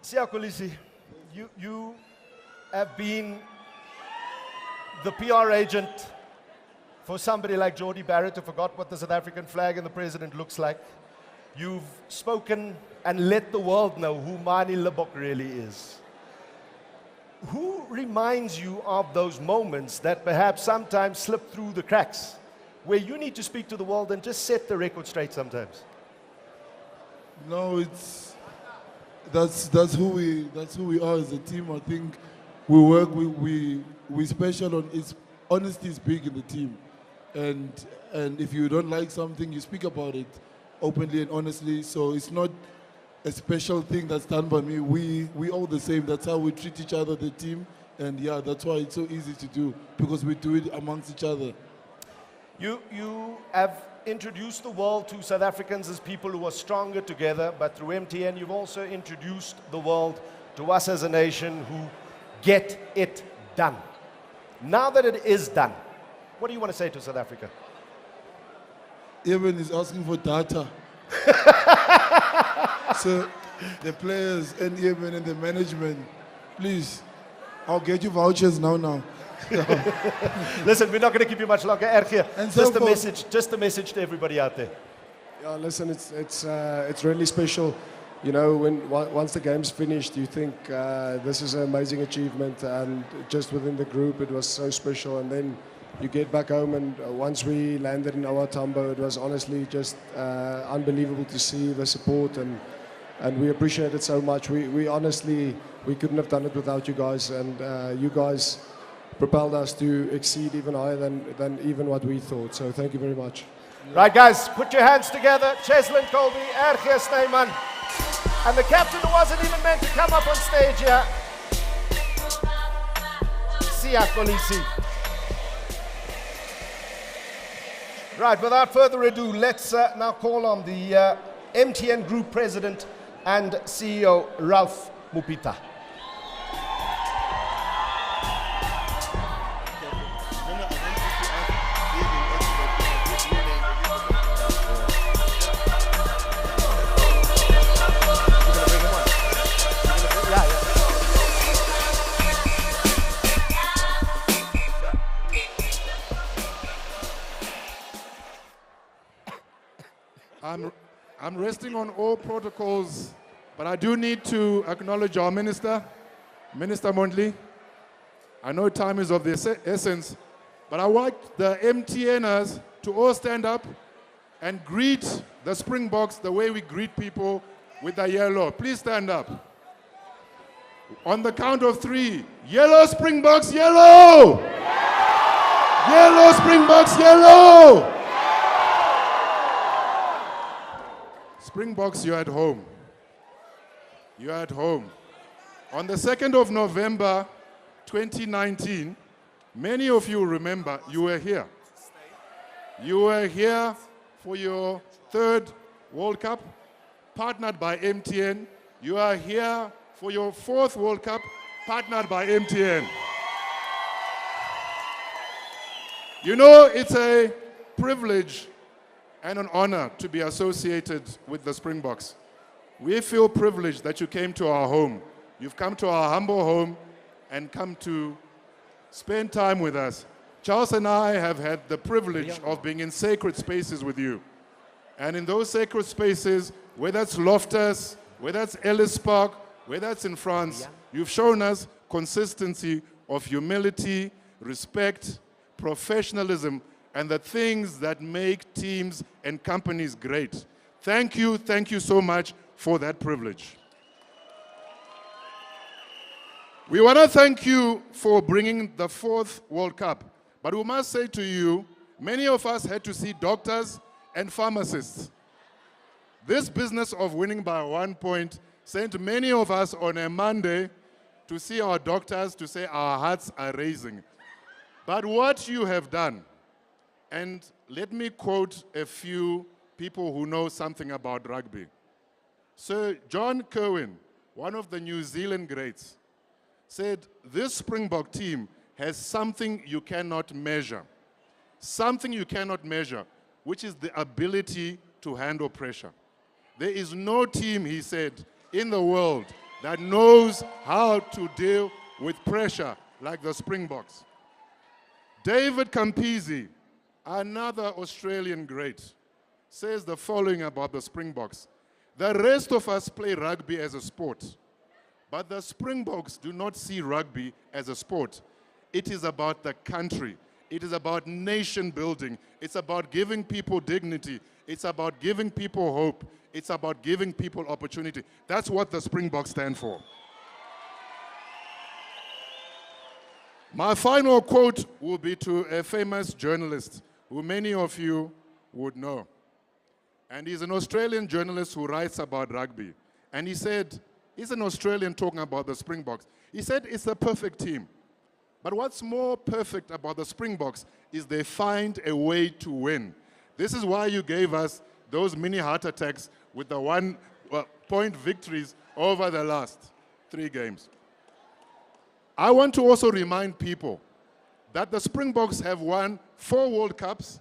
Siya Kolisi, you have been the PR agent for somebody like Jordie Barrett, who forgot what the South African flag and the president looks like. You've spoken and let the world know who Mani Libbok really is. Who reminds you of those moments that perhaps sometimes slip through the cracks, where you need to speak to the world and just set the record straight sometimes? No, that's who we are as a team. I think we work, we special on it's honesty is big in the team, and if you don't like something, you speak about it openly and honestly. So it's not a special thing that's done by me. We all the same. That's how we treat each other, the team, and yeah, that's why it's so easy to do, because we do it amongst each other. You have introduced the world to South Africans as people who are stronger together, but through MTN you've also introduced the world to us as a nation who get it done. Now that it is done, what do you want to say to South Africa? Eben is asking for data. So the players and Eben and the management, please, I'll get you vouchers now. Listen, we're not going to keep you much longer. Ergie, just a message to everybody out there. Yeah, listen, it's really special. You know, once the game's finished, you think this is an amazing achievement, and just within the group, it was so special. And then you get back home, and once we landed in our Tambo, it was honestly just unbelievable to see the support, and we appreciate it so much. We honestly, we couldn't have done it without you guys, and you guys propelled us to exceed even higher than even what we thought. So thank you very much. Right, guys, put your hands together. Cheslin Colby, Ergies Snyman, and the captain who wasn't even meant to come up on stage here, Sia Kolisi. Right, without further ado, let's now call on the MTN Group President and CEO, Ralph Mupita. I'm resting on all protocols, but I do need to acknowledge our Minister, Minister Mondli. I know time is of the essence, but I want the MTNers to all stand up and greet the Springboks the way we greet people with the yellow. Please stand up. On the count of 3, yellow Springboks, yellow! Yellow Springboks, yellow! Springboks, you're at home. You're at home. On the 2nd of November, 2019, many of you remember you were here. You were here for your 3rd World Cup, partnered by MTN. You are here for your 4th World Cup, partnered by MTN. You know, it's a privilege and an honor to be associated with the Springboks. We feel privileged that you came to our home. You've come to our humble home and come to spend time with us. Charles and I have had the privilege of being in sacred spaces with you. And in those sacred spaces, whether it's Loftus, whether it's Ellis Park, whether it's in France, you've shown us consistency of humility, respect, professionalism, and the things that make teams and companies great. Thank you so much for that privilege. We want to thank you for bringing the 4th World Cup, but we must say to you, many of us had to see doctors and pharmacists. This business of winning by 1 point sent many of us on a Monday to see our doctors, to say our hearts are racing. But what you have done, and let me quote a few people who know something about rugby. Sir John Kerwin, one of the New Zealand greats, said, this Springbok team has something you cannot measure. Something you cannot measure, which is the ability to handle pressure. There is no team, he said, in the world that knows how to deal with pressure like the Springboks. David Campisi, another Australian great, says the following about the Springboks. The rest of us play rugby as a sport, but the Springboks do not see rugby as a sport. It is about the country. It is about nation building. It's about giving people dignity. It's about giving people hope. It's about giving people opportunity. That's what the Springboks stand for. My final quote will be to a famous journalist who many of you would know. And he's an Australian journalist who writes about rugby. And he said, he's an Australian talking about the Springboks. He said it's the perfect team. But what's more perfect about the Springboks is they find a way to win. This is why you gave us those mini heart attacks with the 1-point victories over the last 3 games. I want to also remind people that the Springboks have won 4 World Cups.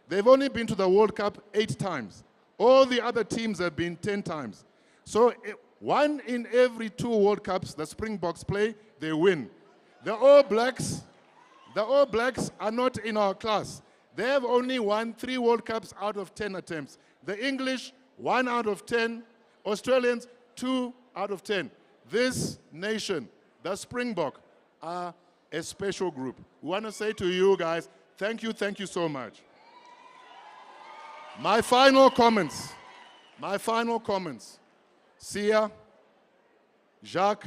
They've only been to the World Cup 8 times. All the other teams have been 10 times. So 1 in every 2 World Cups the Springboks play, they win. The All Blacks are not in our class. They have only won 3 World Cups out of 10 attempts. The English, 1 out of 10. Australians, 2 out of 10. This nation, the Springbok, are a special group. We want to say to you guys, thank you so much. My final comments. Sia, Jacques,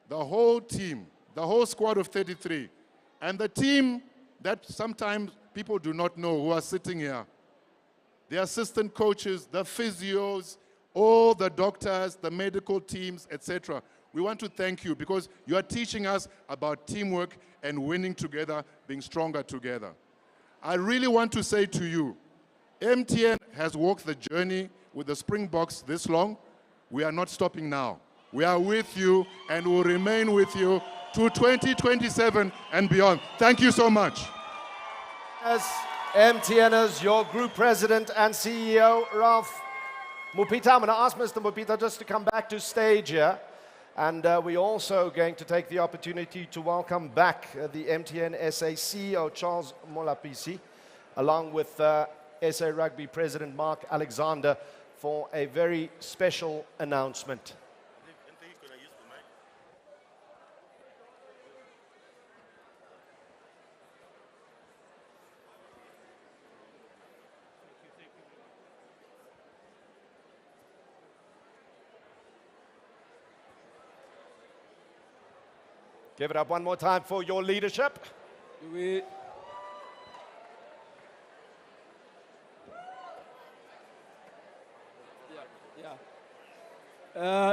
the whole team, the whole squad of 33, and the team that sometimes people do not know who are sitting here, the assistant coaches, the physios, all the doctors, the medical teams, etc. We want to thank you because you are teaching us about teamwork and winning together, being stronger together. I really want to say to you, MTN has walked the journey with the Springboks this long. We are not stopping now. We are with you and will remain with you to 2027 and beyond. Thank you so much. As MTNers, your group president and CEO, Ralph Mupita. I'm going to ask Mr. Mupita just to come back to stage here. And we're also going to take the opportunity to welcome back the MTN SA CEO, Charles Molapisi, along with SA Rugby President Mark Alexander, for a very special announcement. Give it up one more time for your leadership.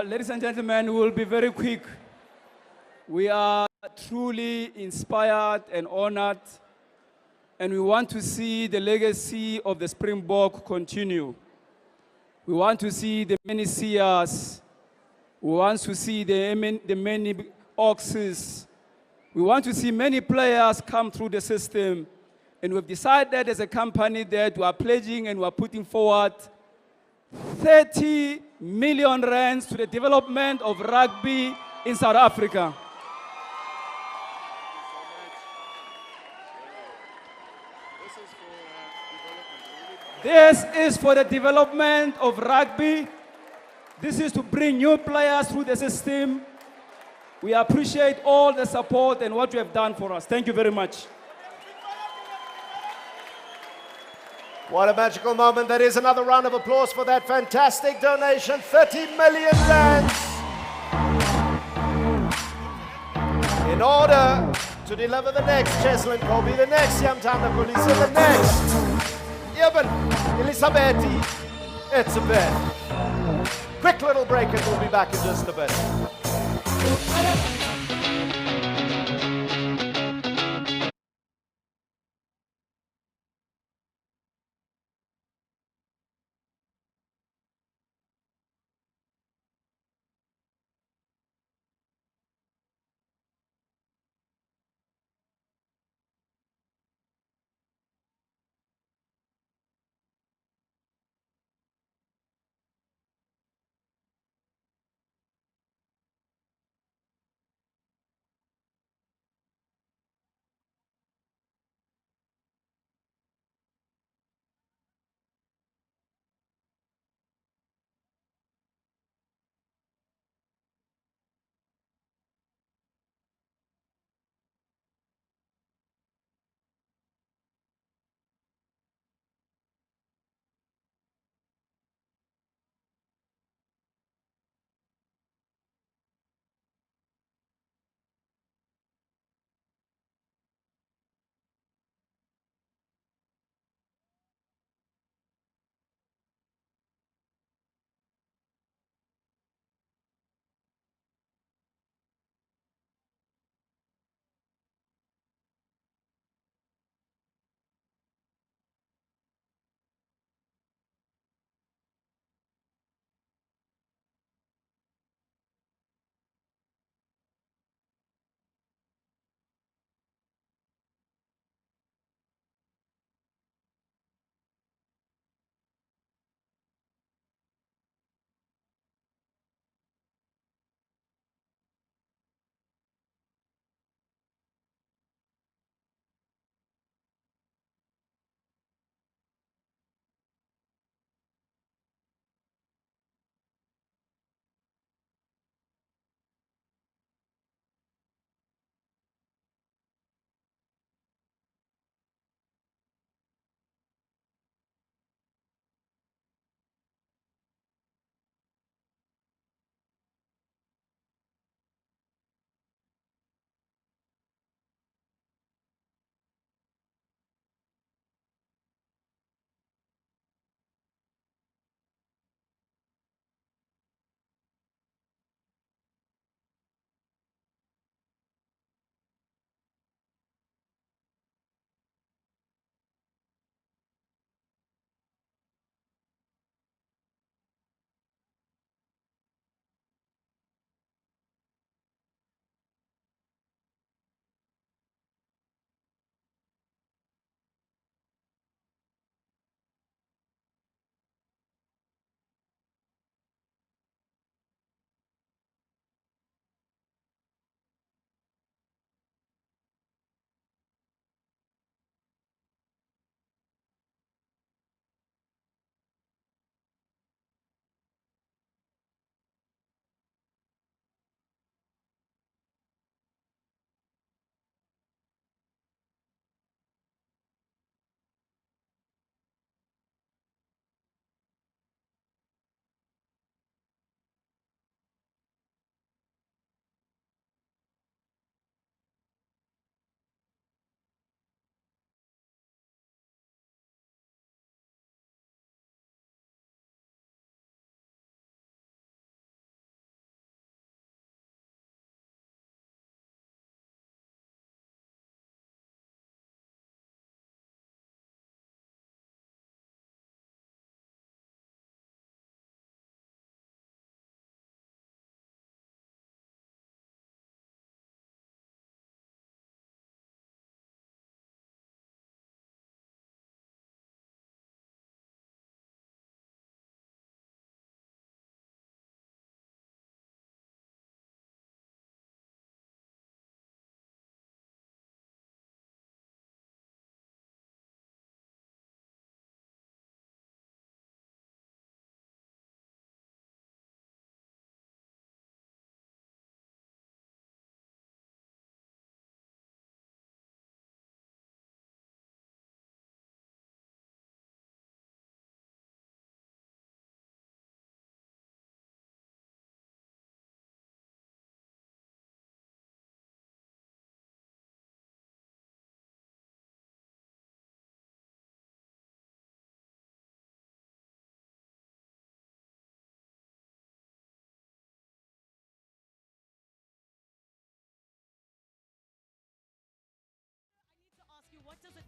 Ladies and gentlemen, we will be very quick. We are truly inspired and honored, and we want to see the legacy of the Springbok continue. We want to see the many seers. We want to see the many oxes. We want to see many players come through the system. And we've decided as a company that we are pledging and we are putting forward 30 million rands to the development of rugby in South Africa. This is for the development of rugby. This is to bring new players through the system. We appreciate all the support and what you have done for us. Thank you very much. What a magical moment. That is another round of applause for that fantastic donation. 30 million rands. In order to deliver the next Cheslin Kobe, the next Yamtanda Police, the next Eben Elisabeth. It's a bit. Quick little break and we'll be back in just a bit.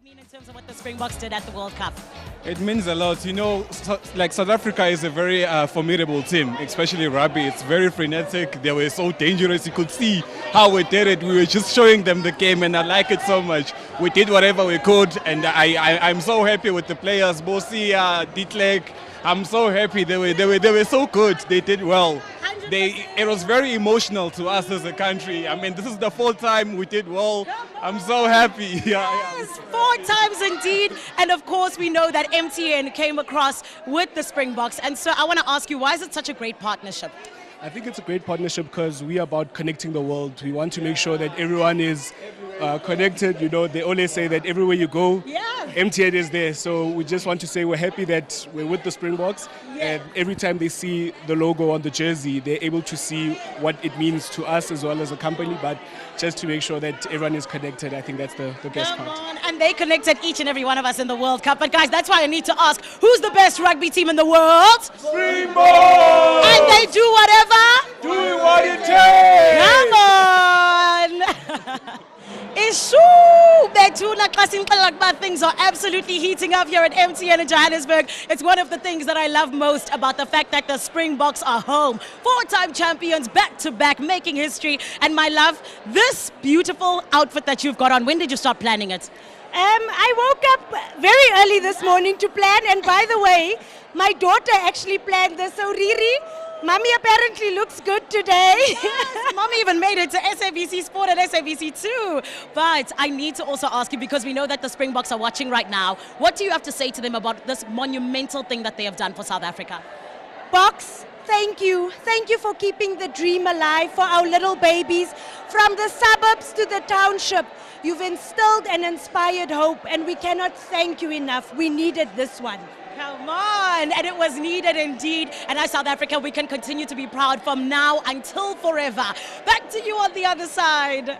mean in terms of what the Springboks did at the World Cup? It means a lot. You know, like South Africa is a very formidable team, especially rugby. It's very frenetic. They were so dangerous. You could see how we did it. We were just showing them the game, and I like it so much. We did whatever we could, and I'm so happy with the players. Bosia, Dietlek. I'm so happy. They were so good. They did well. It was very emotional to us as a country. I mean, this is the fourth time we did well. I'm so happy. Yes, 4 times indeed. And of course, we know that MTN came across with the Springboks. And so I want to ask you, why is it such a great partnership? I think it's a great partnership because we are about connecting the world. We want to make sure that everyone is connected. You know, they always say that everywhere you go, MTN is there. So we just want to say we're happy that we're with the Springboks. And every time they see the logo on the jersey, they're able to see what it means to us as well as a company. But just to make sure that everyone is connected, I think that's the best part. And they connected each and every one of us in the World Cup. But guys, that's why I need to ask, who's the best rugby team in the world? Springboks! And they do whatever? Do what it takes! Come on! Ishu Bethuna Klasimkalakba, things are absolutely heating up here at MTN in Johannesburg. It's one of the things that I love most about the fact that the Springboks are home. 4-time champions back to back, making history. And my love, this beautiful outfit that you've got on, when did you start planning it? I woke up very early this morning to plan, and by the way, my daughter actually planned this. So Riri, Mommy apparently looks good today. Yes, Mommy even made it to SABC Sport and SABC 2. But I need to also ask you, because we know that the Springboks are watching right now, what do you have to say to them about this monumental thing that they have done for South Africa? Boks, thank you. Thank you for keeping the dream alive for our little babies. From the suburbs to the township, you've instilled and inspired hope, and we cannot thank you enough. We needed this one. Come on, and it was needed indeed. And as South Africa, we can continue to be proud from now until forever. Back to you on the other side.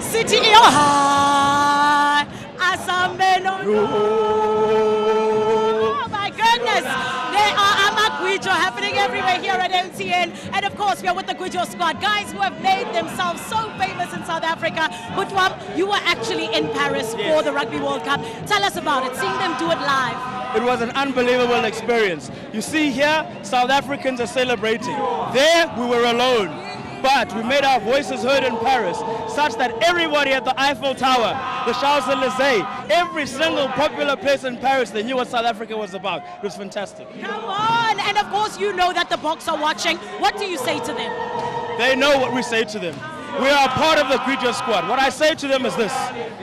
City Ioha, Asambeno. Oh my goodness, there are Amagwijo happening everywhere here at MTN. And of course, we are with the Gwijo squad, guys who have made themselves so famous in South Africa. Butwam, you were actually in Paris for the Rugby World Cup. Tell us about it, seeing them do it live. It was an unbelievable experience. You see here, South Africans are celebrating. There, we were alone. But we made our voices heard in Paris, such that everybody at the Eiffel Tower, the Champs-Élysées, every single popular place in Paris, they knew what South Africa was about. It was fantastic. Come on! And of course, you know that the Boks are watching. What do you say to them? They know what we say to them. We are part of the Gwijo squad. What I say to them is this: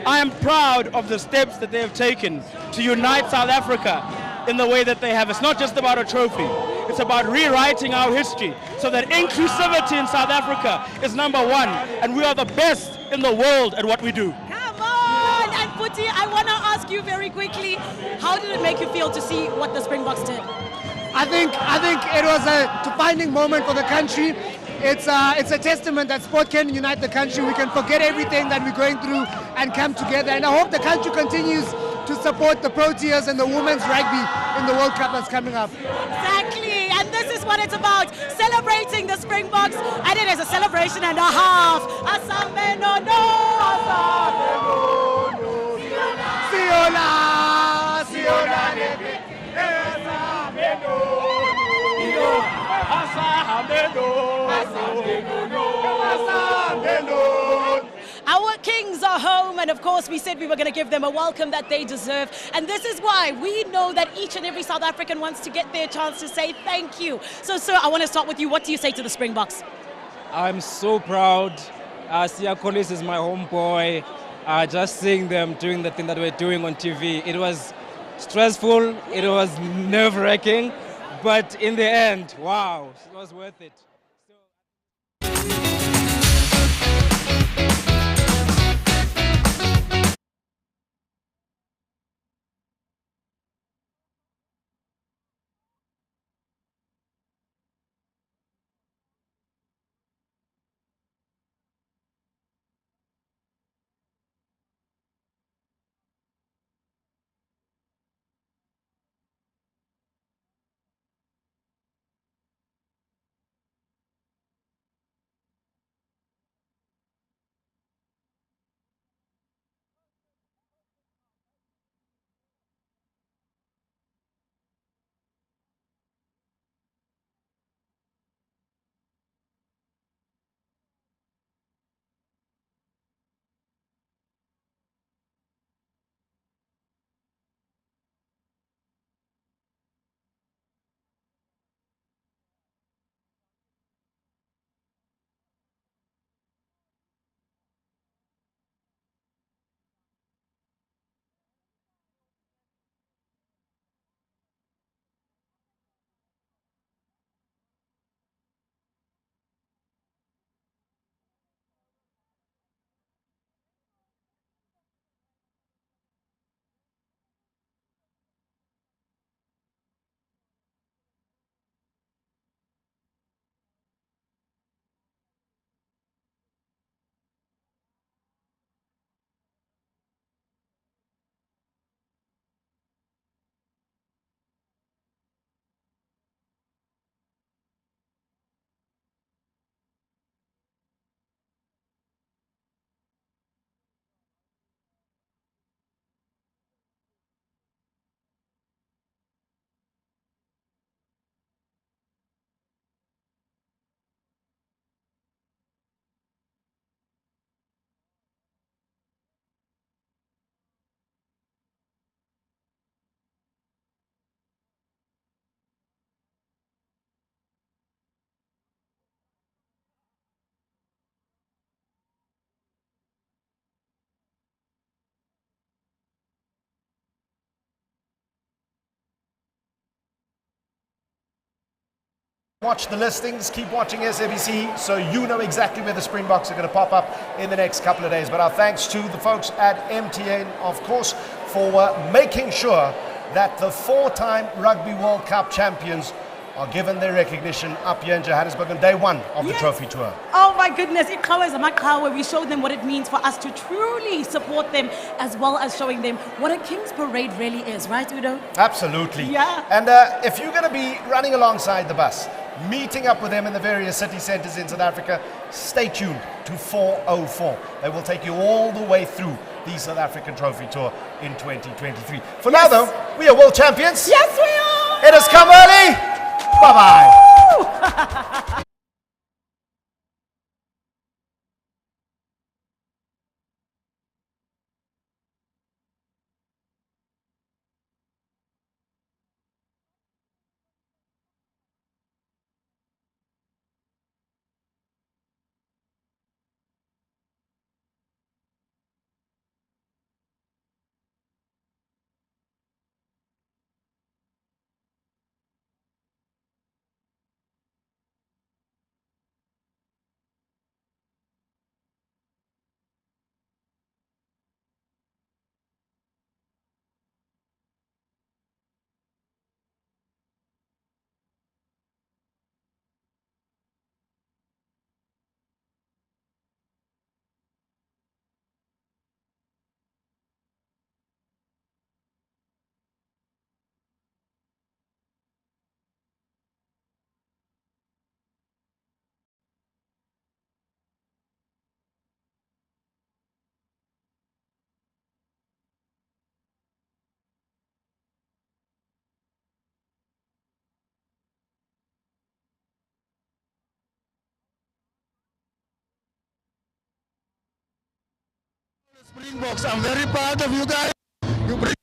I am proud of the steps that they have taken to unite South Africa in the way that they have. It's not just about a trophy. It's about rewriting our history so that inclusivity in South Africa is #1, and we are the best in the world at what we do. Come on! And Puti, I want to ask you very quickly, how did it make you feel to see what the Springboks did? I think it was a defining moment for the country. It's a testament that sport can unite the country. We can forget everything that we're going through and come together. And I hope the country continues to support the Proteas and the women's rugby in the World Cup that's coming up. Exactly, and this is what it's about, celebrating the Springboks, and it is a celebration and a half. Asambe no no, Siola, Siola, Our kings are home, and of course we said we were going to give them a welcome that they deserve, and this is why we know that each and every South African wants to get their chance to say thank you. So sir, I want to start with you. What do you say to the Springboks? I'm so proud. Sia Collins is my homeboy. Just seeing them doing the thing that we're doing on TV, it was stressful, it was nerve-wracking, but in the end, wow, it was worth it. Watch the listings, keep watching SABC so you know exactly where the Springboks are going to pop up in the next couple of days. But our thanks to the folks at MTN, of course, for making sure that the 4-time Rugby World Cup champions are given their recognition up here in Johannesburg on day 1 of the Trophy Tour. Oh my goodness, we show them what it means for us to truly support them, as well as showing them what a King's Parade really is, right, Udo? Absolutely. Yeah. And if you're going to be running alongside the bus, meeting up with them in the various city centres in South Africa, stay tuned to 404. They will take you all the way through the South African Trophy Tour in 2023. For now, though, we are world champions. Yes, we are. It has come early. Bye-bye. Springboks, I'm very proud of you guys. You bring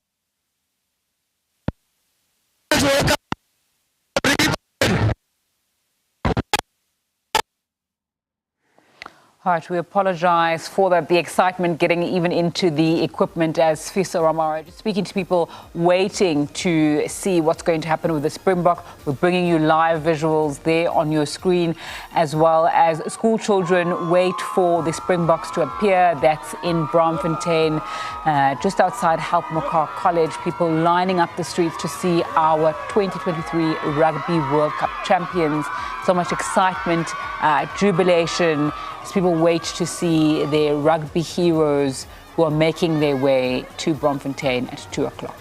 All right, we apologize for the excitement getting even into the equipment as Fisa Ramara, just speaking to people waiting to see what's going to happen with the Springbok. We're bringing you live visuals there on your screen, as well as school children wait for the Springboks to appear. That's in Braamfontein, just outside Helpmachar College. People lining up the streets to see our 2023 Rugby World Cup champions. So much excitement, jubilation, as people wait to see their rugby heroes who are making their way to Braamfontein at 2 o'clock.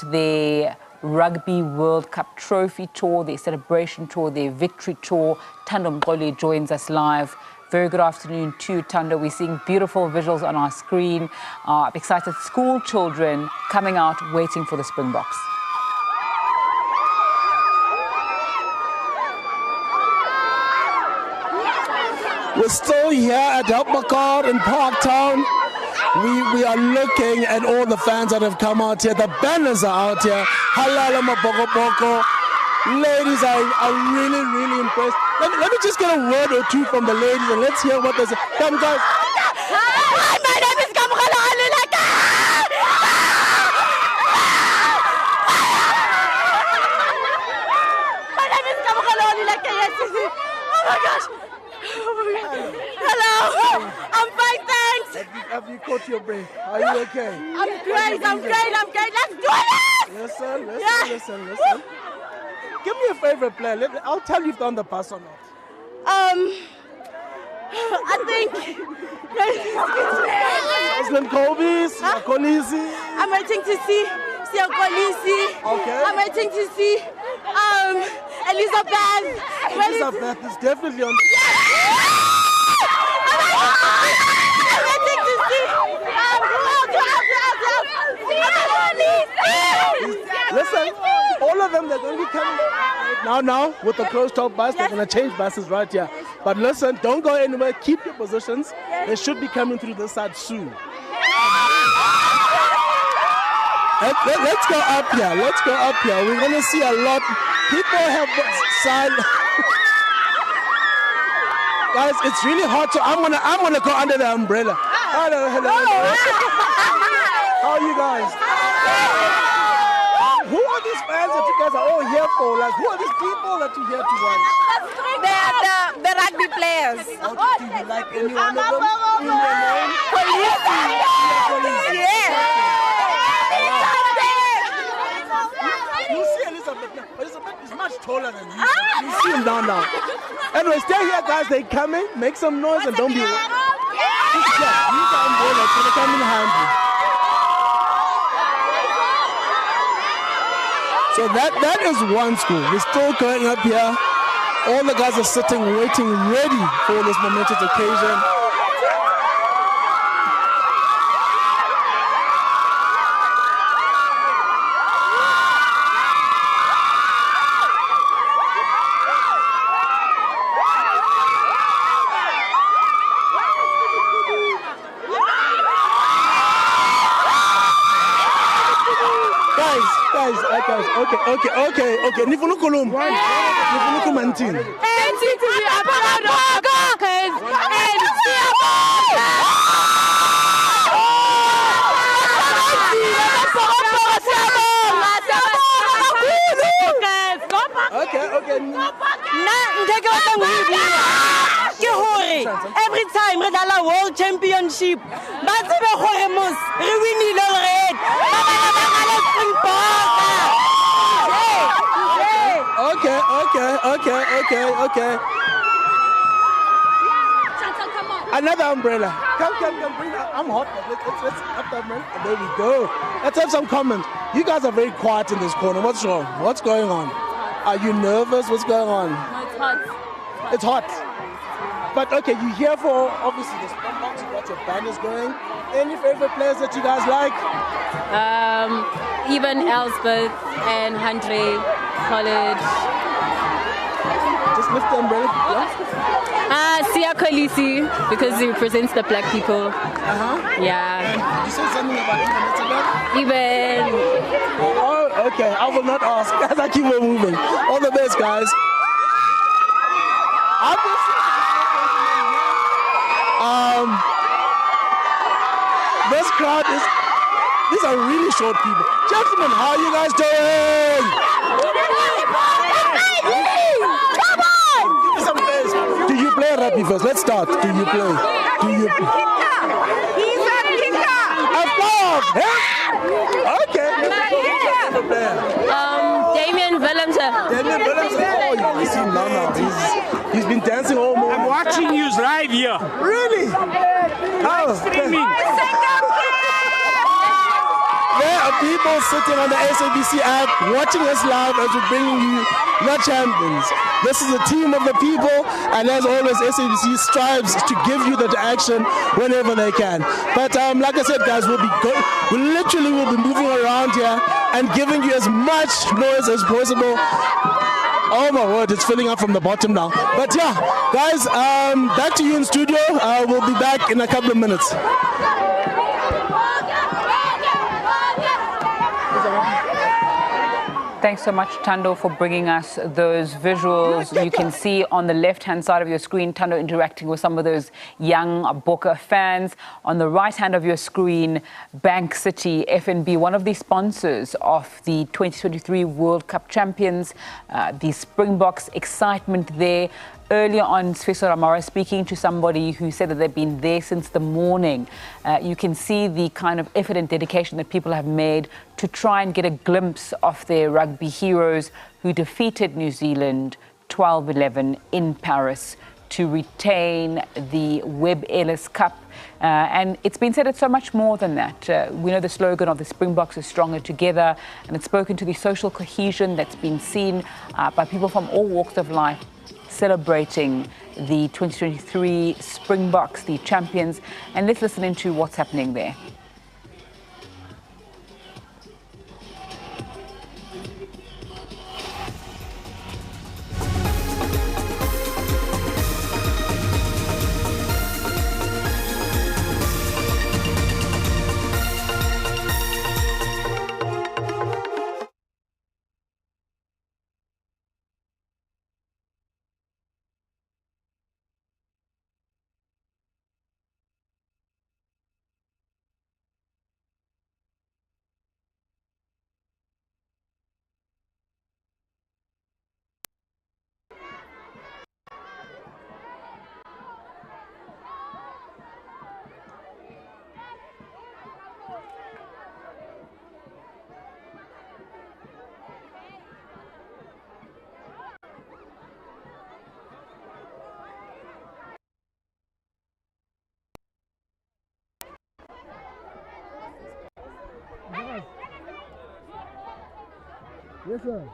The Rugby World Cup Trophy Tour, their celebration tour, their victory tour. Thando Mqoli joins us live. Very good afternoon to Thando. We're seeing beautiful visuals on our screen. Excited school children coming out waiting for the Springboks. We're still here at Helpmakar in Parktown. We are looking at all the fans that have come out here. The banners are out here. Halala Mabokoboko. Ladies, I'm really, really impressed. Let me just get a word or two from the ladies and let's hear what they say. Come, guys. Hi, my name is Kamukhala Alulaka. My name is Kamukhala Alulaka. Yes. Oh my gosh. Hello. I'm fine, thanks. Have you caught your breath? Are you okay? I'm great. Let's do it. Listen. Give me a favorite player. I'll tell you if they're on the bus or not. I think. Muslim Kobe, Kolisi. I'm waiting to see Kolisi. Okay. I'm waiting to see Elizabeth. Elizabeth is definitely on the I'm waiting to see Listen, all of them, they're going to be coming now with the closed-top bus. They're going to change buses right here. But listen, don't go anywhere. Keep your positions. They should be coming through this side soon. Let's go up here. We're going to see a lot. People have signed. Guys, it's really hot, so I'm gonna go under the umbrella. Hello. How are you guys? Who are these fans that you guys are all here for? Like, who are these people that you're here to watch? They're the rugby players. Do you like any one of them? Police. You see Elizabeth now. Elizabeth is much taller than you. You see him down now. Anyway, stay here, guys. They're coming. Make some noise and don't be. Use the umbrella. It's gonna come in handy. So that is one school. We're still going up here. All the guys are sitting, waiting, ready for this momentous occasion. Guys, okay. Nifuna kulumba. Nifuna kumantin. Every time we dala World Championship, but we win already. Okay. Another umbrella. Come, bring that. I'm hot. Let's up that umbrella. There we go. Let's have some comments. You guys are very quiet in this corner. What's wrong? What's going on? Are you nervous? What's going on? No, it's hot. It's hot. But okay, you're here for obviously the Springboks. You got your banners going. Any favorite players that you guys like? Even Elspeth and Andre College. Just lift the umbrella. Sia Kolisi, because he represents the black people. Yeah. You said something about Even. Oh, okay. I will not ask as I keep on moving. All the best, guys. This crowd is. These are really short people. Gentlemen, how are you guys doing? Come on! Give me some players. Do you play rugby first? Let's start. Do you play? He's a kicker. Of course. Okay. Damien Willemse. Oh, you see him now. He's been dancing all morning. I'm watching you live here. Really? Live streaming. Yeah, people sitting on the SABC app, watching us live as we're bringing you the champions. This is a team of the people, and as always, SABC strives to give you the action whenever they can. But like I said, guys, we literally will be moving around here and giving you as much noise as possible. Oh my word, it's filling up from the bottom now. But yeah, guys, back to you in studio. We'll be back in a couple of minutes. Thanks so much, Tando, for bringing us those visuals. You can see on the left-hand side of your screen, Tando interacting with some of those young Bokke fans. On the right-hand of your screen, Bank City FNB, one of the sponsors of the 2023 World Cup champions, the Springboks, excitement there. Earlier on, Sfiso Ramara speaking to somebody who said that they've been there since the morning. You can see the kind of effort and dedication that people have made to try and get a glimpse of their rugby heroes who defeated New Zealand 12-11 in Paris to retain the Webb Ellis Cup. And it's been said it's so much more than that. We know the slogan of the Springboks is stronger together, and it's spoken to the social cohesion that's been seen by people from all walks of life, celebrating the 2023 Springboks, the champions. And let's listen into what's happening there. Yes, sir.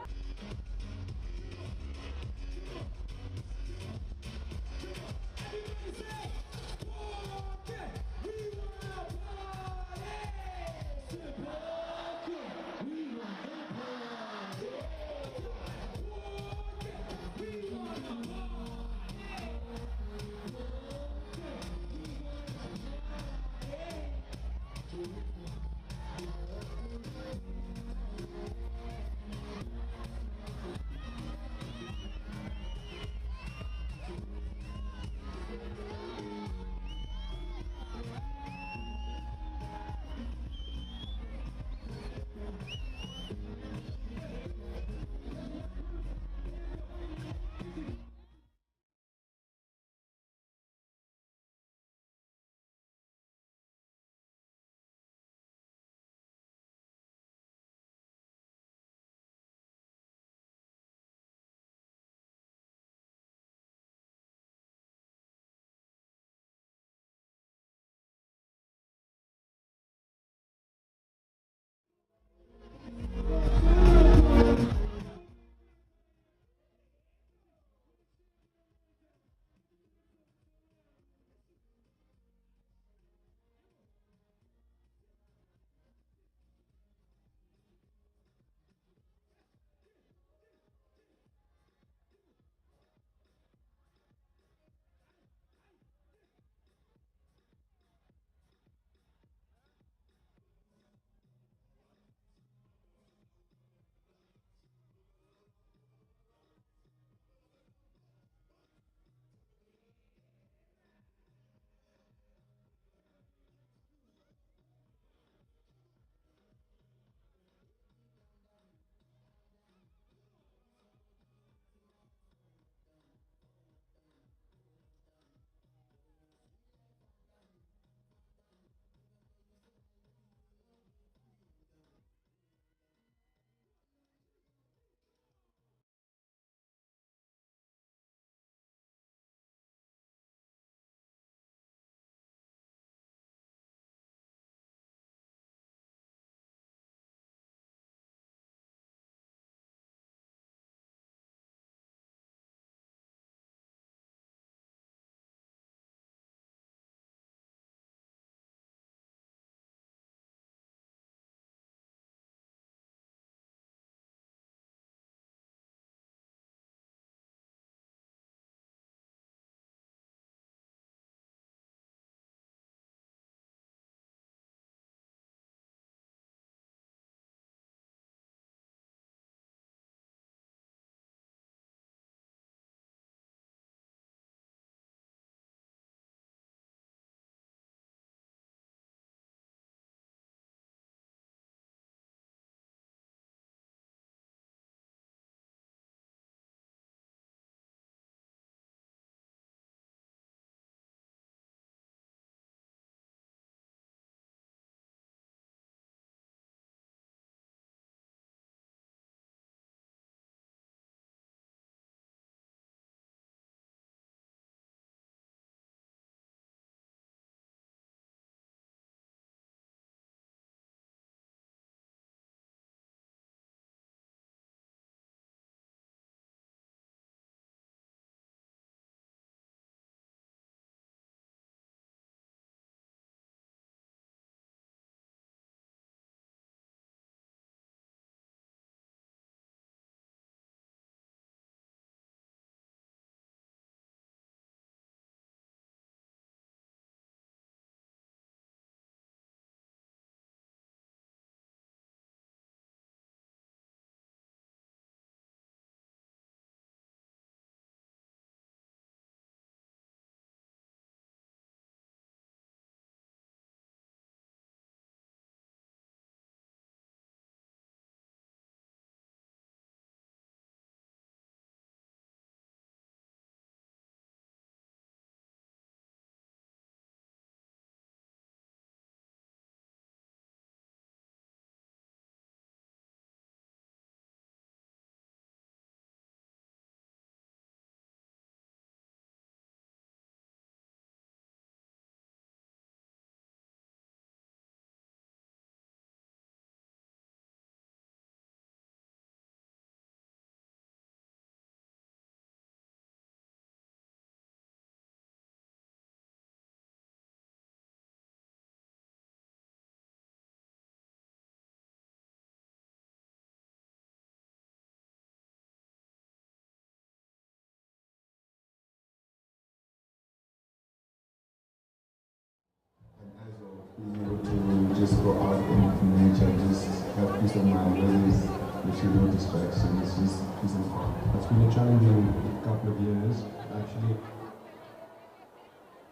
no distraction. It's just peace and fun. It's been a challenging couple of years, actually.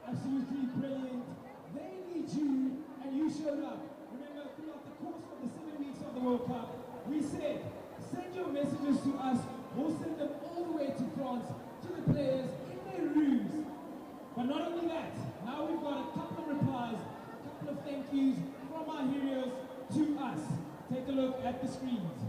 Absolutely brilliant. They need you, and you showed up. Remember, throughout the course of the 7 weeks of the World Cup, we said, send your messages to us. We'll send them all the way to France, to the players, in their rooms. But not only that, now we've got a couple of replies, a couple of thank yous from our heroes to us. Take a look at the screens.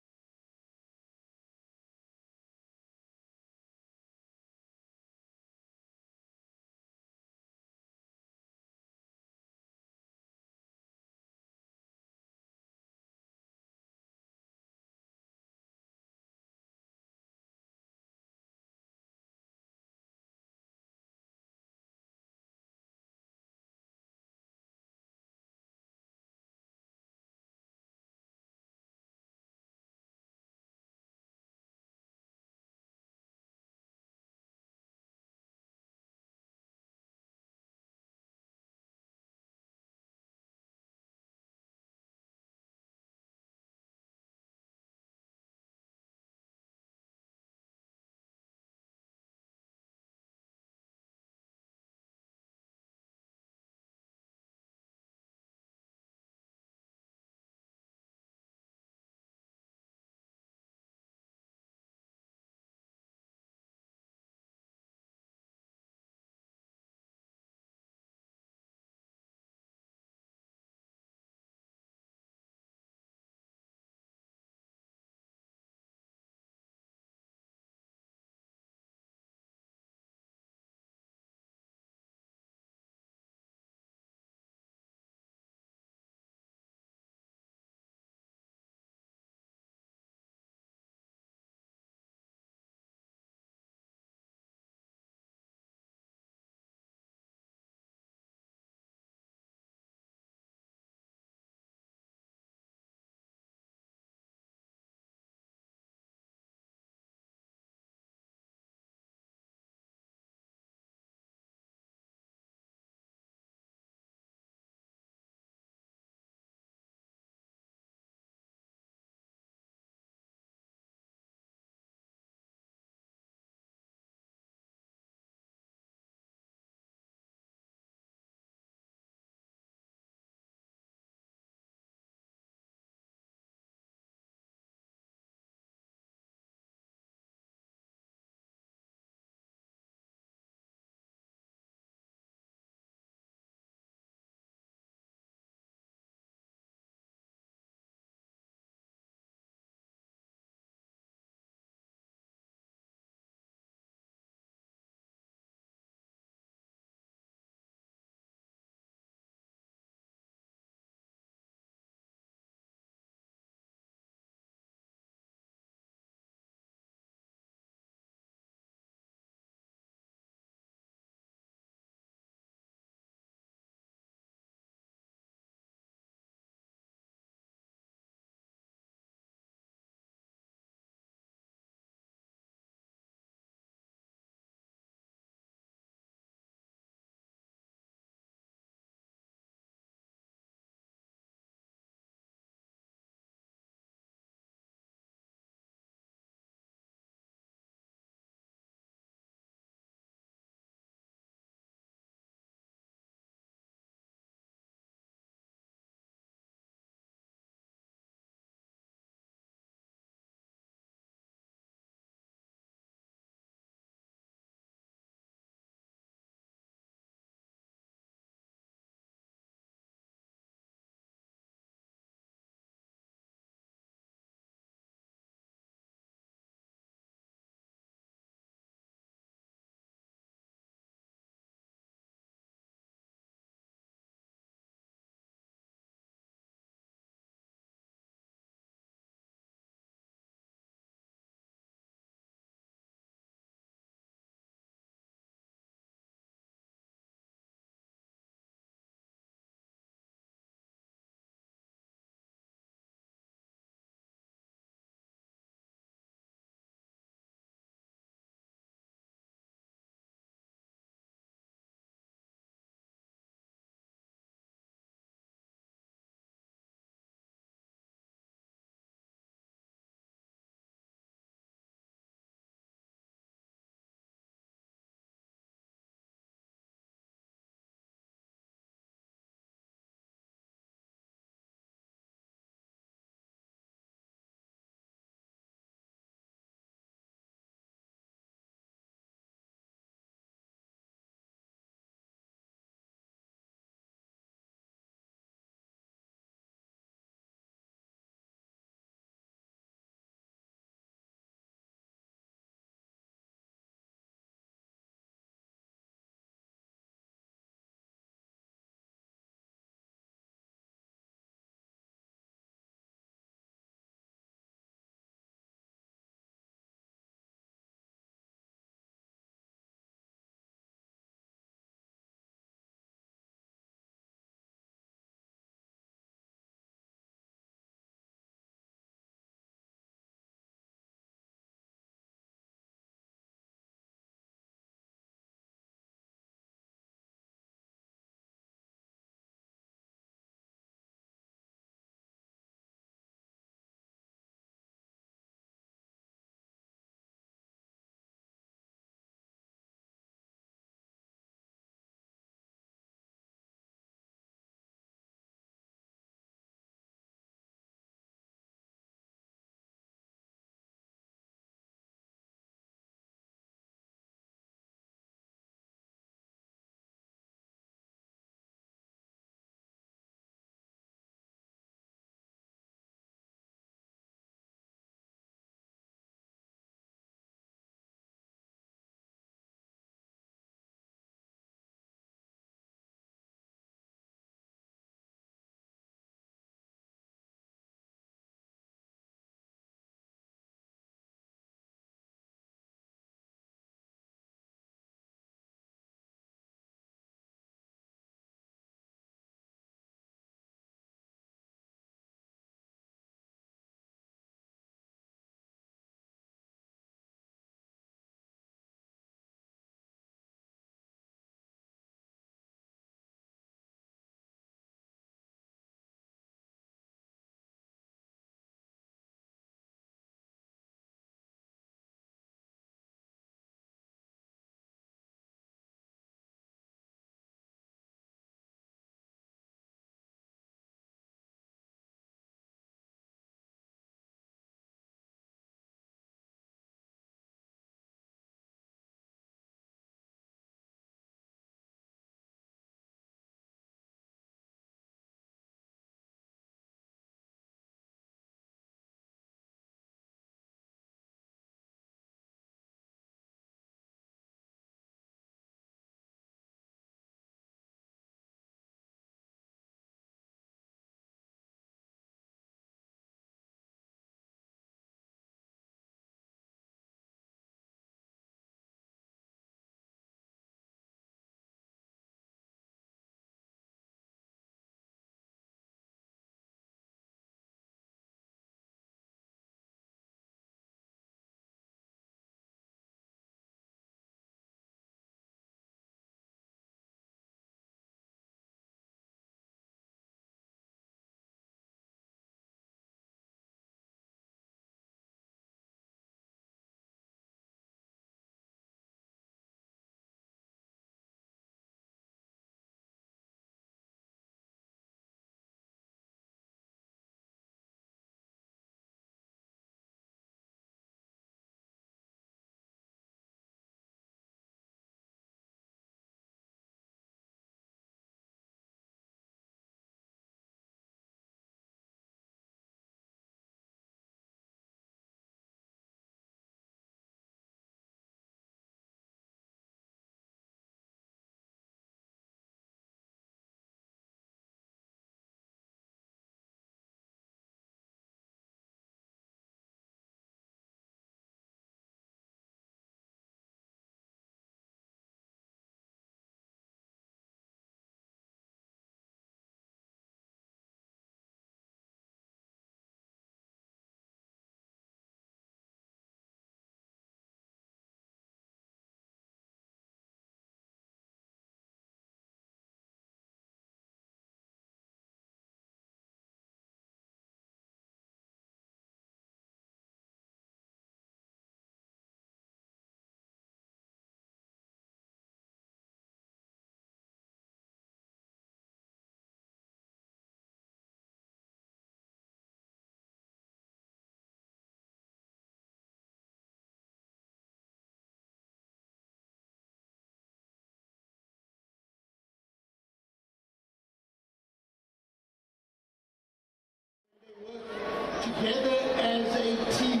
together as a team.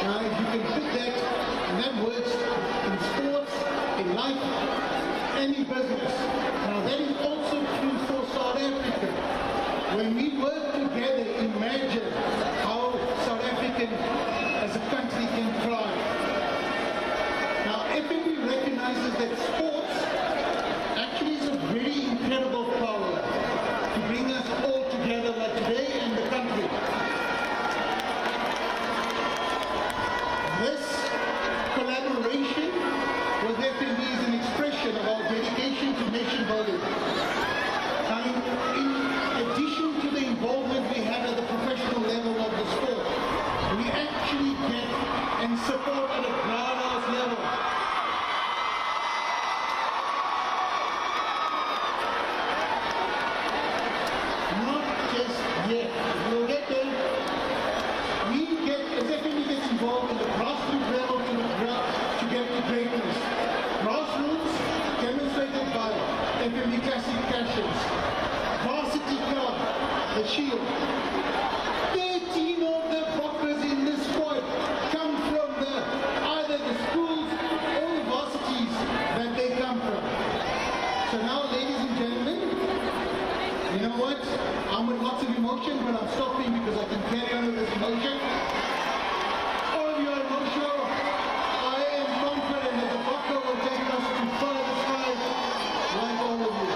Now, if you can put that, and that works in sports, in life, any business. Now, that is also true for South Africa. When we work together, imagine how South African as a country can thrive. Now, FNB recognizes that sports actually is a very incredible power to bring us all together like today in the country. This collaboration with FNB is an expression of our dedication to nation building. Now, in addition to the involvement we have at the professional level of the sport, we actually get and support at a groundhouse level. Not just yet. We'll get there. We get, as FNB gets involved in the grassroots level to get to greatness. Grassroots demonstrated by FNB Classic Passions, Varsity Club, the Shield. 13 of the Bokkers in this squad come from either the schools or the varsities that they come from. So now, ladies and gentlemen, you know what? I'm with lots of emotion, but I'm stopping because I can carry on with this emotion. All of you are emotional. I am confident that the Bokker will take us to further skies like all of you.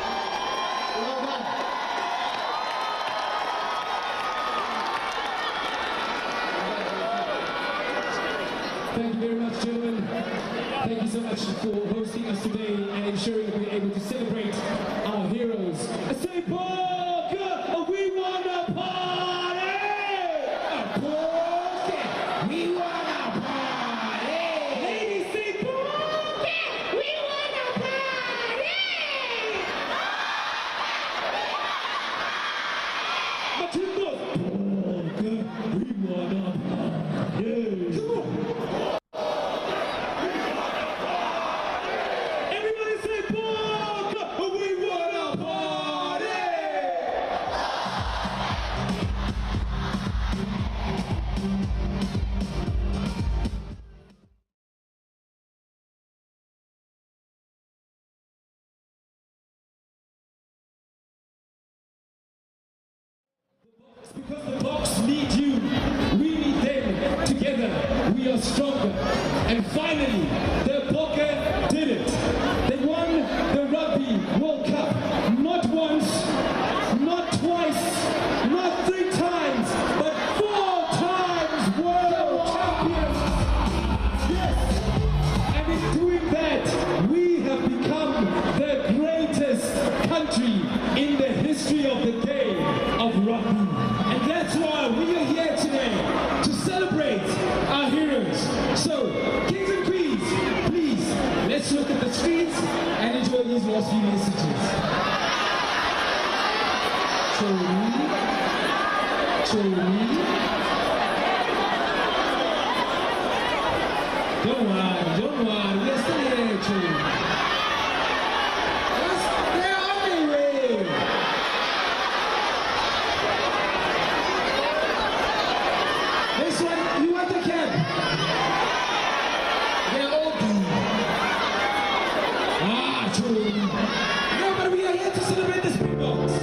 Well done. Thank you very much, gentlemen. Thank you so much for hosting us today and ensuring that we're able to celebrate our heroes. Springboks, we wanna party! We wanna party! Ladies, Springboks, we wanna party! Matilda, we wanna party! Come on! Because the Boks need you, we need them. Together, we are stronger. And finally, the Bokke did it. They won the Rugby World Cup. Not once, not twice, not 3 times, but 4 times world champions. Yes. And in doing that, we have become the greatest country in the history of the game of rugby. And that's why we are here today, to celebrate our heroes. So, kings and queens, please, let's look at the streets and enjoy these last few messages. Don't worry, we're still here, Chori. They're on their way. This one, you want the cap? They're all blue. Chori. No, but we are here to celebrate the Springboks.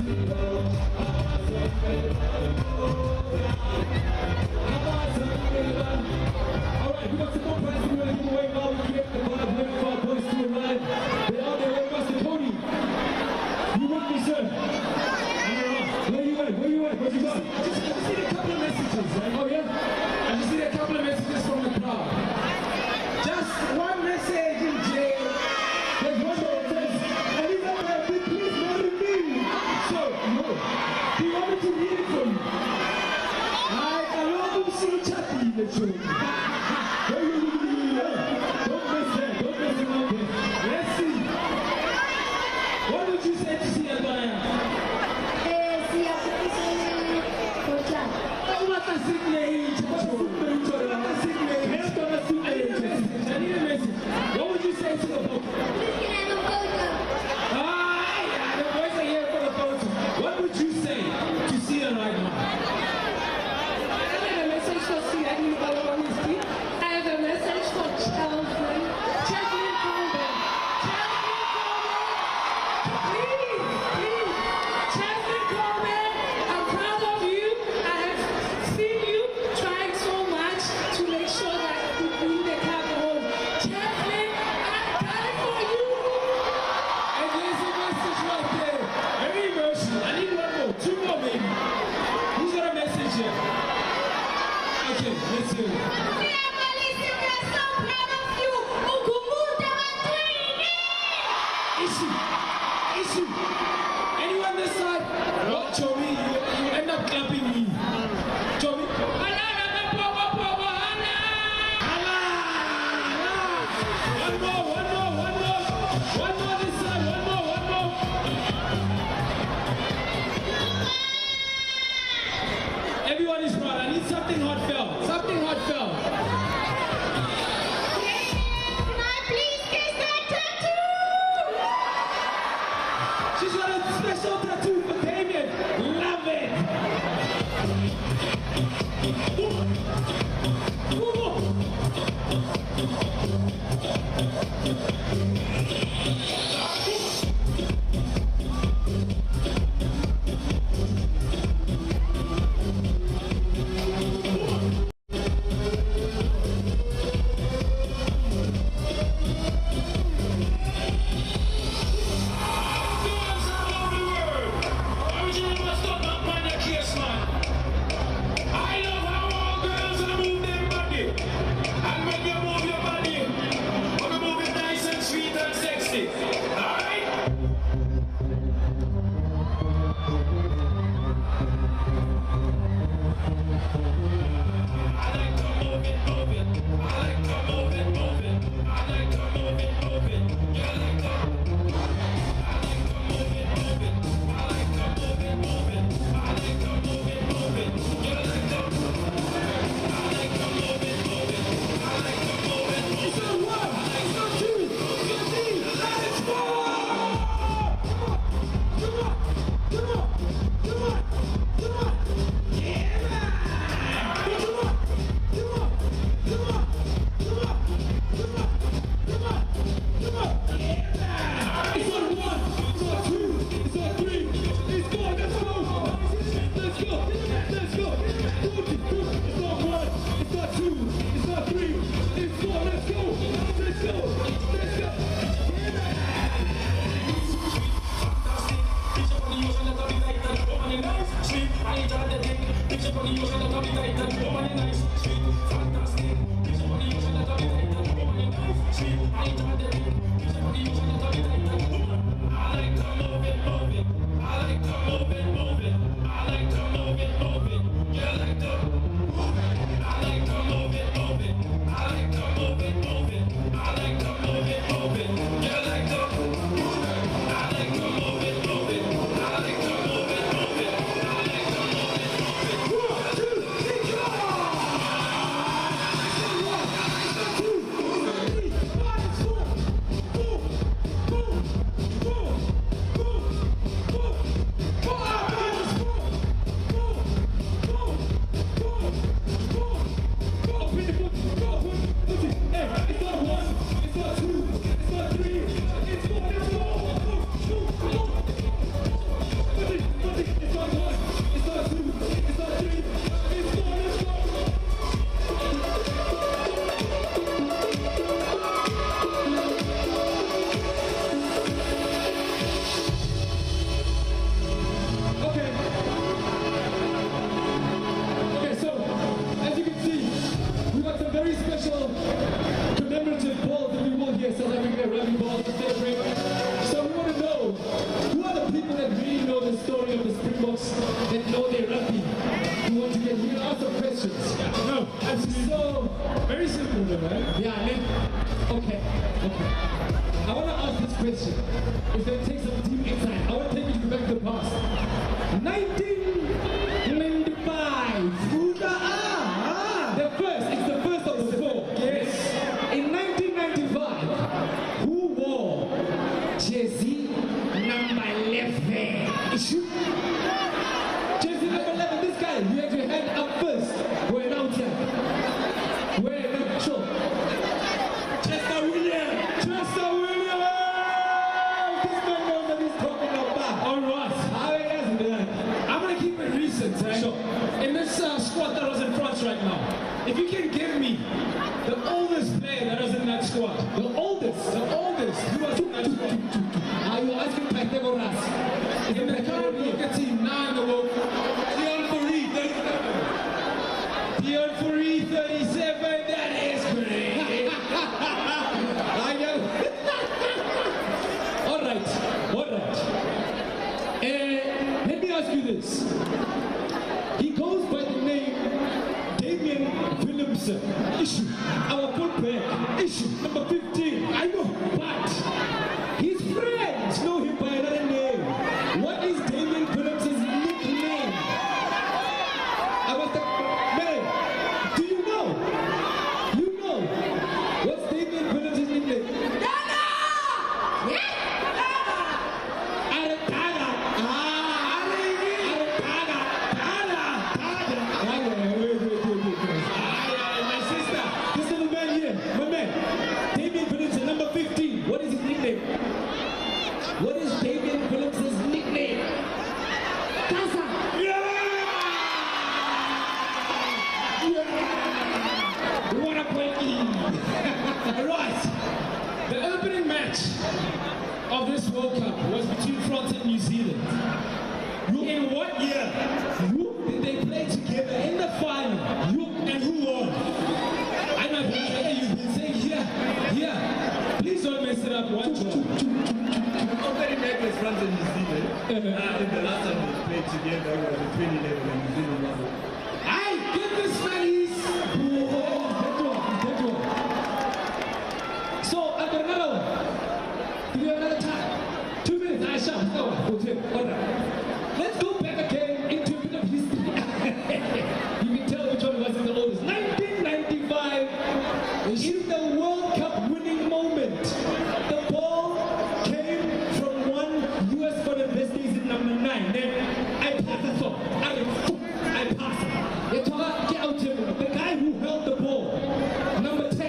Alright, we got some more prizes we're going to give away now. We keep the vibe waiting for our boys to arrive. They are there, where was the pony? You with me, sir? Where you at? Where you at? Where you got? I just need a couple of messages, right? Oh yeah? I just need a couple of messages from the crowd. Just one message in jail. There's one that says, Elizabeth, please marry me. So, no. Do you want me to read it for you? I love to see Chappie in the show. Don't miss that. Don't miss it out there. Let's see. What would you say to see Adonai? What a sick lady. I need a message. What would you say to the Pope? The boys are here for the photo. What would you say to see her right now? I have a message for Sia Honesty. I have a message for Chaplin Coleman. Please, Chaplin Coleman, I'm proud of you. I have seen you trying so much to make sure that you bring the cup home. Chaplin, I'm coming for you. And there's a message right there. Very emotional. I need one more. Two more, baby. Who's got a message here? Okay, let's hear it. Issue. Anyone this side? No, Chomi, you end up clapping me. Chomi. One more this side. One more. Everyone is proud. I need something heartfelt. She's got a special tattoo for Damien. Love it. Springboks that know their rugby. You want to get here, ask some questions. No, absolutely. So, very simple though, right? Yeah, man. Okay. I want to ask this question. If they take some deep insight, I want to take you back to the past. 1995. It's the first of the four. Yes. In 1995, who wore jersey number 11? Jersey number 11, this guy, you had your hand up first. We're out here. We're not sure. Chester Williams! This man knows what he's talking about. Alright. I'm going to keep it recent, right? Sure. In this squad that was in France right now, if you can give me the oldest player that was in that squad, the oldest who was in that squad. Are you asking Pythagoras? In the current local team, now in the world, Dion Fourie, 37, that is great. I know. All right. Let me ask you this. He goes by the name Damien Willemse. Issue. Our fullback. Issue. Number 15. I know. But his friends know him by another name. What is Damien Willemse's nickname? I was the man. Do you know? You know. What's Damien Willemse's nickname? Dana! Yeah! What is Damien Willemse's nickname? Gaza! Yeah! What a point! Right. The opening match of this World Cup was between France and New Zealand. In what year did they play together in the final? And who won? I know you've been saying here. Please don't mess it up. One job. France and New Zealand. The last time they played together was in 2011 and New Zealand won. Aye, get this buddies! So, I've got another one. Give you another time. 2 minutes, I shall. No, alright. Let's go back again into a bit of history. You can tell which one was in the oldest. 1995 is the World Cup winning moment. The ball came from US for the best days in number 9. Then I pass it off. I pass it. They talk about get out here. The guy who held the ball, number 10,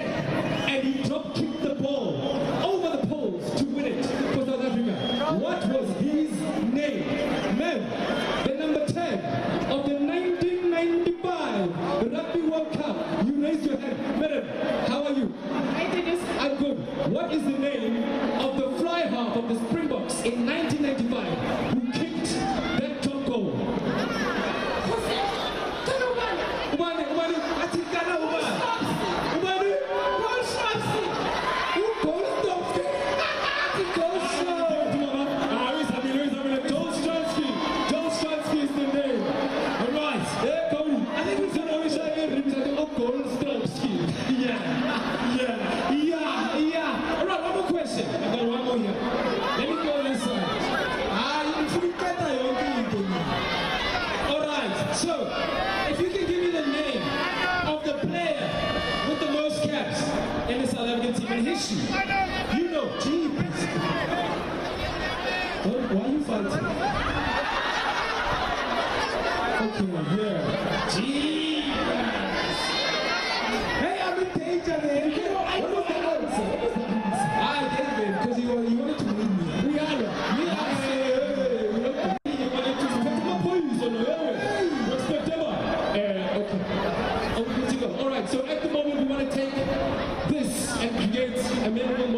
and he drop kicked the ball over the poles to win it for South Africa. What was his name? Man, the number 10 of the 1995 Rugby World Cup. You raise your hand. Madam, how are you? I'm good. What is the name of the fly half of the Springboks in 1995 who kicked that top goal? Dolstranski is the name. All right. I think we should always say Dolstranski. Yeah. All right, one more question. I've got one more here. Let me go this side. All right, so if you can give me the name of the player with the most caps in the South African team in history, you know, jeez. Why are you fighting? Okay, yeah. Jeez. Hey, I'm in danger, man. What was the answer? I did it because you wanted to win me. We are. Okay. All right. So at the moment we want to take this and create a memorable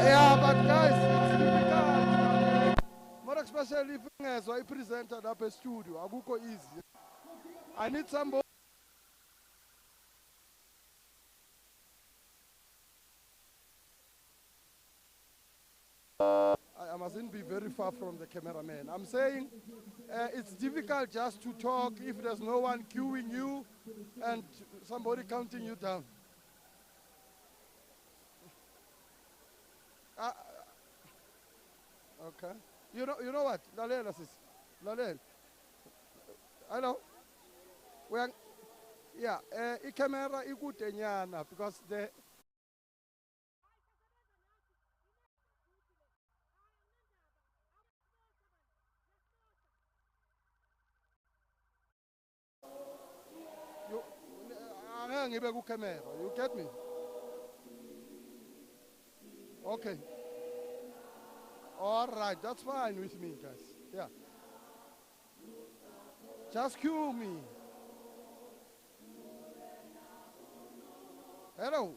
Yeah, but guys, it's difficult. More especially if I presented up a studio, Abuko easy. I need somebody. I mustn't be very far from the cameraman. I'm saying it's difficult just to talk if there's no one cueing you and somebody counting you down. Okay. You know what? Lalela sis. Lalela. I know. Well, yeah. I camera ikutenyana because the. You get me? Okay. All right, that's fine with me, guys. Yeah. Just cue me. Hello.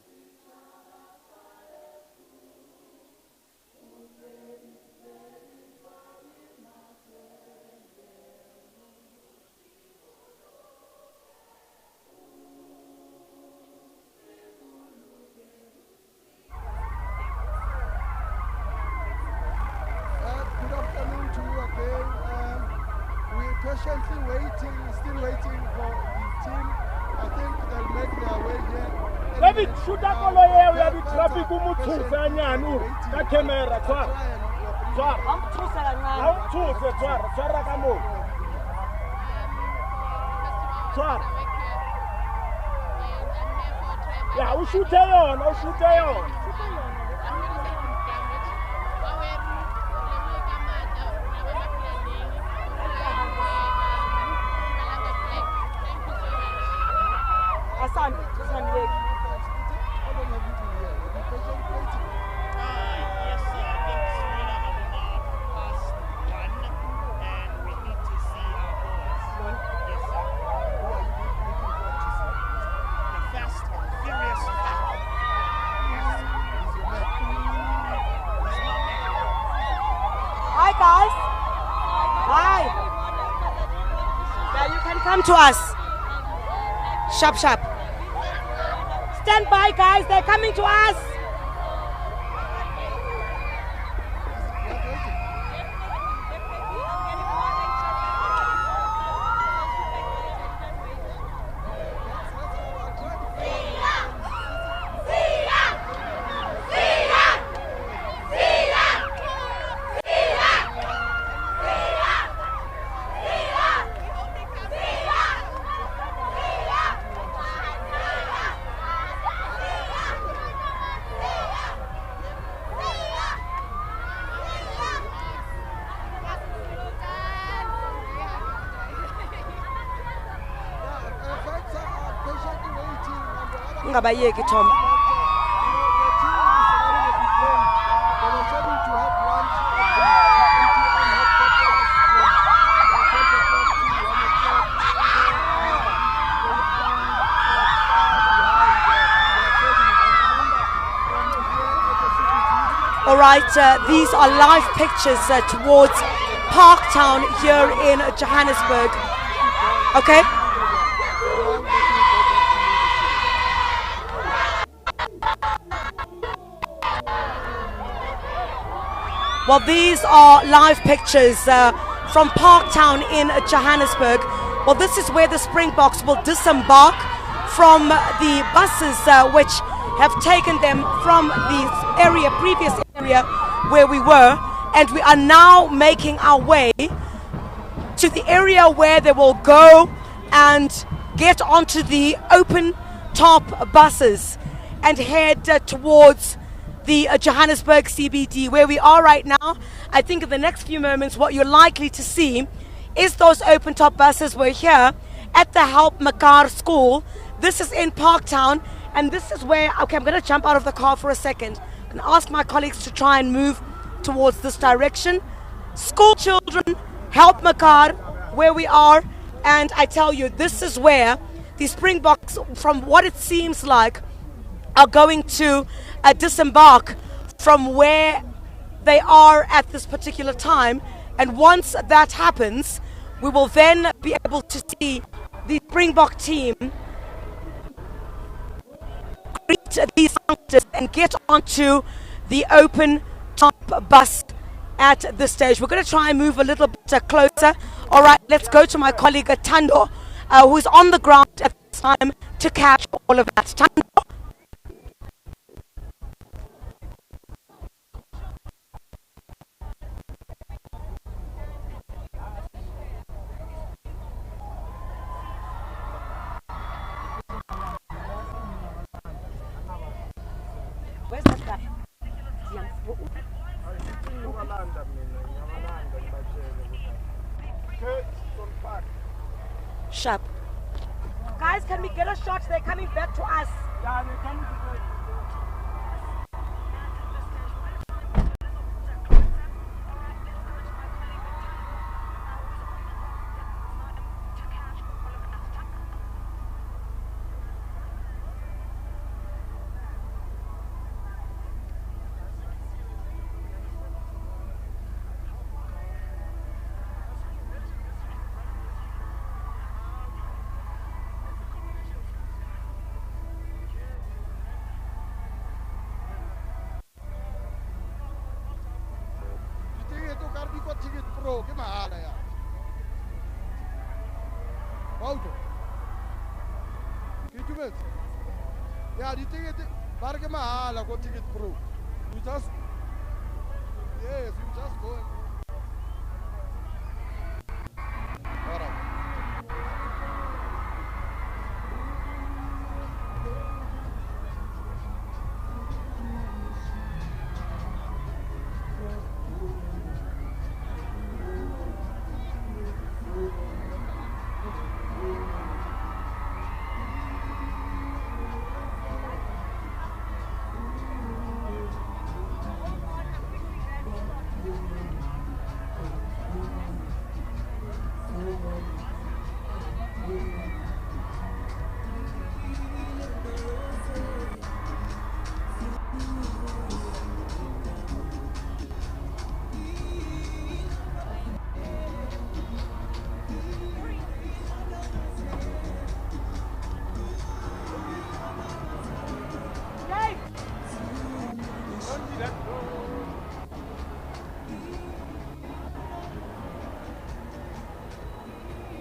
Patiently waiting, still waiting for the team. I think they'll make their way here. David, shoot that all here. We have the traffic. The camera. Yeah, we shoot on. Hi guys. Hi. Yeah, you can come to us. Sharp. Stand by, guys. They're coming to us. Ungabayeki Tom. All right, these are live pictures towards Parktown here in Johannesburg. Okay. Well, these are live pictures from Parktown in Johannesburg. Well, this is where the Springboks will disembark from the buses which have taken them from the previous area where we were, and we are now making our way to the area where they will go and get onto the open top buses and head towards the Johannesburg CBD, where we are right now. I think in the next few moments what you're likely to see is those open top buses. We're here at the Help Mekaar School. This is in Parktown, and this is where, okay, I'm going to jump out of the car for a second and ask my colleagues to try and move towards this direction. School children, Help Mekaar, where we are, and I tell you, this is where the Springboks, from what it seems like, are going to disembark from where they are at this particular time. And once that happens, we will then be able to see the Springbok team greet these youngsters and get onto the open top bus at this stage. We're going to try and move a little bit closer. All right, let's go to my colleague Tando, who's on the ground at this time to catch all of that. Tando. Where's that guy? Sharp. Guys, can we get a shot? They're coming back to us. Yeah, they're coming to us. Ticket pro, ke mahala ya. Auto. Ke tumet. Ya di ticket bar ke mahala ko ticket pro. You just yes, you just go. All right.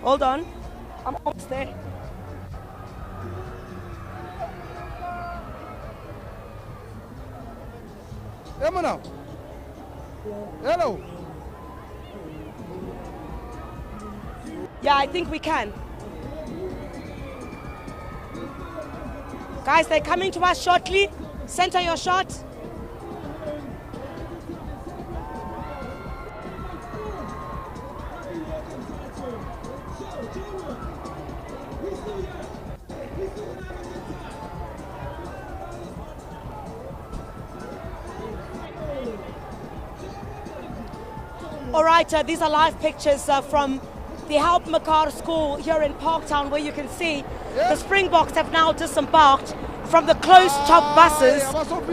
Hold on. I'm almost there. Emma. Hello. Yeah, I think we can. Guys, they're coming to us shortly. Center your shot. All right, these are live pictures from the Help Makar School here in Parktown, where you can see the Springboks have now disembarked from the closed top buses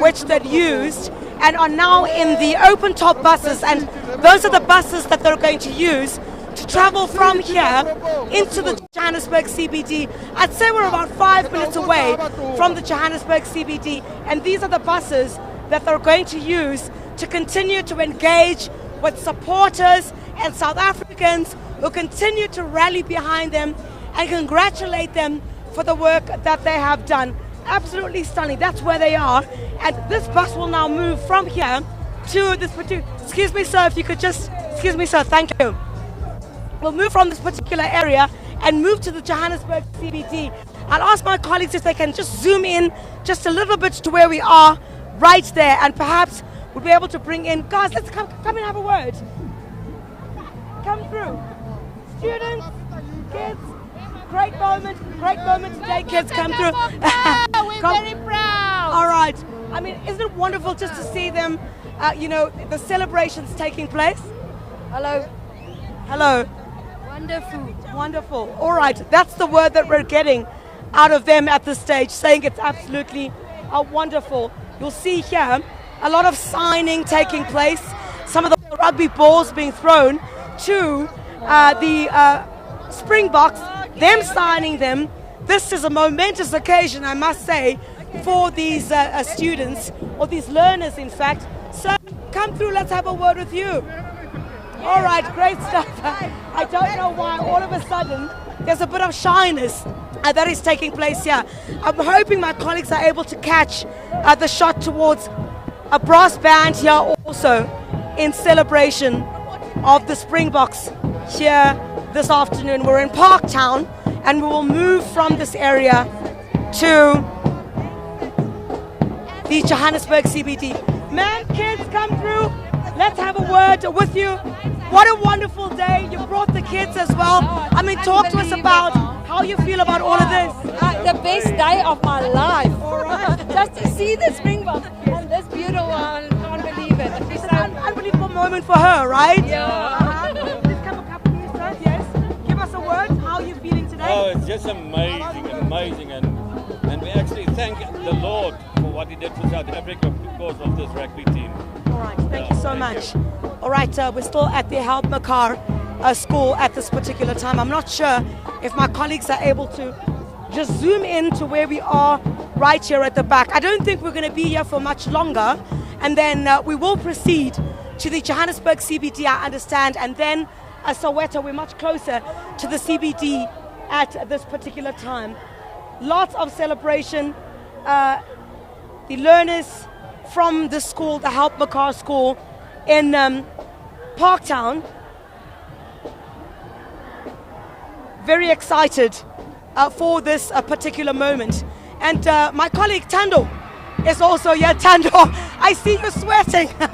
which they'd used and are now in the open top buses, and those are the buses that they're going to use to travel from here into the Johannesburg CBD. I'd say we're about 5 minutes away from the Johannesburg CBD, and these are the buses that they're going to use to continue to engage with supporters and South Africans who continue to rally behind them and congratulate them for the work that they have done. Absolutely stunning. That's where they are. And this bus will now move from here to this particular... Excuse me, sir, if you could just... Excuse me, sir, thank you. We'll move from this particular area and move to the Johannesburg CBD. I'll ask my colleagues if they can just zoom in just a little bit to where we are right there, and perhaps we'll be able to bring in... Guys, let's come and have a word. Come through. Students, kids, great moment today, kids, come through. We're very proud. All right. I mean, isn't it wonderful just to see them, you know, the celebrations taking place? Hello. Hello. Wonderful. Wonderful. All right. That's the word that we're getting. out of them at this stage, saying it's absolutely wonderful. You'll see here a lot of signing taking place. Some of the rugby balls being thrown to the Springboks, them signing them. This is a momentous occasion, I must say, for these students, or these learners, in fact. So come through, let's have a word with you. All right, great stuff. I don't know why all of a sudden there's a bit of shyness that is taking place here. I'm hoping my colleagues are able to catch the shot towards a brass band here also in celebration of the Springboks here this afternoon. We're in Parktown and we will move from this area to the Johannesburg CBD. Man, kids, come through. Let's have a word with you. What a wonderful day. You brought the kids as well. I mean, talk to us about how you feel about all of this. The best day of my life. Just to see the Springboks and this beautiful one. Can't believe it. It's an unbelievable moment for her, right? Yeah. Let's come a couple of minutes, yes. Give us a word. How are you feeling today? Oh, it's just amazing. And we actually thank the Lord for what He did for South Africa because of this rugby team. All right, thank you so much. All right, we're still at the Help Makar school at this particular time. I'm not sure if my colleagues are able to just zoom in to where we are right here at the back. I don't think we're going to be here for much longer. And then we will proceed to the Johannesburg CBD, I understand. And then Soweto, we're much closer to the CBD at this particular time. Lots of celebration. The learners from the school, the Help Makar school in Parktown, very excited for this particular moment. And my colleague Tando is also here. Tando, I see you sweating. It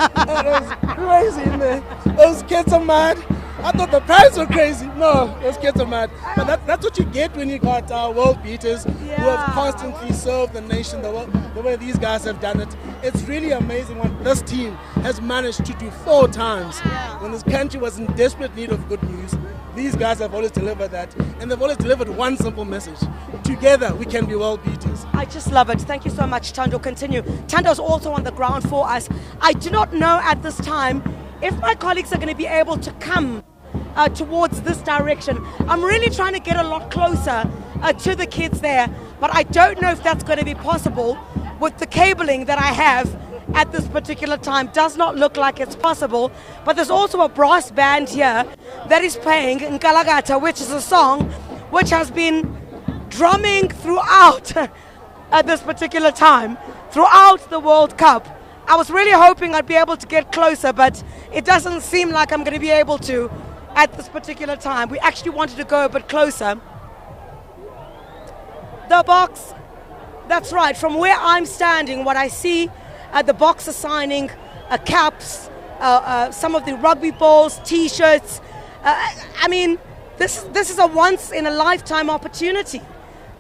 was crazy, man. Those kids are mad. I thought the prize were crazy. No, those kids are mad. But that's what you get when you got world beaters who have constantly served the nation the way these guys have done it. It's really amazing what this team has managed to do 4 times. When this country was in desperate need of good news, these guys have always delivered that. And they've always delivered one simple message. Together, we can be world beaters. I just love it. Thank you so much, Tando. Continue. Tando's also on the ground for us. I do not know at this time if my colleagues are going to be able to come towards this direction. I'm really trying to get a lot closer to the kids there, but I don't know if that's going to be possible with the cabling that I have at this particular time. Does not look like it's possible, but there's also a brass band here that is playing Nkalagata, which is a song which has been drumming throughout at this particular time, throughout the World Cup. I was really hoping I'd be able to get closer, but it doesn't seem like I'm going to be able to at this particular time. We actually wanted to go a bit closer. The box, that's right, from where I'm standing, what I see, the box are signing caps, some of the rugby balls, t-shirts. I mean, this is a once-in-a-lifetime opportunity,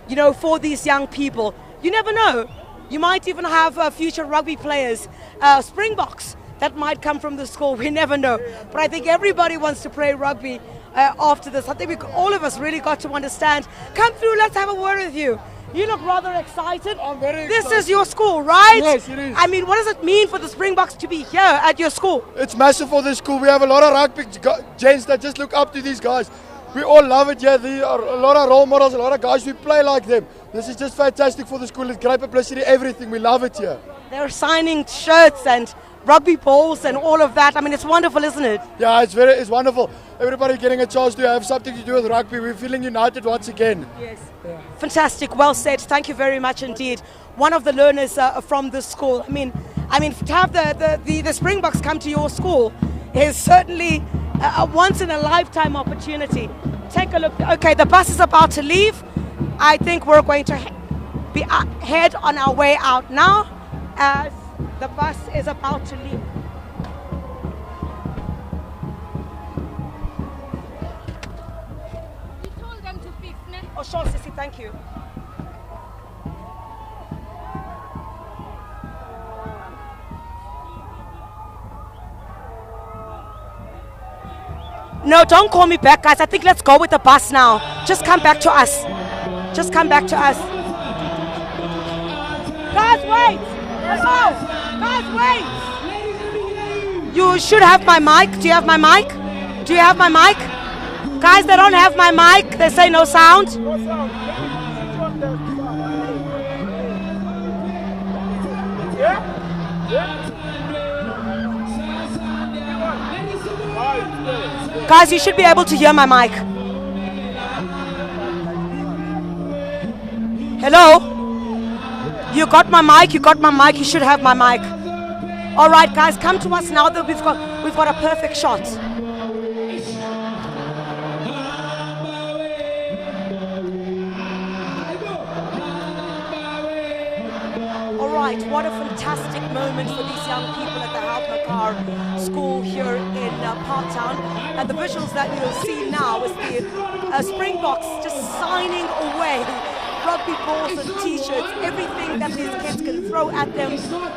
you know, for these young people. You never know. You might even have future rugby players, Springboks, that might come from the school. We never know. But I think everybody wants to play rugby after this. I think all of us really got to understand. Come through, let's have a word with you. You look rather excited. I'm very This excited. is your school, right? Yes, it is. I mean, what does it mean for the Springboks to be here at your school? It's massive for the school. We have a lot of rugby gents that just look up to these guys. We all love it here. There are a lot of role models, a lot of guys who play like them. This is just fantastic for the school. It's great publicity, everything. We love it here. They're signing shirts and rugby balls and all of that. I mean, it's wonderful, isn't it? Yeah, it's wonderful. Everybody getting a chance to have something to do with rugby. We're feeling united once again. Yes. Yeah. Fantastic. Well said. Thank you very much indeed. One of the learners from this school. I mean, to have the Springboks come to your school is certainly a once-in-a-lifetime opportunity. Take a look. Okay, the bus is about to leave. I think we're going to head on our way out now as the bus is about to leave. We told them to fix, ne? Oh, sure, Sissy, thank you. No, don't call me back, guys. I think let's go with the bus now. Just come back to us. Just come back to us. Guys, wait! Hello! Guys, wait! You should have my mic. Do you have my mic? Do you have my mic? Guys, they don't have my mic. They say no sound. Guys, you should be able to hear my mic. Hello? You got my mic, you got my mic, you should have my mic. All right, guys, come to us now that we've got a perfect shot. All right, what a fantastic moment for these young people at the Houtmakar School here in Parktown. And the visuals that you'll see now is the Springboks just signing away rugby balls and t-shirts, everything that these kids can throw at them.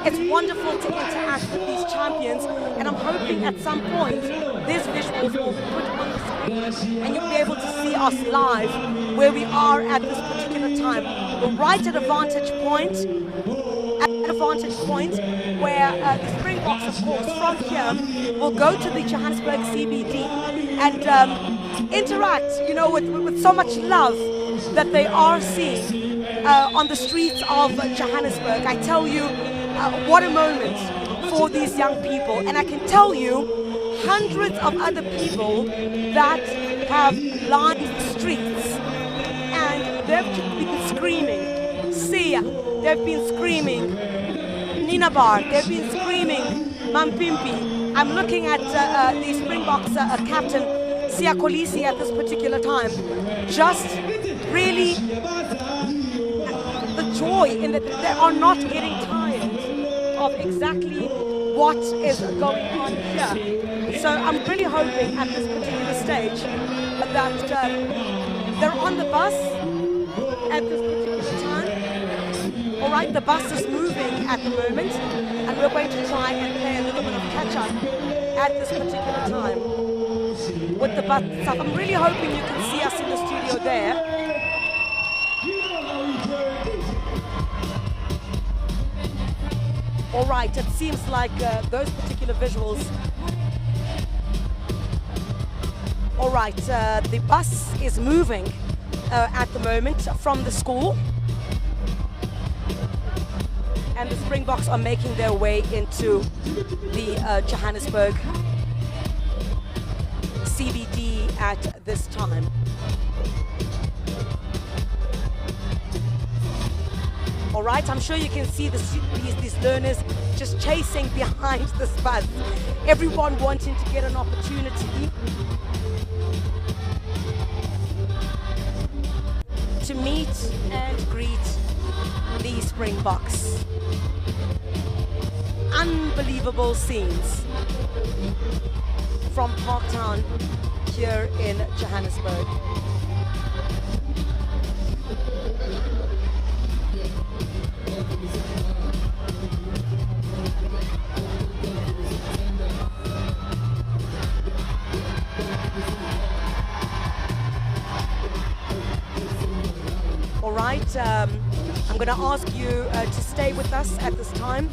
It's wonderful to interact with these champions, and I'm hoping at some point these visuals will be put on the screen and you'll be able to see us live where we are at this particular time. We're right at a vantage point, where the Springboks, of course, from here will go to the Johannesburg CBD and interact, you know, with so much love that they are seeing on the streets of Johannesburg. I tell you, what a moment for these young people. And I can tell you, hundreds of other people that have lined the streets and they've been screaming, Sia, they've been screaming, Ninabar, they've been screaming, Mampimpi. I'm looking at the Springboks captain, Sia Kolisi, at this particular time. Just really the joy in that they are not getting tired of exactly what is going on here. So I'm really hoping at this particular stage that they're on the bus at this particular time. All right, the bus is moving at the moment, and we're going to try and play a little bit of catch-up at this particular time with the bus stuff. I'm really hoping you can see us in the studio there. All right, it seems like those particular visuals. All right, the bus is moving at the moment from the school. And the Springboks are making their way into the Johannesburg CBD at this time. All right, I'm sure you can see these learners just chasing behind this bus. Everyone wanting to get an opportunity to meet and greet the Springboks. Unbelievable scenes from Parktown here in Johannesburg. All right, I'm going to ask you to stay with us at this time.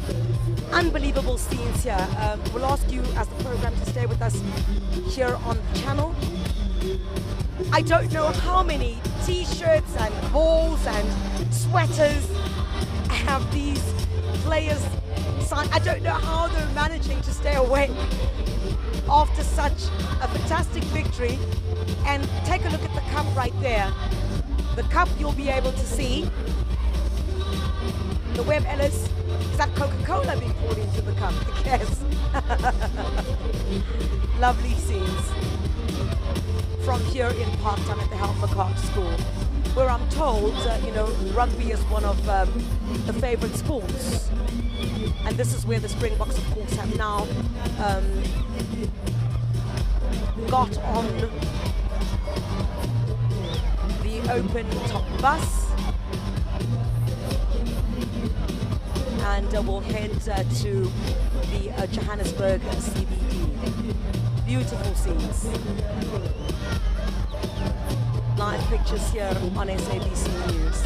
Unbelievable scenes here. We'll ask you as the program to stay with us here on the channel. I don't know how many t-shirts and balls and sweaters have these players signed. I don't know how they're managing to stay awake after such a fantastic victory. And take a look at the cup right there. The cup you'll be able to see. The Webb Ellis, is that Coca-Cola being poured into the cup? Yes. Lovely scenes from here in Parktown at the Houtmakar School, where I'm told, you know, rugby is one of the favorite sports. And this is where the Springboks, of course, have now got on the open top bus. And we'll head to the Johannesburg CBD. Beautiful scenes. Live pictures here on SABC News.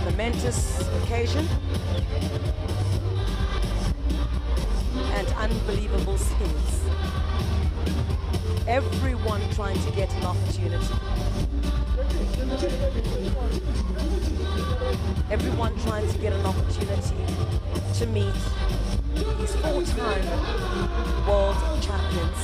Momentous occasion and unbelievable scenes. Everyone trying to get an opportunity. Everyone trying to get an opportunity to meet these 4-time world champions.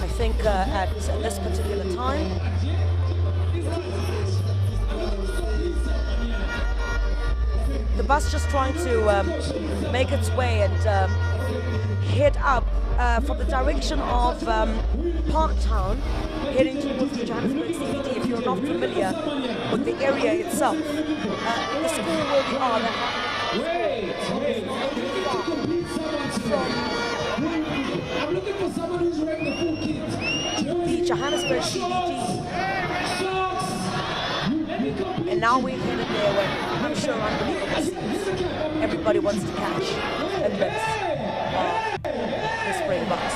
I think at this particular time, the bus just trying to make its way and head up from the direction of Parktown, heading towards the Johannesburg CBD. If you're not familiar with the area itself, the school where we are, I'm looking for someone who's wearing the full kit. the Johannesburg CBD. And now we're headed there where I'm sure unbelievable scenes. Everybody wants to catch a glimpse of the Springboks.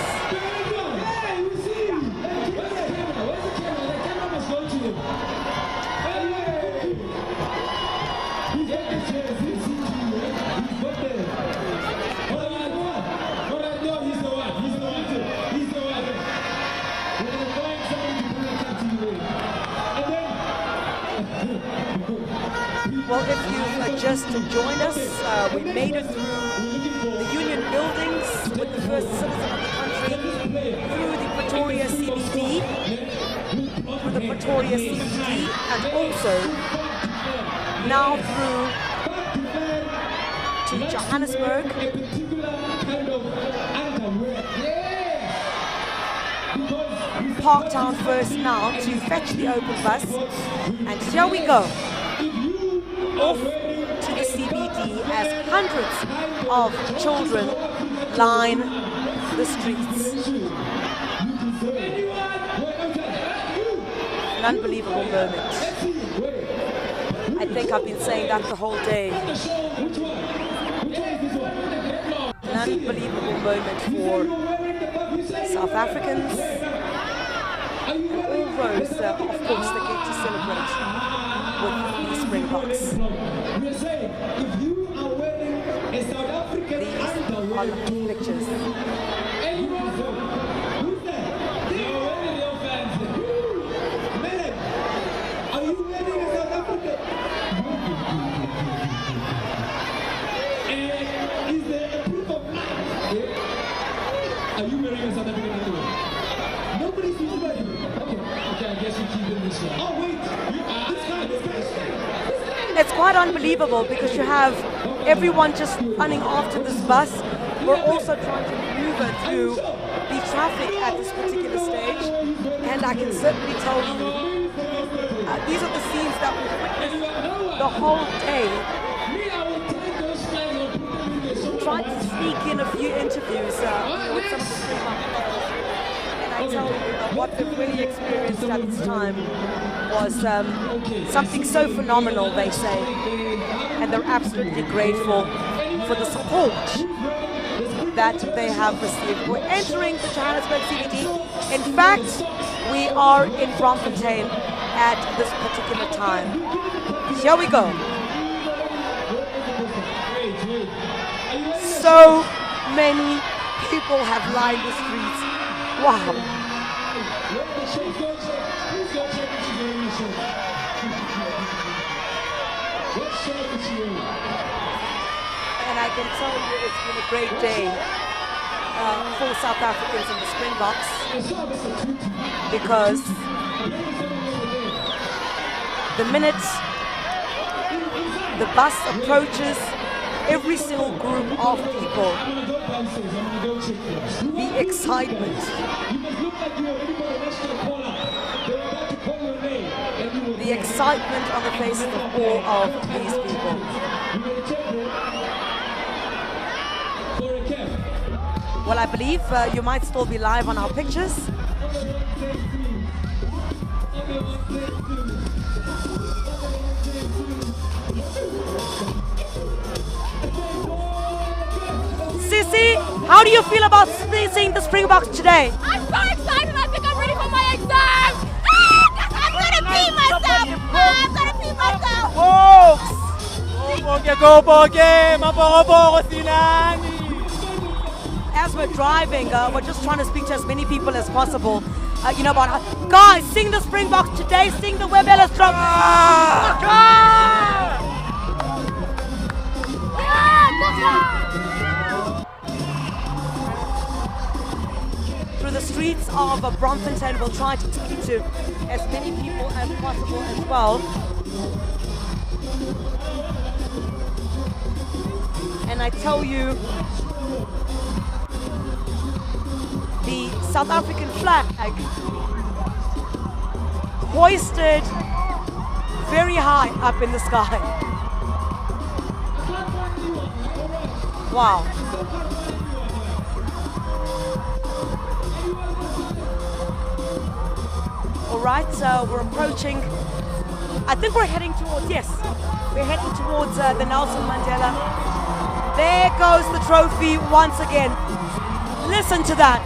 Well, if you've just joined us, we made it through the Union buildings with the first citizen of the country, through the Pretoria CBD, and also now through to Johannesburg. Parktown first now to fetch the open bus, and here we go. Off to the CBD as hundreds of children line the streets. An unbelievable moment. I think I've been saying that the whole day. An unbelievable moment for South Africans and all those, of course, that get to celebrate with the Springboks. These are the pictures. Are you wearing a South African underwear? Nobody sees you wearing it. Okay, I guess you keep it this way. Oh wait, this guy. It's quite unbelievable because you have everyone just running after this bus. We're also trying to maneuver through the traffic at this particular stage, and I can certainly tell you these are the scenes that we've witnessed the whole day. Trying to sneak in a few interviews with some of the Springbok players, and I tell you what they've really experienced at this time was something so phenomenal, they say, and they're absolutely grateful for the support that they have received. We're entering the Johannesburg CBD. In fact, we are in Bloemfontein at this particular time. Here we go. So many people have lined the streets. Wow. And I can tell you it's been a great day for South Africans and the Springboks, because the minute the bus approaches every single group of people, the excitement, on the faces of all of these people. Well, I believe you might still be live on our pictures. Sissy! How do you feel about seeing the Springboks today? I'm so excited. I think I'm ready for my exams. I'm going to pee myself. I'm going to pee myself. As we're driving, we're just trying to speak to as many people as possible. You know about how, guys, sing the Springboks today, sing the Webb Ellis Trophy. Through the streets of Bloemfontein, we'll try to speak to as many people as possible as well. And I tell you, the South African flag hoisted very high up in the sky. Wow. All right, we're approaching, I think we're heading towards, yes, we're heading towards the Nelson Mandela. There goes the trophy once again. Listen to that.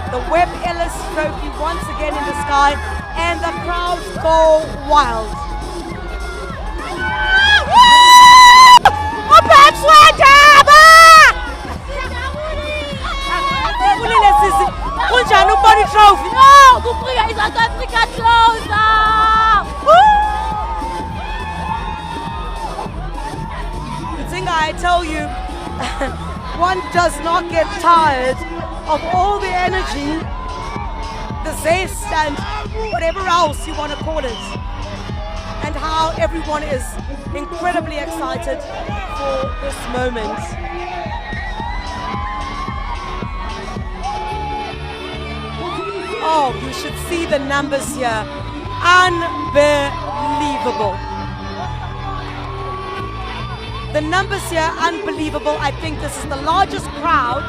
The Webb Ellis Trophy once again in the sky, and the crowds go wild. Trophy. No, Kupriya is South Africa closer. Zinga, I tell you, one does not get tired of all the energy, the zest, and whatever else you want to call it, and how everyone is incredibly excited for this moment. Oh, you should see the numbers here. Unbelievable. The numbers here, unbelievable. I think this is the largest crowd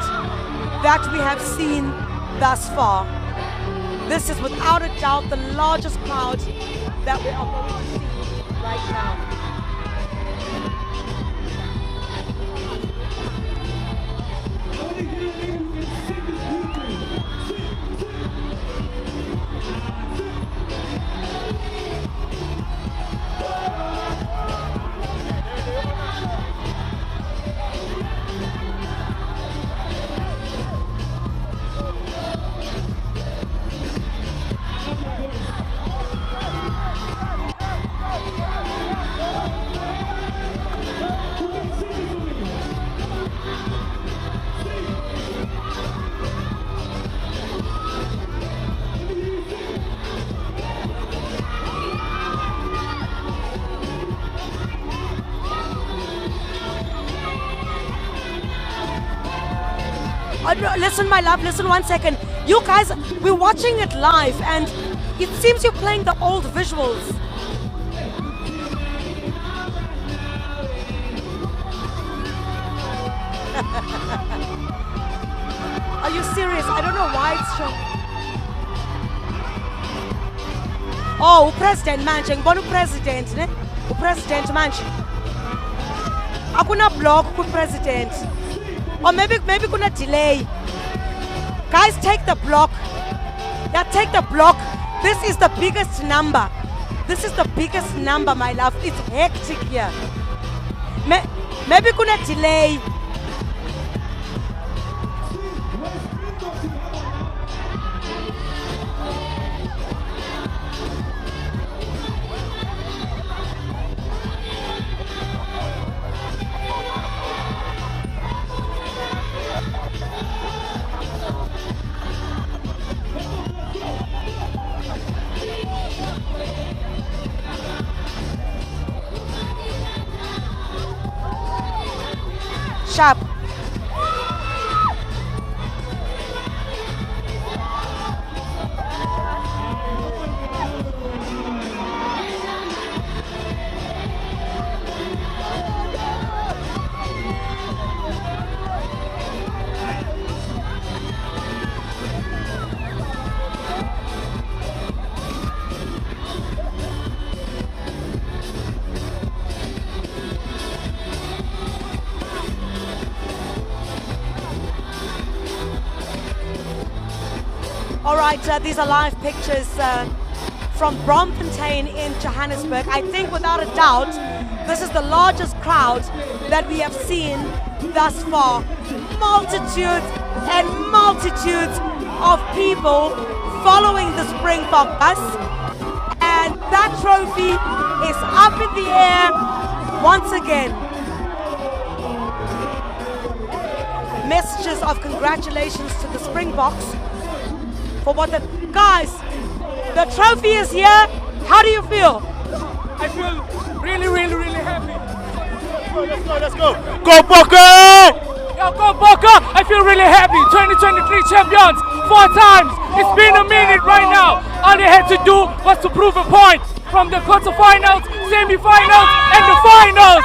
that we have seen thus far. This is without a doubt the largest crowd that we are going to see right now. Listen, my love, listen 1 second. You guys, we're watching it live and it seems you're playing the old visuals. Are you serious? I don't know why it's showing. Oh, President manje, ngibona uPresident, ne? uPresident manje. Akuna block kuPresident. Or maybe kuna delay. Guys, take the block. Yeah, take the block. This is the biggest number. This is the biggest number, my love. It's hectic here. Maybe kuna delay. up. All right, these are live pictures from Bloemfontein in Johannesburg. I think without a doubt, this is the largest crowd that we have seen thus far. Multitudes and multitudes of people following the Springbok bus. And that trophy is up in the air once again. Messages of congratulations to the Springboks. For what the guys, the trophy is here. How do you feel? I feel really happy. Let's go. Go Bokke! Yo, go Bokke! I feel really happy. 2023 champions, 4 times. It's been a minute right now. All they had to do was to prove a point from the quarterfinals, semi-finals, and the finals.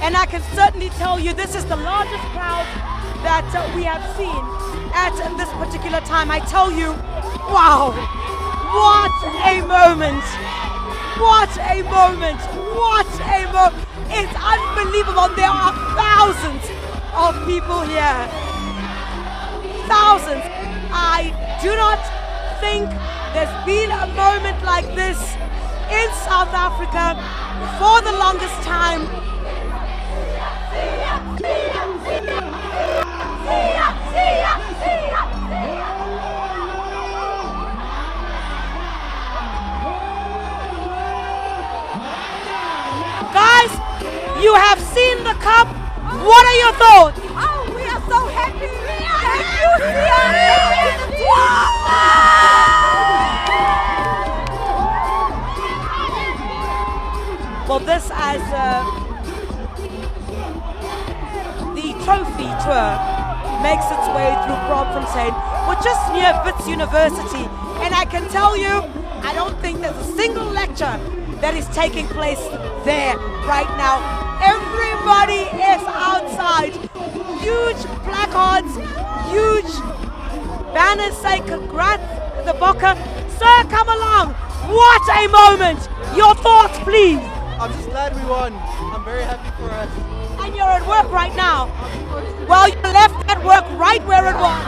And I can certainly tell you this is the largest crowd that we have seen at this particular time. I tell you, wow, what a moment. What a moment. What a moment. It's unbelievable. There are thousands of people here. Thousands. I do not think there's been a moment like this in South Africa for the longest time. Guys, you have seen the cup. What are your thoughts? Oh, we are so happy. Well, this as the trophy tour makes its way through Bloemfontein. We're just near Wits University, and I can tell you, I don't think there's a single lecture that is taking place there right now. Everybody is outside. Huge placards, huge banners say congrats the Bokke. Sir, come along. What a moment. Your thoughts, please. I'm just glad we won. I'm very happy for us. And you're at work right now. Well, you left that work right where it was.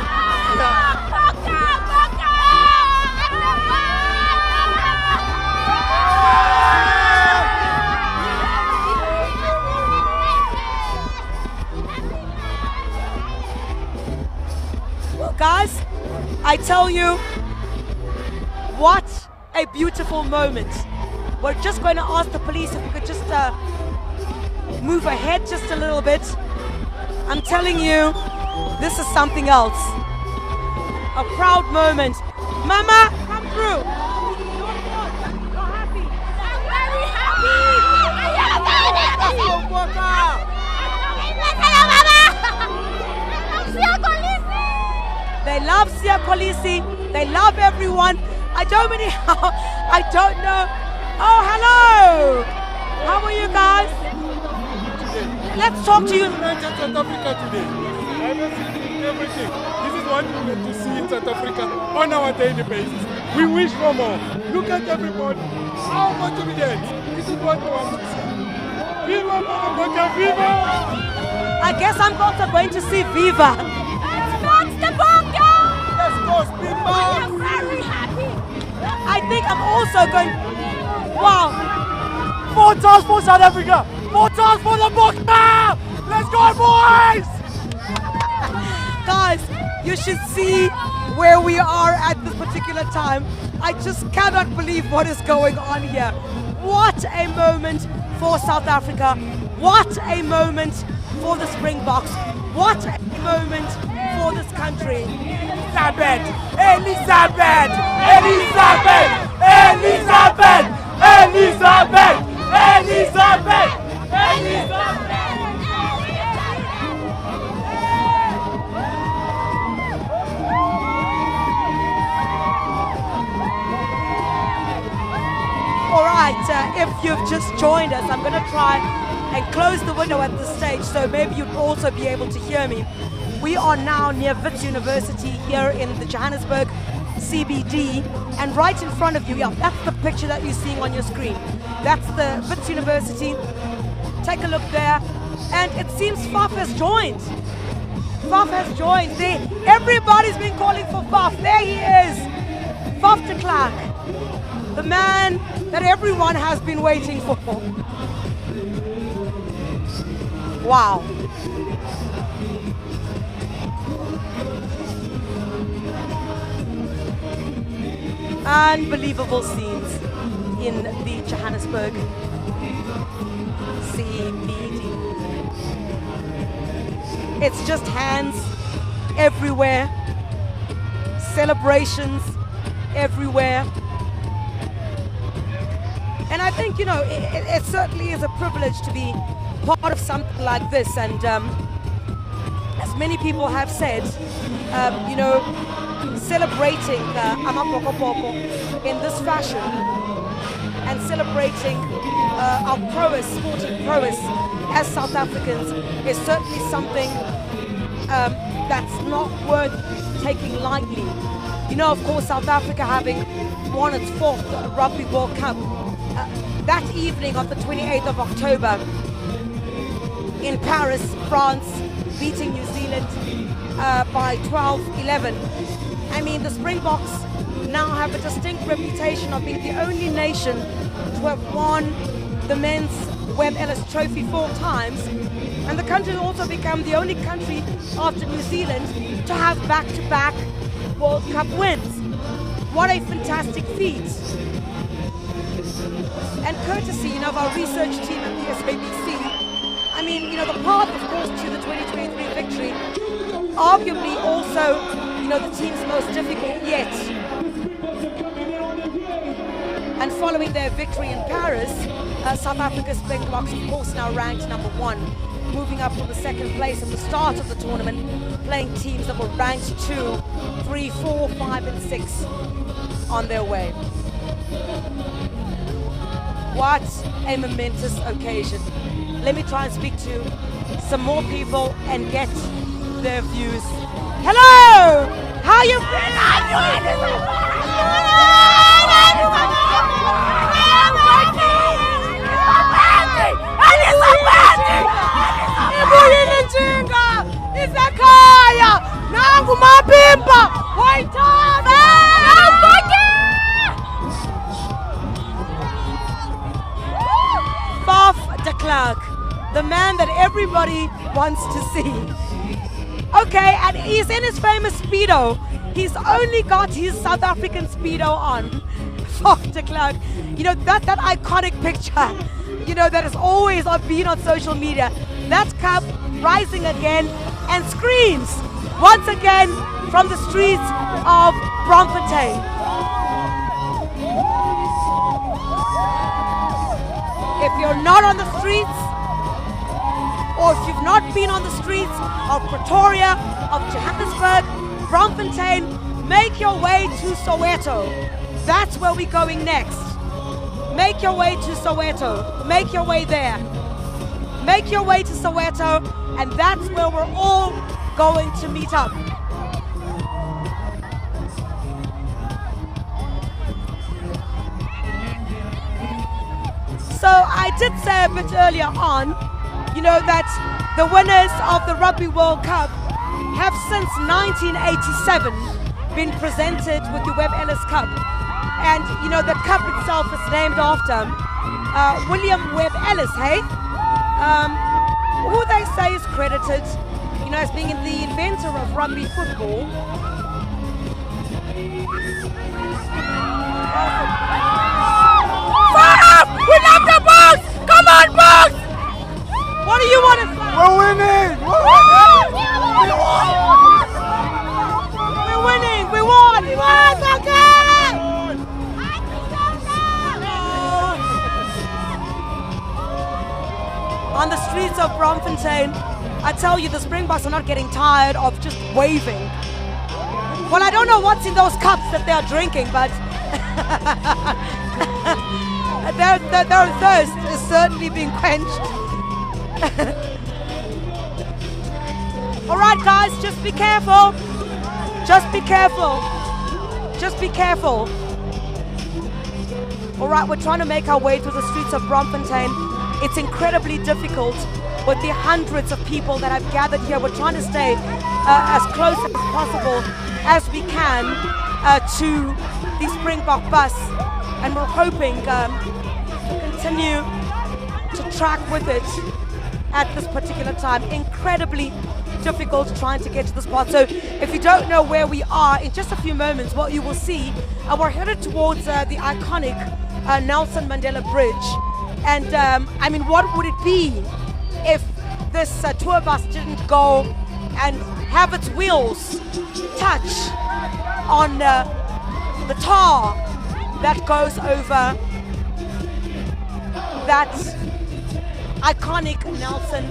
Well, guys, I tell you, what a beautiful moment. We're just going to ask the police if we could just move ahead just a little bit. I'm telling you, this is something else. A proud moment. Mama, come through. You're happy. I'm very happy. They love Sia Kolisi. They love everyone. I don't know. Oh, hello. How are you guys? Let's talk to you. South Africa today. I have seen everything. This is what we need to see in South Africa on our daily basis. We wish for more. Look at everybody. How motivated. This is what we want to see. Viva Bokke, Viva! I guess I'm also going to see Viva. It's the Bokke! Let's go, Springboks! We are very happy. I think I'm also going. Wow. 4 times for South Africa. 4 times for the Bokke! Let's go, boys! Guys, you should see where we are at this particular time. I just cannot believe what is going on here. What a moment for South Africa. What a moment for the Springboks. What a moment for this country. Elizabeth! Elizabeth! Elizabeth! Elizabeth! Elizabeth! Elizabeth! Elizabeth! All right, if you've just joined us, I'm going to try and close the window at this stage, so maybe you'd also be able to hear me. We are now near Wits University here in the Johannesburg CBD, and right in front of you, yeah, that's the picture that you're seeing on your screen. That's the Wits University. Take a look there, and it seems Faf has joined. Faf has joined. Everybody's been calling for Faf. There he is, Faf de Klerk, the man that everyone has been waiting for. Wow. Unbelievable scenes in the Johannesburg CBD. It's just hands everywhere, celebrations everywhere. And I think, you know, it certainly is a privilege to be part of something like this. And as many people have said, you know, celebrating Amapokopoko in this fashion and celebrating our prowess, sporting prowess as South Africans is certainly something that's not worth taking lightly. You know, of course, South Africa having won its 4th Rugby World Cup that evening of the 28th of October in Paris, France, beating New Zealand by 12-11. I mean, the Springboks now have a distinct reputation of being the only nation to have won the men's Webb Ellis Trophy 4 times, and the country has also become the only country after New Zealand to have back-to-back World Cup wins. What a fantastic feat. And courtesy, you know, of our research team at the SABC, I mean, you know, the path, of course, to the 2023 victory, arguably also, you know, the team's most difficult yet. And following their victory in Paris, South Africa's Springboks, of course, now ranked number 1, moving up from the 2nd place at the start of the tournament, playing teams that were ranked 2, 3, 4, 5, and 6 on their way. What a momentous occasion. Let me try and speak to some more people and get their views. Hello! How you Faf de Klerk, the man that everybody wants to see. Okay, and he's in his famous Speedo. He's only got his South African Speedo on. Faf de Klerk, you know, that iconic picture, you know, that has always been on social media. That cup rising again and screams once again from the streets of Bloemfontein. If you're not on the streets, or if you've not been on the streets of Pretoria, of Johannesburg, Bloemfontein, make your way to Soweto. That's where we're going next. Make your way to Soweto. Make your way there. Make your way to Soweto, and that's where we're all going to meet up. So I did say a bit earlier on, you know, that the winners of the Rugby World Cup have since 1987 been presented with the Webb Ellis Cup. And, you know, the cup itself is named after William Webb Ellis, hey? Who they say is credited, you know, as being the inventor of rugby football. We love the Boks! Come on, Boks! What do you want to say? We're winning! We're winning! We won! We won! Okay! on the streets of Bloemfontein. I tell you, the Springboks are not getting tired of just waving. Well, I don't know what's in those cups that they're drinking, but their thirst is certainly being quenched. All right, guys, just be careful. Just be careful. Just be careful. All right, we're trying to make our way through the streets of Bloemfontein. It's incredibly difficult with the hundreds of people that have gathered here. We're trying to stay as close as possible as we can to the Springbok bus, and we're hoping to continue to track with it at this particular time. Incredibly difficult trying to get to the spot. So if you don't know where we are, in just a few moments what you will see, we're headed towards the iconic Nelson Mandela Bridge. And I mean, what would it be if this tour bus didn't go and have its wheels touch on the tar that goes over that iconic Nelson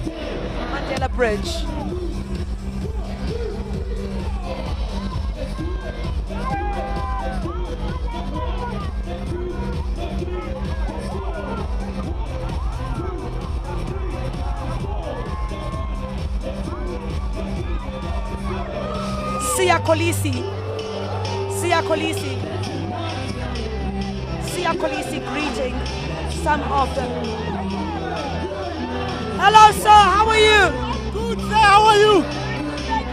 Mandela Bridge. Siya Kolisi greeting some of them. Hello, sir, how are you? Good, sir, how are you?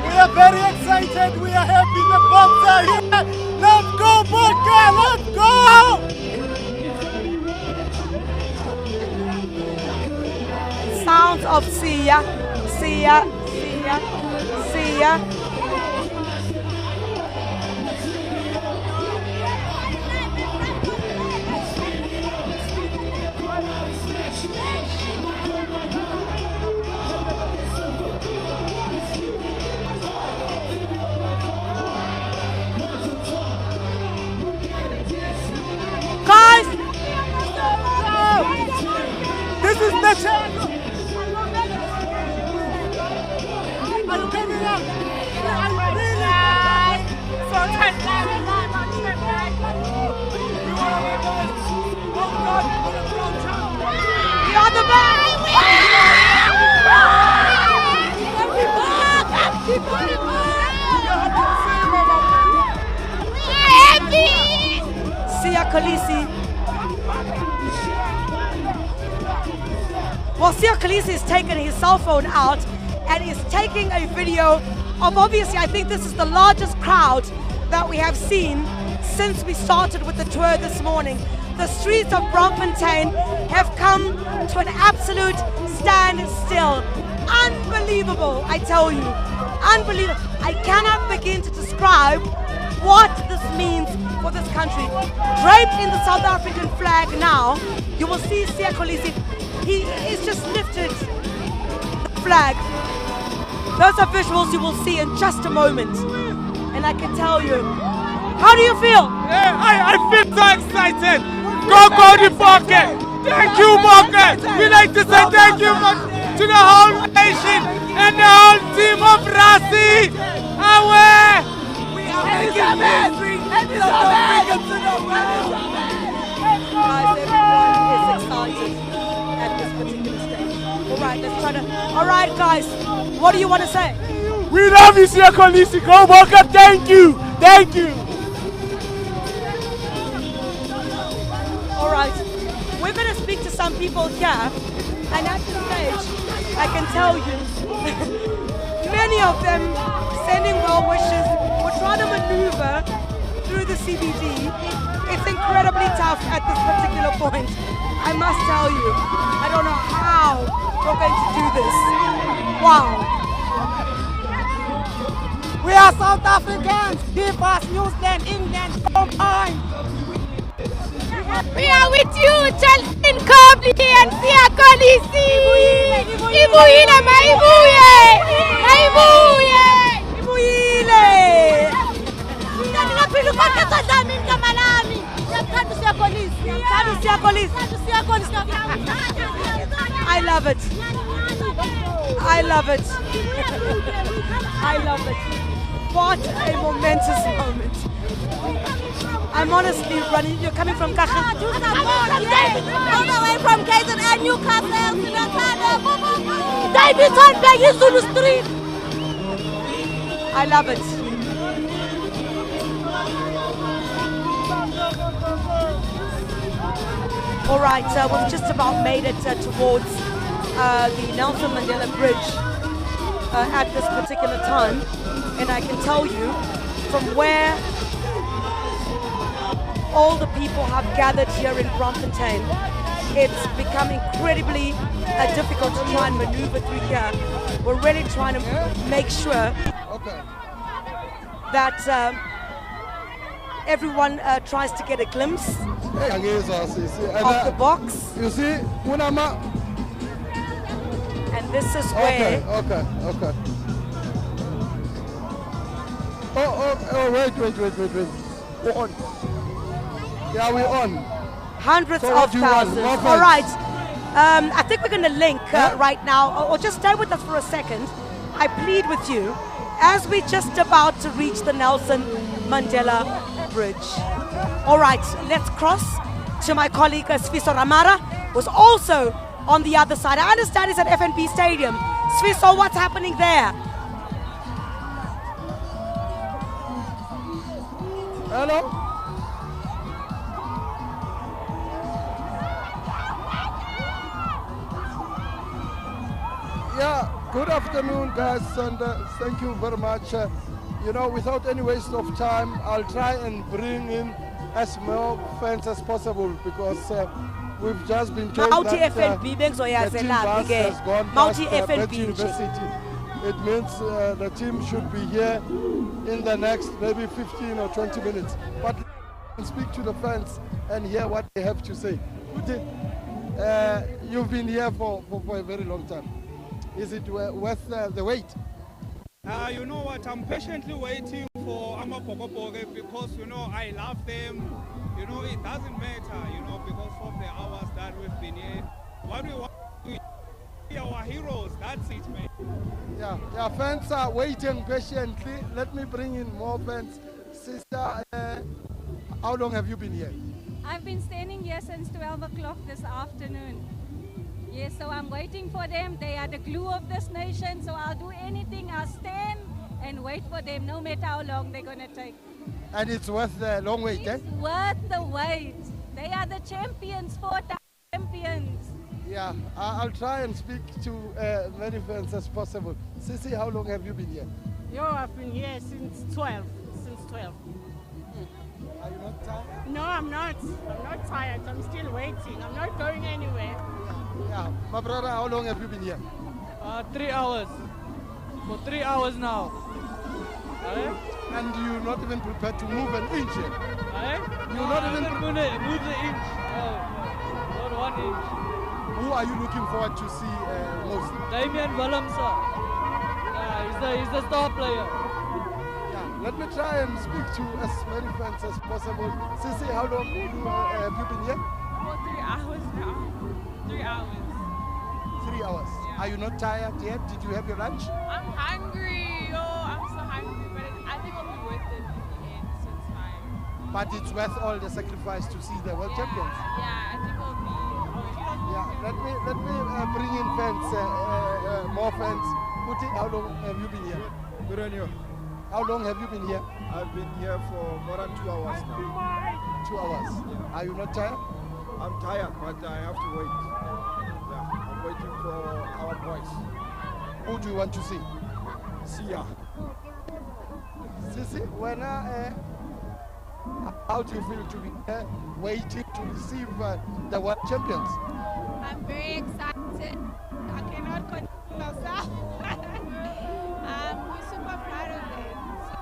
We are very excited, we are happy, the Boks are here. Let's go, Bokke, let's go! Sounds of Siya. Guys, this is the chance. We are the best. Siya Kolisi. Well, Siya Kolisi is taking his cell phone out and is taking a video of, obviously, I think this is the largest crowd that we have seen since we started with the tour this morning. The streets of Bloemfontein have come to an absolute standstill. Unbelievable, I tell you. Unbelievable. I cannot begin to describe what this means for this country. Draped in the South African flag now, you will see Siya Kolisi. He is just lifted the flag. Those are visuals you will see in just a moment. And I can tell you, how do you feel? Yeah, I feel so excited. Go the Bokke. Thank you, Bokke. We like to say thank you to the whole nation and the whole team of Rasi. Away. We are making history. Guys, everyone is excited at this particular stage. All right, let's try to. All right, guys, what do you want to say? We love you, Siya Kolisi. Go Bokke. Thank you. Thank you. All right, we're going to speak to some people here, and at this stage, I can tell you, many of them sending well wishes. We're trying to maneuver through the CBD. It's incredibly tough at this particular point. I must tell you, I don't know how we're going to do this. Wow. We are South Africans. Give us New Zealand, England, no time. We are with you, Charlton Copley and Siya Kolisi. Ibuyile maibuye. Ibuyile. Ngingaphila ukhonketha zami igama lami. Ngiyathanda Siya Kolisi. I love it. I love it. I love it. What a momentous moment. I'm honestly running. You're coming from Kacha? All the way from KZN, Newcastle, David Sandberg is on the street. I love it. All right, we've just about made it towards the Nelson Mandela Bridge at this particular time. And I can tell you from where all the people have gathered here in Bloemfontein, it's become incredibly difficult to try and maneuver through here. We're really trying to make sure that everyone tries to get a glimpse of the box. You see, and this is where... Okay. Oh, wait. We're on. Yeah, we're on. Hundreds So of thousands. All right. I think we're going to link right now, or just stay with us for a second. I plead with you, as we're just about to reach the Nelson Mandela Bridge. All right, let's cross to my colleague Sfiso Ramara, who's also on the other side. I understand it's at FNB Stadium. Sfiso, what's happening there? Hello? Yeah, good afternoon, guys, and thank you very much. You know, without any waste of time, I'll try and bring in as more fans as possible because we've just been told that the team bus has gone past Bed University. It means the team should be here in the next maybe 15 or 20 minutes. But speak to the fans and hear what they have to say. You've been here for a very long time. Is it worth the wait? You know what, I'm patiently waiting for Amapokopoke because, you know, I love them. You know, it doesn't matter, you know, because of the hours that we've been here. What we want to be our heroes, that's it, man. Yeah, fans are waiting patiently. Let me bring in more fans. Sister, how long have you been here? I've been standing here since 12 o'clock this afternoon. Yes, so I'm waiting for them. They are the glue of this nation, so I'll do anything. I'll stand and wait for them, no matter how long they're going to take. And it's worth the long wait, It's worth the wait. They are the champions, 4-time champions. Yeah, I'll try and speak to many fans as possible. Sissy, how long have you been here? I've been here since 12. Are you not tired? No, I'm not. I'm not tired. I'm still waiting. I'm not going anywhere. Yeah, my brother, how long have you been here? 3 hours. For 3 hours now. And you're not even prepared to move an inch yet? You're not even move the inch. Not 1 inch. Who are you looking forward to see most? Damian Willemse. He's the star player. Yeah, let me try and speak to as many fans as possible. Sissy, how long have you been here? For 3 hours now. 3 hours. 3 hours. Yeah. Are you not tired yet? Did you have your lunch? I'm hungry. I'm so hungry. But I think it'll be worth it in the end, so it's fine. But it's worth all the sacrifice to see the world champions. Yeah, I think it'll be. Yeah, let me bring in fans, more fans. Puti, how long have you been here? Good on you. How long have you been here? I've been here for more than 2 hours now. 2 hours. Yeah. Are you not tired? I'm tired, but I have to wait. Yeah, I'm waiting for our boys. Who do you want to see? Sia. Sissy, how do you feel to be here waiting to receive the world champions? I'm very excited. I cannot control myself. We're super proud of them. So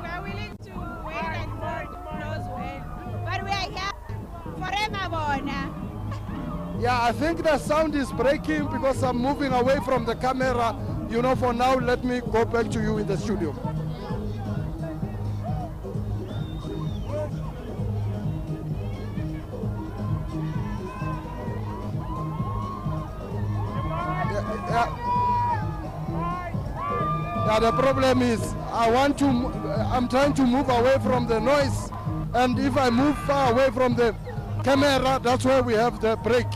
we're willing to wait and God knows when. But we are here forever, Bona. Yeah, I think the sound is breaking because I'm moving away from the camera. You know, for now, let me go back to you in the studio. Yeah, the problem is I'm trying to move away from the noise, and if I move far away from the camera, that's where we have the break.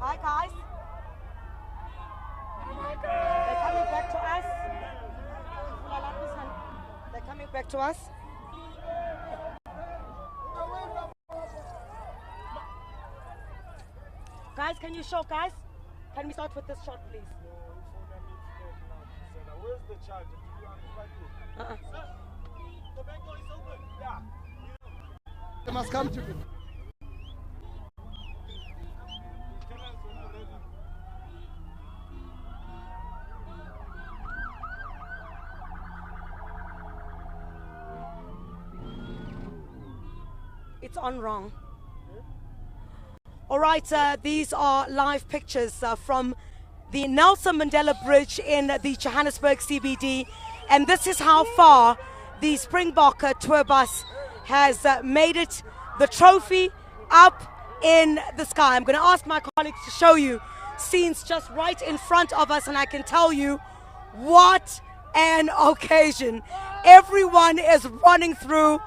Hi guys. They're coming back to us. They're coming back to us. Guys, can you show, guys? Can we start with this shot, please? Where's the charger? The back door is open. Yeah. They must come to me. It's on wrong. All right, these are live pictures from the Nelson Mandela Bridge in the Johannesburg CBD, and this is how far the Springbok tour bus has made it. The trophy up in the sky. I'm going to ask my colleagues to show you scenes just right in front of us, and I can tell you what an occasion. Everyone is running through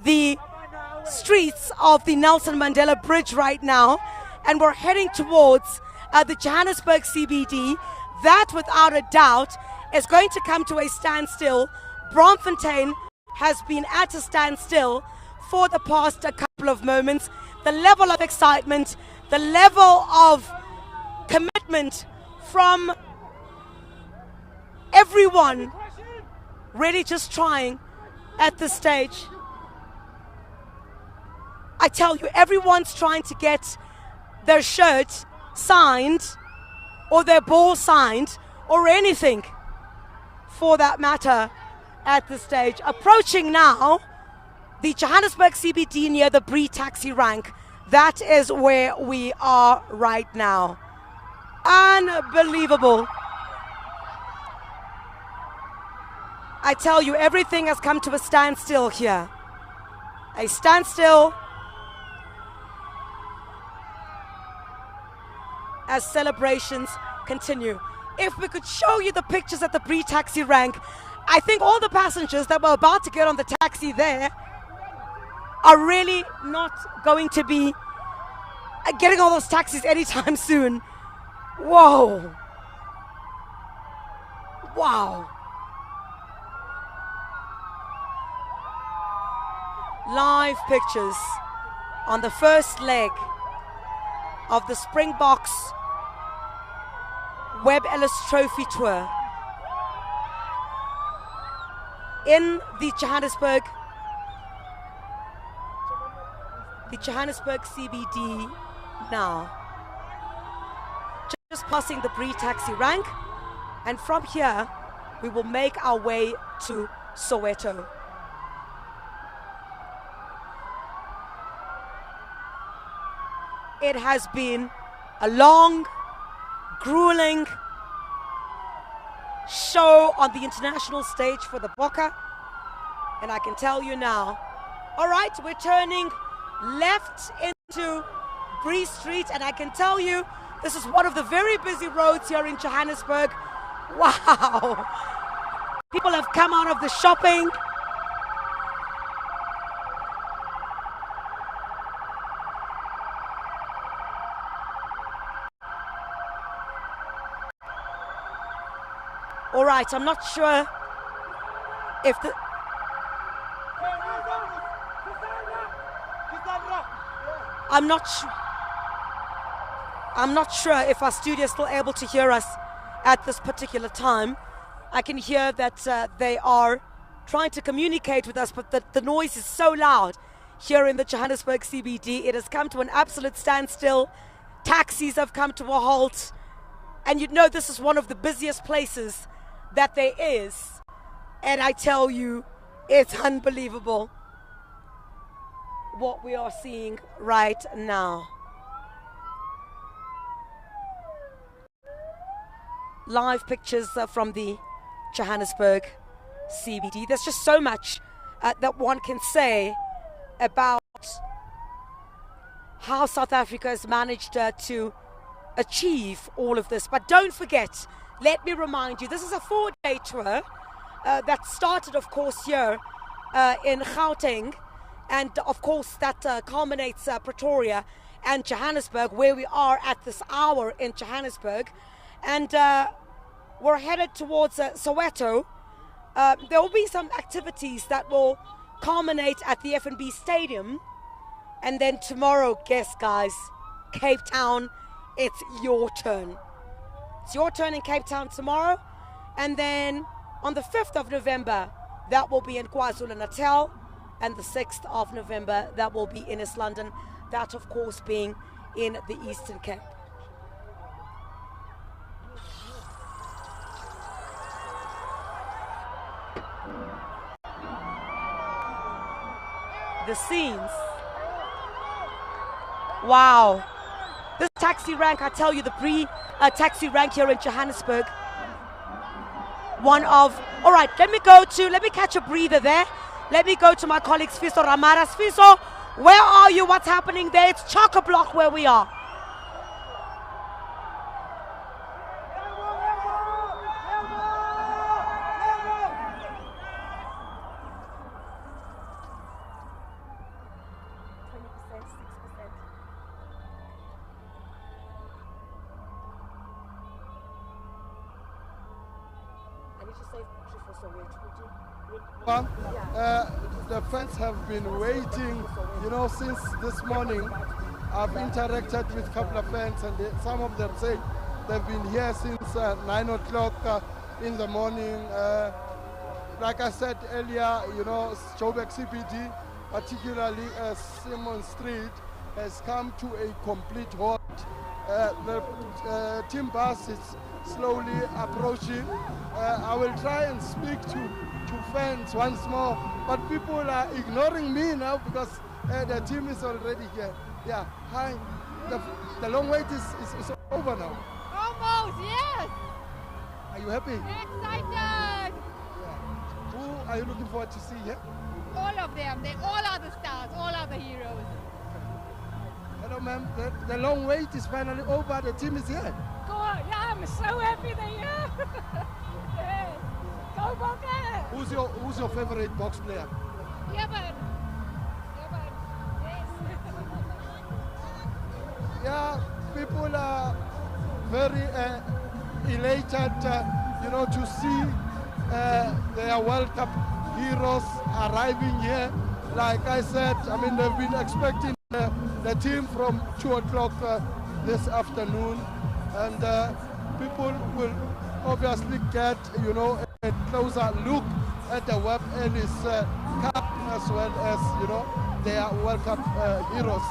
the streets of the Nelson Mandela Bridge right now, and we're heading towards the Johannesburg CBD. That, without a doubt, is going to come to a standstill. Braamfontein has been at a standstill for the past couple of moments. The level of excitement, the level of commitment from everyone really just trying at this stage. I tell you, everyone's trying to get their shirt signed or their ball signed or anything for that matter at this stage. Approaching now the Johannesburg CBD near the Bree taxi rank. That is where we are right now. Unbelievable. I tell you, everything has come to a standstill here. A standstill as celebrations continue. If we could show you the pictures at the Bree taxi rank, I think all the passengers that were about to get on the taxi there are really not going to be getting all those taxis anytime soon. Whoa. Wow. Live pictures on the first leg of the Springboks Webb Ellis Trophy tour in the Johannesburg CBD now. Just passing the Bree taxi rank, and from here we will make our way to Soweto. It has been a long, grueling show on the international stage for the Bokke, and I can tell you now, all right, we're turning left into Bree Street, and I can tell you this is one of the very busy roads here in Johannesburg. Wow! People have come out of the shopping. All right, I'm not sure if the... I'm not sure if our studio is still able to hear us at this particular time. I can hear that they are trying to communicate with us, but the noise is so loud. here in the Johannesburg CBD. It has come to an absolute standstill. Taxis have come to a halt. And you know this is one of the busiest places that there is. And I tell you, it's unbelievable what we are seeing right now. Live pictures from the Johannesburg CBD. There's just so much that one can say about how South Africa has managed to achieve all of this. But don't forget, let me remind you, this is a 4-day tour that started, of course, here in Gauteng, and of course that culminates Pretoria and Johannesburg, where we are at this hour in Johannesburg. And we're headed towards Soweto. There will be some activities that will culminate at the F&B Stadium. And then tomorrow, guess guys, Cape Town, it's your turn. It's your turn in Cape Town tomorrow. And then on the 5th of November, that will be in KwaZulu-Natal. And the 6th of November, that will be in East London. That, of course, being in the Eastern Cape. The scenes. Wow. This taxi rank, I tell you, the taxi rank here in Johannesburg. One of, all right, let me catch a breather there. Let me go to my colleague Sfiso Ramara. Sfiso, where are you? What's happening there? It's chock-a-block where we are. The fans have been waiting, you know, since this morning. I've interacted with a couple of fans, and some of them say they've been here since 9 o'clock in the morning. Like I said earlier, you know, Joburg CBD, particularly Simon Street, has come to a complete halt. The team bus is slowly approaching. I will try and speak to fans once more, but people are ignoring me now because the team is already here. Yeah, hi. The long wait is over now. Almost, yes. Are you happy? Excited. Yeah. Who are you looking forward to see here? All of them. They all are the stars. All are the heroes. Hello, ma'am. The long wait is finally over. The team is here. God, yeah, I'm so happy they're here. Yes. Go Bokke! Who's your favorite box player? Yeah, but yes. Yeah, people are very elated, you know, to see their World Cup heroes arriving here. Like I said, I mean, they've been expecting the team from 2 o'clock this afternoon, and people will obviously get, you know, a closer look at the Webb Ellis Cup, as well as, you know, their World Cup heroes.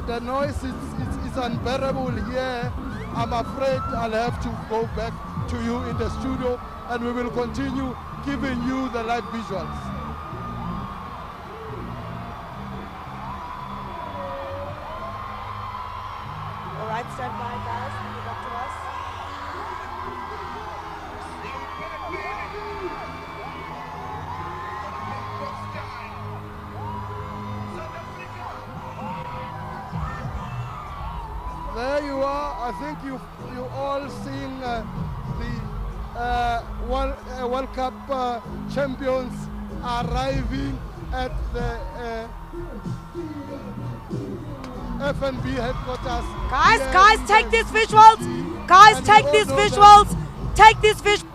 The noise is unbearable here. I'm afraid I'll have to go back to you in the studio, and we will continue giving you the live visuals. All right, stand by, guys. Give it up to us. There you are. I think you all seen the World Cup champions arriving at the F&B headquarters. Guys, take these visuals. Guys, take these visuals. Take these visuals.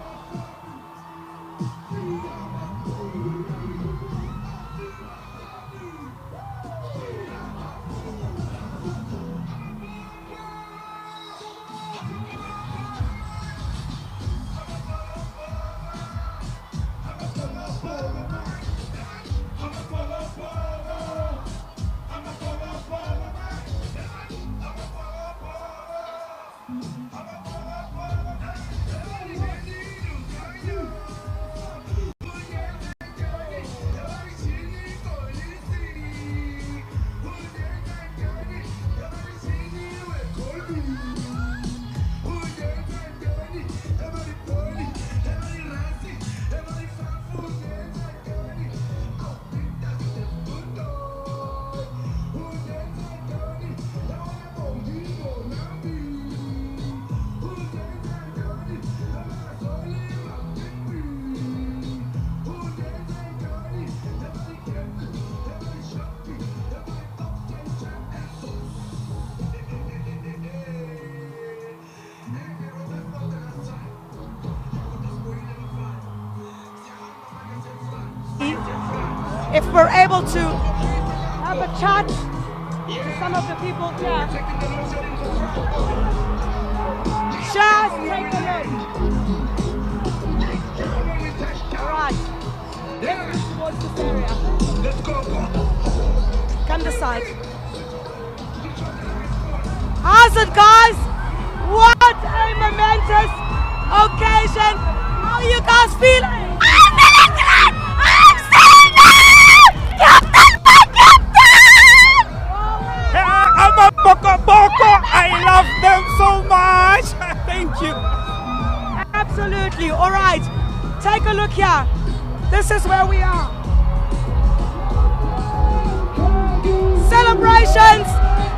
if we're able to have a chat to some of the people here. Just take a look. Alright. Let's move towards this area. Come this side. How's it, guys? What a momentous occasion. How are you guys feeling? I'm feeling glad! I'm saying that! Captain for Captain! I'm a Boko. I love them so much. Thank you. Absolutely. All right. Take a look here. This is where we are. Celebrations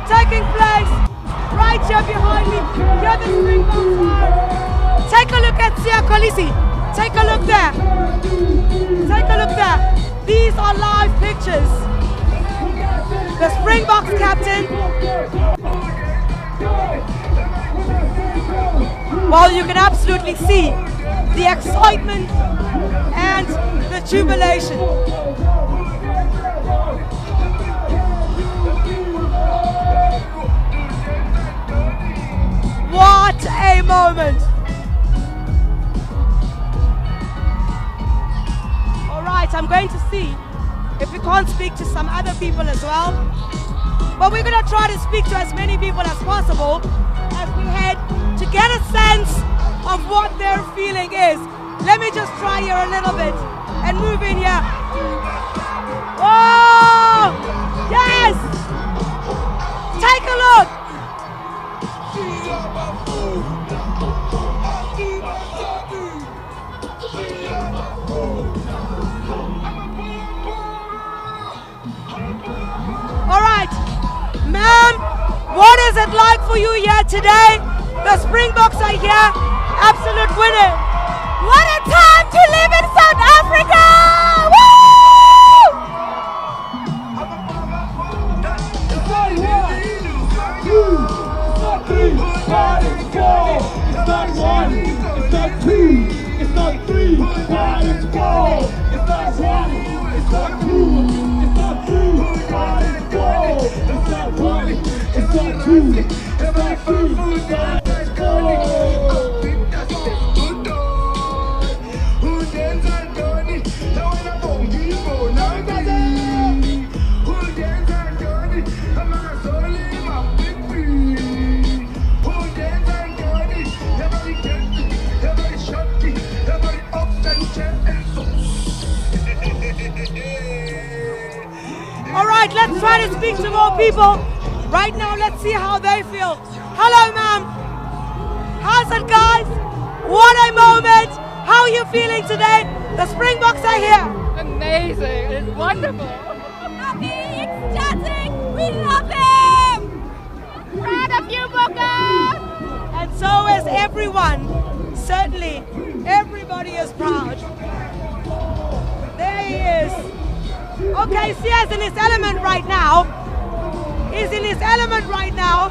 taking place right here behind me. Here the Springboks are. Take a look at Sia Kolisi. Take a look there. Take a look there. These are live pictures. The Springboks captain. Well, you can absolutely see the excitement and the jubilation. What a moment! Alright, I'm going to see if we can't speak to some other people as well. But we're going to try to speak to as many people as possible as we head to get a sense of what their feeling is. Let me just try here a little bit and move in here. Oh! Yes! Take a look! Alright, ma'am, what is it like for you here today? The Springboks are here, absolute winner. What a time to live in South Africa! Woo! It's not 1, 2, it's not 3, but it's 4. It's not 1, it's not 2, it's not 3, but it's 4. It's not 1, it's not 2, it's not 3, but it's 4. It's not 1, it's not 2, it's not 3, but it's 4. Alright, let's try to speak to more people. Right now, let's see how they feel. Hello, ma'am. How's it, guys? What a moment. How are you feeling today? The Springboks are here. Amazing. It's wonderful. Happy, ecstatic. We love them. Proud of you, Boka. And so is everyone. Certainly, everybody is proud. There he is. Okay, Sia's in his element right now. He's in his element right now.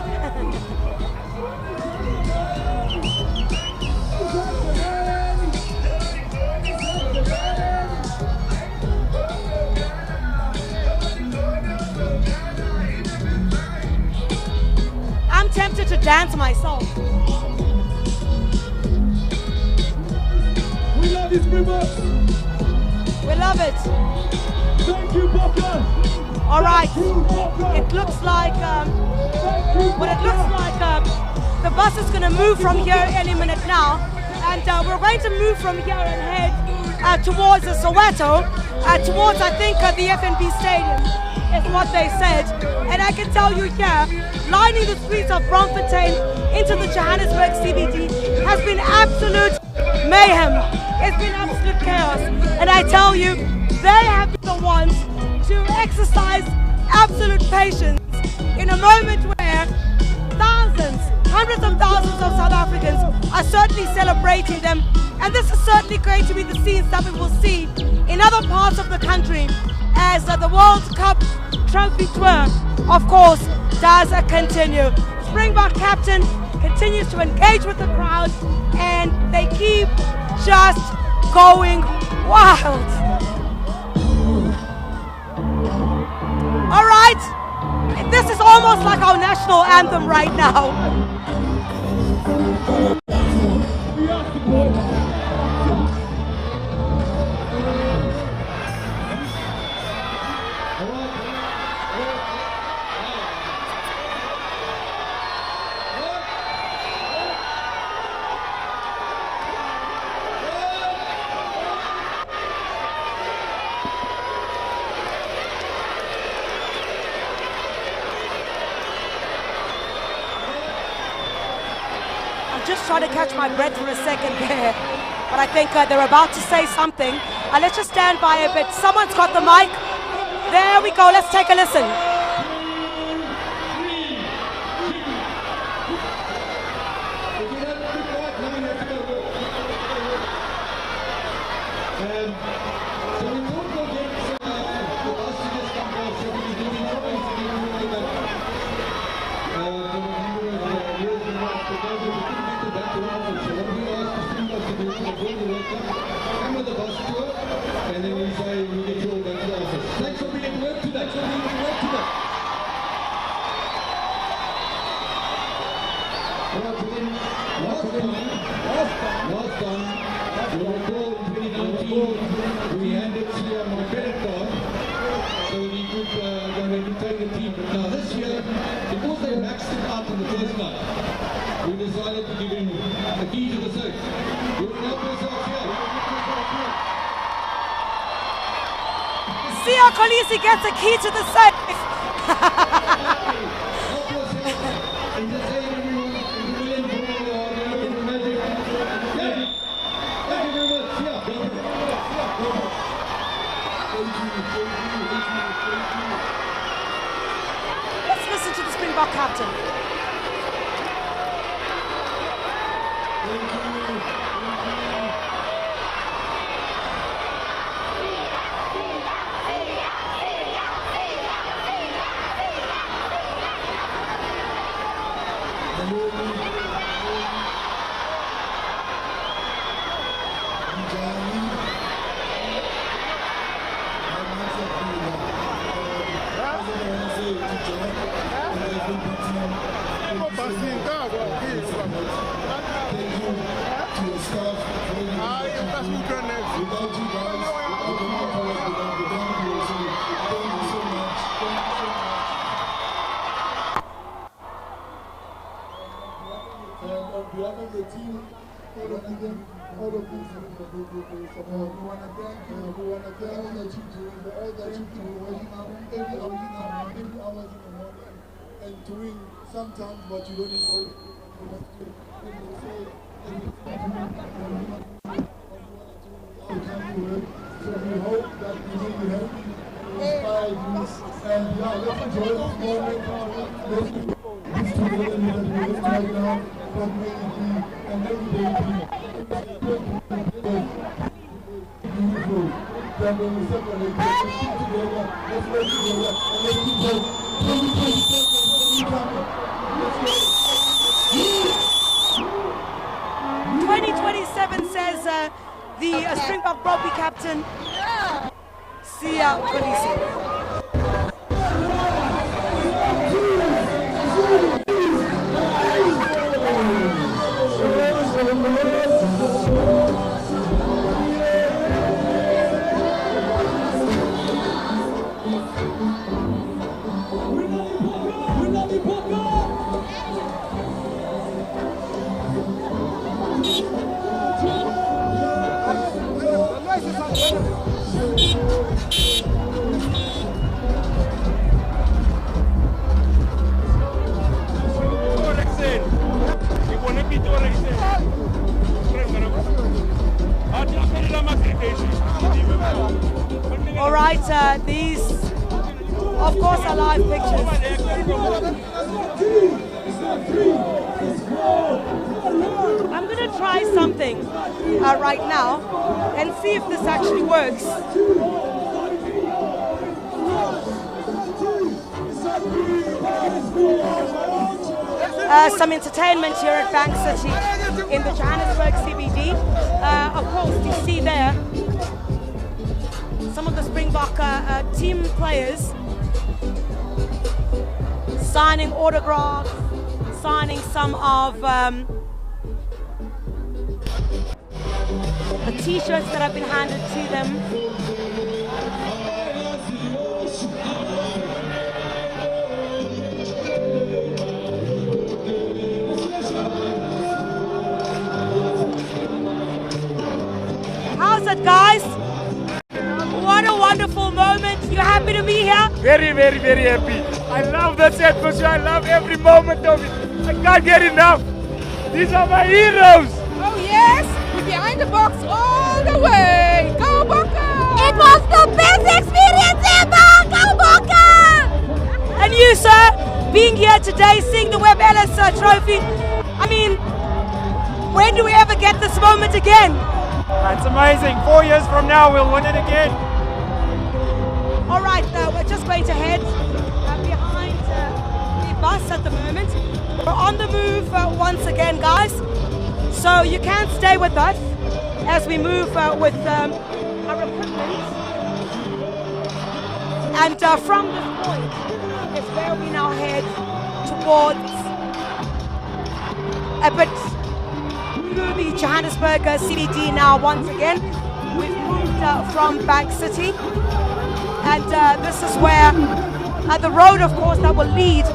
I'm tempted to dance myself. We love you, Springboks. We love it. Thank you, Boka. All right. It looks like the bus is going to move from here any minute now, and we're going to move from here and head towards Soweto, towards I think the FNB Stadium is what they said. And I can tell you here, lining the streets of Bloemfontein into the Johannesburg CBD has been absolute mayhem. It's been absolute chaos, and I tell you, they have been the ones to exercise absolute patience in a moment where thousands, hundreds of thousands of South Africans are certainly celebrating them, and this is certainly going to be the scenes that we will see in other parts of the country as the World Cup Trophy Tour, of course, does continue. Springbok captain continues to engage with the crowd, and they keep just going wild. All right, this is almost like our national anthem right now. Just trying to catch my breath for a second there, but I think they're about to say something. Let's just stand by a bit. Someone's got the mic. There we go. Let's take a listen. We handed Sia my credit card so he could go ahead and take the team. But now this year, because they maxed it out in the first night, we decided to give him the key to the safe. You will help yourself here. Sia Kolisi gets a key to the safe. Let's listen to the Springbok captain. And doing sometimes what you don't enjoy. So we hope that we will be helping inspire you. And yeah, let's enjoy this moment. Let's do this together that we live right now. That may it be and every day be beautiful. That when we separate, let's keep together, let's work together, and let's keep going. 2027 says the Springbok Rugby captain, Sia Kolisi. All right, these, of course, are live pictures. I'm going to try something right now and see if this actually works. Some entertainment here at Bank City in the Johannesburg CBD. Of course, you see there some of the Springbok team players signing autographs, signing some of the t-shirts that have been handed to them. How's it, guys? What a wonderful moment. You happy to be here? Very, very, very happy. I love this atmosphere. I love every moment of it. I can't get enough. These are my heroes. Oh yes, we're behind the box all the way. Go Bokke! It was the best experience ever. Go Bokke! And you, sir, being here today, seeing the Webb Ellis Trophy. I mean, when do we ever get this moment again? It's amazing. 4 years from now, we'll win it again. All right, we're just going to head behind the bus at the moment. We're on the move once again, guys. So you can stay with us as we move with our equipment. And from this point is where we now head towards a bit through the Johannesburg CBD now once again. We've moved from Bank City. And this is where the road, of course, that will lead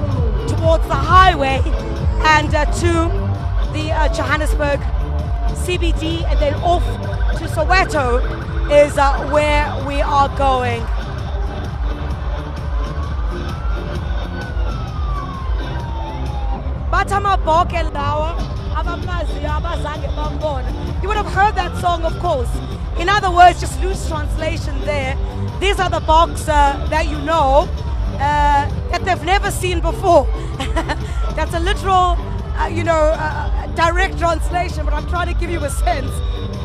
towards the highway and to the Johannesburg CBD, and then off to Soweto is where we are going. You would have heard that song, of course. In other words, just loose translation there. These are the Boks that you know, that they've never seen before. That's a literal, direct translation, but I'm trying to give you a sense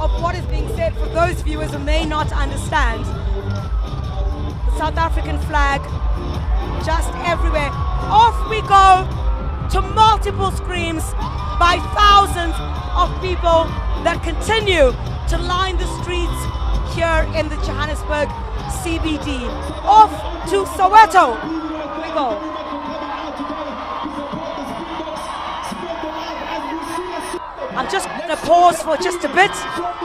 of what is being said for those viewers who may not understand. The South African flag just everywhere. Off we go to multiple screams by thousands of people that continue to line the streets here in the Johannesburg CBD. Off to Soweto we go. I'm just going to pause for just a bit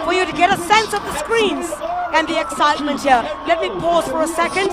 for you to get a sense of the screens and the excitement here. Let me pause for a second.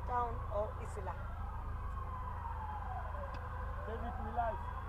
it down or Isila? David, we live.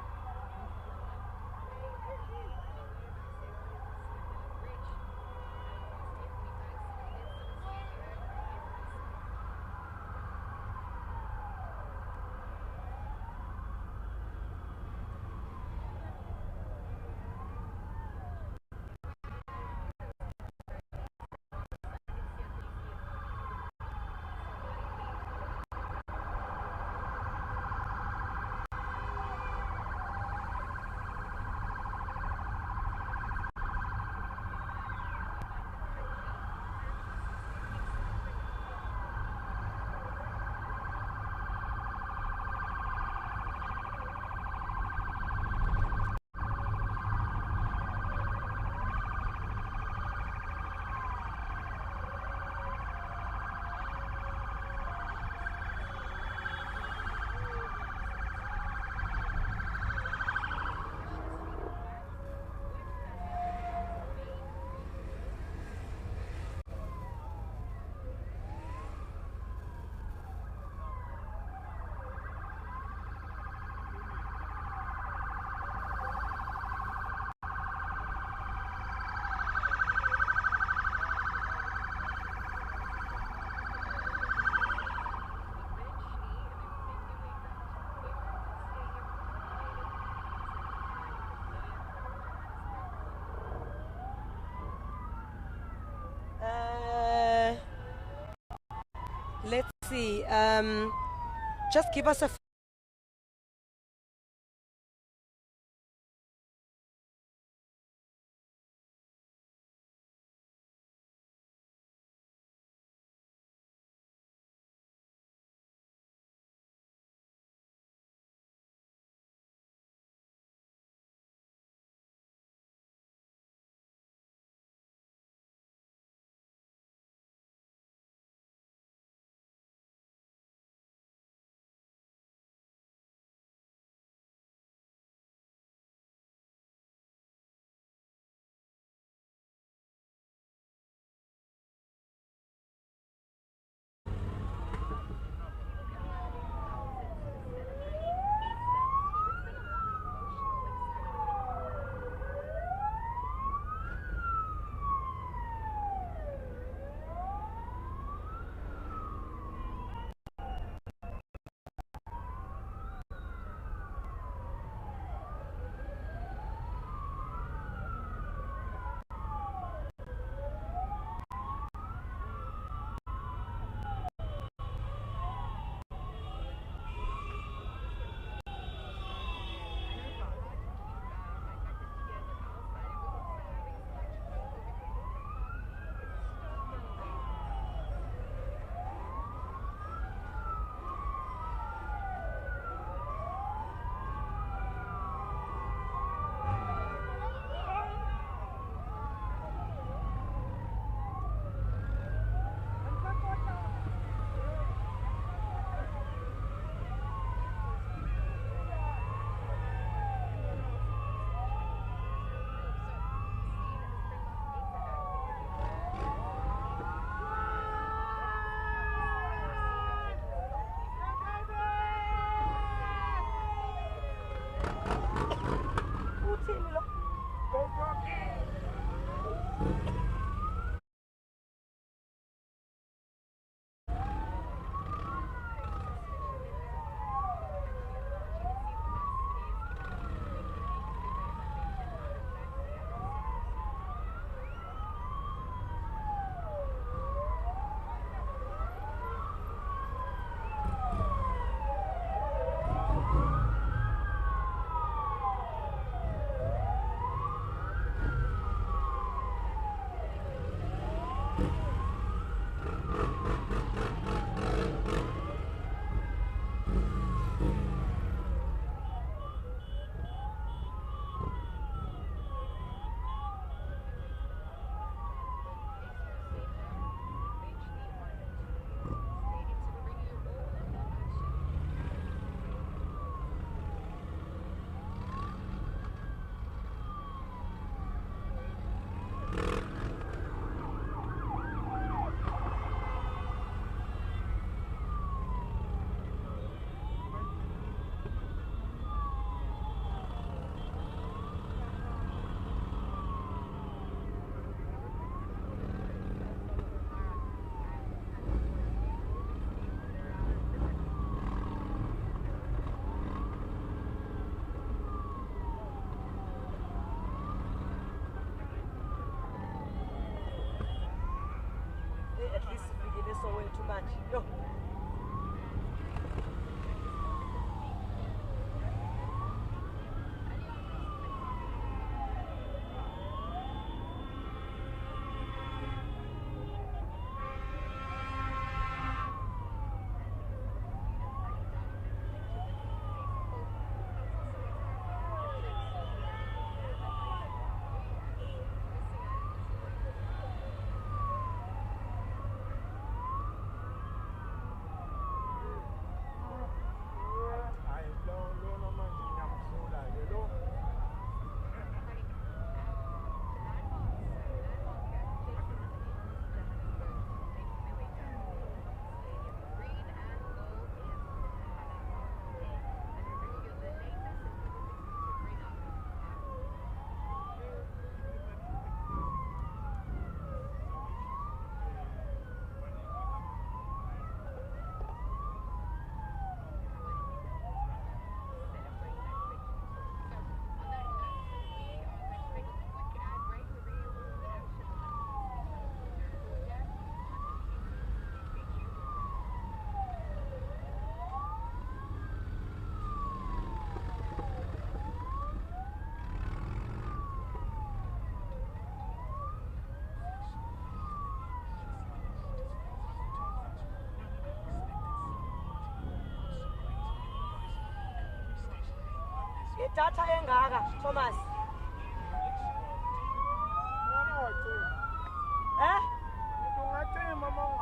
Let's see. Just give us a. much. Yo. Data engaka Thomas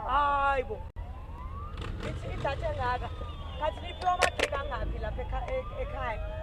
hayibo idatha engaka kathi niphiwa amagig angaphi lapha ekhaya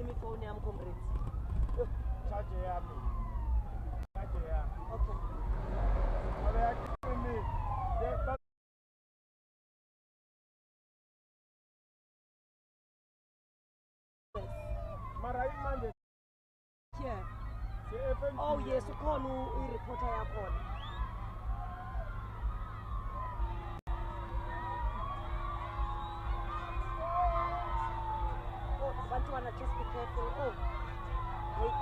me phone yam comrades. Charge yami. Charge yami. Okay. Mara imanje. Yeah. Oh yes, ukhona ureporter yakhona. Oh, bantwana, just be careful. Oh, wait.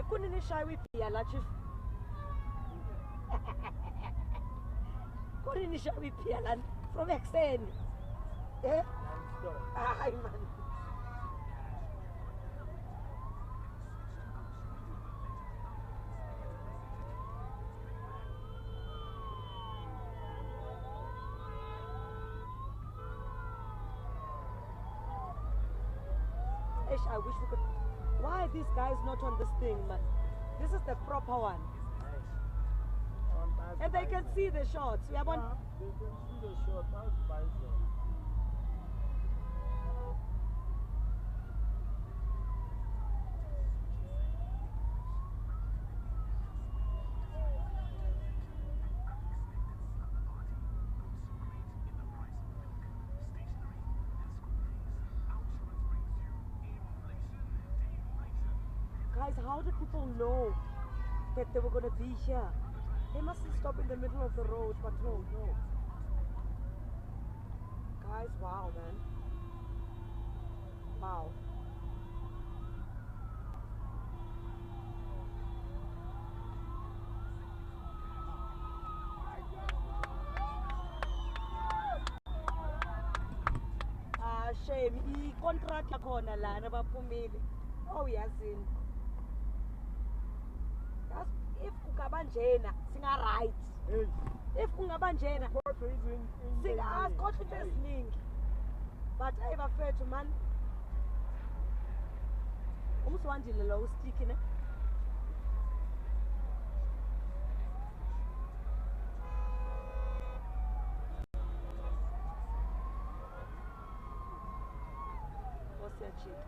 Couldn't you shy with Pia, Chief? Couldn't you shy with Pia from extend? Eh? Ay, man. I wish we could. Why are these guys not on this thing, man? This is the proper one. And they can see the shots. We have one. They can see the shot. That's bison. Guys, how do people know that they were going to be here? They must stop in the middle of the road, but no. Guys, wow, man. Wow. Shame. I-contract yakhona lana baphumile. Oh, yazini. If kungabanjena singa right. If kungabanjena singa asikhohle esiningi. But ayibafethu man. Umswandile lo stick ne. What's that shit?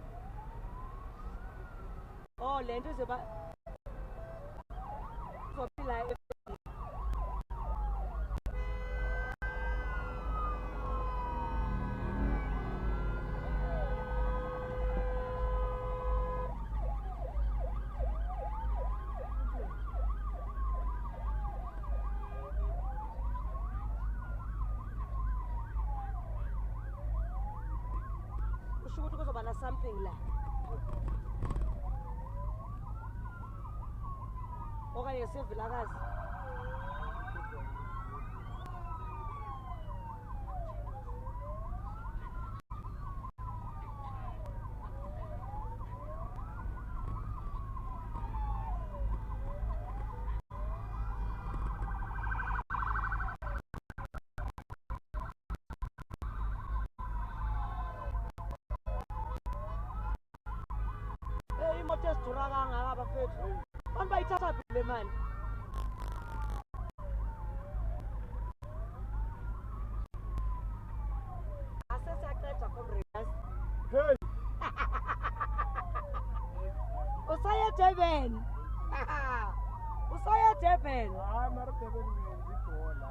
Oh, lento zoba like something like okanye sevilakazi imoto esidura kangaka bafethu abantu bayithatha phi le mali asesiyaqeda comrades hey usaya Durban usaya Durban hayi mara Durban ngibhola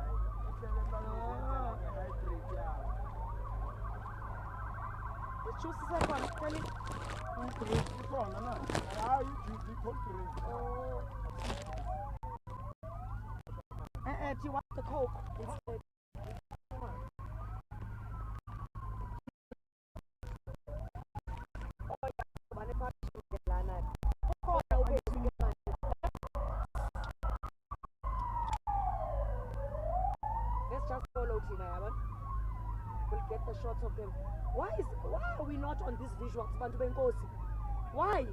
ijuice sekhona phela ikhona na hayi ijuice ikhona do you want the Coke instead? Let's just follow Tina, Yaman. We'll get the shots of them. Why are we not on these visuals, Bantu Benkosi? Why?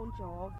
don't jog.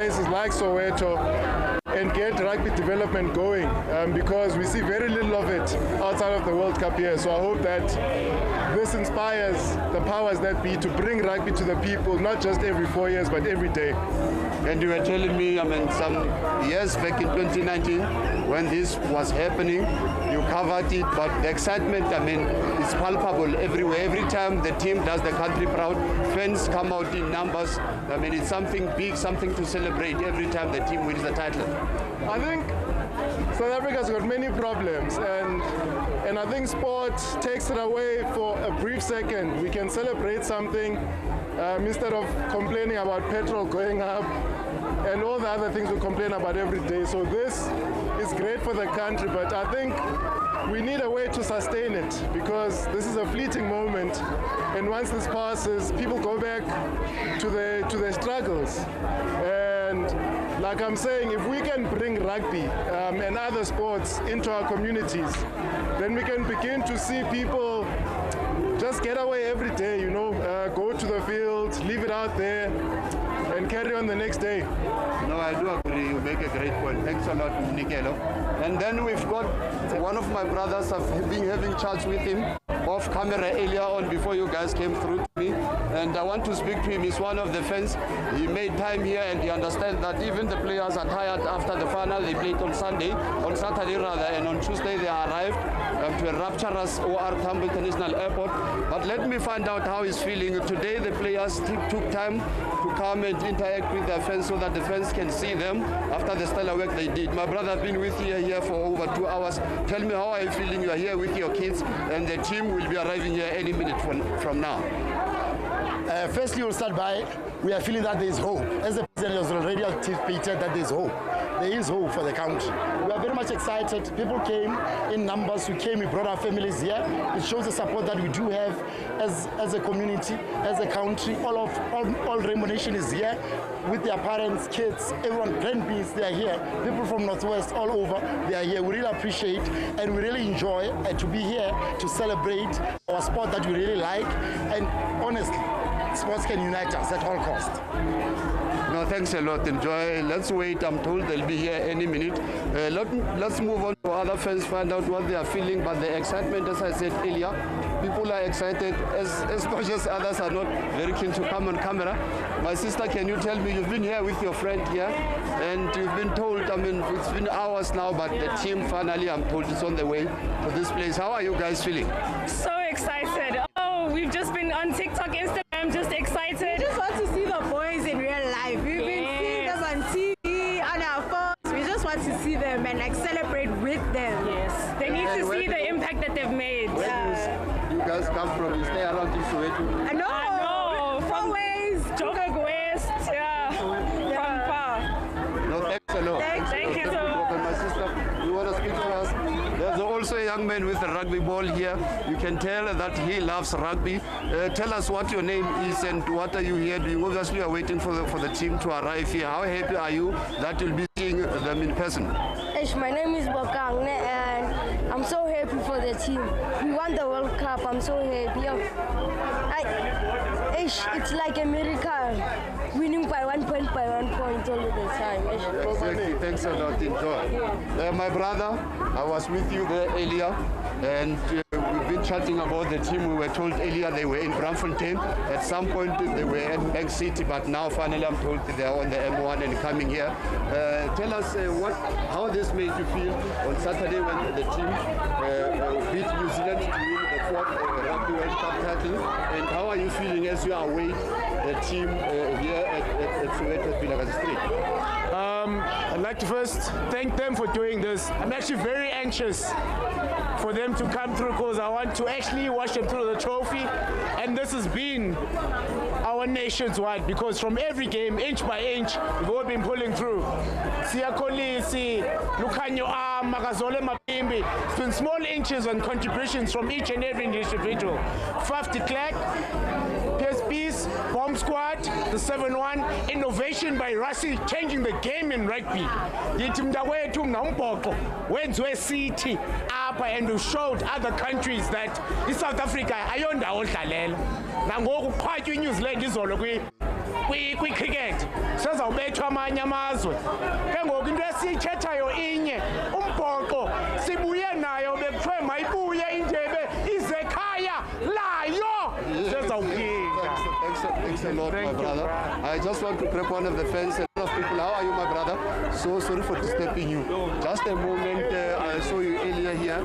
places like Soweto and get rugby development going because we see very little of it outside of the World Cup here. So I hope that this inspires the powers that be to bring rugby to the people, not just every 4 years, but every day. And you were telling me, some years back in 2019, when this was happening, you covered it, but the excitement, it's palpable everywhere. Every time the team does the country proud, fans come out in numbers. It's something big, something to celebrate every time the team wins the title. I think South Africa's got many problems, and I think sport takes it away for a brief second. We can celebrate something instead of complaining about petrol going up and all the other things we complain about every day. So this is great for the country, but I think we need a way to sustain it because this is a fleeting moment, and once this passes, people go back to their struggles. And like I'm saying, if we can bring rugby and other sports into our communities, then we can begin to see people just get away every day, go to the field, leave it out there, and carry on the next day. No, I do agree. You make a great point. Thanks a lot, Nikelo. And then we've got one of my brothers. I've been having chats with him off camera earlier on before you guys came through to me. And I want to speak to him. He's one of the fans. He made time here and he understands that even the players are tired after the final. They played on Saturday rather, and on Tuesday they arrived to a rapturous OR Tambo International Airport. But let me find out how he's feeling. Today the players took time to come and interact with their fans so that the fans can see them after the stellar work they did. My brother has been with you here for over 2 hours. Tell me, how are you feeling? You are here with your kids and the team will be arriving here any minute from now. Firstly, we'll start by, we are feeling that there is hope. As the president has already anticipated that there is hope. There is hope for the country. We are very much excited. People came in numbers. We brought our families here. It shows the support that we do have as a community, as a country. All Rainbow Nation is here with their parents, kids, everyone, grandkids, they are here. People from Northwest, all over, they are here. We really appreciate and we really enjoy to be here to celebrate our sport that we really like. And honestly, sports can unite us at all costs. No, thanks a lot. Enjoy. Let's wait. I'm told they'll be here any minute. Let's move on to other fans, find out what they are feeling. But the excitement, as I said earlier, people are excited as much as others are not very keen to come on camera. My sister, can you tell me, you've been here with your friend here, and you've been told, it's been hours now, but the team finally, I'm told, is on the way to this place. How are you guys feeling? So excited. Oh, we've just been on TikTok, Instagram, just excited. We just want to see the boys in real life. We've been seeing them on TV, on our phones. We just want to see them and celebrate with them. Yes. They need to see the impact that they've made. Where do you guys come from? You stay around in Soweto? I know. From Joburg West. Yeah. From far. No, thanks a lot. Thank you so much. My sister, you want to speak to us? There's also a young man with a rugby ball here. You can tell that he loves rugby. Tell us what your name is and what are you here doing? Obviously, you are waiting for the team to arrive here. How happy are you that you'll be seeing them in person? My name is Bokangne and I'm so happy for the team. We won the World Cup. I'm so happy. It's like a miracle. Winning by 1 point all the time. Exactly. Thanks a lot. Enjoy. My brother, I was with you there earlier, and we've been chatting about the team. We were told earlier they were in Braamfontein. At some point they were at Bank City, but now finally I'm told they are on the M1 and coming here. Tell us how this made you feel on Saturday when the team beat New Zealand to win the 4th Rugby World Cup title, and how are you feeling as you await the team here at Soweto Vilakazi Street? I'd like to first thank them for doing this. I'm actually very anxious for them to come through because I want to actually watch them through the trophy, and this has been our nation's wide because from every game, inch by inch, we've all been pulling through. Siyakolisi, Lukanyo Makazole Mapimbi. It's been small inches and contributions from each and every individual. Faf de Klerk, PSP's, Bomb Squad, the 7-1, innovation by Rassi, changing the game in rugby. Wenzwe City, Upper, and we showed other countries that in South Africa, ayonda odlalela. Nangoku qhatywa New Zealand izolo kwi-cricket sezawubethwa amanye amazwe ke ngoku into esiyithethayo inye umbhoxo sibuye nayo bekuthiwe mayibuye indebe ize ekhaya layo sezawuphinda. Thanks a lot, my brother. I just want to prep one of the fans. A lot of people, how are you, my brother? So sorry for disturbing you. Just a moment, I saw you earlier here.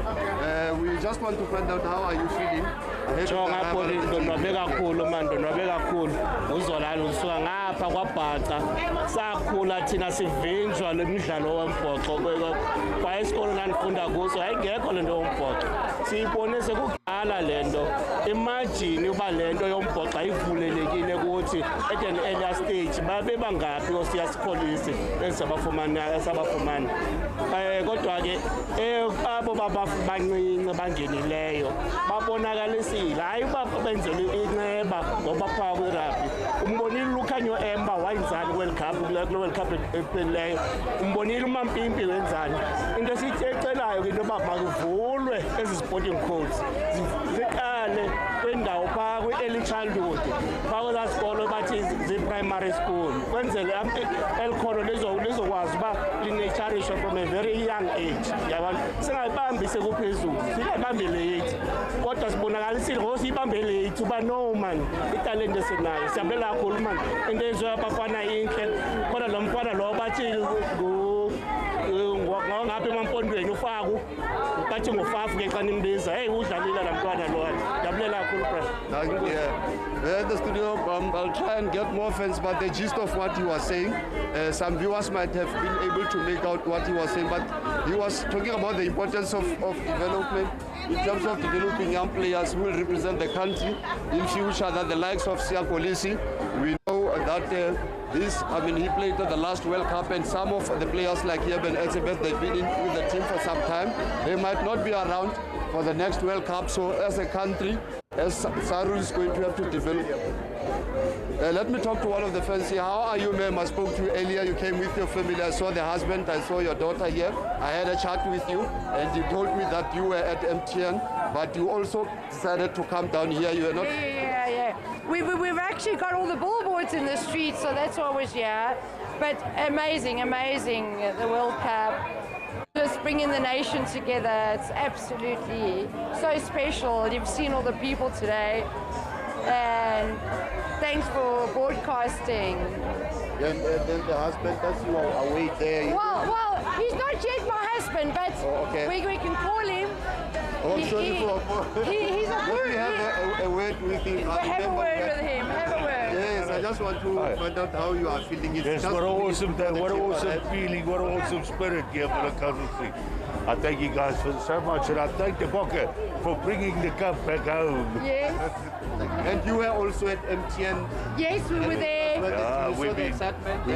We just want to find out how are you feeling. Ndonwabe kakhulu man, ndonwabe kakhulu. Uzolala usuka ngapha kwabhaca. Sakhula thina sivinjwa lemidlalo wombhoxo kwa isikolo nandifunda kuso ayingekho lento yombhoxo. Siyibone sekudala lento. Imagine uba lento yombhoxo ayivulelekile ukuthi at an earlier stage babe bangaphi osiya sikholisi esabafumana. Kodwa ke abo bancinci bangenileyo babonakalisile hayi benzele inceba ngoba phaa kwi-rugby umbonile uLukhanyo Emba wayenzani World Cup ephelileyo umbonile uMampimpi wenzani into esiyicelayo ke into yoba makuvulwe ezi sporting codes ziqale kwendawo phaa kwi-early childhood phaa kwezaa sikolo bathi zii-primary school kwenzele elikhono lizokwazi uba linecharisho from a very young age yabona singayibambi sekuphezulu singayibambi late kodwa sibonakalisile ngoba siyibambe late uba no man italente esinayo siyabela kakhulu man into eyenziwa abafana inhle kodwa lo mfana lo bathi ngapha emampondweni ufaku bathi ngofafu ke xa nimbiza hey udlalile la mntwana lowa ndiyabulela kakhulu At the studio, I'll try and get more fans, but the gist of what he was saying, some viewers might have been able to make out what he was saying, but he was talking about the importance of development in terms of developing young players who will represent the country in future, that the likes of Siya Kolisi, we know that he played at the last World Cup, and some of the players like Eben Elizabeth, they've been in with the team for some time. They might not be around for the next World Cup, so as a country, as Cyril is going to have to develop. Let me talk to one of the fans here. How are you, ma'am? I spoke to you earlier. You came with your family. I saw the husband. I saw your daughter here. I had a chat with you, and you told me that you were at MTN, but you also decided to come down here. You were not... Yeah. We've actually got all the billboards in the street, so that's why we're here. But amazing, the World Cup. Just bringing the nation together. It's absolutely so special. You've seen all the people today. And thanks for broadcasting. Then the husband, does you away there? Well, he's not yet my husband, but we can call him. He's a good. We have a word with him. Have a word with him. Yes, I just want to find out how you are feeling. Yes, what an awesome day, what an awesome feeling, what an awesome spirit here for the country. I thank you guys for so much, and I thank the Bokke for bringing the cup back home. Yes. And you were also at MTN. Yes, we were there. We've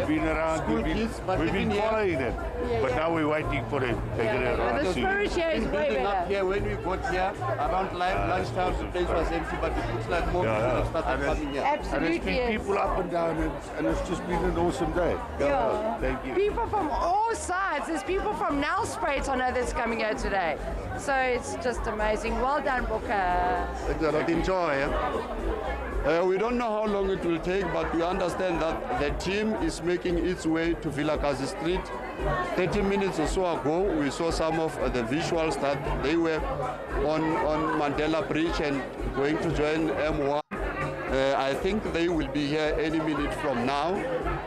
been around, we've been following them. Yeah, but now we're waiting for them. The spirit here is way better. Up here, when we got here, around lunchtime, the place was empty, but it looks like more people have started coming here. Absolutely. And there's been people up and down, and it's just been an awesome day. Yeah. Thank you. People from all sides. There's people from Nelspruit, I know, that's coming here today. So it's just amazing. Well done, Bokke. Enjoy. We don't know how long it will take, but we understand that the team is making its way to Vilakazi Street. 30 minutes or so ago, we saw some of the visuals that they were on Mandela Bridge and going to join M1. I think they will be here any minute from now.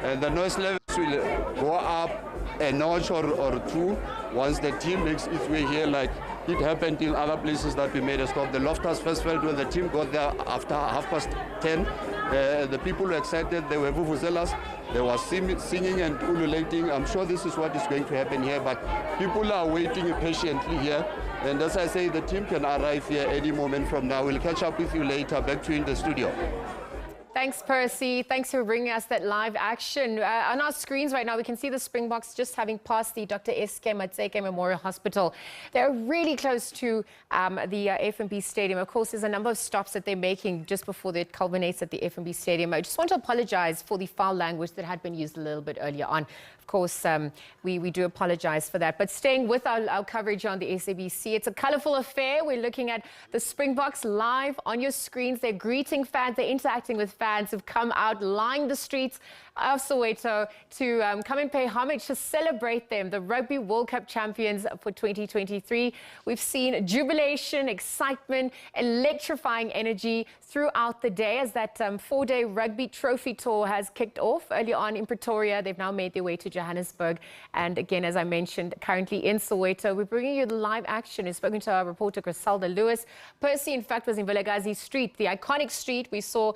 And the noise levels will go up a notch or two once the team makes its way here, like it happened in other places that we made a stop. The Loftus Festival, when the team got there after 10:30, the people were excited. They were vuvuzelas. They were singing and ululating. I'm sure this is what is going to happen here, but people are waiting patiently here. And as I say, the team can arrive here any moment from now. We'll catch up with you later. Back to you in the studio. Thanks, Percy. Thanks for bringing us that live action. On our screens right now, we can see the Springboks just having passed the Dr. S.K. Matseke Memorial Hospital. They're really close to the FNB Stadium. Of course, there's a number of stops that they're making just before it culminates at the FNB Stadium. I just want to apologize for the foul language that had been used a little bit earlier on. of course, we do apologize for that. But staying with our coverage on the SABC, it's a colorful affair. We're looking at the Springboks live on your screens. They're greeting fans. They're interacting with fans who've come out, lined the streets of Soweto to come and pay homage to celebrate them, the Rugby World Cup champions for 2023. We've seen jubilation, excitement, electrifying energy throughout the day as that 4-day Rugby Trophy tour has kicked off early on in Pretoria. They've now made their way to Johannesburg. And again, as I mentioned, currently in Soweto. We're bringing you the live action. We've spoken to our reporter, Griselda Lewis. Percy, in fact, was in Vilakazi Street, the iconic street we saw,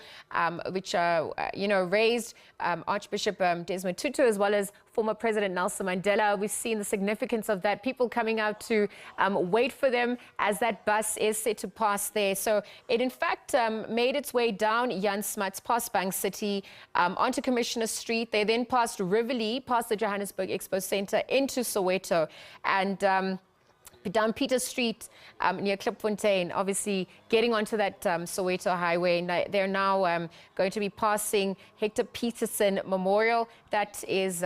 which, raised Archbishop Desmond Tutu, as well as former President Nelson Mandela. We've seen the significance of that, people coming out to wait for them as that bus is set to pass there. So it, in fact, made its way down Jan Smuts, past Bank City, onto Commissioner Street. They then passed Rivoli, past the Johannesburg Expo Centre, into Soweto, and down Peter Street near Klipfontein, obviously getting onto that Soweto highway. They're now going to be passing Hector Peterson Memorial. That is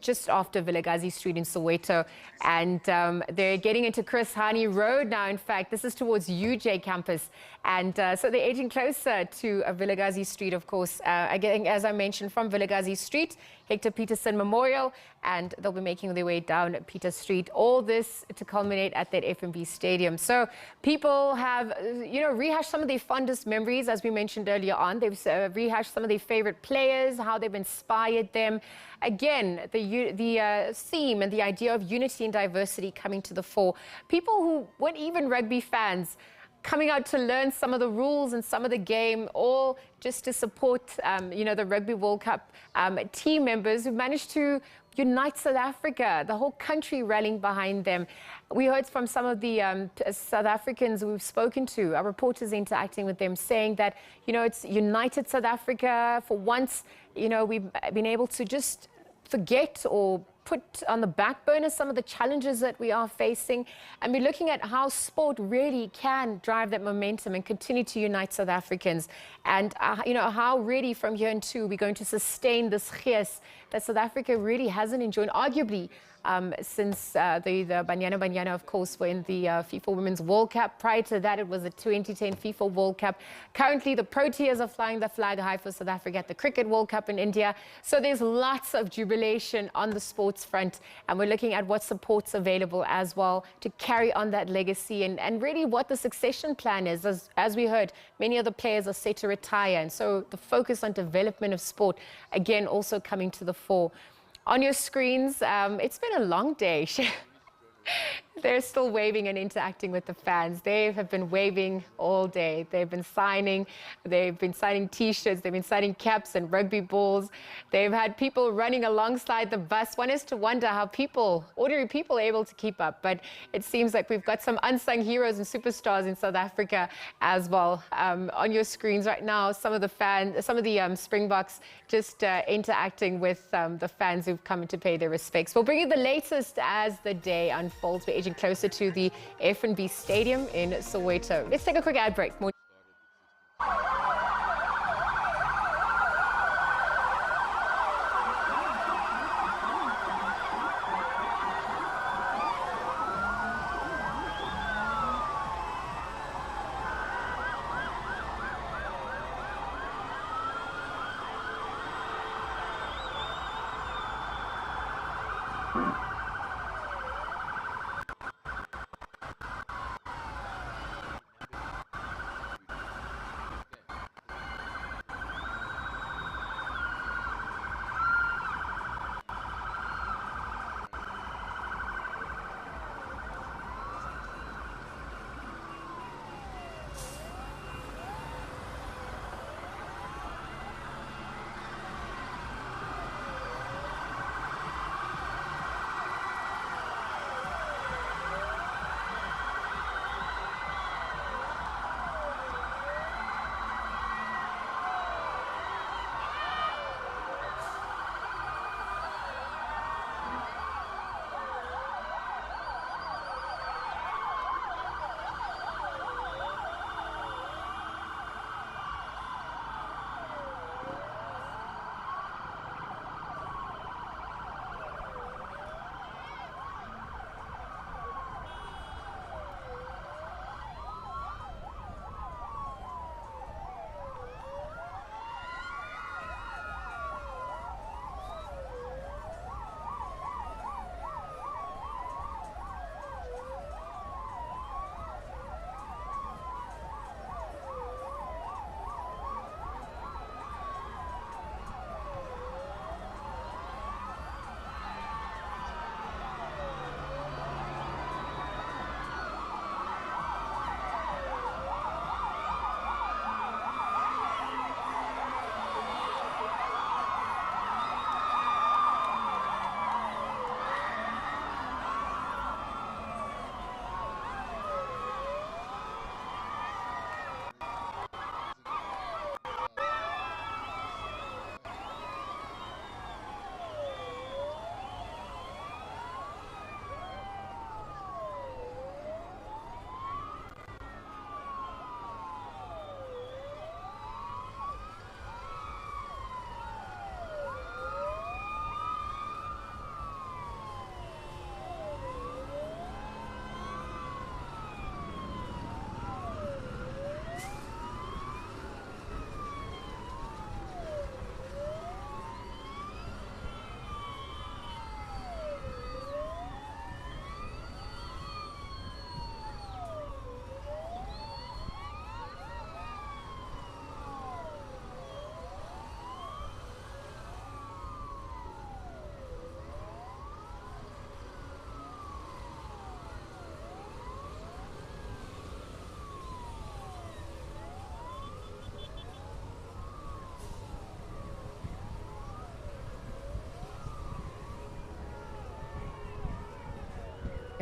just after Vilakazi Street in Soweto. And they're getting into Chris Hani Road now, in fact. This is towards UJ campus. And so they're edging closer to Vilakazi Street, of course. Again, as I mentioned, from Vilakazi Street, Hector Peterson Memorial, and they'll be making their way down Peter Street. All this to culminate at that FNB Stadium. So people have, rehashed some of their fondest memories, as we mentioned earlier on. They've rehashed some of their favorite players, how they've inspired them. Again, the theme and the idea of unity and diversity coming to the fore. People who weren't even rugby fans coming out to learn some of the rules and some of the game, all just to support, the Rugby World Cup team members who managed to unite South Africa, the whole country rallying behind them. We heard from some of the South Africans we've spoken to, our reporters interacting with them, saying that, it's united South Africa. For once, we've been able to just forget or put on the back burner some of the challenges that we are facing, and we're looking at how sport really can drive that momentum and continue to unite South Africans, and how really from here on to we're going to sustain this gees that South Africa really hasn't enjoyed, arguably, since the Banyana, of course, were in the FIFA Women's World Cup. Prior to that, it was the 2010 FIFA World Cup. Currently, the Proteas are flying the flag high for South Africa at the Cricket World Cup in India. So there's lots of jubilation on the sports front, and we're looking at what support's available as well to carry on that legacy, and really what the succession plan is. As we heard, many of the players are set to retire, and so the focus on development of sport, again, also coming to the fore. On your screens, it's been a long day. They're still waving and interacting with the fans. They have been waving all day. They've been signing T-shirts, they've been signing caps and rugby balls. They've had people running alongside the bus. One is to wonder how ordinary people are able to keep up. But it seems like we've got some unsung heroes and superstars in South Africa as well. On your screens right now, some of the Springboks just interacting with the fans who've come to pay their respects. We'll bring you the latest as the day unfolds. We're edging closer to the FNB Stadium in Soweto. Let's take a quick ad break.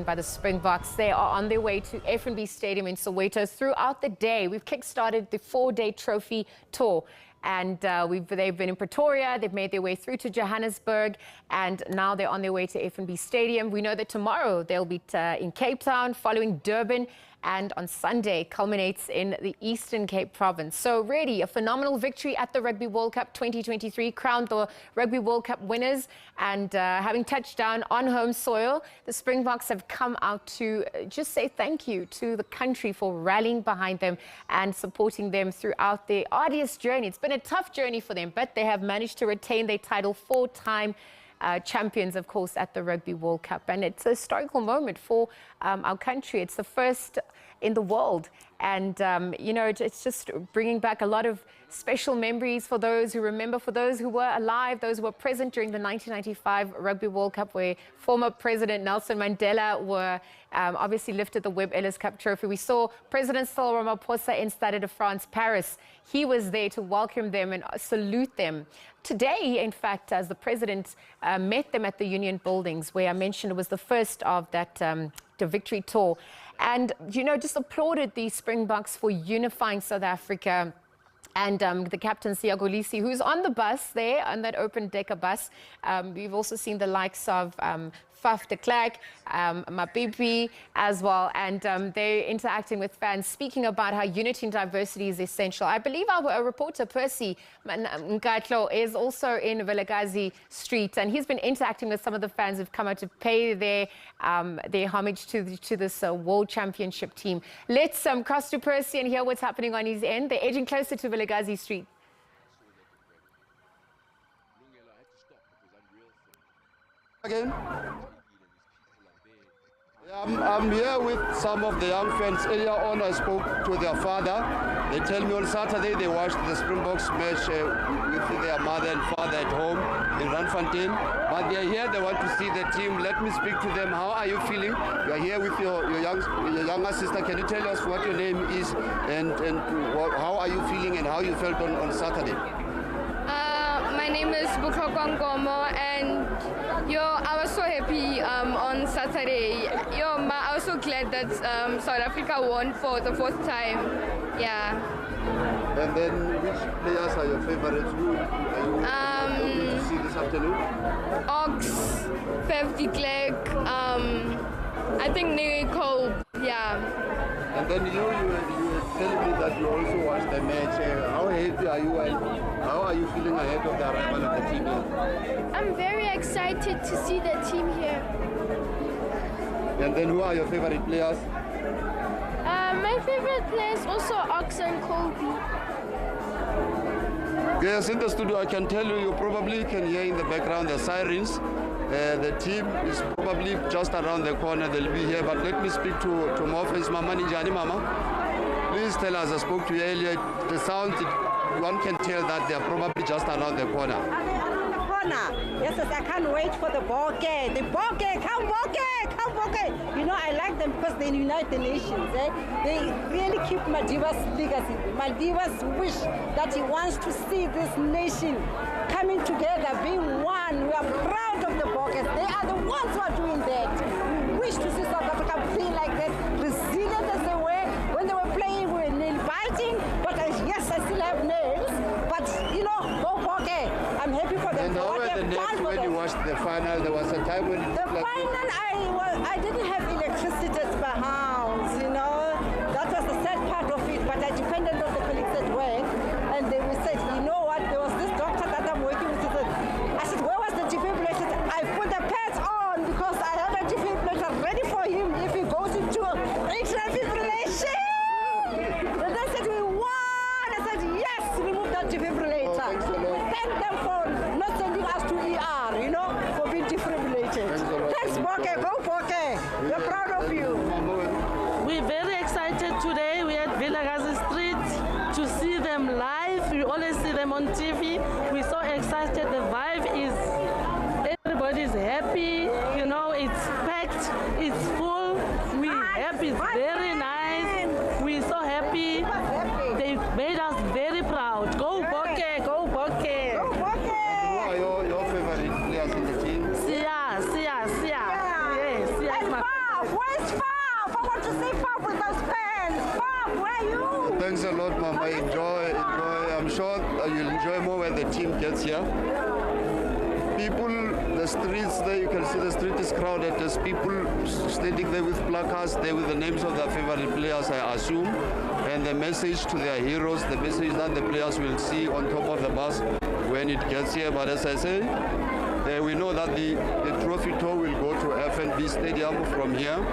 by the Springboks. They are on their way to F&B Stadium in Soweto. Throughout the day, we've kick-started the 4-day trophy tour. And they've been in Pretoria, they've made their way through to Johannesburg, and now they're on their way to F&B Stadium. We know that tomorrow they'll be in Cape Town, following Durban, and on Sunday culminates in the Eastern Cape Province. So really a phenomenal victory at the Rugby World Cup 2023, crowned the Rugby World Cup winners, and having touched down on home soil, the Springboks have come out to just say thank you to the country for rallying behind them and supporting them throughout their arduous journey. It's been a tough journey for them, but they have managed to retain their title, 4-time champions, of course, at the Rugby World Cup. And it's a historical moment for our country. It's the first in the world. And, you know, it's just bringing back a lot of special memories for those who remember, for those who were alive, those who were present during the 1995 Rugby World Cup, where former President Nelson Mandela were obviously lifted the Webb Ellis Trophy. We saw President Cyril Ramaphosa in Stade de France, Paris. He was there to welcome them and salute them. Today, in fact, as the president met them at the Union Buildings, where I mentioned it was the first of that the victory tour, and, you know, just applauded the Springboks for unifying South Africa. And the captain, Siagolisi, who's on the bus there, on that open-decker bus. We've also seen the likes of Faf de Klerk, Mapipi as well, and they're interacting with fans, speaking about how unity and diversity is essential. I believe our reporter, Percy Nkatlo, is also in Vilakazi Street, and he's been interacting with some of the fans who've come out to pay their homage to this World Championship team. Let's cross to Percy and hear what's happening on his end. They're edging closer to Vilakazi Street. Again. I'm here with some of the young fans. Earlier on, I spoke to their father. They tell me on Saturday they watched the Springboks match with their mother and father at home in Randfontein. But they're here, they want to see the team. Let me speak to them. How are you feeling? You're here with your younger sister. Can you tell us what your name is and how are you feeling and how you felt on Saturday? My name is Bukokwan Gomo, and I was so happy on Saturday. I was so glad that South Africa won for the 4th time. Yeah. And then which players are your favorites? Who are you hoping to see this afternoon? Ox, Faf de Klerk, I think Nicole, yeah. And then you were telling me that you also watched the match. How happy are you and how are you feeling ahead of the arrival of the team here? I'm very excited to see the team here. And then who are your favorite players? My favorite players also Ox and Colby. Yes, in the studio I can tell you probably can hear in the background the sirens. The team is probably just around the corner. They'll be here. But let me speak to Mofes Mama Ninjani Mama. Please tell us, I spoke to you earlier, the sound, one can tell that they're probably just around the corner. Around the corner. Yes, I can't wait for the Boke. The Boke, come Boke, come Boke. You know, I like them because they unite the nations. They really keep Maldiva's legacy. Maldiva's wish that he wants to see this nation coming together, being one. We are proud of the Bokes. They are the ones who are doing that. We wish to see South Africa play like that, resilient as they were. When they were playing, we were nail biting, but yes, I still have nails. But, you know, go Boke. I'm happy for them. And how were the nails when you watched the final? There was a time when the final, I didn't have electricity at my house, you know. That was the sad part of it, but I depended on the colleagues at work. And they said, you know what, there was this doctor that I'm working with. I said, where was the defibrillator? I put the pads on because I have a defibrillator ready for him if he goes into atrial fibrillation. And they said, we won. I said, yes, remove that defibrillator. Thank them for not sending us to ER, you know, for being defibrillated. Thanks, Boke. Go, Boke. We're proud of you. We're very excited today. We're at Vilakazi Street to see them live. We always see them on TV. We're so excited. The vibe is, everybody's happy. You know, it's packed, it's full. We're happy, it's very nice. We're so happy. They made us very proud. Go Boke, go Boke. Go Boke. Who are your favorite players in the team? Sia. Yes, Sia is Where's Faf? I want to see Faf with those fans. Faf, where are you? Thanks a lot, Mama. Enjoy. I'm sure you'll enjoy more when the team gets here. People, the streets there, you can see the street is crowded. There's people standing there with placards, there with the names of their favorite players, I assume, and the message to their heroes, the message that the players will see on top of the bus when it gets here. But as I say, we know that the trophy tour will go to FNB Stadium from here.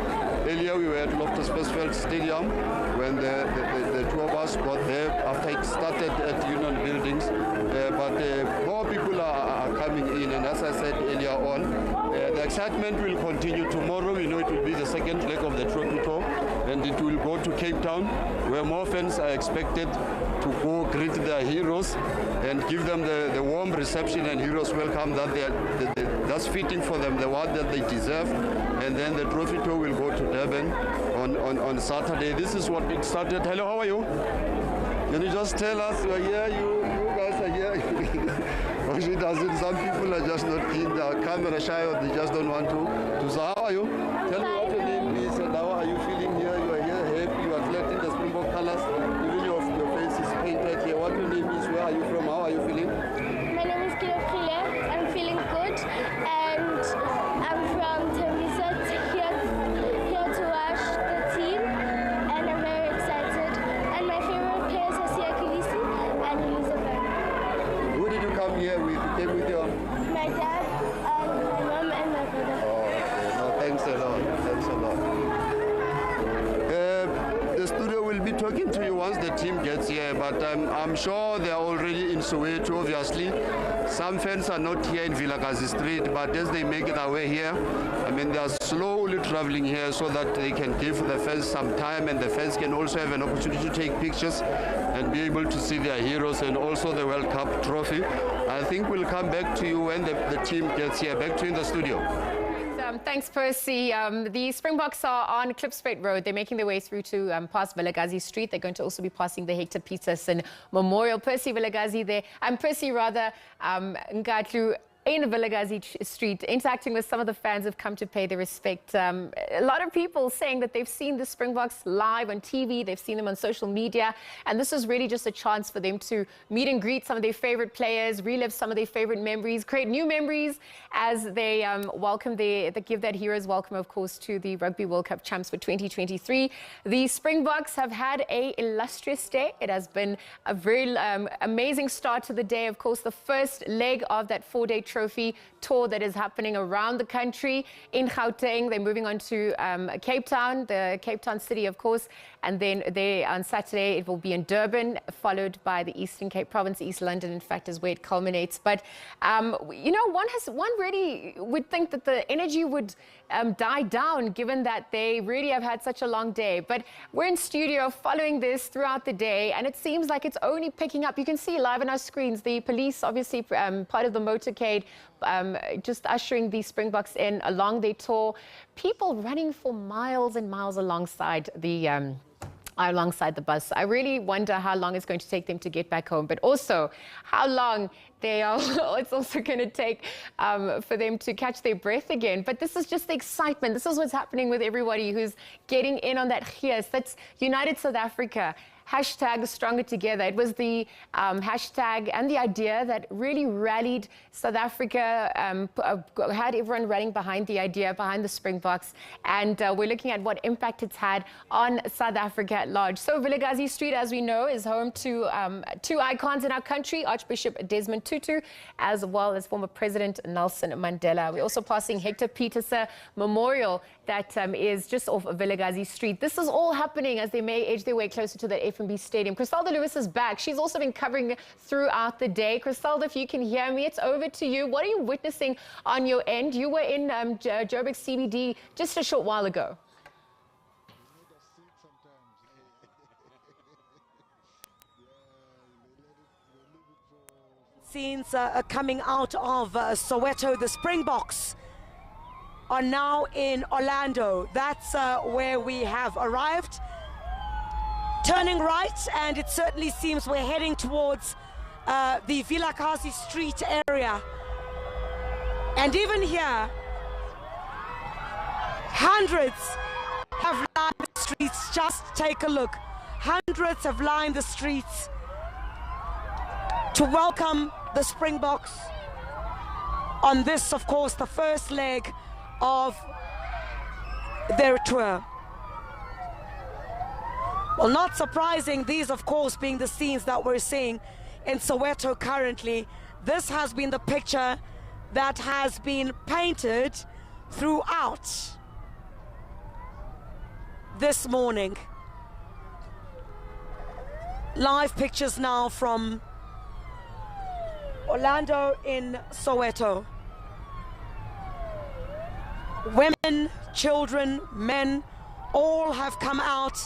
Earlier we were at Loftus Versfeld Stadium when the two of us got there after it started at Union Buildings. But more people are coming in, and as I said earlier on, the excitement will continue tomorrow. We know it will be the second leg of the trophy tour, and it will go to Cape Town, where more fans are expected to go greet their heroes and give them the warm reception and heroes welcome that's fitting for them, the one that they deserve. And then the trophy tour will go to Durban on Saturday. This is what it started. Hello, how are you? Can you just tell us, you're here, you guys are here? Or she doesn't, some people are just not keen, they're camera shy, or they just don't want to. So how are you? Tell me what your name is and how are you feeling here? You are here, happy, you are collecting the Springbok colors, even your face is painted here. What your name is, where are you from, how are you feeling? My name is Kilo Krile. I'm feeling good, and I'm from Tembisa here to watch the team, and I'm very excited. And my favorite players are Sia Kilisi and Elizabeth. Who did you come here with? You came with your? My dad, my mom, and my brother. Oh, okay. No, thanks a lot. Thanks a lot. The studio will be talking to you once the team gets here, but I'm sure they are already in Soweto, obviously. Some fans are not here in Vilakazi Street, but as they make their way here, I mean, they are slowly traveling here so that they can give the fans some time, and the fans can also have an opportunity to take pictures and be able to see their heroes and also the World Cup trophy. I think we'll come back to you when the team gets here. Back to you in the studio. Thanks, Percy. The Springboks are on Klipspruit Road. They're making their way through to past Vilakazi Street. They're going to also be passing the Hector Peterson Memorial. Percy Vilakazi there. Percy rather, Ngatlu in Vilakazi Street, interacting with some of the fans who've come to pay their respect. A lot of people saying that they've seen the Springboks live on TV, they've seen them on social media, and this is really just a chance for them to meet and greet some of their favorite players, relive some of their favorite memories, create new memories as they give that hero's welcome, of course, to the Rugby World Cup champs for 2023. The Springboks have had an illustrious day. It has been a very amazing start to the day. Of course, the first leg of that 4-day trophy tour that is happening around the country in Gauteng. They're moving on to Cape Town, the Cape Town city, of course, and then on Saturday it will be in Durban, followed by the Eastern Cape Province. East London, in fact, is where it culminates. But you know, one really would think that the energy would die down, given that they really have had such a long day. But we're in studio following this throughout the day, and it seems like it's only picking up. You can see live on our screens the police, obviously part of the motorcade, just ushering the Springboks in along their tour. People running for miles and miles alongside the bus. I really wonder how long it's going to take them to get back home, but also how long it's also going to take for them to catch their breath again. But this is just the excitement. This is what's happening with everybody who's getting in on that gees. That's United South Africa. Hashtag Stronger Together. It was the hashtag and the idea that really rallied South Africa, had everyone rallying behind the idea, behind the Springboks, and we're looking at what impact it's had on South Africa at large. So Vilakazi Street, as we know, is home to two icons in our country, Archbishop Desmond Tutu, as well as former President Nelson Mandela. We're also passing Hector Peterson Memorial that is just off Vilakazi Street. This is all happening as they may edge their way closer to the FNB Stadium. Griselda Lewis is back. She's also been covering throughout the day. Griselda, if you can hear me, it's over to you. What are you witnessing on your end? You were in Joburg CBD just a short while ago. Scenes coming out of Soweto. The Springboks are now in Orlando. That's where we have arrived. Turning right, and it certainly seems we're heading towards the Vilakazi Street area. And even here, Hundreds have lined the streets. Just take a look. Hundreds have lined the streets to welcome the Springboks on this, of course, the first leg of their tour. Well, not surprising, these, of course, being the scenes that we're seeing in Soweto currently. This has been the picture that has been painted throughout this morning. Live pictures now from Orlando in Soweto. Women, children, men, all have come out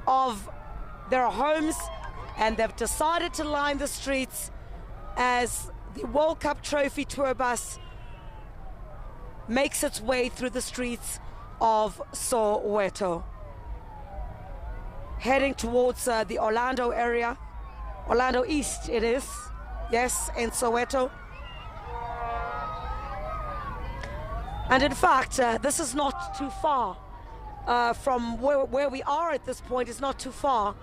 of their homes and they've decided to line the streets as the World Cup Trophy tour bus makes its way through the streets of Soweto. Heading towards the Orlando area, Orlando East it is, yes, in Soweto. And in fact, this is not too far from where we are at this point. It's not too far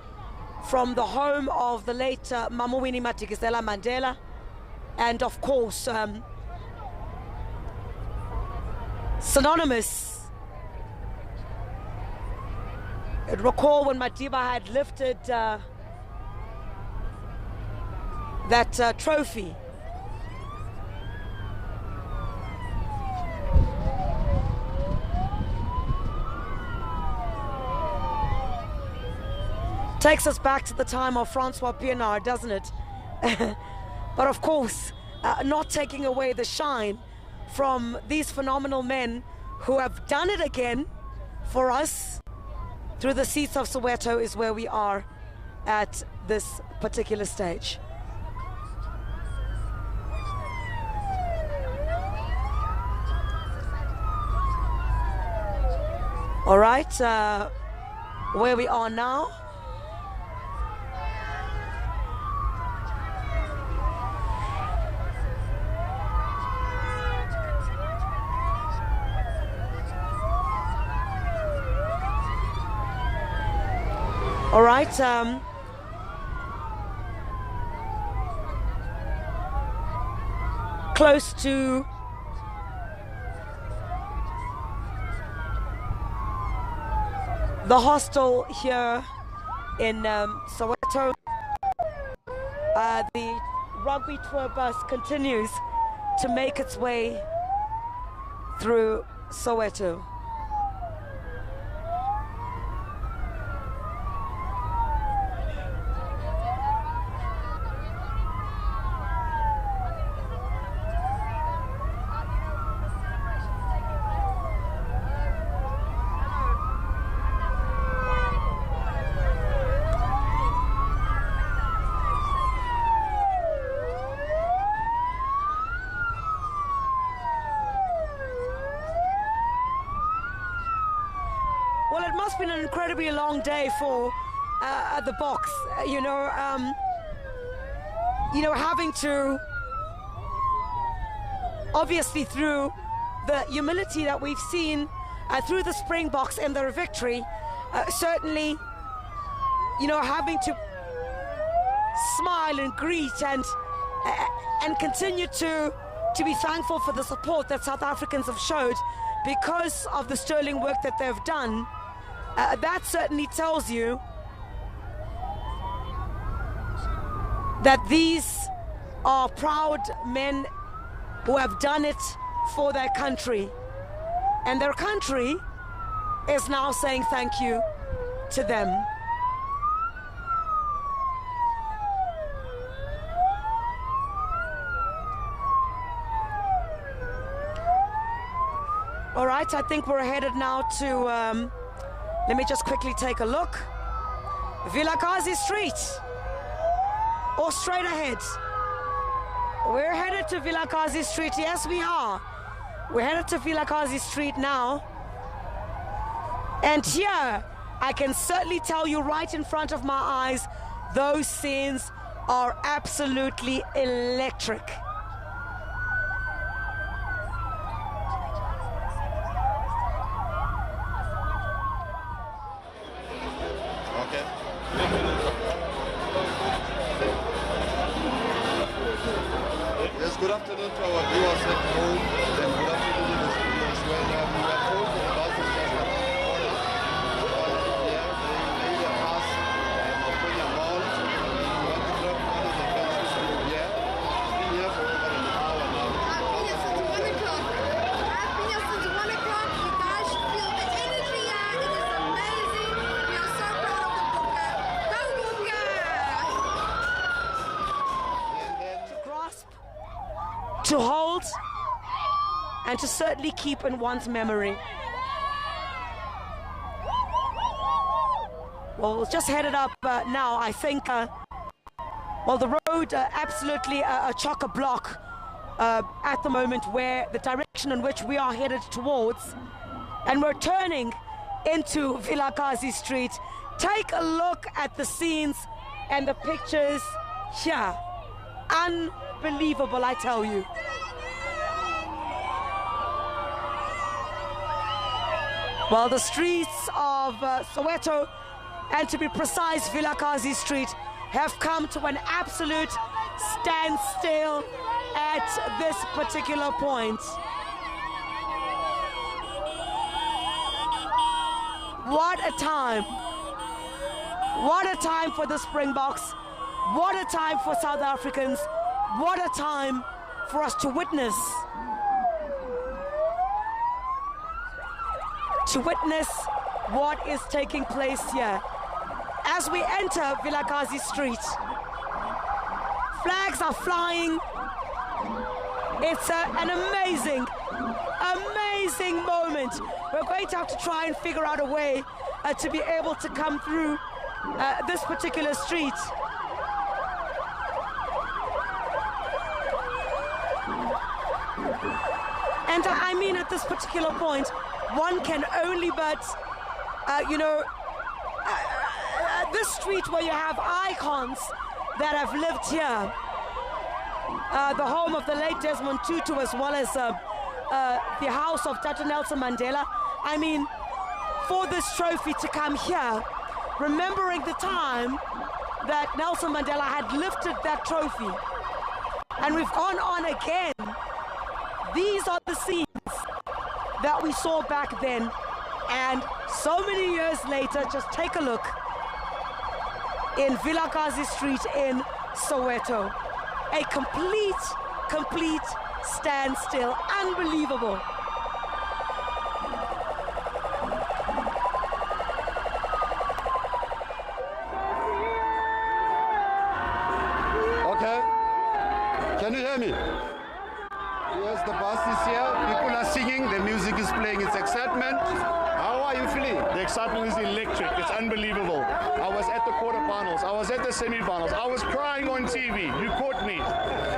from the home of the late Mamawini Matikizela Mandela, and of course, synonymous. I recall when Madiba had lifted that trophy. Takes us back to the time of Francois Pienaar, doesn't it? But of course, not taking away the shine from these phenomenal men who have done it again for us. Through the seats of Soweto is where we are at this particular stage. All right, where we are now. All right, close to the hostel here in Soweto. The rugby tour bus continues to make its way through Soweto. Well, it must have been an incredibly long day for the Boks. Having to, obviously through the humility that we've seen through the Springboks and their victory, certainly, having to smile and greet and continue to be thankful for the support that South Africans have showed because of the sterling work that they've done. That certainly tells you that these are proud men who have done it for their country, and their country is now saying thank you to them. All right, I think we're headed now to, let me just quickly take a look. Vilakazi Street, or straight ahead. We're headed to Vilakazi Street, yes we are. We're headed to Vilakazi Street now. And here, I can certainly tell you right in front of my eyes, those scenes are absolutely electric. to hold and to certainly keep in one's memory. Well, we'll just head it up now. I think, well, the road absolutely a chock-a-block at the moment, where the direction in which we are headed towards, and we're turning into Vilakazi Street. Take a look at the scenes and the pictures here. Unbelievable, I tell you. Well, the streets of Soweto, and to be precise, Vilakazi Street, have come to an absolute standstill at this particular point. What a time. What a time for the Springboks. What a time for South Africans. What a time for us to witness. To witness what is taking place here. As we enter Vilakazi Street, flags are flying. It's an amazing, amazing moment. We're going to have to try and figure out a way to be able to come through this particular street. And I mean, at this particular point, one can only but, this street where you have icons that have lived here, the home of the late Desmond Tutu, as well as the house of Tata Nelson Mandela. I mean, for this trophy to come here, remembering the time that Nelson Mandela had lifted that trophy, and we've gone on again. These are the scenes that we saw back then, and so many years later, just take a look in Vilakazi Street in Soweto. A complete standstill. Unbelievable. Okay. Can you hear me? Yes, the bus is here. People are singing. The music is playing. It's excitement. How are you feeling? The excitement is electric. It's unbelievable. I was at the quarterfinals. I was at the semi-finals. I was crying on TV. You caught me.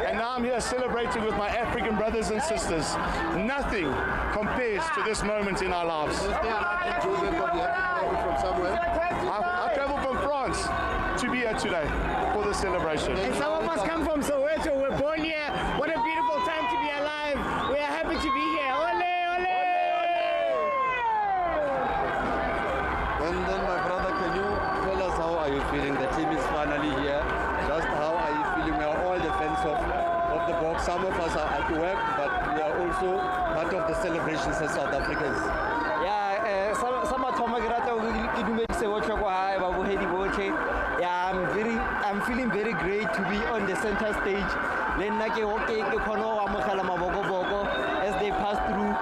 And now I'm here celebrating with my African brothers and sisters. Nothing compares to this moment in our lives. I traveled from France to be here today for the celebration. And some of us come from Soweto. We're born here. What a beautiful time to be alive. We are happy to be here. Ole, ole! And then, my brother, can you tell us how are you feeling? The team is finally here. Just how are you feeling? We are all the fans of the box. Some of us are at work, but we are also part of the celebrations as South Africans. Yeah, I'm feeling very great to be on the center stage. As they pass through,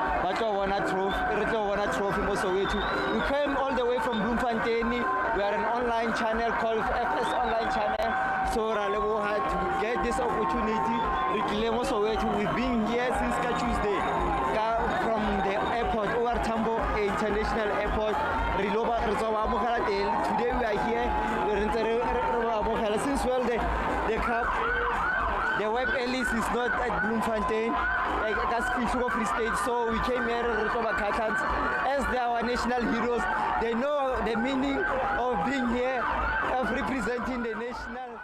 we came all the way from Bloemfontein. We are an online channel called FS Online Channel. So to get this opportunity, we've been here since Tuesday. From the airport, over Tambo International Airport. Today we are here. Since the cup, the Webb Ellis is not at Bloemfontein, Free State, so we came here as they are our national heroes. They know the meaning of being here, of representing the national.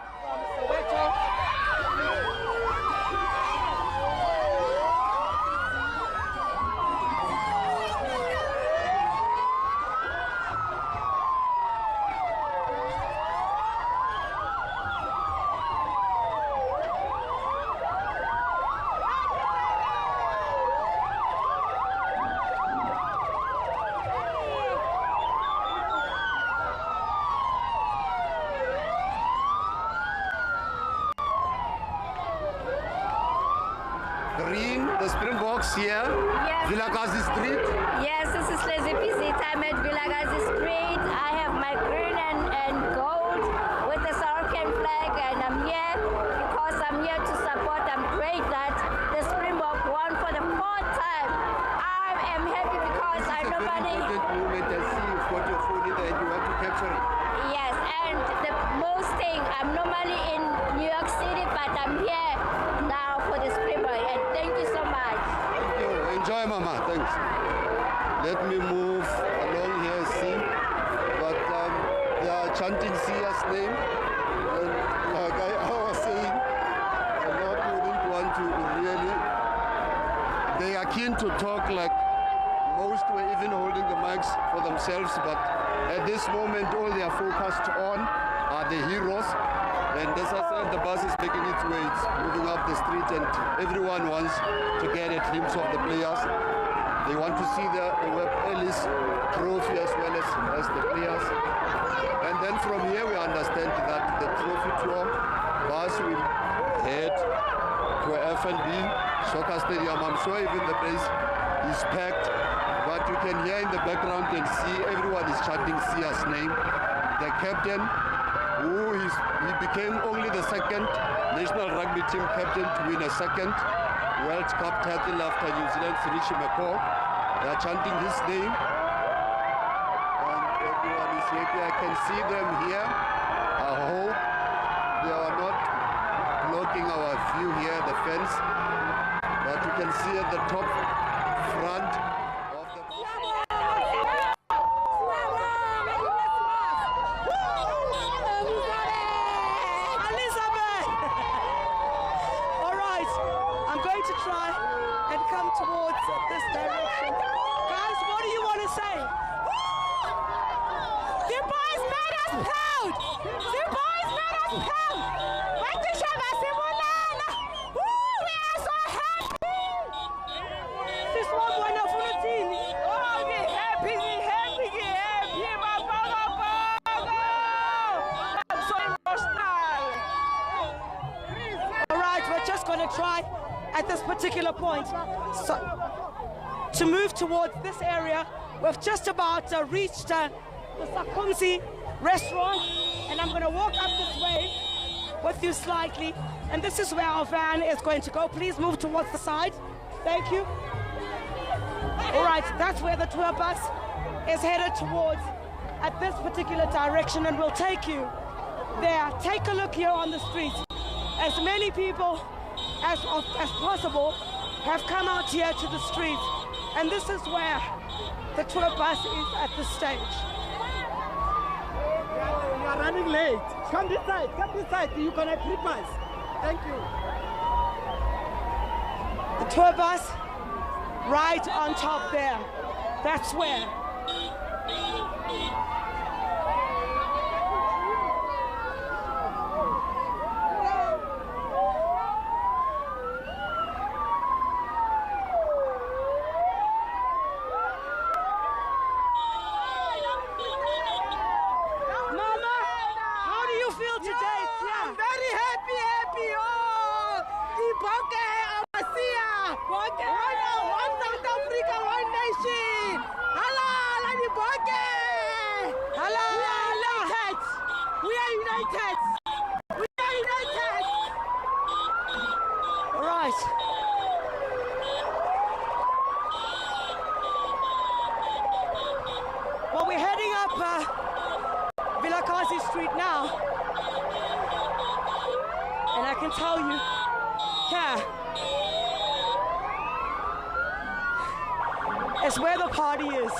The Springboks here, yes. Vilakazi Street. Yes, this is Lazy Busy time at Vilakazi Street. I have my green and gold with the South African flag, and I'm here because I'm here to support. I'm great that the I see you've got your phone in there and you want to capture it. Yes, and the most thing, I'm normally in New York City, but I'm here now for the Springboks. And thank you so much. Thank you. Enjoy, Mama. Thanks. Let me move along here, see. But they are chanting Sia's name. And like I was saying, a lot wouldn't want to really. They are keen to talk, like most were even holding the mics for themselves, but at this moment all they are focused on are the heroes. And as I said, the bus is making its way, it's moving up the street, and everyone wants to get a glimpse of the players. They want to see the Webb Ellis Trophy as well as the players. And then from here we understand that the trophy tour bus will head to F&B Soccer Stadium. I'm sure even the place is packed, but you can hear in the background and see everyone is chanting Sia's name. The captain, he became only the second national rugby team captain to win a second World Cup title after New Zealand's Richie McCaw. They are chanting his name, and everyone is happy. I can see them here. I hope they are not blocking our view here, the fence, but you can see at the top front of the Elizabeth! All right, I'm going to try and come towards this direction. Guys, what do you want to say? The boys made us proud! The boys made us proud! We are so happy! This one went off on a team. Oh, we're happy, I'm so emotional. All right, we're just going to try at this particular point to move towards this area. We've just about reached the Sakumzi restaurant, and I'm going to walk up this way with you slightly, and this is where our van is going to go. Please move towards the side. Thank you. All right, that's where the tour bus is headed towards at this particular direction, and we'll take you there. Take a look here on the streets. As many people as possible have come out here to the streets, and this is where the tour bus is at this stage. You are running late. Come this side, you can creep us. Thank you. The tour bus right on top there. That's where. I'm very happy. Oh, one South Africa, one nation. Halala, we are united. All right. Well, we're heading up Vilakazi Street now, and I can tell you, yeah, it's where the party is.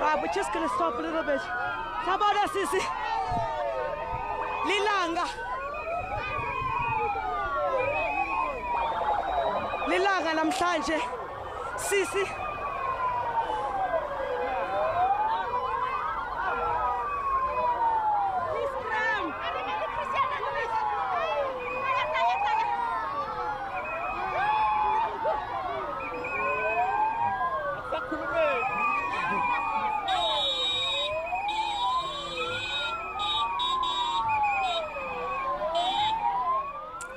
Right, we're just gonna stop a little bit. How about us, Sisi? Lilanga. Lilanga namhlanje. Sisi.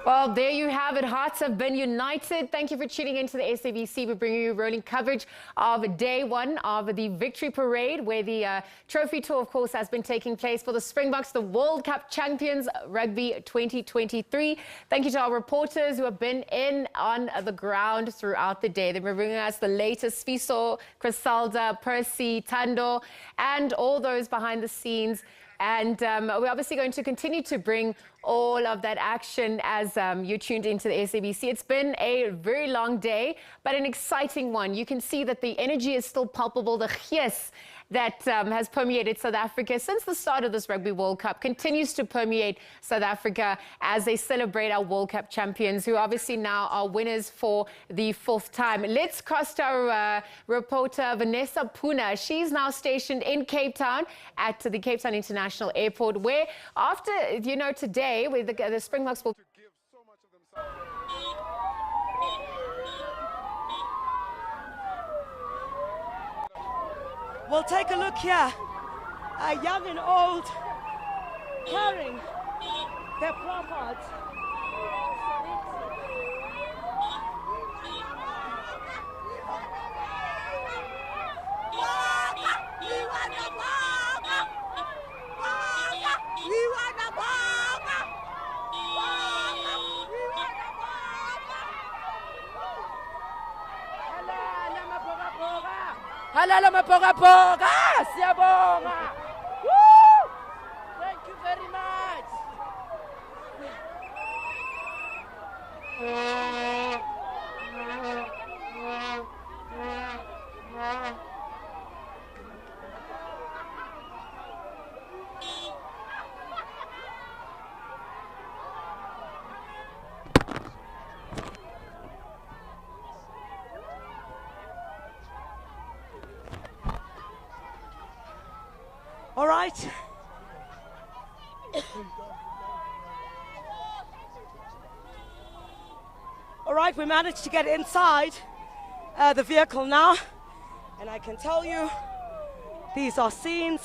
Well, there you have it. Hearts have been united. Thank you for tuning into the SABC. We're bringing you rolling coverage of day one of the Victory Parade, where the trophy tour, of course, has been taking place for the Springboks, the World Cup champions, Rugby 2023. Thank you to our reporters who have been in on the ground throughout the day. They've been bringing us the latest, Fiso, Crisalda, Percy, Tando, and all those behind the scenes. And we're obviously going to continue to bring all of that action as you're tuned into the SABC. It's been a very long day, but an exciting one. You can see that the energy is still palpable. The gees that has permeated South Africa since the start of this Rugby World Cup continues to permeate South Africa as they celebrate our World Cup champions, who obviously now are winners for the 4th time. Let's cross to our reporter Vanessa Puna. She's now stationed in Cape Town at the Cape Town International Airport, where after, today, where the Springboks will... We'll take a look here. Young and old carrying their placards. Halala mapoga-poga! Siyabonga! Woo! Thank you very much! All right. All right, we managed to get inside the vehicle now, and I can tell you these are scenes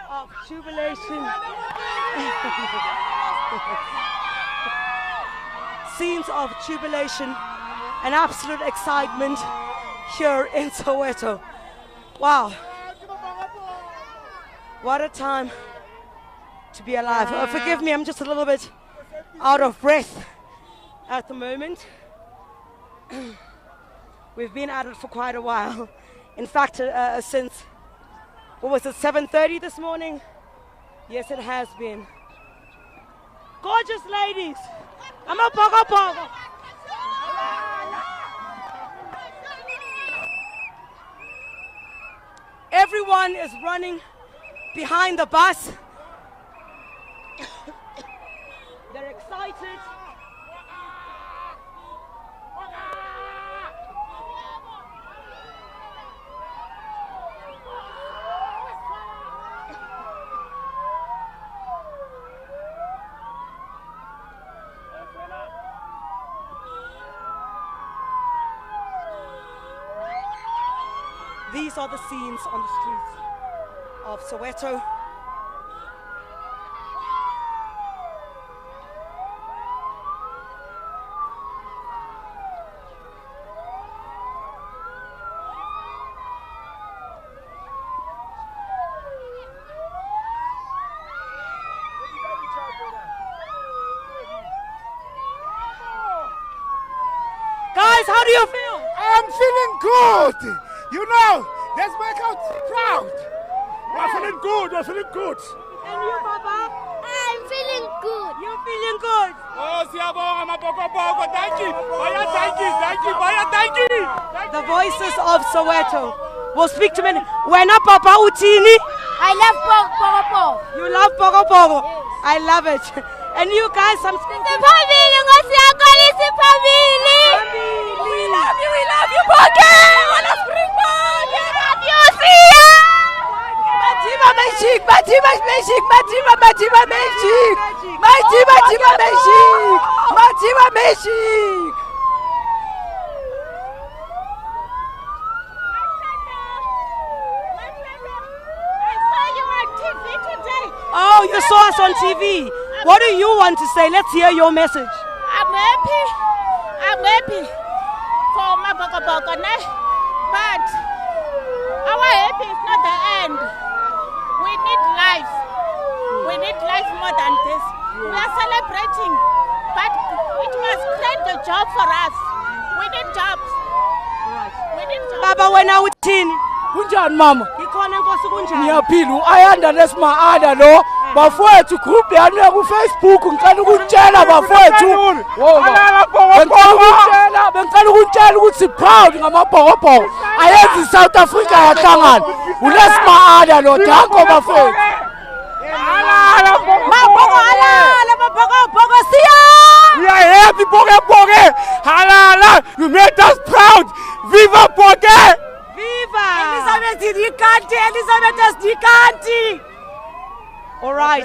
of jubilation. Scenes of jubilation and absolute excitement here in Soweto. Wow. What a time to be alive. Forgive me, I'm just a little bit out of breath at the moment. We've been at it for quite a while. In fact, since, 7:30 this morning? Yes, it has been. Gorgeous ladies. I'm a pogo. Everyone is running behind the bus. They're excited. These are the scenes on the streets of Soweto. Guys, how do you feel? I'm feeling good. You know, let's make out proud. We're feeling good. And you, Papa? I'm feeling good. You're feeling good? Oh, siyabonga mapoko. Thank you. Thank you. The voices of Soweto will speak to me. Wena Papa Utini? I love Pogo. You love Pogo? I love it. And you guys, I'm speaking to We love you, Pogo. Wanna Springbok? We love you, see ya. Matima Magic. Oh, you saw us on TV. What do you want to say? Let's hear your message. I'm happy. I'm happy for my Boko, but our happy is not the end. We need life. We need life more than this. We are celebrating, but it must create the job for us. We need jobs. We need jobs. Baba, when are we teen? Kunjani mama? Ikhona Nkosi kunjani? Ngiyaphila ayanda lesima-ada lo bafowethu group yami ku-Facebook ngicela ukutshela bafowethu bengicela ukutshela ukuthi proud ngamabhokobhoko ayenzi i-South Africa yahlangana ulesima-ada lo danko bafowethu Mabhokobhoko siya! We are happy Boke halala, you made us proud. Viva Boke! Viva! Elizabeth Dikanti! All right.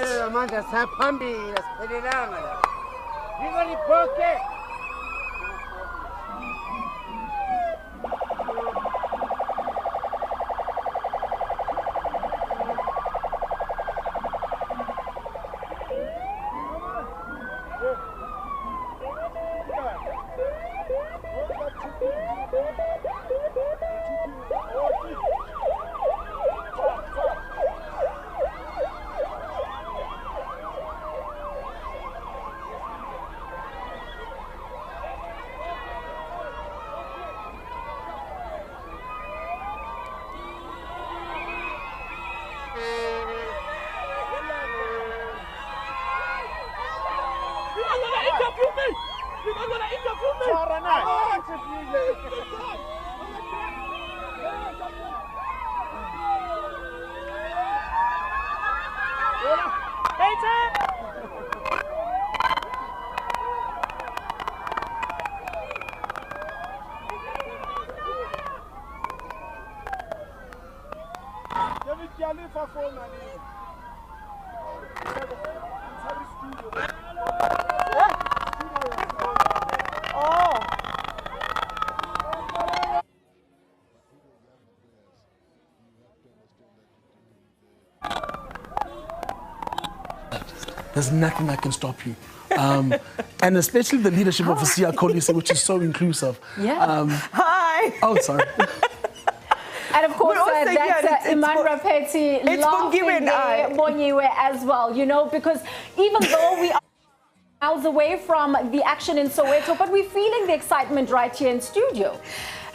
There's nothing that can stop you. And especially the leadership of Siya Kolisi, which is so inclusive. Yeah. Hi. Oh, sorry. And of course, that's Iman Rapeti laughing there, Bonyiwe as well, you know, because even though we are miles away from the action in Soweto, but we're feeling the excitement right here in studio.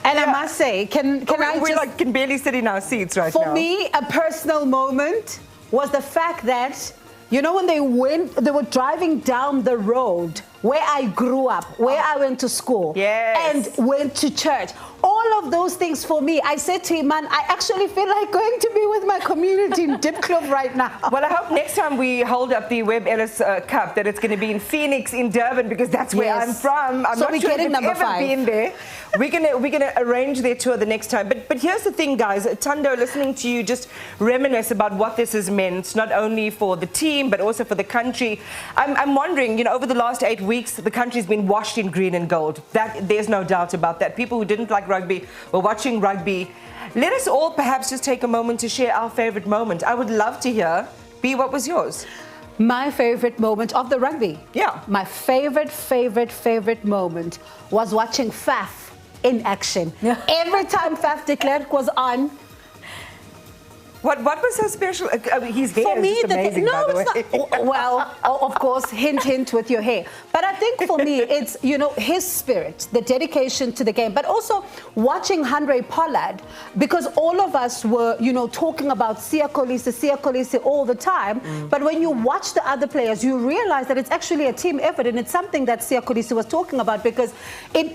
And I must say, can barely sit in our seats right now. For me, a personal moment was the fact that, you know, when they were driving down the road where I grew up, where I went to school, and went to church. All of those things for me, I said to him, man, I actually feel like going to be with my community in Dip Club right now. Well, I hope next time we hold up the Webb Ellis Cup that it's going to be in Phoenix, in Durban, because that's where I'm from. I'm not sure if it's ever been there. We're gonna arrange their tour the next time. But here's the thing, guys. Thando, listening to you just reminisce about what this has meant, not only for the team, but also for the country. I'm wondering, you know, over the last 8 weeks, the country's been washed in green and gold. There's no doubt about that. People who didn't like rugby were watching rugby. Let us all perhaps just take a moment to share our favorite moment. I would love to hear. B, what was yours? My favorite moment of the rugby. Yeah. My favorite moment was watching Faf in action. Every time Faf de Klerk was on. What was so special? His hair for me, is just amazing, by the way. Well, of course, hint with your hair. But I think for me, it's, you know, his spirit, the dedication to the game, but also watching Henry Pollard, because all of us were, you know, talking about Siya Kolisi all the time. But when you watch the other players, you realize that it's actually a team effort, and it's something that Siya Kolisi was talking about, because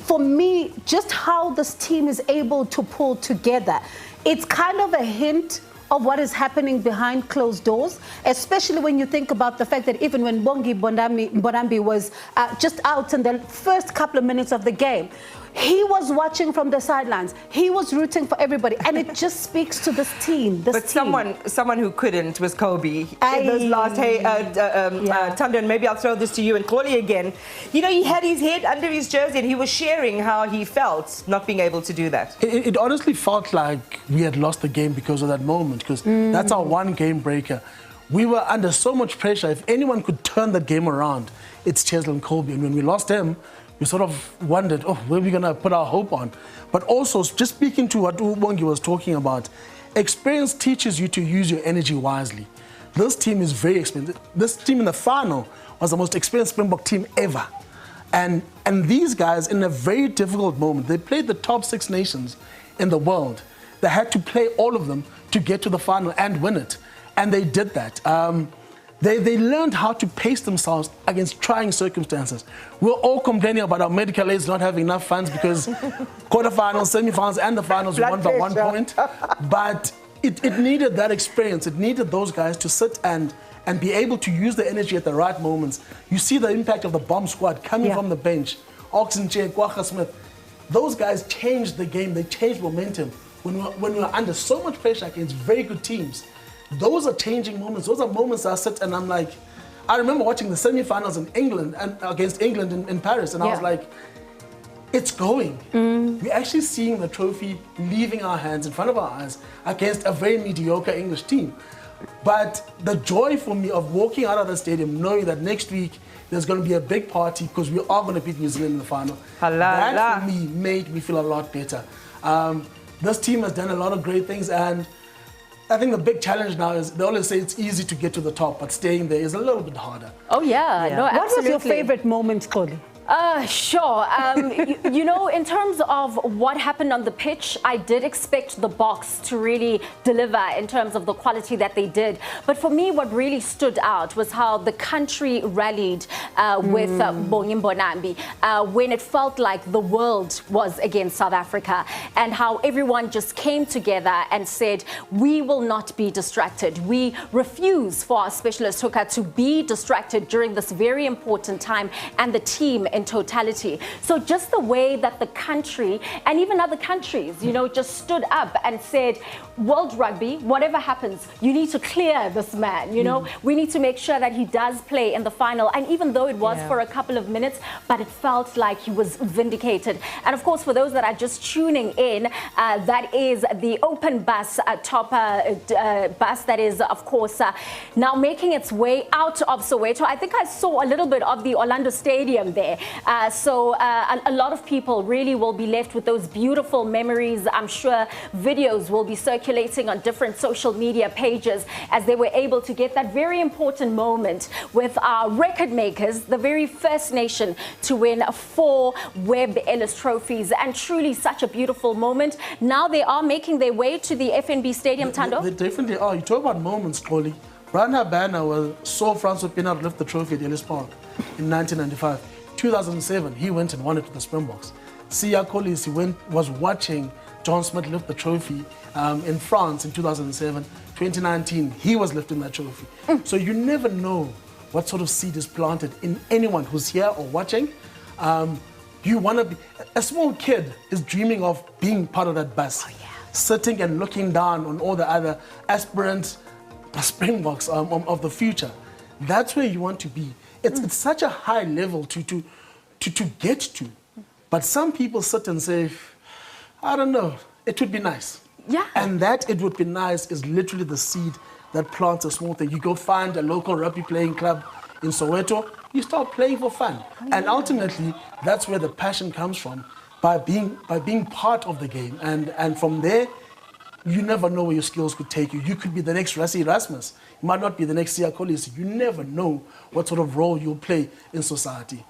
for me, just how this team is able to pull together, it's kind of a hint of what is happening behind closed doors, especially when you think about the fact that even when Bongi Bonambi was just out in the first couple of minutes of the game, he was watching from the sidelines. He was rooting for everybody, and it just speaks to this team. Someone who couldn't was Kobe. In those last, Thando, and maybe I'll throw this to you and Kholi again. You know, he had his head under his jersey, and he was sharing how he felt not being able to do that. It honestly felt like we had lost the game because of that moment, because that's our one game breaker. we were under so much pressure. If anyone could turn the game around, it's Cheslin Colby. And when we lost him, we sort of wondered, oh, where are we going to put our hope on? But also, just speaking to what Ubongi was talking about, experience teaches you to use your energy wisely. This team is very expensive. This team in the final was the most experienced Springbok team ever. And these guys, in a very difficult moment, they played the top 6 nations in the world. They had to play all of them to get to the final and win it. And they did that. They learned how to pace themselves against trying circumstances. We're all complaining about our medical aids not having enough funds because quarterfinals, semifinals, and the finals won by 1 point. But it needed that experience. It needed those guys to sit and be able to use the energy at the right moments. You see the impact of the bomb squad coming from the bench. Oxenche, Kwagga Smith. Those guys changed the game. They changed momentum. When we're under so much pressure against very good teams, those are changing moments. Those are moments I sit and I'm like, I remember watching the semi-finals in England and against England in Paris, and I was like, it's going. We're actually seeing the trophy leaving our hands in front of our eyes against a very mediocre English team. But the joy for me of walking out of the stadium knowing that next week there's going to be a big party because we are going to beat New Zealand in the final, that for me made me feel a lot better. This team has done a lot of great things, and I think the big challenge now is they always say it's easy to get to the top, but staying there is a little bit harder. Oh yeah, no, absolutely. What was your favorite moment, Koli? Sure. You know, in terms of what happened on the pitch, I did expect the Boks to really deliver in terms of the quality that they did. But for me, what really stood out was how the country rallied with Bongi Mbonambi when it felt like the world was against South Africa, and how everyone just came together and said, we will not be distracted. We refuse for our specialist hooker to be distracted during this very important time, and the team in totality. So just the way that the country and even other countries, you know, just stood up and said, World Rugby, whatever happens, you need to clear this man, you know, we need to make sure that he does play in the final. And even though it was for a couple of minutes, but it felt like he was vindicated. And of course, for those that are just tuning in, that is the open bus, top bus that is, of course, now making its way out of Soweto. I think I saw a little bit of the Orlando Stadium there. So a lot of people really will be left with those beautiful memories. I'm sure videos will be circulating on different social media pages as they were able to get that very important moment with our record makers, the very first nation to win 4 Webb Ellis trophies, and truly such a beautiful moment. Now they are making their way to the FNB Stadium, Thando. They definitely are. You talk about moments, Koli. Rana Banner saw Francois Pienaar lift the trophy at Ellis Park in 1995. 2007, he went and won it with the Springboks. Siya Kolisi was watching John Smith lift the trophy in France in 2007. 2019, he was lifting that trophy. So you never know what sort of seed is planted in anyone who's here or watching. You want to be, a small kid is dreaming of being part of that bus, sitting and looking down on all the other aspirant Springboks of the future. That's where you want to be. It's such a high level to get to. But some people sit and say, I don't know, it would be nice. Yeah. And that it would be nice is literally the seed that plants a small thing. You go find a local rugby playing club in Soweto, you start playing for fun. And ultimately, that's where the passion comes from, by being part of the game. And from there, you never know where your skills could take you. You could be the next Rassie Erasmus. You might not be the next Siya Kolisi. You never know what sort of role you'll play in society.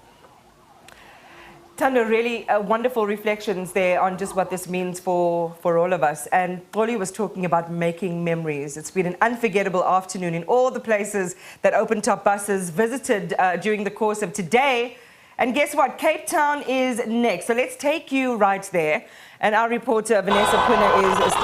Thando, really wonderful reflections there on just what this means for all of us. And Koli was talking about making memories. It's been an unforgettable afternoon in all the places that Open Top buses visited during the course of today. And guess what? Cape Town is next. So let's take you right there. And our reporter, Vanessa Puna, is...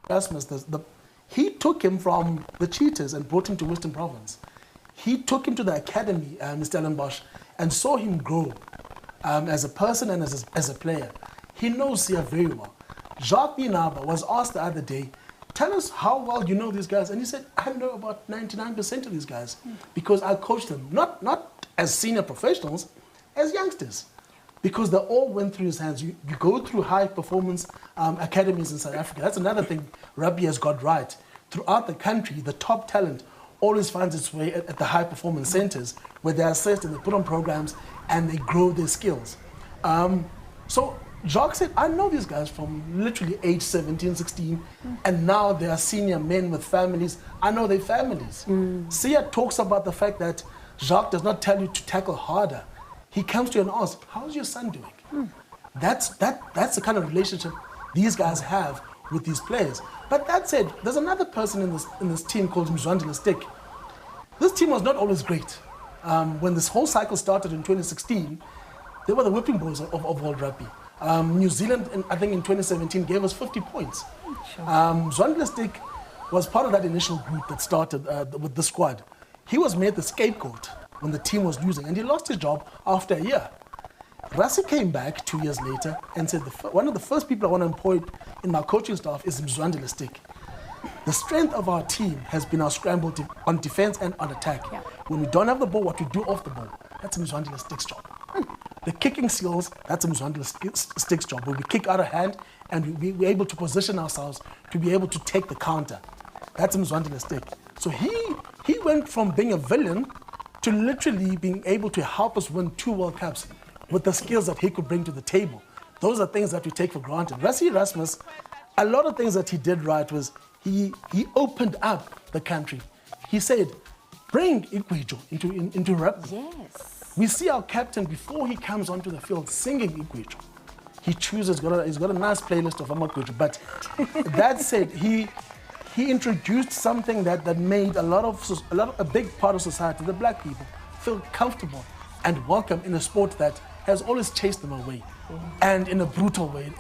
Erasmus, he took him from the Cheetahs and brought him to Western Province. He took him to the academy, Mr. Ellenbosch, and saw him grow as a person and as a player. He knows Sia very well. Jacques Binaba was asked the other day, tell us how well you know these guys. And he said, I know about 99% of these guys because I coached them, not as senior professionals, as youngsters. Because they all went through his hands. You go through high performance academies in South Africa. That's another thing rugby has got right. Throughout the country, the top talent always finds its way at the high performance centers where they're assessed and they put on programs and they grow their skills. So Jacques said, I know these guys from literally age 17, 16, and now they are senior men with families. I know their families. Sia talks about the fact that Jacques does not tell you to tackle harder. He comes to you and asks, how's your son doing? That's the kind of relationship these guys have with these players. But that said, there's another person in this team called Mzwandile Stick. This team was not always great. When this whole cycle started in 2016, they were the whipping boys of world rugby. New Zealand, I think in 2017, gave us 50 points. Mzwandile Stick was part of that initial group that started with the squad. He was made the scapegoat when the team was losing, and he lost his job after a year. Rassie came back 2 years later and said, one of the first people I want to employ in my coaching staff is Mzwandile Stick. The strength of our team has been our scramble on defense and on attack. Yeah. When we don't have the ball, what we do off the ball, that's Mzwandile Stick's job. The kicking skills, that's Mzwandile Stick's job, where we kick out of hand and we're able to position ourselves to be able to take the counter. That's Mzwandile Stick. So he went from being a villain to literally being able to help us win 2 World Cups with the skills that he could bring to the table. Those are things that we take for granted. Rassie Erasmus, a lot of things that he did right was he opened up the country. He said, bring Igwejo into rugby. Yes. We see our captain, before he comes onto the field, singing Igwejo. He chooses, he's got a nice playlist of Amakwejo, but that said, he introduced something that made a big part of society, the black people, feel comfortable and welcome in a sport that has always chased them away, and in a brutal way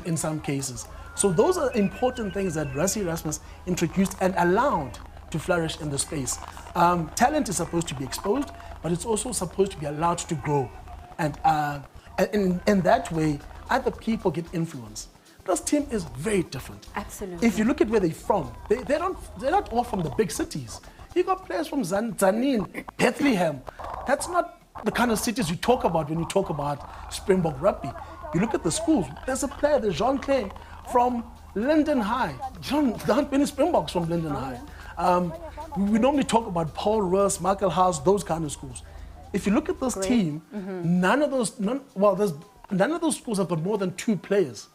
in some cases. So those are important things that Rassie Erasmus introduced and allowed to flourish in the space. Talent is supposed to be exposed, but it's also supposed to be allowed to grow. And in that way, other people get influence. This team is very different. Absolutely. If you look at where they're from, they're not all from the big cities. You got players from Zanin, Bethlehem. That's not the kind of cities you talk about when you talk about Springbok rugby. You look at the schools. There's a player, there's Jean Clay from Linden High. There aren't many Springboks from Linden High. We normally talk about Paul Roos, Michael House, those kind of schools. If you look at this team, none of those schools have got more than 2 players,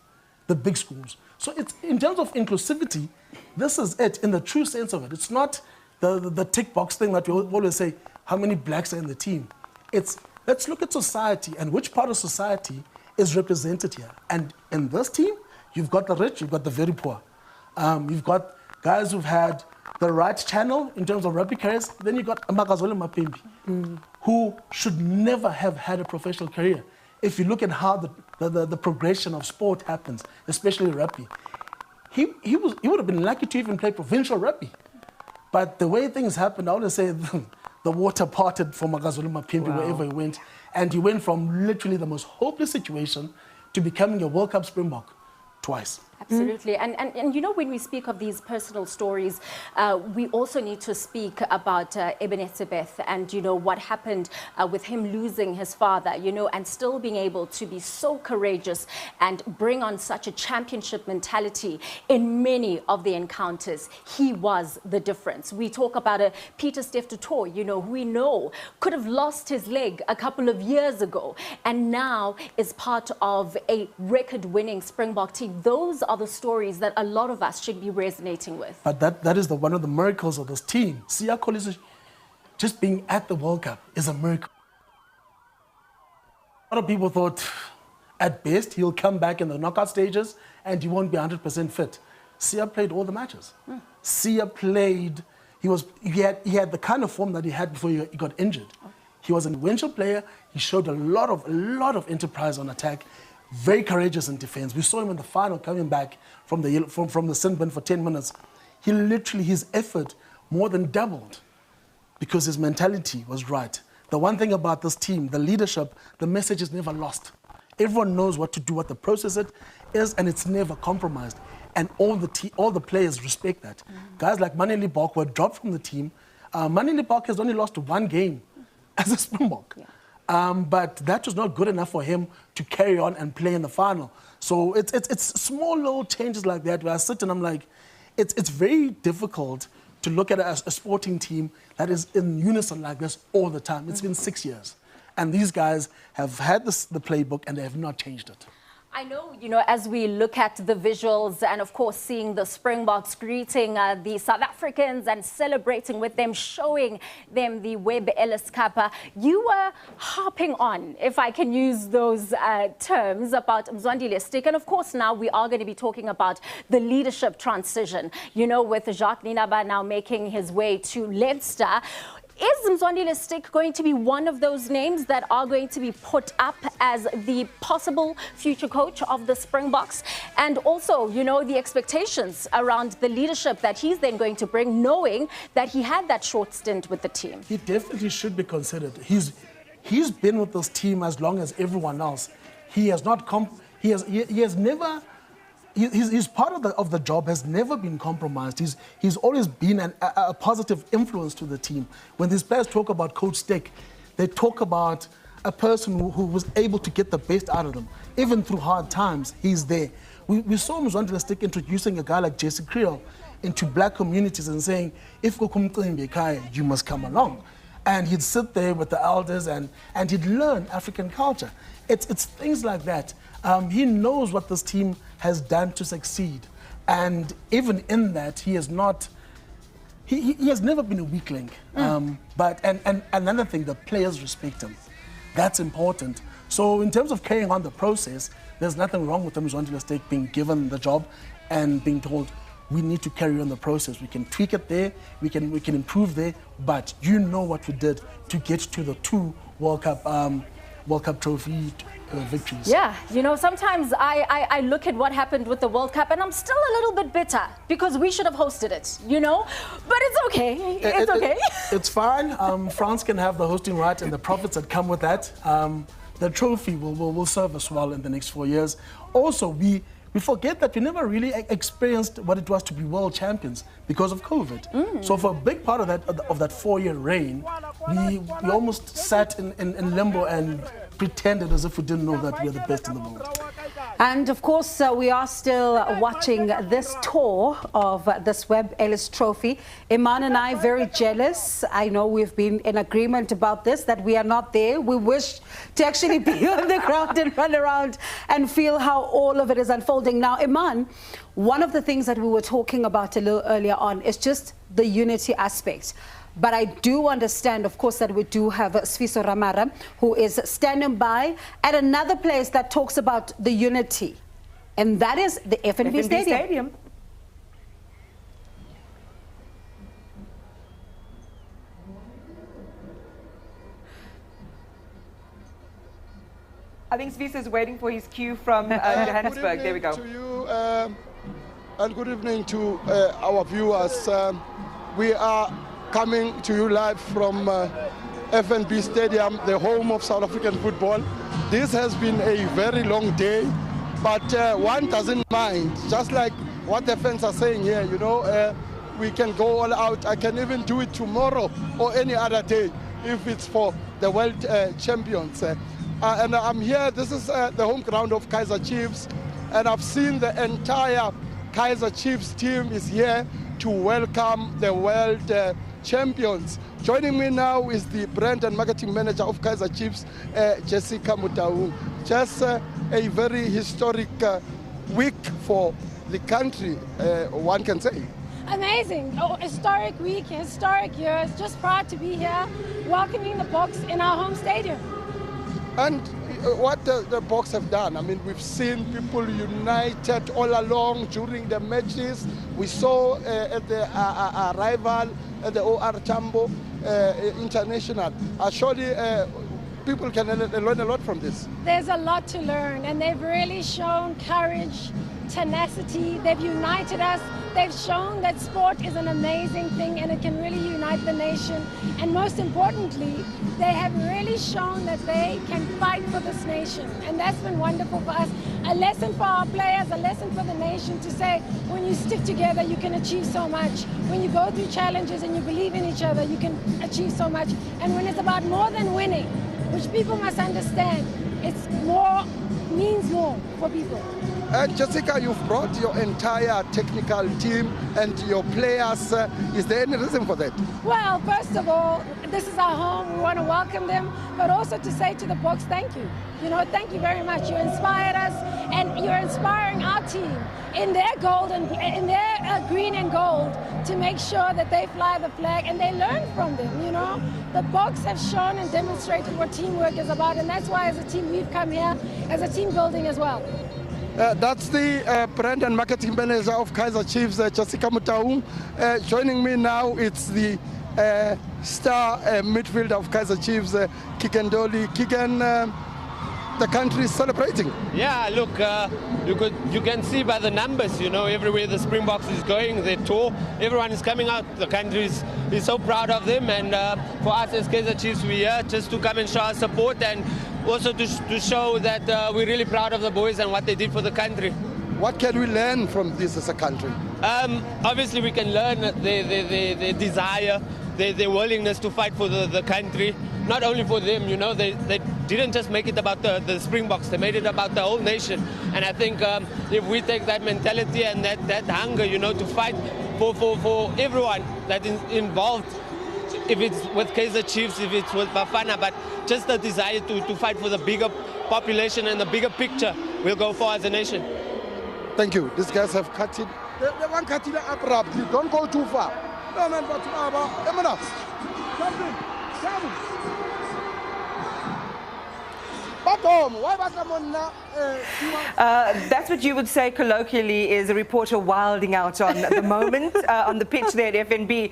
the big schools. So it's, in terms of inclusivity, this is it in the true sense of it. It's not the tick box thing that we always say, how many blacks are in the team. It's, let's look at society and which part of society is represented here. And in this team, you've got the rich, you've got the very poor. You've got guys who've had the right channel in terms of rugby careers. Then you've got Makazole Mapimpi, who should never have had a professional career. If you look at how the progression of sport happens, especially rugby, he would have been lucky to even play provincial rugby. But the way things happened, I want to say the water parted for Makazole Mapimpi wherever he went. And he went from literally the most hopeless situation to becoming a World Cup Springbok twice. Absolutely. And you know, when we speak of these personal stories, we also need to speak about Ebenezer Beth and, you know, what happened with him losing his father, you know, and still being able to be so courageous and bring on such a championship mentality in many of the encounters. He was the difference. We talk about a Peter Steph du Toit, you know, who we know could have lost his leg a couple of years ago and now is part of a record-winning Springbok team. Those are the stories that a lot of us should be resonating with. But that is one of the miracles of this team. Siya Kolisi just being at the World Cup is a miracle. A lot of people thought, at best, he'll come back in the knockout stages and he won't be 100% fit. Siya played all the matches. Siya played, he had the kind of form that he had before he got injured. He was an influential player. He showed a lot of enterprise on attack. very courageous in defense. We saw him in the final coming back from the sin bin for 10 minutes. He literally, his effort more than doubled because his mentality was right. The one thing about this team, the leadership, the message is never lost. Everyone knows what to do, what the process is, and it's never compromised. And all the players respect that. Guys like Maneli Bok were dropped from the team. Maneli Bok has only lost one game as a Springbok. But that was not good enough for him to carry on and play in the final. So it's small little changes like that where I sit and I'm like, it's very difficult to look at a sporting team that is in unison like this all the time. It's been 6 years. And these guys have had the playbook and they have not changed it. I know, as we look at the visuals and, of course, seeing the Springboks greeting the South Africans and celebrating with them, showing them the Webb Ellis Cup, you were harping on, if I can use those terms, about Mzwandile Stick. And, of course, now we are going to be talking about the leadership transition, with Jacques Ninaba now making his way to Leinster. Is Mzwandile Stick going to be one of those names that are going to be put up as the possible future coach of the Springboks? And also, the expectations around the leadership that he's then going to bring, knowing that he had that short stint with the team. He definitely should be considered. He's been with this team as long as everyone else. He has not he has never. His part of the job has never been compromised. He's always been a positive influence to the team. When these players talk about Coach Stick, they talk about a person who was able to get the best out of them. Even through hard times, he's there. We saw Mzwandile Stick introducing a guy like Jesse Creel into black communities and saying, if you must come along. And he'd sit there with the elders and he'd learn African culture. It's things like that. He knows what this team has done to succeed. And even in that, he has not, he has never been a weak link. But another thing, the players respect him. That's important. So in terms of carrying on the process, there's nothing wrong with Mzwandile Stick being given the job and being told, we need to carry on the process. We can tweak it there, we can improve there, but you know what we did to get to the 2 World Cup trophy victories. Yeah, sometimes I look at what happened with the World Cup and I'm still a little bit bitter because we should have hosted it, But it's okay. It's okay. It's fine. France can have the hosting right and the profits that come with that. The trophy will serve us well in the next 4 years. Also, we forget that we never really experienced what it was to be world champions because of COVID. So for a big part of that 4-year reign, we almost sat in limbo and pretended as if we didn't know that we were the best in the world. And of course, we are still watching this tour of this Webb Ellis Trophy. Iman and I very jealous. I know we've been in agreement about this, that we are not there. We wish to actually be on the ground and run around and feel how all of it is unfolding. Now, Iman, one of the things that we were talking about a little earlier on is just the unity aspect. But I do understand, of course, that we do have Sfiso Ramara, who is standing by at another place that talks about the unity, and that is the FNB Stadium. I think Sfiso is waiting for his cue from Johannesburg. There we go. Good evening to you, and good evening to our viewers. We are coming to you live from FNB Stadium, the home of South African football. This has been a very long day, but one doesn't mind. Just like what the fans are saying here, we can go all out. I can even do it tomorrow or any other day if it's for the world champions. And I'm here, this is the home ground of Kaizer Chiefs, and I've seen the entire Kaizer Chiefs team is here to welcome the world champions. Joining me now is the brand and marketing manager of Kaizer Chiefs, Jessica Mutaung. Just a very historic week for the country, one can say. Amazing. Historic week, historic year. Just proud to be here, welcoming the Boks in our home stadium. And what the Boks have done, I mean, we've seen people united all along during the matches. We saw at the arrival at the OR Tambo International. Surely people can learn a lot from this. There's a lot to learn, and they've really shown courage, tenacity. They've united us. They've shown that sport is an amazing thing and it can really unite the nation. And most importantly, they have really shown that they can fight for this nation. And that's been wonderful for us. A lesson for our players, a lesson for the nation to say, when you stick together, you can achieve so much. When you go through challenges and you believe in each other, you can achieve so much. And when it's about more than winning, which people must understand, it's more, means more for people. Jessica, you've brought your entire technical team and your players. Is there any reason for that? Well, first of all, this is our home. We want to welcome them, but also to say to the Boks, thank you. You know, thank you very much. You inspired us, and you're inspiring our team in their gold and in their green and gold to make sure that they fly the flag and they learn from them. You know, the Boks have shown and demonstrated what teamwork is about, and that's why, as a team, we've come here as a team building as well. That's the brand and marketing manager of Kaizer Chiefs, Jessica Mutaung. Joining me now, it's the star midfielder of Kaizer Chiefs, Kigen Dolly. Kigen, the country is celebrating. Yeah, look, you can see by the numbers, you know, everywhere the Springboks is going, their tour, everyone is coming out. The country is so proud of them, and for us as Kaizer Chiefs, we're here just to come and show our support and also to show that we're really proud of the boys and what they did for the country. What can we learn from this as a country? Obviously, we can learn their desire, their willingness to fight for the country. Not only for them, you know, they didn't just make it about the Springboks, they made it about the whole nation. And I think if we take that mentality and that hunger, you know, to fight for everyone that is involved, if it's with Kaizer Chiefs, if it's with Bafana, but just the desire to fight for the bigger population and the bigger picture, we'll go far as a nation. Thank you. These guys have cut it. They want cut it abruptly. Don't go too far. No, man, but jump in. Jump in. That's what you would say colloquially is a reporter wilding out on the moment on the pitch there at FNB.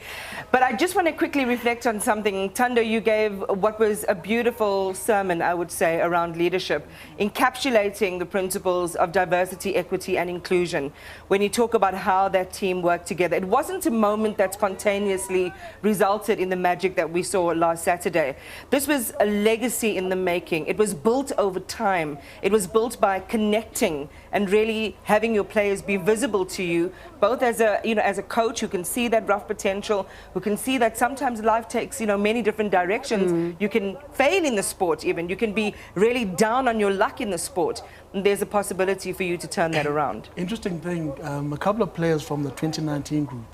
But I just want to quickly reflect on something. Thando, you gave what was a beautiful sermon, I would say, around leadership, encapsulating the principles of diversity, equity and inclusion. When you talk about how that team worked together, it wasn't a moment that spontaneously resulted in the magic that we saw last Saturday. This was a legacy in the making. It was built over time. It was built by connecting and really having your players be visible to you, both as a, you know, as a coach who can see that rough potential, who can see that sometimes life takes, you know, many different directions. You can fail in the sport even. You can be really down on your luck in the sport. And there's a possibility for you to turn that around. Interesting thing, a couple of players from the 2019 group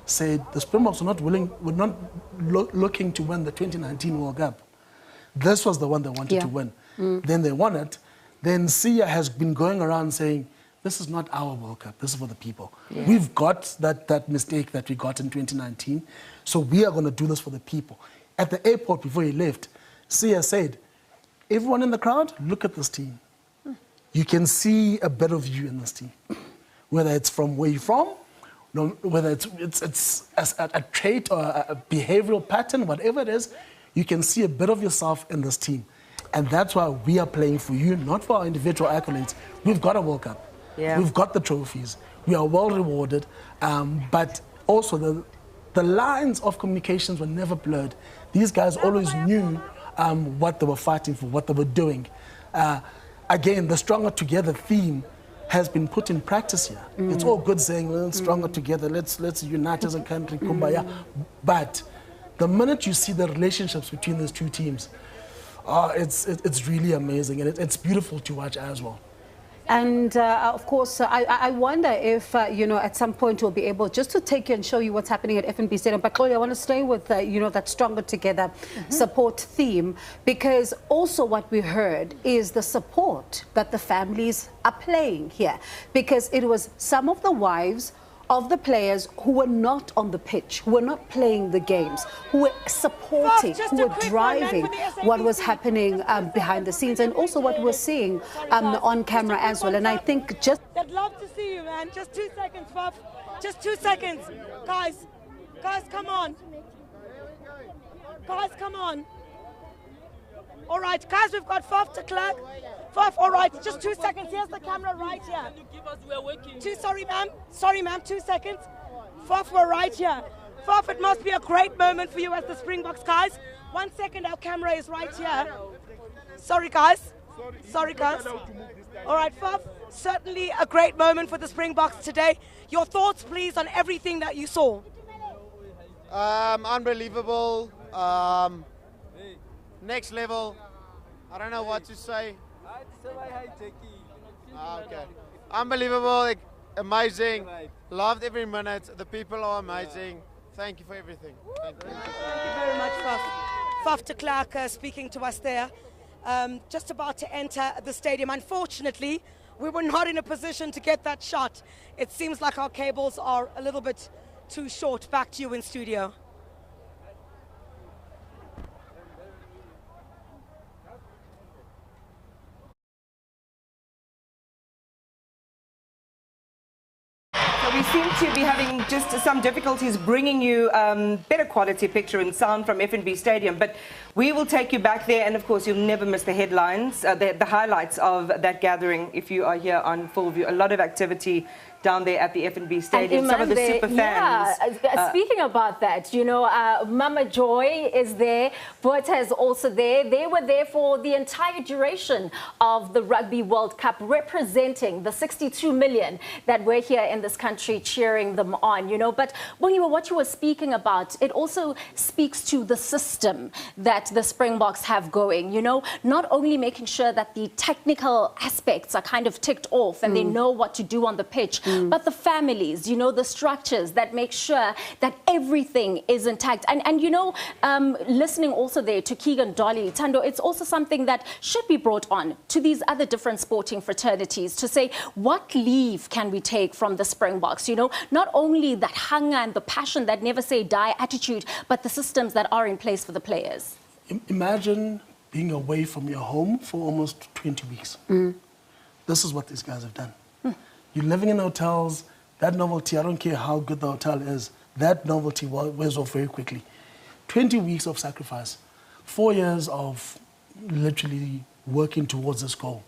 said the Springboks were not looking to win the 2019 World Cup. This was the one they wanted to win. Then they won it. Then Sia has been going around saying, this is not our World Cup, this is for the people. We've got that mistake that we got in 2019, so we are going to do this for the people. At the airport before he left, Sia said, everyone in the crowd, look at this team. You can see a bit of you in this team. Whether it's from where you're from, whether it's a trait or a behavioral pattern, whatever it is, you can see a bit of yourself in this team. And that's why we are playing for you, not for our individual accolades. We've got a World Cup. We've got the trophies. We are well rewarded. But also the lines of communications were never blurred. These guys always knew what they were fighting for, what they were doing. Again, the Stronger Together theme has been put in practice here. It's all good saying, well, stronger together, let's unite as a country, kumbaya. But the minute you see the relationships between those two teams, it's really amazing, and it's beautiful to watch as well. And of course, I wonder if, you know, at some point we'll be able just to take you and show you what's happening at FNB Stadium. But Chloe, I want to stay with, you know, that Stronger Together support theme, because also what we heard is the support that the families are playing here. Because it was some of the wives of the players who were not on the pitch, who were not playing the games, who were supporting, who were driving what was happening behind the scenes, and also what we're seeing on camera as well. And I think just... I'd love to see you, man. Just 2 seconds, Bob. Just 2 seconds. Guys, come on. Guys, come on. All right, guys, we've got Faf de Klerk. Faf, all right, just 2 seconds. Here's the camera right here. Sorry, ma'am, 2 seconds. Faf, we're right here. Faf, it must be a great moment for you as the Springboks, guys. 1 second, our camera is right here. Sorry, guys. Sorry, guys. All right, Faf, certainly a great moment for the Springboks today. Your thoughts, please, on everything that you saw. Unbelievable. Next level. I don't know what to say. Okay. Unbelievable, amazing. Loved every minute. The people are amazing. Thank you for everything. Thank you. Thank you very much, Faf. Faf de Klerk speaking to us there. Just about to enter the stadium. Unfortunately, we were not in a position to get that shot. It seems like our cables are a little bit too short. Back to you in studio. We seem to be having just some difficulties bringing you better quality picture and sound from FNB Stadium, but we will take you back there, and of course you'll never miss the headlines, the highlights of that gathering if you are here on Full View. A lot of activity down there at the FNB Stadium. Some of the super fans. Yeah, speaking about that, you know, Mama Joy is there, Botha is also there. They were there for the entire duration of the Rugby World Cup, representing the 62 million that were here in this country cheering them on, you know. But Bongiwa, what you were speaking about, it also speaks to the system that the Springboks have going, you know, not only making sure that the technical aspects are kind of ticked off and they know what to do on the pitch, but the families, you know, the structures that make sure that everything is intact. And you know, listening also there to Keegan Dolly, Tando, it's also something that should be brought on to these other different sporting fraternities to say, what leave can we take from the Springboks? You know, not only that hunger and the passion, that never say die attitude, but the systems that are in place for the players. Imagine being away from your home for almost 20 weeks. This is what these guys have done. You're living in hotels, that novelty, I don't care how good the hotel is, that novelty wears off very quickly. 20 weeks of sacrifice, 4 years of literally working towards this goal.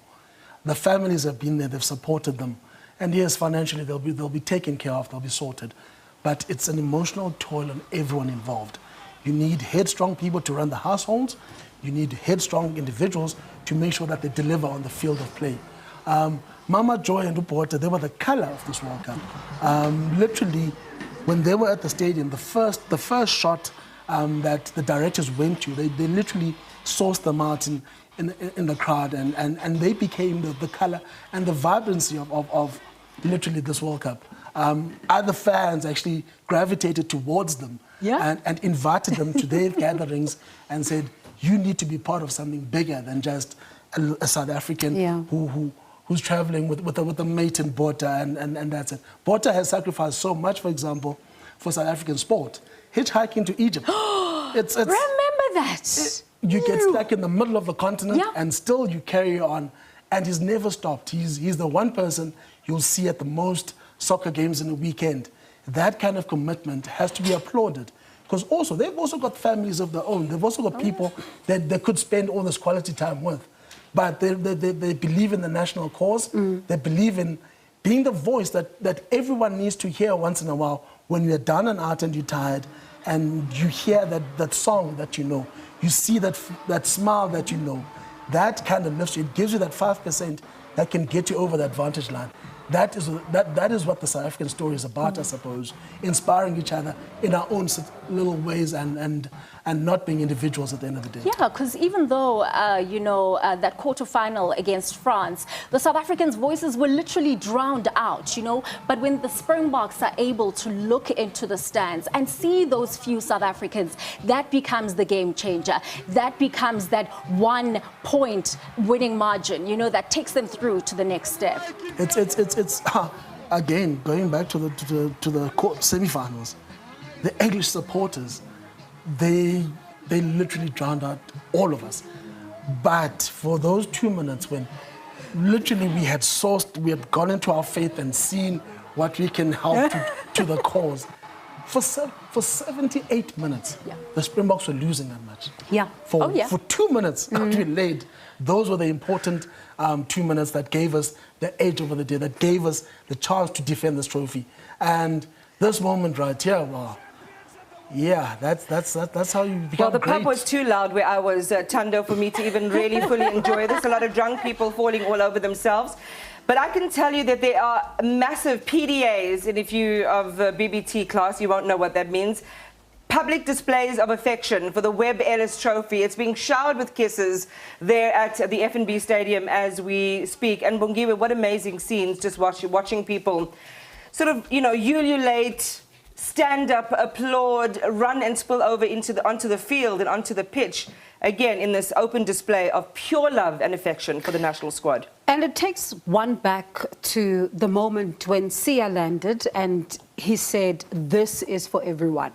The families have been there, they've supported them. And yes, financially they'll be taken care of, they'll be sorted. But it's an emotional toll on everyone involved. You need headstrong people to run the households. You need headstrong individuals to make sure that they deliver on the field of play. Mama Joy and Upota, they were the color of this World Cup. Literally, when they were at the stadium, the first shot that the directors went to, they literally sourced them out in the crowd, and they became the color and the vibrancy of literally this World Cup. Other fans actually gravitated towards them and invited them to their gatherings and said, you need to be part of something bigger than just a South African who's traveling with a mate in Botha, and that's it. Botha has sacrificed so much, for example, for South African sport. Hitchhiking to Egypt. Remember that. You get stuck in the middle of the continent and still you carry on. And he's never stopped. He's the one person you'll see at the most soccer games in a weekend. That kind of commitment has to be applauded. Because also, they've also got families of their own. They've also got people that they could spend all this quality time with. But they believe in the national cause. They believe in being the voice that everyone needs to hear once in a while when you're down and out and you're tired and you hear that song that you know. You see that smile that you know. That kind of lifts you. It gives you that 5% that can get you over that vantage line. That is what the South African story is about, I suppose. Inspiring each other in our own little ways and not being individuals at the end of the day. Yeah, because even though, you know, that quarterfinal against France, the South Africans' voices were literally drowned out, you know. But when the Springboks are able to look into the stands and see those few South Africans, that becomes the game changer. That becomes that 1 point winning margin, you know, that takes them through to the next step. It's again, going back to the semi-finals, the English supporters, they literally drowned out all of us. But for those 2 minutes when literally we had gone into our faith and seen what we can help to the cause, For 78 minutes, the Springboks were losing that match. Yeah. For 2 minutes after we laid, those were the important 2 minutes that gave us the edge over the day, that gave us the chance to defend this trophy. And this moment right here, wow. Yeah, that's how you become Well, the great. pub was too loud where I was, Tando, for me to even really fully enjoy this. A lot of drunk people falling all over themselves. But I can tell you that there are massive PDAs, and if you of BBT class, you won't know what that means. Public displays of affection for the Webb Ellis Trophy. It's being showered with kisses there at the FNB Stadium as we speak. And Bongiwe, what amazing scenes, just watching people sort of, you know, ululate, stand up, applaud, run and spill over onto the field and onto the pitch. Again, in this open display of pure love and affection for the national squad. And it takes one back to the moment when Sia landed and he said, this is for everyone.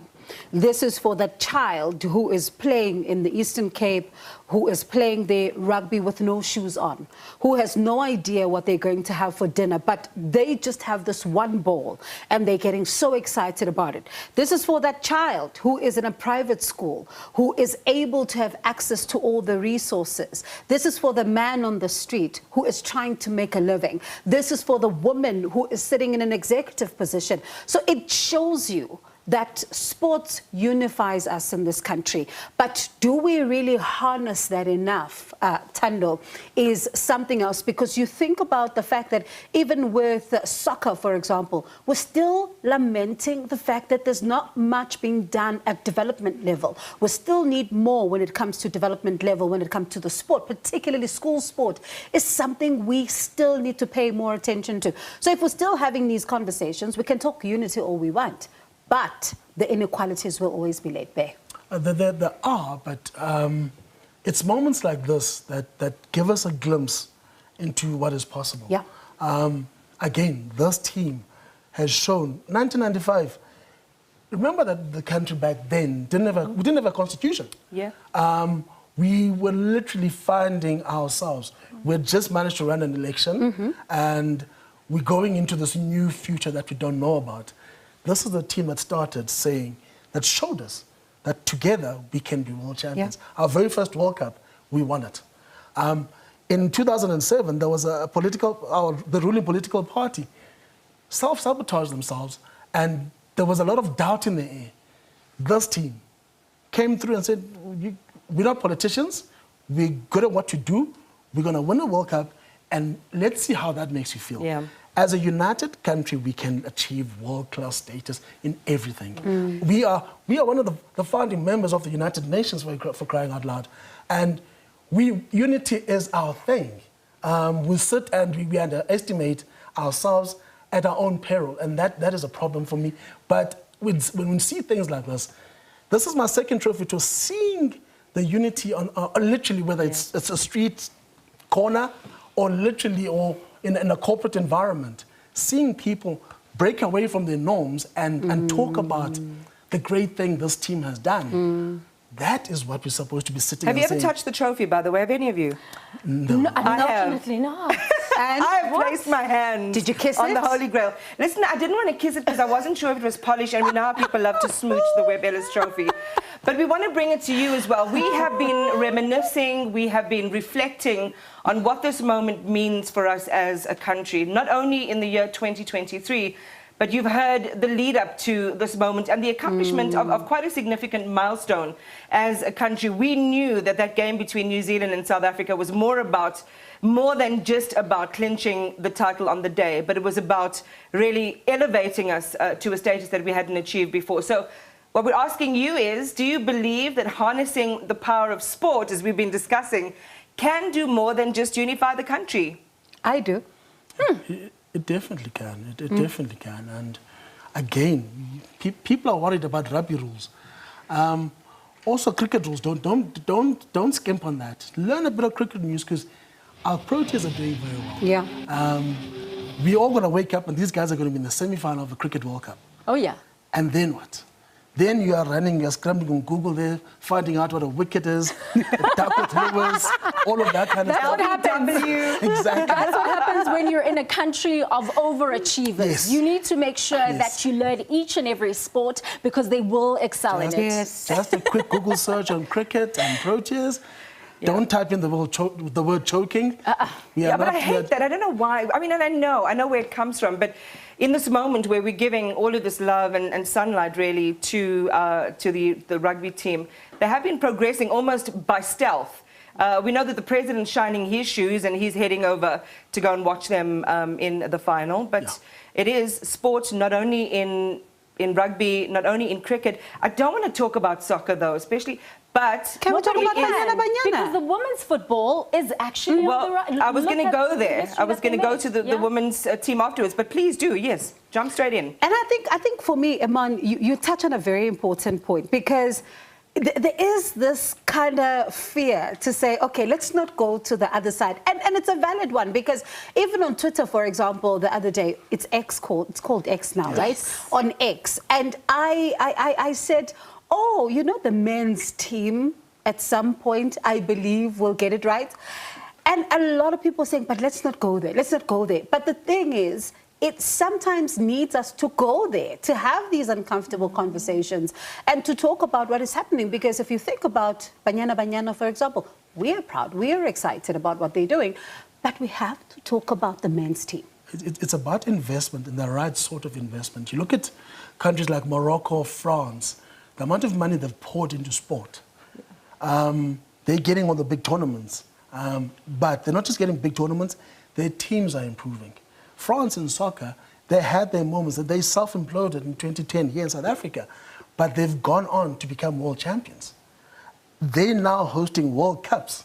This is for the child who is playing in the Eastern Cape, who is playing their rugby with no shoes on, who has no idea what they're going to have for dinner, but they just have this one ball and they're getting so excited about it. This is for that child who is in a private school, who is able to have access to all the resources. This is for the man on the street who is trying to make a living. This is for the woman who is sitting in an executive position. So it shows you that sports unifies us in this country. But do we really harness that enough, Tando, is something else. Because you think about the fact that even with soccer, for example, we're still lamenting the fact that there's not much being done at development level. We still need more when it comes to development level, when it comes to the sport, particularly school sport, is something we still need to pay more attention to. So if we're still having these conversations, we can talk unity all we want. But the inequalities will always be laid bare. There are, but it's moments like this that give us a glimpse into what is possible. Yeah. Again, this team has shown, 1995, remember that the country back then we didn't have a constitution. Yeah. We were literally finding ourselves. We had just managed to run an election, and we're going into this new future that we don't know about. This is the team that started saying, that showed us that together we can be world champions. Yeah. Our very first World Cup, we won it. In 2007, there was the ruling political party self-sabotaged themselves, and there was a lot of doubt in the air. This team came through and said, we're not politicians, we're good at what you do, we're going to win a World Cup, and let's see how that makes you feel. Yeah. As a united country, we can achieve world-class status in everything. We are one of the founding members of the United Nations, for crying out loud. And unity is our thing. We sit and we underestimate ourselves at our own peril, and that is a problem for me. But when we see things like this is my second trophy to seeing the unity on literally, whether it's a street corner or literally in a corporate environment, seeing people break away from their norms and talk about the great thing this team has done. That is what we're supposed to be sitting Have and you ever saying. touched the trophy, by the way? Have any of you? No. Unfortunately not. And I have placed my hand Did you kiss on it? the Holy Grail. Listen, I didn't want to kiss it because I wasn't sure if it was polished, and we know how people love to smooch the Webb Ellis Trophy. But we want to bring it to you as well. We have been reminiscing, we have been reflecting on what this moment means for us as a country, not only in the year 2023, but you've heard the lead up to this moment and the accomplishment of quite a significant milestone as a country. We knew that game between New Zealand and South Africa was more than just about clinching the title on the day, but it was about really elevating us to a status that we hadn't achieved before. So what we're asking you is, do you believe that harnessing the power of sport, as we've been discussing, can do more than just unify the country? I do. It definitely can. It definitely can. And again, people are worried about rugby rules. Also, cricket rules. Don't skimp on that. Learn a bit of cricket news because our Proteas are doing very well. Yeah. We're all going to wake up and these guys are going to be in the semi-final of the Cricket World Cup. Oh yeah. And then what? Then you are running, you're scrambling on Google there, finding out what a wicket is, duck with rivers, all of that kind of stuff. That's what happens. Exactly. That's what happens when you're in a country of overachievers. Yes. You need to make sure that you learn each and every sport because they will excel in it. Yes. Just a quick Google search on cricket and Proteas. Don't type in the word choking. Yeah, but I hate that. I don't know why. I mean, and I know where it comes from, but in this moment where we're giving all of this love and sunlight really to the rugby team, they have been progressing almost by stealth. We know that the president's shining his shoes and he's heading over to go and watch them in the final, but it is sport not only in rugby, not only in cricket. I don't want to talk about soccer though, especially. But can we talk about Banyana? Because the women's football is actually on the right. I was going to go there. I was going to go to the women's team afterwards. But please do, yes, jump straight in. And I think for me, Iman, you touch on a very important point because there is this kind of fear to say, okay, let's not go to the other side. And it's a valid one because even on Twitter, for example, the other day, it's called X now, right? On X. And I said, oh, you know, the men's team at some point, I believe, will get it right. And a lot of people saying, but let's not go there. Let's not go there. But the thing is, it sometimes needs us to go there, to have these uncomfortable conversations and to talk about what is happening. Because if you think about Banyana, for example, we are proud, we are excited about what they're doing, but we have to talk about the men's team. It's about investment and the right sort of investment. You look at countries like Morocco, France, the amount of money they've poured into sport. They're getting all the big tournaments, but they're not just getting big tournaments, their teams are improving. France in soccer, they had their moments that they self-imploded in 2010 here in South Africa, but they've gone on to become world champions. They're now hosting World Cups.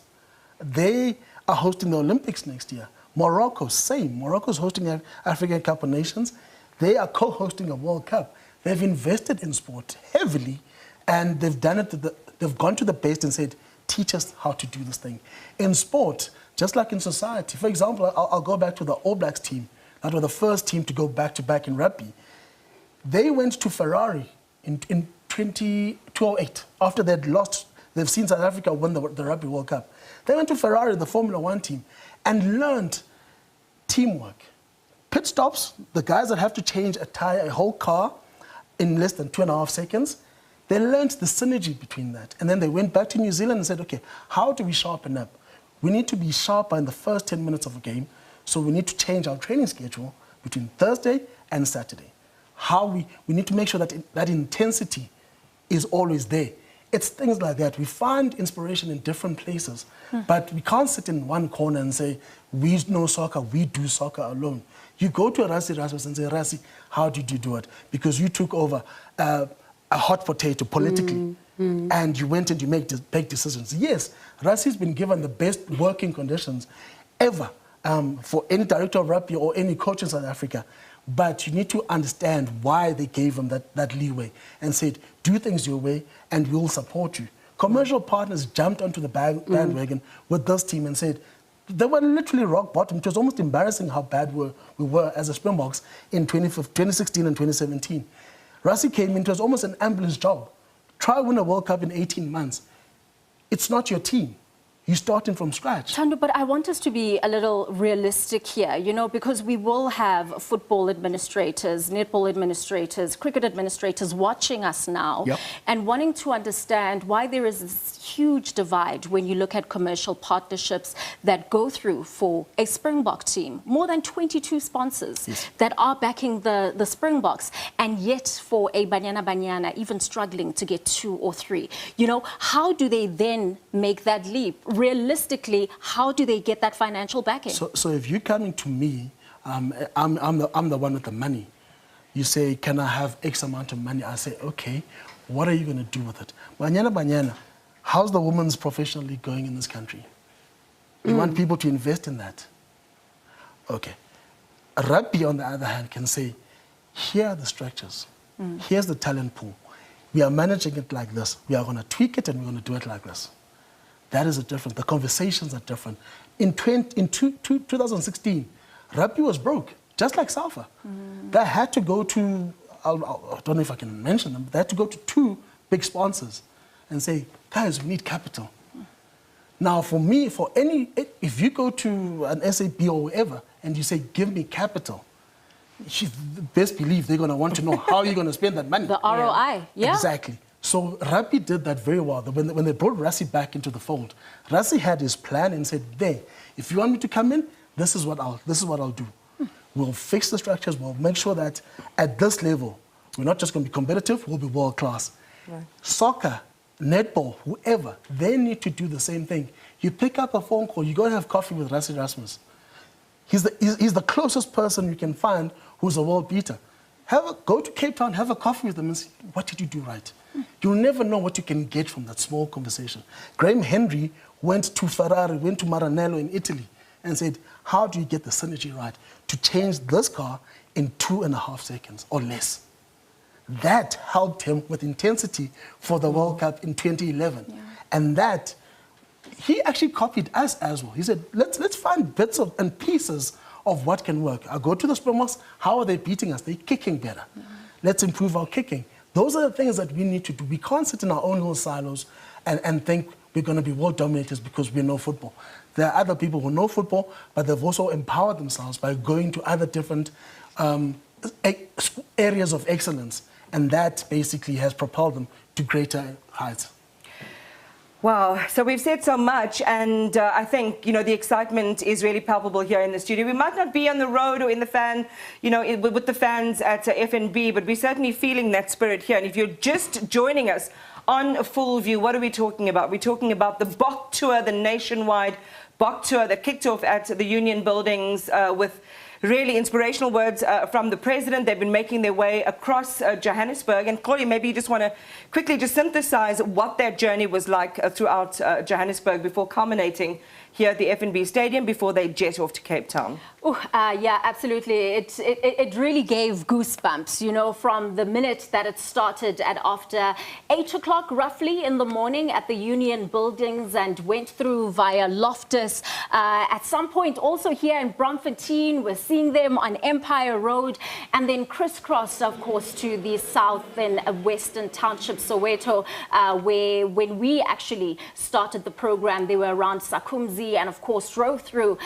They are hosting the Olympics next year. Morocco, same. Morocco's hosting the African Cup of Nations. They are co-hosting a World Cup. They've invested in sport heavily, and they've done it. They've gone to the best and said, teach us how to do this thing. In sport, just like in society, for example, I'll go back to the All Blacks team. That was the first team to go back-to-back in rugby. They went to Ferrari in 2008 after they'd lost. They've seen South Africa win the Rugby World Cup. They went to Ferrari, the Formula One team, and learned teamwork. Pit stops, the guys that have to change a tire, a whole car, in less than 2.5 seconds, they learned the synergy between that. And then they went back to New Zealand and said, okay, how do we sharpen up? We need to be sharper in the first 10 minutes of a game, so we need to change our training schedule between Thursday and Saturday. We need to make sure that that intensity is always there. It's things like that. We find inspiration in different places, but we can't sit in one corner and say, we know soccer, we do soccer alone. You go to Rassie Rasmus and say, Rassie, how did you do it? Because you took over a hot potato politically, and you went and you made big decisions. Yes, Rassie's been given the best working conditions ever for any director of rugby or any coach in South Africa. But you need to understand why they gave him that leeway and said, do things your way and we'll support you. Commercial partners jumped onto the bandwagon with this team and said, they were literally rock bottom. It was almost embarrassing how bad we were as a Springboks in 2016 and 2017. Rassie came in, it was almost an ambulance job. Try win a World Cup in 18 months. It's not your team. You're starting from scratch. Chandu, but I want us to be a little realistic here, you know, because we will have football administrators, netball administrators, cricket administrators watching us now and wanting to understand why there is this huge divide when you look at commercial partnerships that go through for a Springbok team. More than 22 sponsors that are backing the Springboks, and yet for a Banyana even struggling to get 2 or 3. You know, how do they then make that leap? Realistically, how do they get that financial backing? So if you're coming to me, I'm the one with the money. You say, can I have X amount of money? I say, okay, what are you going to do with it? Banyana, how's the women's professional league going in this country? You want people to invest in that? Okay. Rugby, on the other hand, can say, here are the structures. Here's the talent pool. We are managing it like this. We are going to tweak it and we're going to do it like this. That is different. The conversations are different. In 2016, rugby was broke, just like SAFA. They had to go to I don't know if I can mention them, but they had to go to 2 big sponsors and say, guys, we need capital. Now, for me, if you go to an SAB or whoever and you say, give me capital, you best believe they're going to want to know how you're going to spend that money. The ROI, yeah. Exactly. So Rugby did that very well. When they brought Rassie back into the fold, Rassie had his plan and said, there, if you want me to come in, this is what I'll do. We'll fix the structures. We'll make sure that at this level, we're not just going to be competitive, we'll be world class. Right. Soccer, netball, whoever, they need to do the same thing. You pick up a phone call, you go and have coffee with Rassie Rasmus. He's the closest person you can find who's a world beater. Go to Cape Town, have a coffee with them and say, what did you do right? You'll never know what you can get from that small conversation. Graham Henry went to Ferrari, went to Maranello in Italy and said, how do you get the synergy right to change this car in 2.5 seconds or less? That helped him with intensity for the World Cup in 2011. Yeah. And that, he actually copied us as well. He said, let's find bits and pieces of what can work. I go to the Springboks, how are they beating us? They're kicking better. Yeah. Let's improve our kicking. Those are the things that we need to do. We can't sit in our own little silos and think we're going to be world dominators because we know football. There are other people who know football, but they've also empowered themselves by going to other different areas of excellence. And that basically has propelled them to greater heights. Wow, so we've said so much, and I think, the excitement is really palpable here in the studio. We might not be on the road or in the fan, with the fans at FNB, but we're certainly feeling that spirit here. And if you're just joining us on Full View, what are we talking about? We're talking about the Bok Tour, the nationwide Bok Tour that kicked off at the Union Buildings with really inspirational words from the president. They've been making their way across Johannesburg. And Claudia, maybe you just want to quickly just synthesize what their journey was like throughout Johannesburg before culminating here at the FNB Stadium before they jet off to Cape Town. Yeah, absolutely. It really gave goosebumps, from the minute that it started at after 8 o'clock roughly in the morning at the Union Buildings and went through via Loftus. At some point also here in Bloemfontein, we're seeing them on Empire Road and then crisscrossed, of course, to the south and western township, Soweto, where when we actually started the program, they were around Sakumzi and, of course, drove through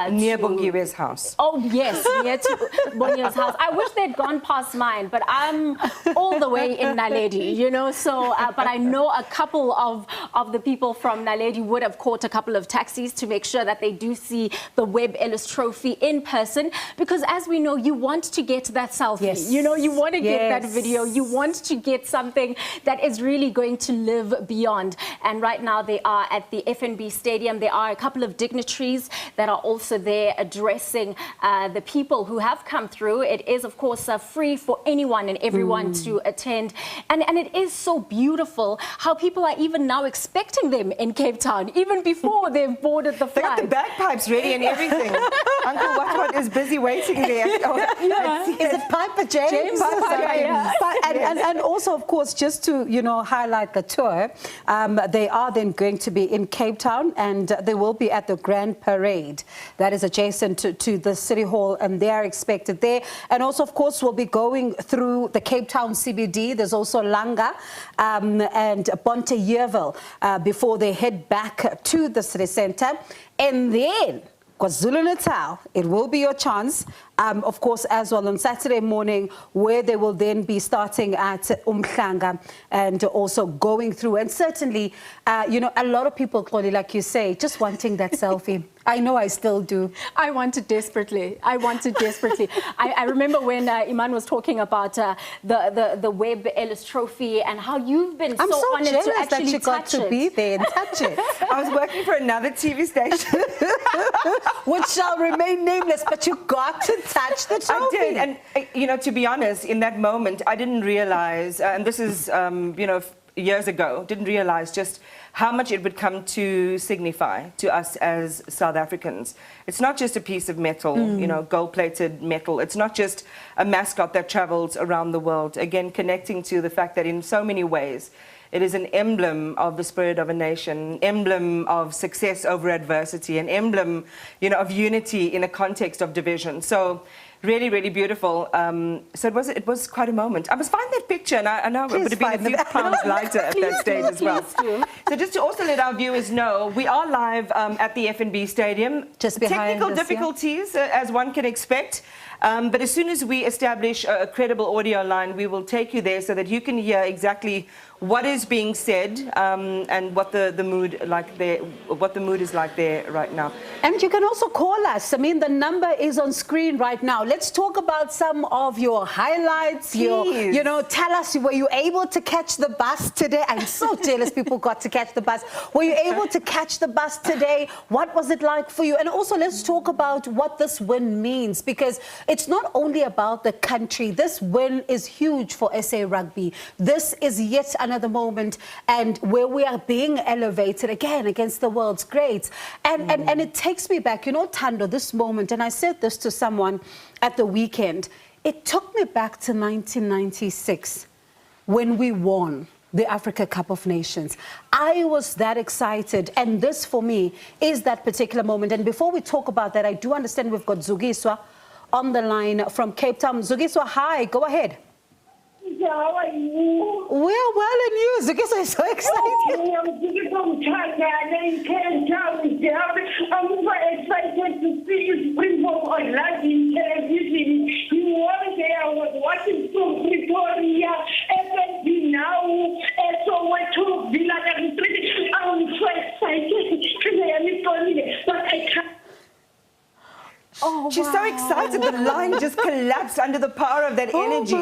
near Bongiwe's house. Oh, yes, near to Bongiwe's house. I wish they'd gone past mine, but I'm all the way in Naledi, so, but I know a couple of the people from Naledi would have caught a couple of taxis to make sure that they do see the Webb Ellis Trophy in person, because as we know, you want to get that selfie, yes. You want to get that video, you want to get something that is really going to live beyond. And right now they are at the FNB Stadium. There are a couple of dignitaries that are also there addressing the people who have come through. It is, of course, free for anyone and everyone to attend. And it is so beautiful how people are even now expecting them in Cape Town, even before they've boarded the flight. They got the bagpipes ready and everything. Uncle What is busy waiting there. Is it Piper James? And also, of course, just to, highlight the tour, they are then going to be in Cape Town and they will be at the Grand Parade that is adjacent to the City Hall, and they are expected there. And also, of course, we'll be going through the Cape Town CBD. There's also Langa and Ponte Yeovil before they head back to the city centre. And then KwaZulu-Natal, it will be your chance, of course, as well on Saturday morning, where they will then be starting at Umhlanga and also going through. And certainly, a lot of people, Claudia, like you say, just wanting that selfie. I know I still do. I want it desperately. I remember when Iman was talking about the Webb Ellis Trophy and how you've been so honored to actually that you got to be there and touch it. I was working for another TV station. Which shall remain nameless, but you got to touch the trophy. I did, and to be honest, in that moment, I didn't realize, and this is, years ago, didn't realize just how much it would come to signify to us as South Africans. It's not just a piece of metal, gold-plated metal. It's not just a mascot that travels around the world. Again, connecting to the fact that in so many ways, it is an emblem of the spirit of a nation, emblem of success over adversity, an emblem, of unity in a context of division. So Really, really beautiful. So it was quite a moment. I must find that picture, and I know it would have been a few pounds lighter at that stage as well. So just to also let our viewers know, we are live at the FNB Stadium. Just behind technical difficulties, as one can expect. But as soon as we establish a credible audio line, we will take you there so that you can hear exactly what is being said and what the mood is like there right now. And you can also call us. I mean, the number is on screen right now. Let's talk about some of your highlights. Tell us, were you able to catch the bus today? I'm so jealous people got to catch the bus. Were you able to catch the bus today? What was it like for you? And also, let's talk about what this win means, because it's not only about the country. This win is huge for SA Rugby. This is yet another moment and where we are being elevated again against the world's greats. And it takes me back, Thando, this moment, and I said this to someone at the weekend, it took me back to 1996 when we won the Africa Cup of Nations. I was that excited, and this for me is that particular moment. And before we talk about that, I do understand we've got Zugiswa on the line from Cape Town. Zugiswa, hi, go ahead. How are you? We're well, and you? Zugiswa is so excited. I'm from China and in Cape Town. I'm so excited to see you Springbok on live television. You were there, I was watching from Pretoria, FNB now, so we're to Villa. I'm so excited. But I can't. Oh, she's so excited. The line just collapsed under the power of that energy.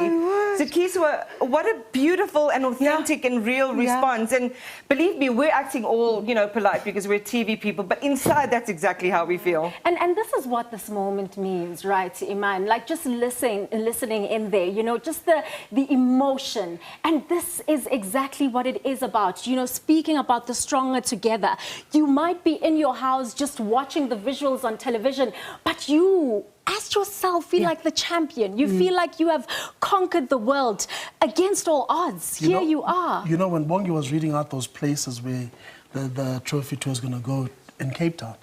So Kiswa, what a beautiful and authentic and real response. And believe me, we're acting all, polite because we're TV people, but inside that's exactly how we feel. And this is what this moment means, right, Iman? Like just listening in there, just the emotion. And this is exactly what it is about, speaking about the stronger together. You might be in your house just watching the visuals on television, but you, as yourself, feel like the champion. You feel like you have conquered the world against all odds. Here you are. When Bongi was reading out those places where the trophy tour is going to go in Cape Town,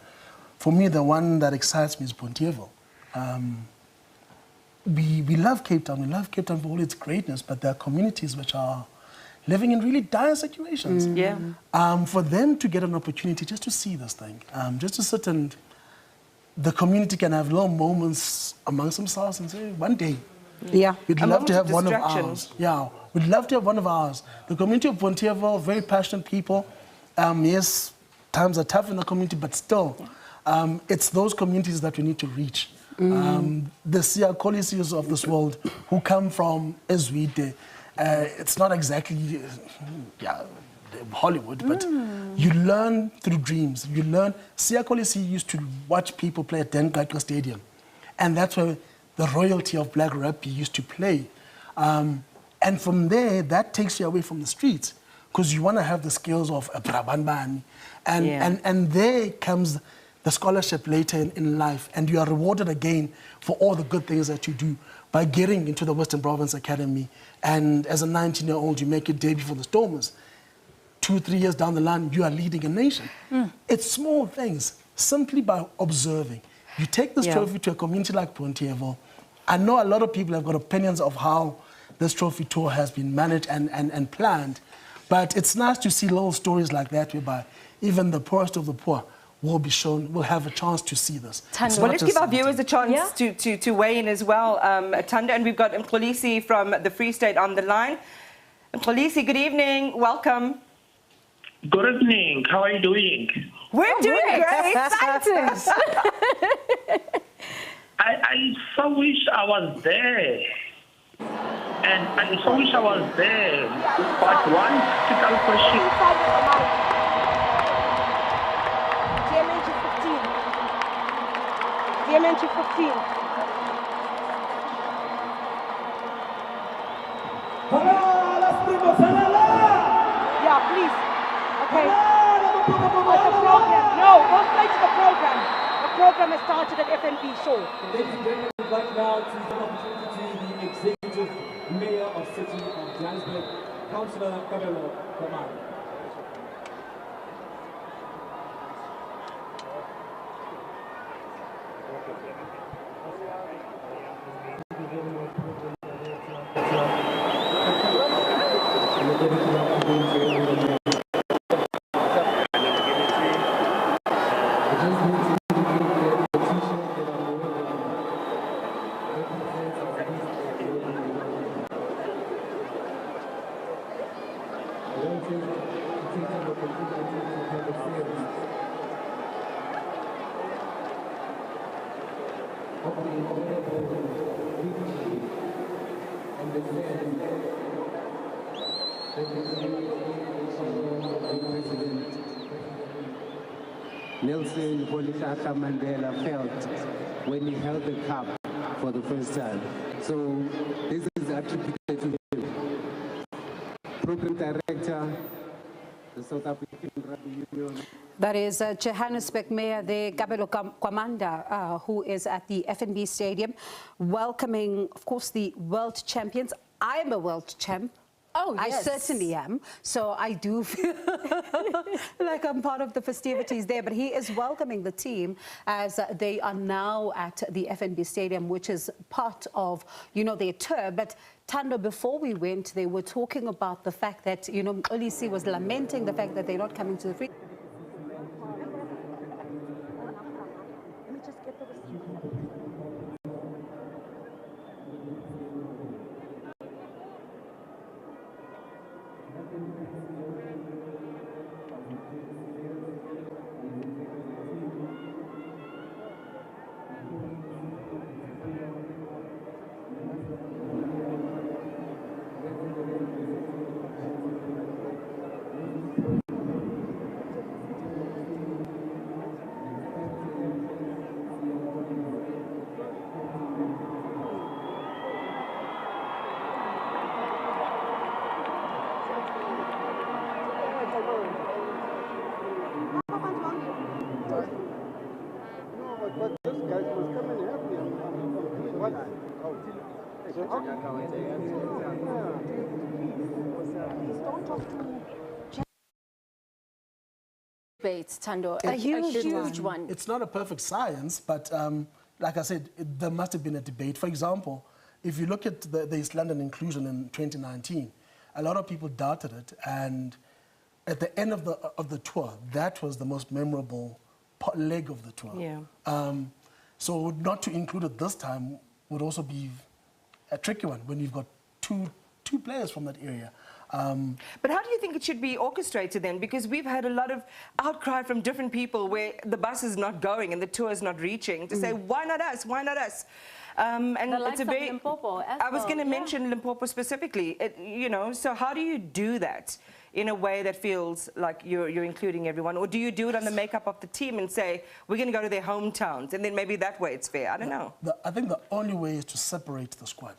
for me, the one that excites me is Bonteheuwel. We love Cape Town. We love Cape Town for all its greatness, but there are communities which are living in really dire situations. For them to get an opportunity just to see this thing, just to sit and the community can have little moments amongst themselves and say, one day, we'd love to have one of ours. We'd love to have one of ours. The community of Bonteheuwel, very passionate people. Yes, times are tough in the community, but still, it's those communities that we need to reach. The Siyakolisi's of this world who come from Ezwide, it's not exactly Hollywood, but you learn through dreams. You learn. Siyakolisi used to watch people play at Dengatwa Stadium, and that's where the royalty of black rugby used to play. And from there, that takes you away from the streets because you want to have the skills of a Brabanbani. And there comes the scholarship later in life, and you are rewarded again for all the good things that you do by getting into the Western Province Academy. And as a 19-year-old, you make your debut for the Stormers. 2-3 years down the line, you are leading a nation. It's small things, simply by observing. You take this trophy to a community like Bonteheuwel. I know a lot of people have got opinions of how this trophy tour has been managed and planned, but it's nice to see little stories like that whereby even the poorest of the poor will be shown, will have a chance to see this. Well, let's give our viewers a chance to weigh in as well, Tanda, and we've got Mxolisi from the Free State on the line. Mxolisi, good evening, welcome. Good evening. How are you doing? We're doing great. Excited. I so wish I was there. And I so wish I was there. But one critical question. DMNG 15. Yeah, please. Okay. But the program. No, don't play to the program. The program has started at FNB show. Ladies and gentlemen, right now to the opportunity the Executive Mayor of City of Johannesburg, Councillor Cyril Ramaphosa. Nelson Rolihlahla Mandela felt when he held the cup for the first time. So this is attributed to him. Program Director, the South African Rugby Union. That is Johannesburg Mayor there, Kabelo Kwamanda, who is at the FNB Stadium, welcoming, of course, the world champions. I am a world champ. Oh, yes. I certainly am. So I do feel like I'm part of the festivities there. But he is welcoming the team as they are now at the FNB Stadium, which is part of, you know, their tour. But Thando, before we went, they were talking about the fact that, you know, Olisi was lamenting the fact that they're not coming to the free. Debates, Thando, a huge one. It's not a perfect science, but like I said, there must have been a debate. For example, if you look at the East London inclusion in 2019, a lot of people doubted it, and at the end of the tour, that was the most memorable leg of the tour. Yeah. So not to include it this time would also be a tricky one when you've got two players from that area. But how do you think it should be orchestrated then? Because we've had a lot of outcry from different people where the bus is not going and the tour is not reaching to say, why not us? Why not us? And it's a very. I was going to mention Limpopo specifically. You know, so how do you do that in a way that feels like you're including everyone, or do you do it on the makeup of the team and say we're going to go to their hometowns, and then maybe that way it's fair? I don't know. I think the only way is to separate the squad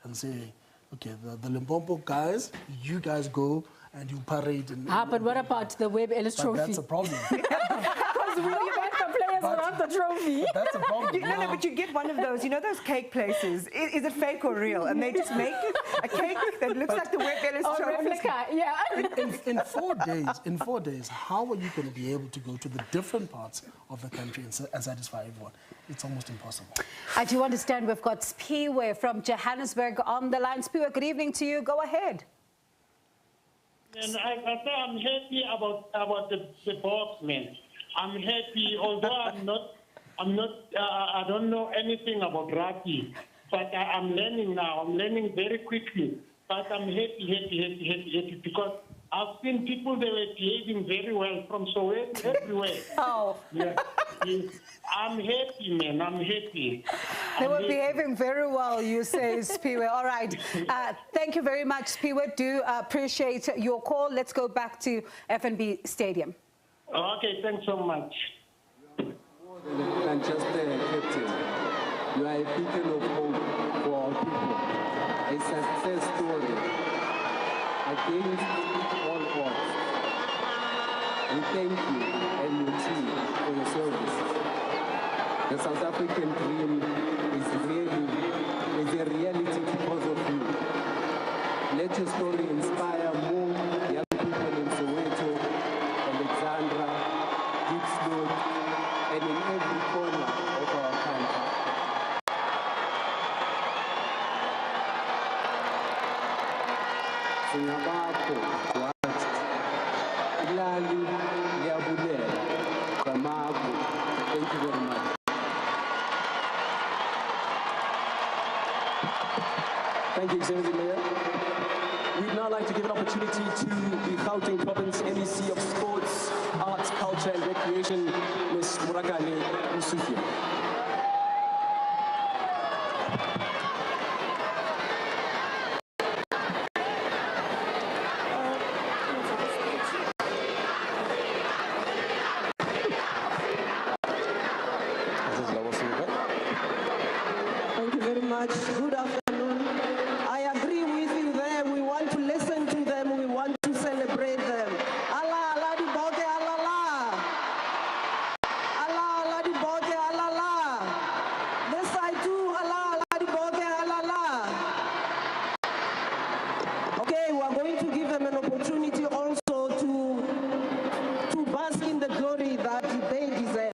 and say, okay, the Limpopo guys, you guys go and you parade. But what about the Webb Ellis Trophy? That's a problem. Because we want the players around the trophy. That's a problem. No, but you get one of those, you know those cake places? Is it fake or real? And they just make a cake that looks like the Webb Ellis Trophy. Replica, yeah. In 4 days, how are you going to be able to go to the different parts of the country and satisfy everyone? It's almost impossible. I do understand we've got Spiwe from Johannesburg on the line. Spiwe, good evening to you. Go ahead. And I'm happy about the box, man. I'm happy, although I don't know anything about rugby, but I'm learning now. I'm learning very quickly. But I'm happy because I've seen people, they were behaving very well from Soweto everywhere. Oh. Yeah. I'm happy, man. I'm happy. They were behaving very well, you say, Spiwe. All right. Thank you very much, Spiwe. Do appreciate your call. Let's go back to FNB Stadium. Okay, thanks so much. And just captain, you are a beacon of hope for our people. A success story against all odds. We thank you and your team for your service. The South African dream is a reality because of you. Let your story inspire more young people in Soweto, Alexandra, Diepsloot, and in every corner of our country. Singabakho, Balalali Liabulela, Ramagu. Thank you very much. Thank you, Executive Mayor. We'd now like to give an opportunity to the Gauteng Province MEC of Sports, Arts, Culture and Recreation, Ms. Murakane Musufia. Thank you very much. Good afternoon. I agree with you there. We want to listen to them. We want to celebrate them. Allah, Allah, di bote, Allah, Allah. Allah, Allah, di bote, Allah, Allah. This side too, Allah, Allah, di bote, Allah, Allah. Okay, we are going to give them an opportunity also to bask in the glory that they deserve.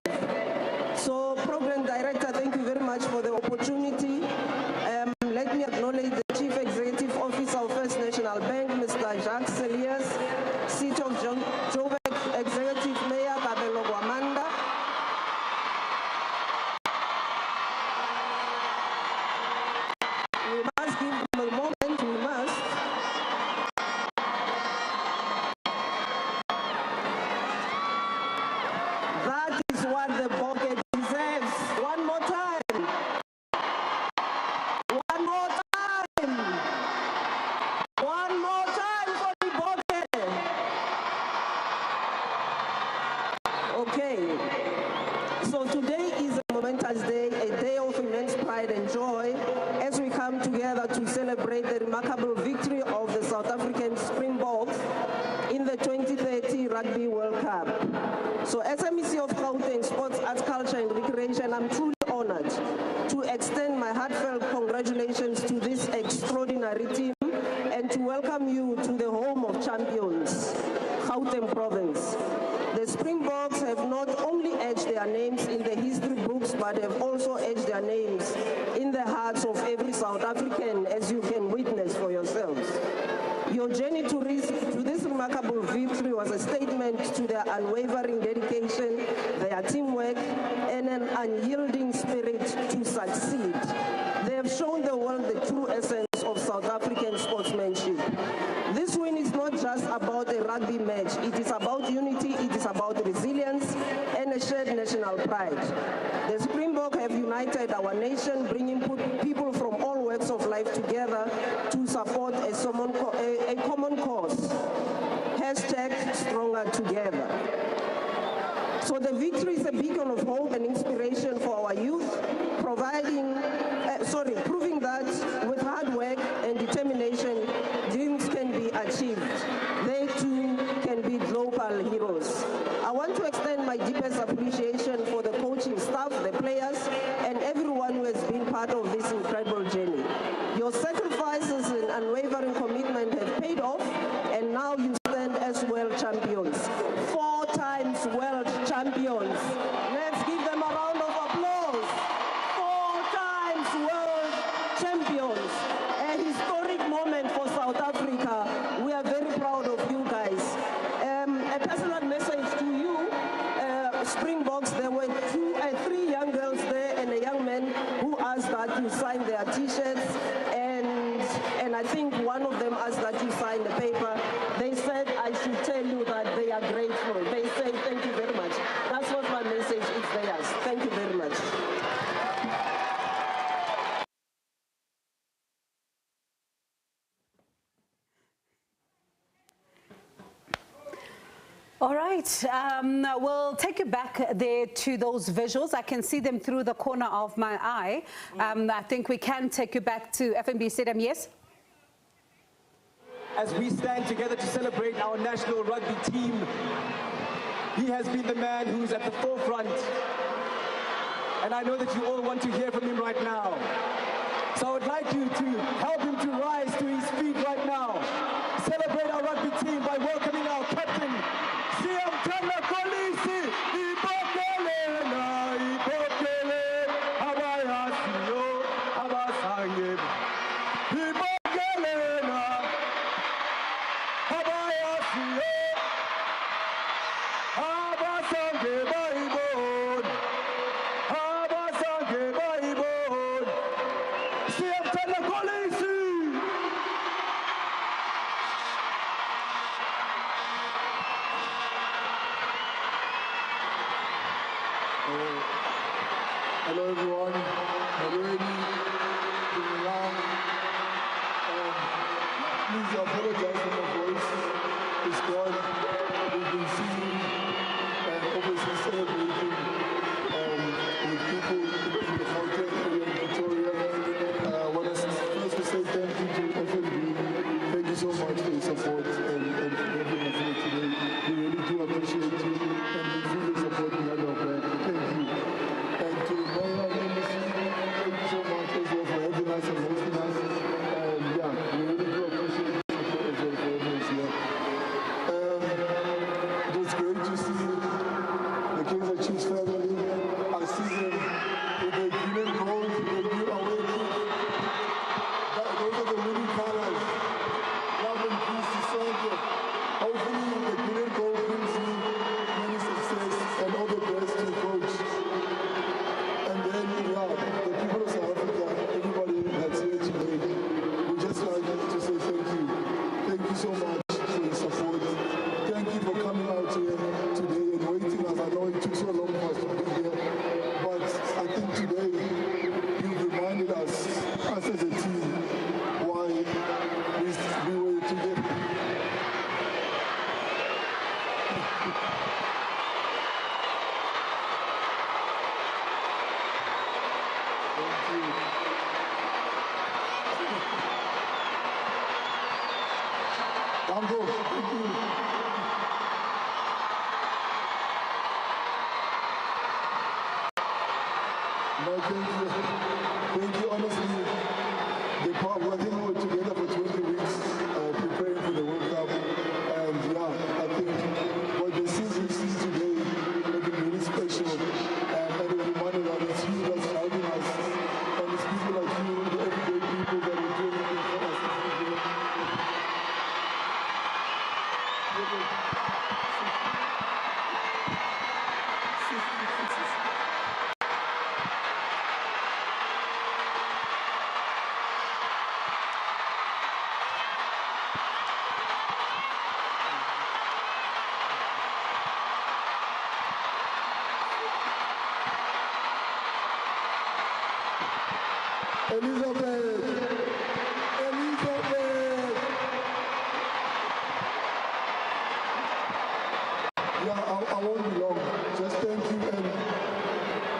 So, Program Director, thank you very much for the opportunity. Let me acknowledge the Chief Executive Officer of First National Bank, Mr. Jacques Selias, Seat of Joburg Executive Mayor, Kabelo Gwamanda. We must give them a moment, we must. That is what the bucket deserves. One more time. One more time. One more time for the bucket. Okay. So today is a momentous day, a day of immense pride and joy as we come together to celebrate the remarkable victory of the South African Springboks in the 2030 Rugby World Cup. So as MEC of Gauteng Sports, Arts, Culture and Recreation, I'm truly honored to extend my heartfelt congratulations to this extraordinary team and to welcome you to the home of champions, Gauteng Province. The Springboks have not only etched their names in the history books, but have also etched their names in the hearts of every South African, as you can witness for yourselves. Your journey to this remarkable victory was a statement to their unwavering dedication, their teamwork, and an unyielding spirit to succeed. They have shown the world the true essence of South African sportsmanship. This win is not just about a rugby match. It is about unity, it is about resilience, and a shared national pride. The Springboks have united our nation, bringing people from all walks of life together to support a common cause. Hashtag stronger together. So the victory is a beacon of hope and inspiration for our youth, proving that with hard work and determination, dreams can be achieved. They too can be global heroes. I want to extend my deepest appreciation for the coaching staff, the players, and everyone who has been part of this incredible journey. Your sacrifices and unwavering commitment have paid off, and now you stand as world champions. 4 times world champions. Let's give them a round of applause. 4 times world champions. A historic moment for South Africa. We are very proud of you guys. A personal message to you, Springboks. There were 3 young girls there and a young man who asked that you sign their t-shirts, and I think one of them asked that you sign the paper. They said I should tell you that they are grateful. They say thank you very much. That's what my message is theirs. Thank you very much. All right, we'll take you back there to those visuals. I can see them through the corner of my eye. I think we can take you back to FNB Stadium, yes? As we stand together to celebrate our national rugby team, he has been the man who's at the forefront. And I know that you all want to hear from him right now. So I would like you to help him to rise to his feet right now. Celebrate our rugby team by welcoming our captain, have Telekolisi. Hello everyone. Hello Eddie. Please apologize for my voice. It's gone. We've been singing and obviously celebrating with people in the Gauteng area in Pretoria. I want to first to say thank you to FNB. Thank you so much for your support and everything us here today. We really do appreciate you and we feel the support we have our back. Thank you. And to the Mayor Ministry, thank you so much as well for having us and hosting us. And yeah, we really do appreciate the support as well for everyone here. It was great to see the Kings of Chiefs family. I see them with the green and gold, the new away kit. Those are the winning colors. Love and peace to soldier. Hopefully the green and gold brings you many success and all the best to the coach. And then, yeah, the people of South Africa, everybody that's here today, we just like to say thank you. Thank you so much for your support. Thank you for coming out here today and waiting us. I know it took so long for us to be here, but I think today you reminded us as a team, why we were together. Thank you. No, thank you, honestly. I think we were together for 20 weeks preparing for the World Cup. And yeah, I think what the season sees today looking really special. And it reminded us it's you that's guiding us. And it's people like you, the everyday people that are doing everything for us. I won't be long. Just thank you and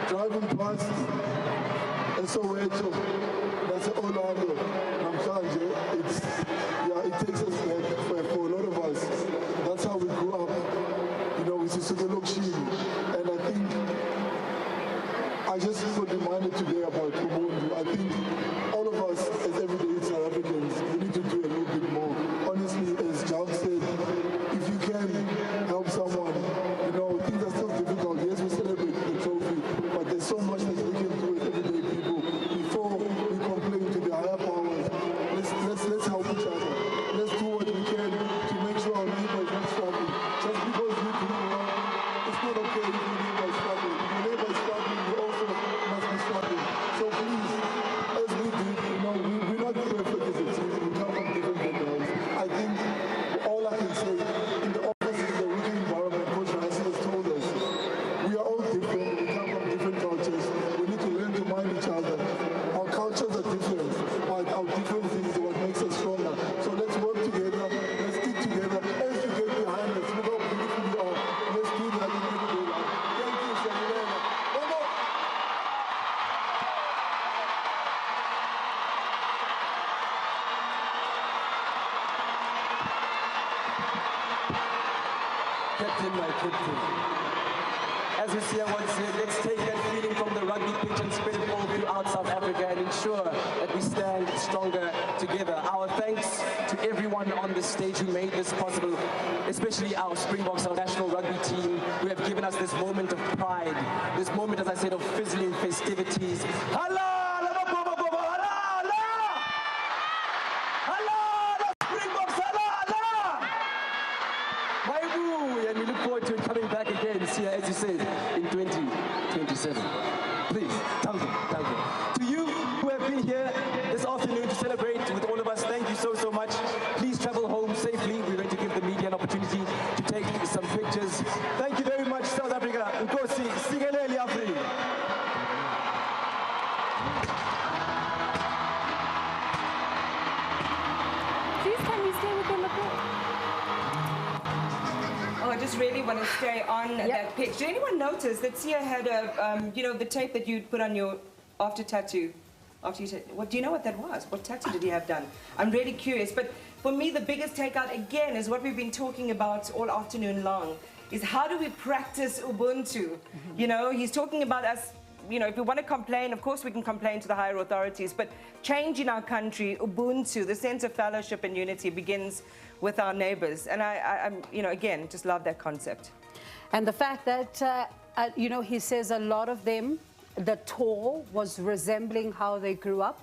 driving past Soweto, that's Orlando, Namhlanje. It takes us back for a lot of us. That's how we grew up, with Sisuke Lokshini. And I think I just got reminded today about Ubuntu. I think all of us as everyday South Africans, we need to do a little bit more. Honestly, as John said, if you can help someone, things are still difficult. Yes, we celebrate the trophy, but there's so much that we can do as everyday people before we complain to the higher powers. Let's help each other. Let's do what we can to make sure our neighbor is not struggling. Just because you do wrong, it's not okay if your neighbor is struggling. If your neighbor is struggling, you also must be struggling. So please, as we did, we're not perfect as a team. We come from different backgrounds. I think all I can say in the office is the working environment. Coach Ransom has told us we are all different. We come from different cultures. We need to learn to mind each other. Our cultures are different, but our differences is what makes us stronger. So let's work together. Let's stick together. As you get behind us, look how beautiful you are. Let's do that in everyday life. Thank you, Cyril. One more. Captain, my captain. As we see, I want to say, let's take that feeling from the rugby pitch and spread it all throughout South Africa and ensure that we stand stronger together. Our thanks to everyone on this stage who made this possible, especially our Springboks, our national rugby team, who have given us this moment of pride, this moment, as I said, of fizzling festivities. And we look forward to it coming back again this year, as you said, in 2027. Please, thank you. To you who have been here this afternoon to celebrate with all of us. Thank you so much. Please travel home safely. We're going to give the media an opportunity to take some pictures. Thank you very much, South Africa. Nkosi, sigeleli Afrika. Please, can we stay with them a bit? Oh, I just really want to stay on that pitch. Did anyone notice that Sia had a, the tape that you'd put on your after tattoo? What do you know what that was? What tattoo did he have done? I'm really curious. But for me, the biggest takeout again is what we've been talking about all afternoon long. Is how do we practice Ubuntu? You know, he's talking about us. You know, if we want to complain, of course we can complain to the higher authorities, but change in our country, Ubuntu, the sense of fellowship and unity begins with our neighbors. And I'm, again, just love that concept. And the fact that, he says a lot of them, the tour was resembling how they grew up,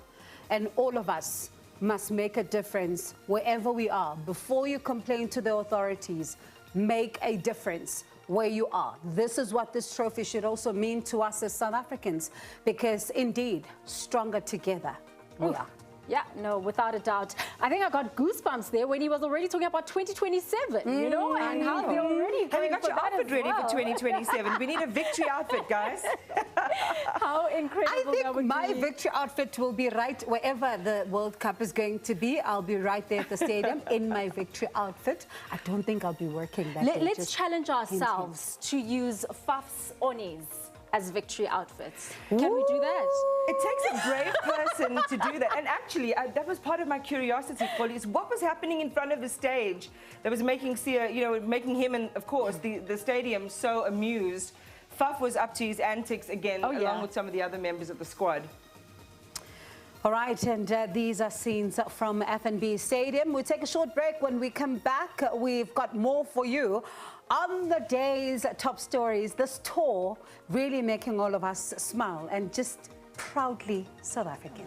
and all of us must make a difference wherever we are. Before you complain to the authorities, make a difference where you are. This is what this trophy should also mean to us as South Africans, because indeed, stronger together we are. Yeah, no, without a doubt. I think I got goosebumps there when he was already talking about 2027, and how they're already Have you going got for your that outfit as ready well. for 2027? We need a victory outfit, guys. How incredible I that would think my be. victory outfit will be right wherever the World Cup is going to be. I'll be right there at the stadium in my victory outfit. I don't think I'll be working that day. Let's challenge ourselves to use Faf's Onis as victory outfits. Can we do that? It takes a brave person to do that. And actually, that was part of my curiosity, Polly, is what was happening in front of the stage that was making Sia, making him and, of course, the stadium so amused. Faf was up to his antics again, along with some of the other members of the squad. All right, and these are scenes from FNB Stadium. We'll take a short break. When we come back, we've got more for you. On the day's top stories, this tour really making all of us smile and just proudly South African.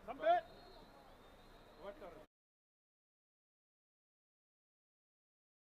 Come back.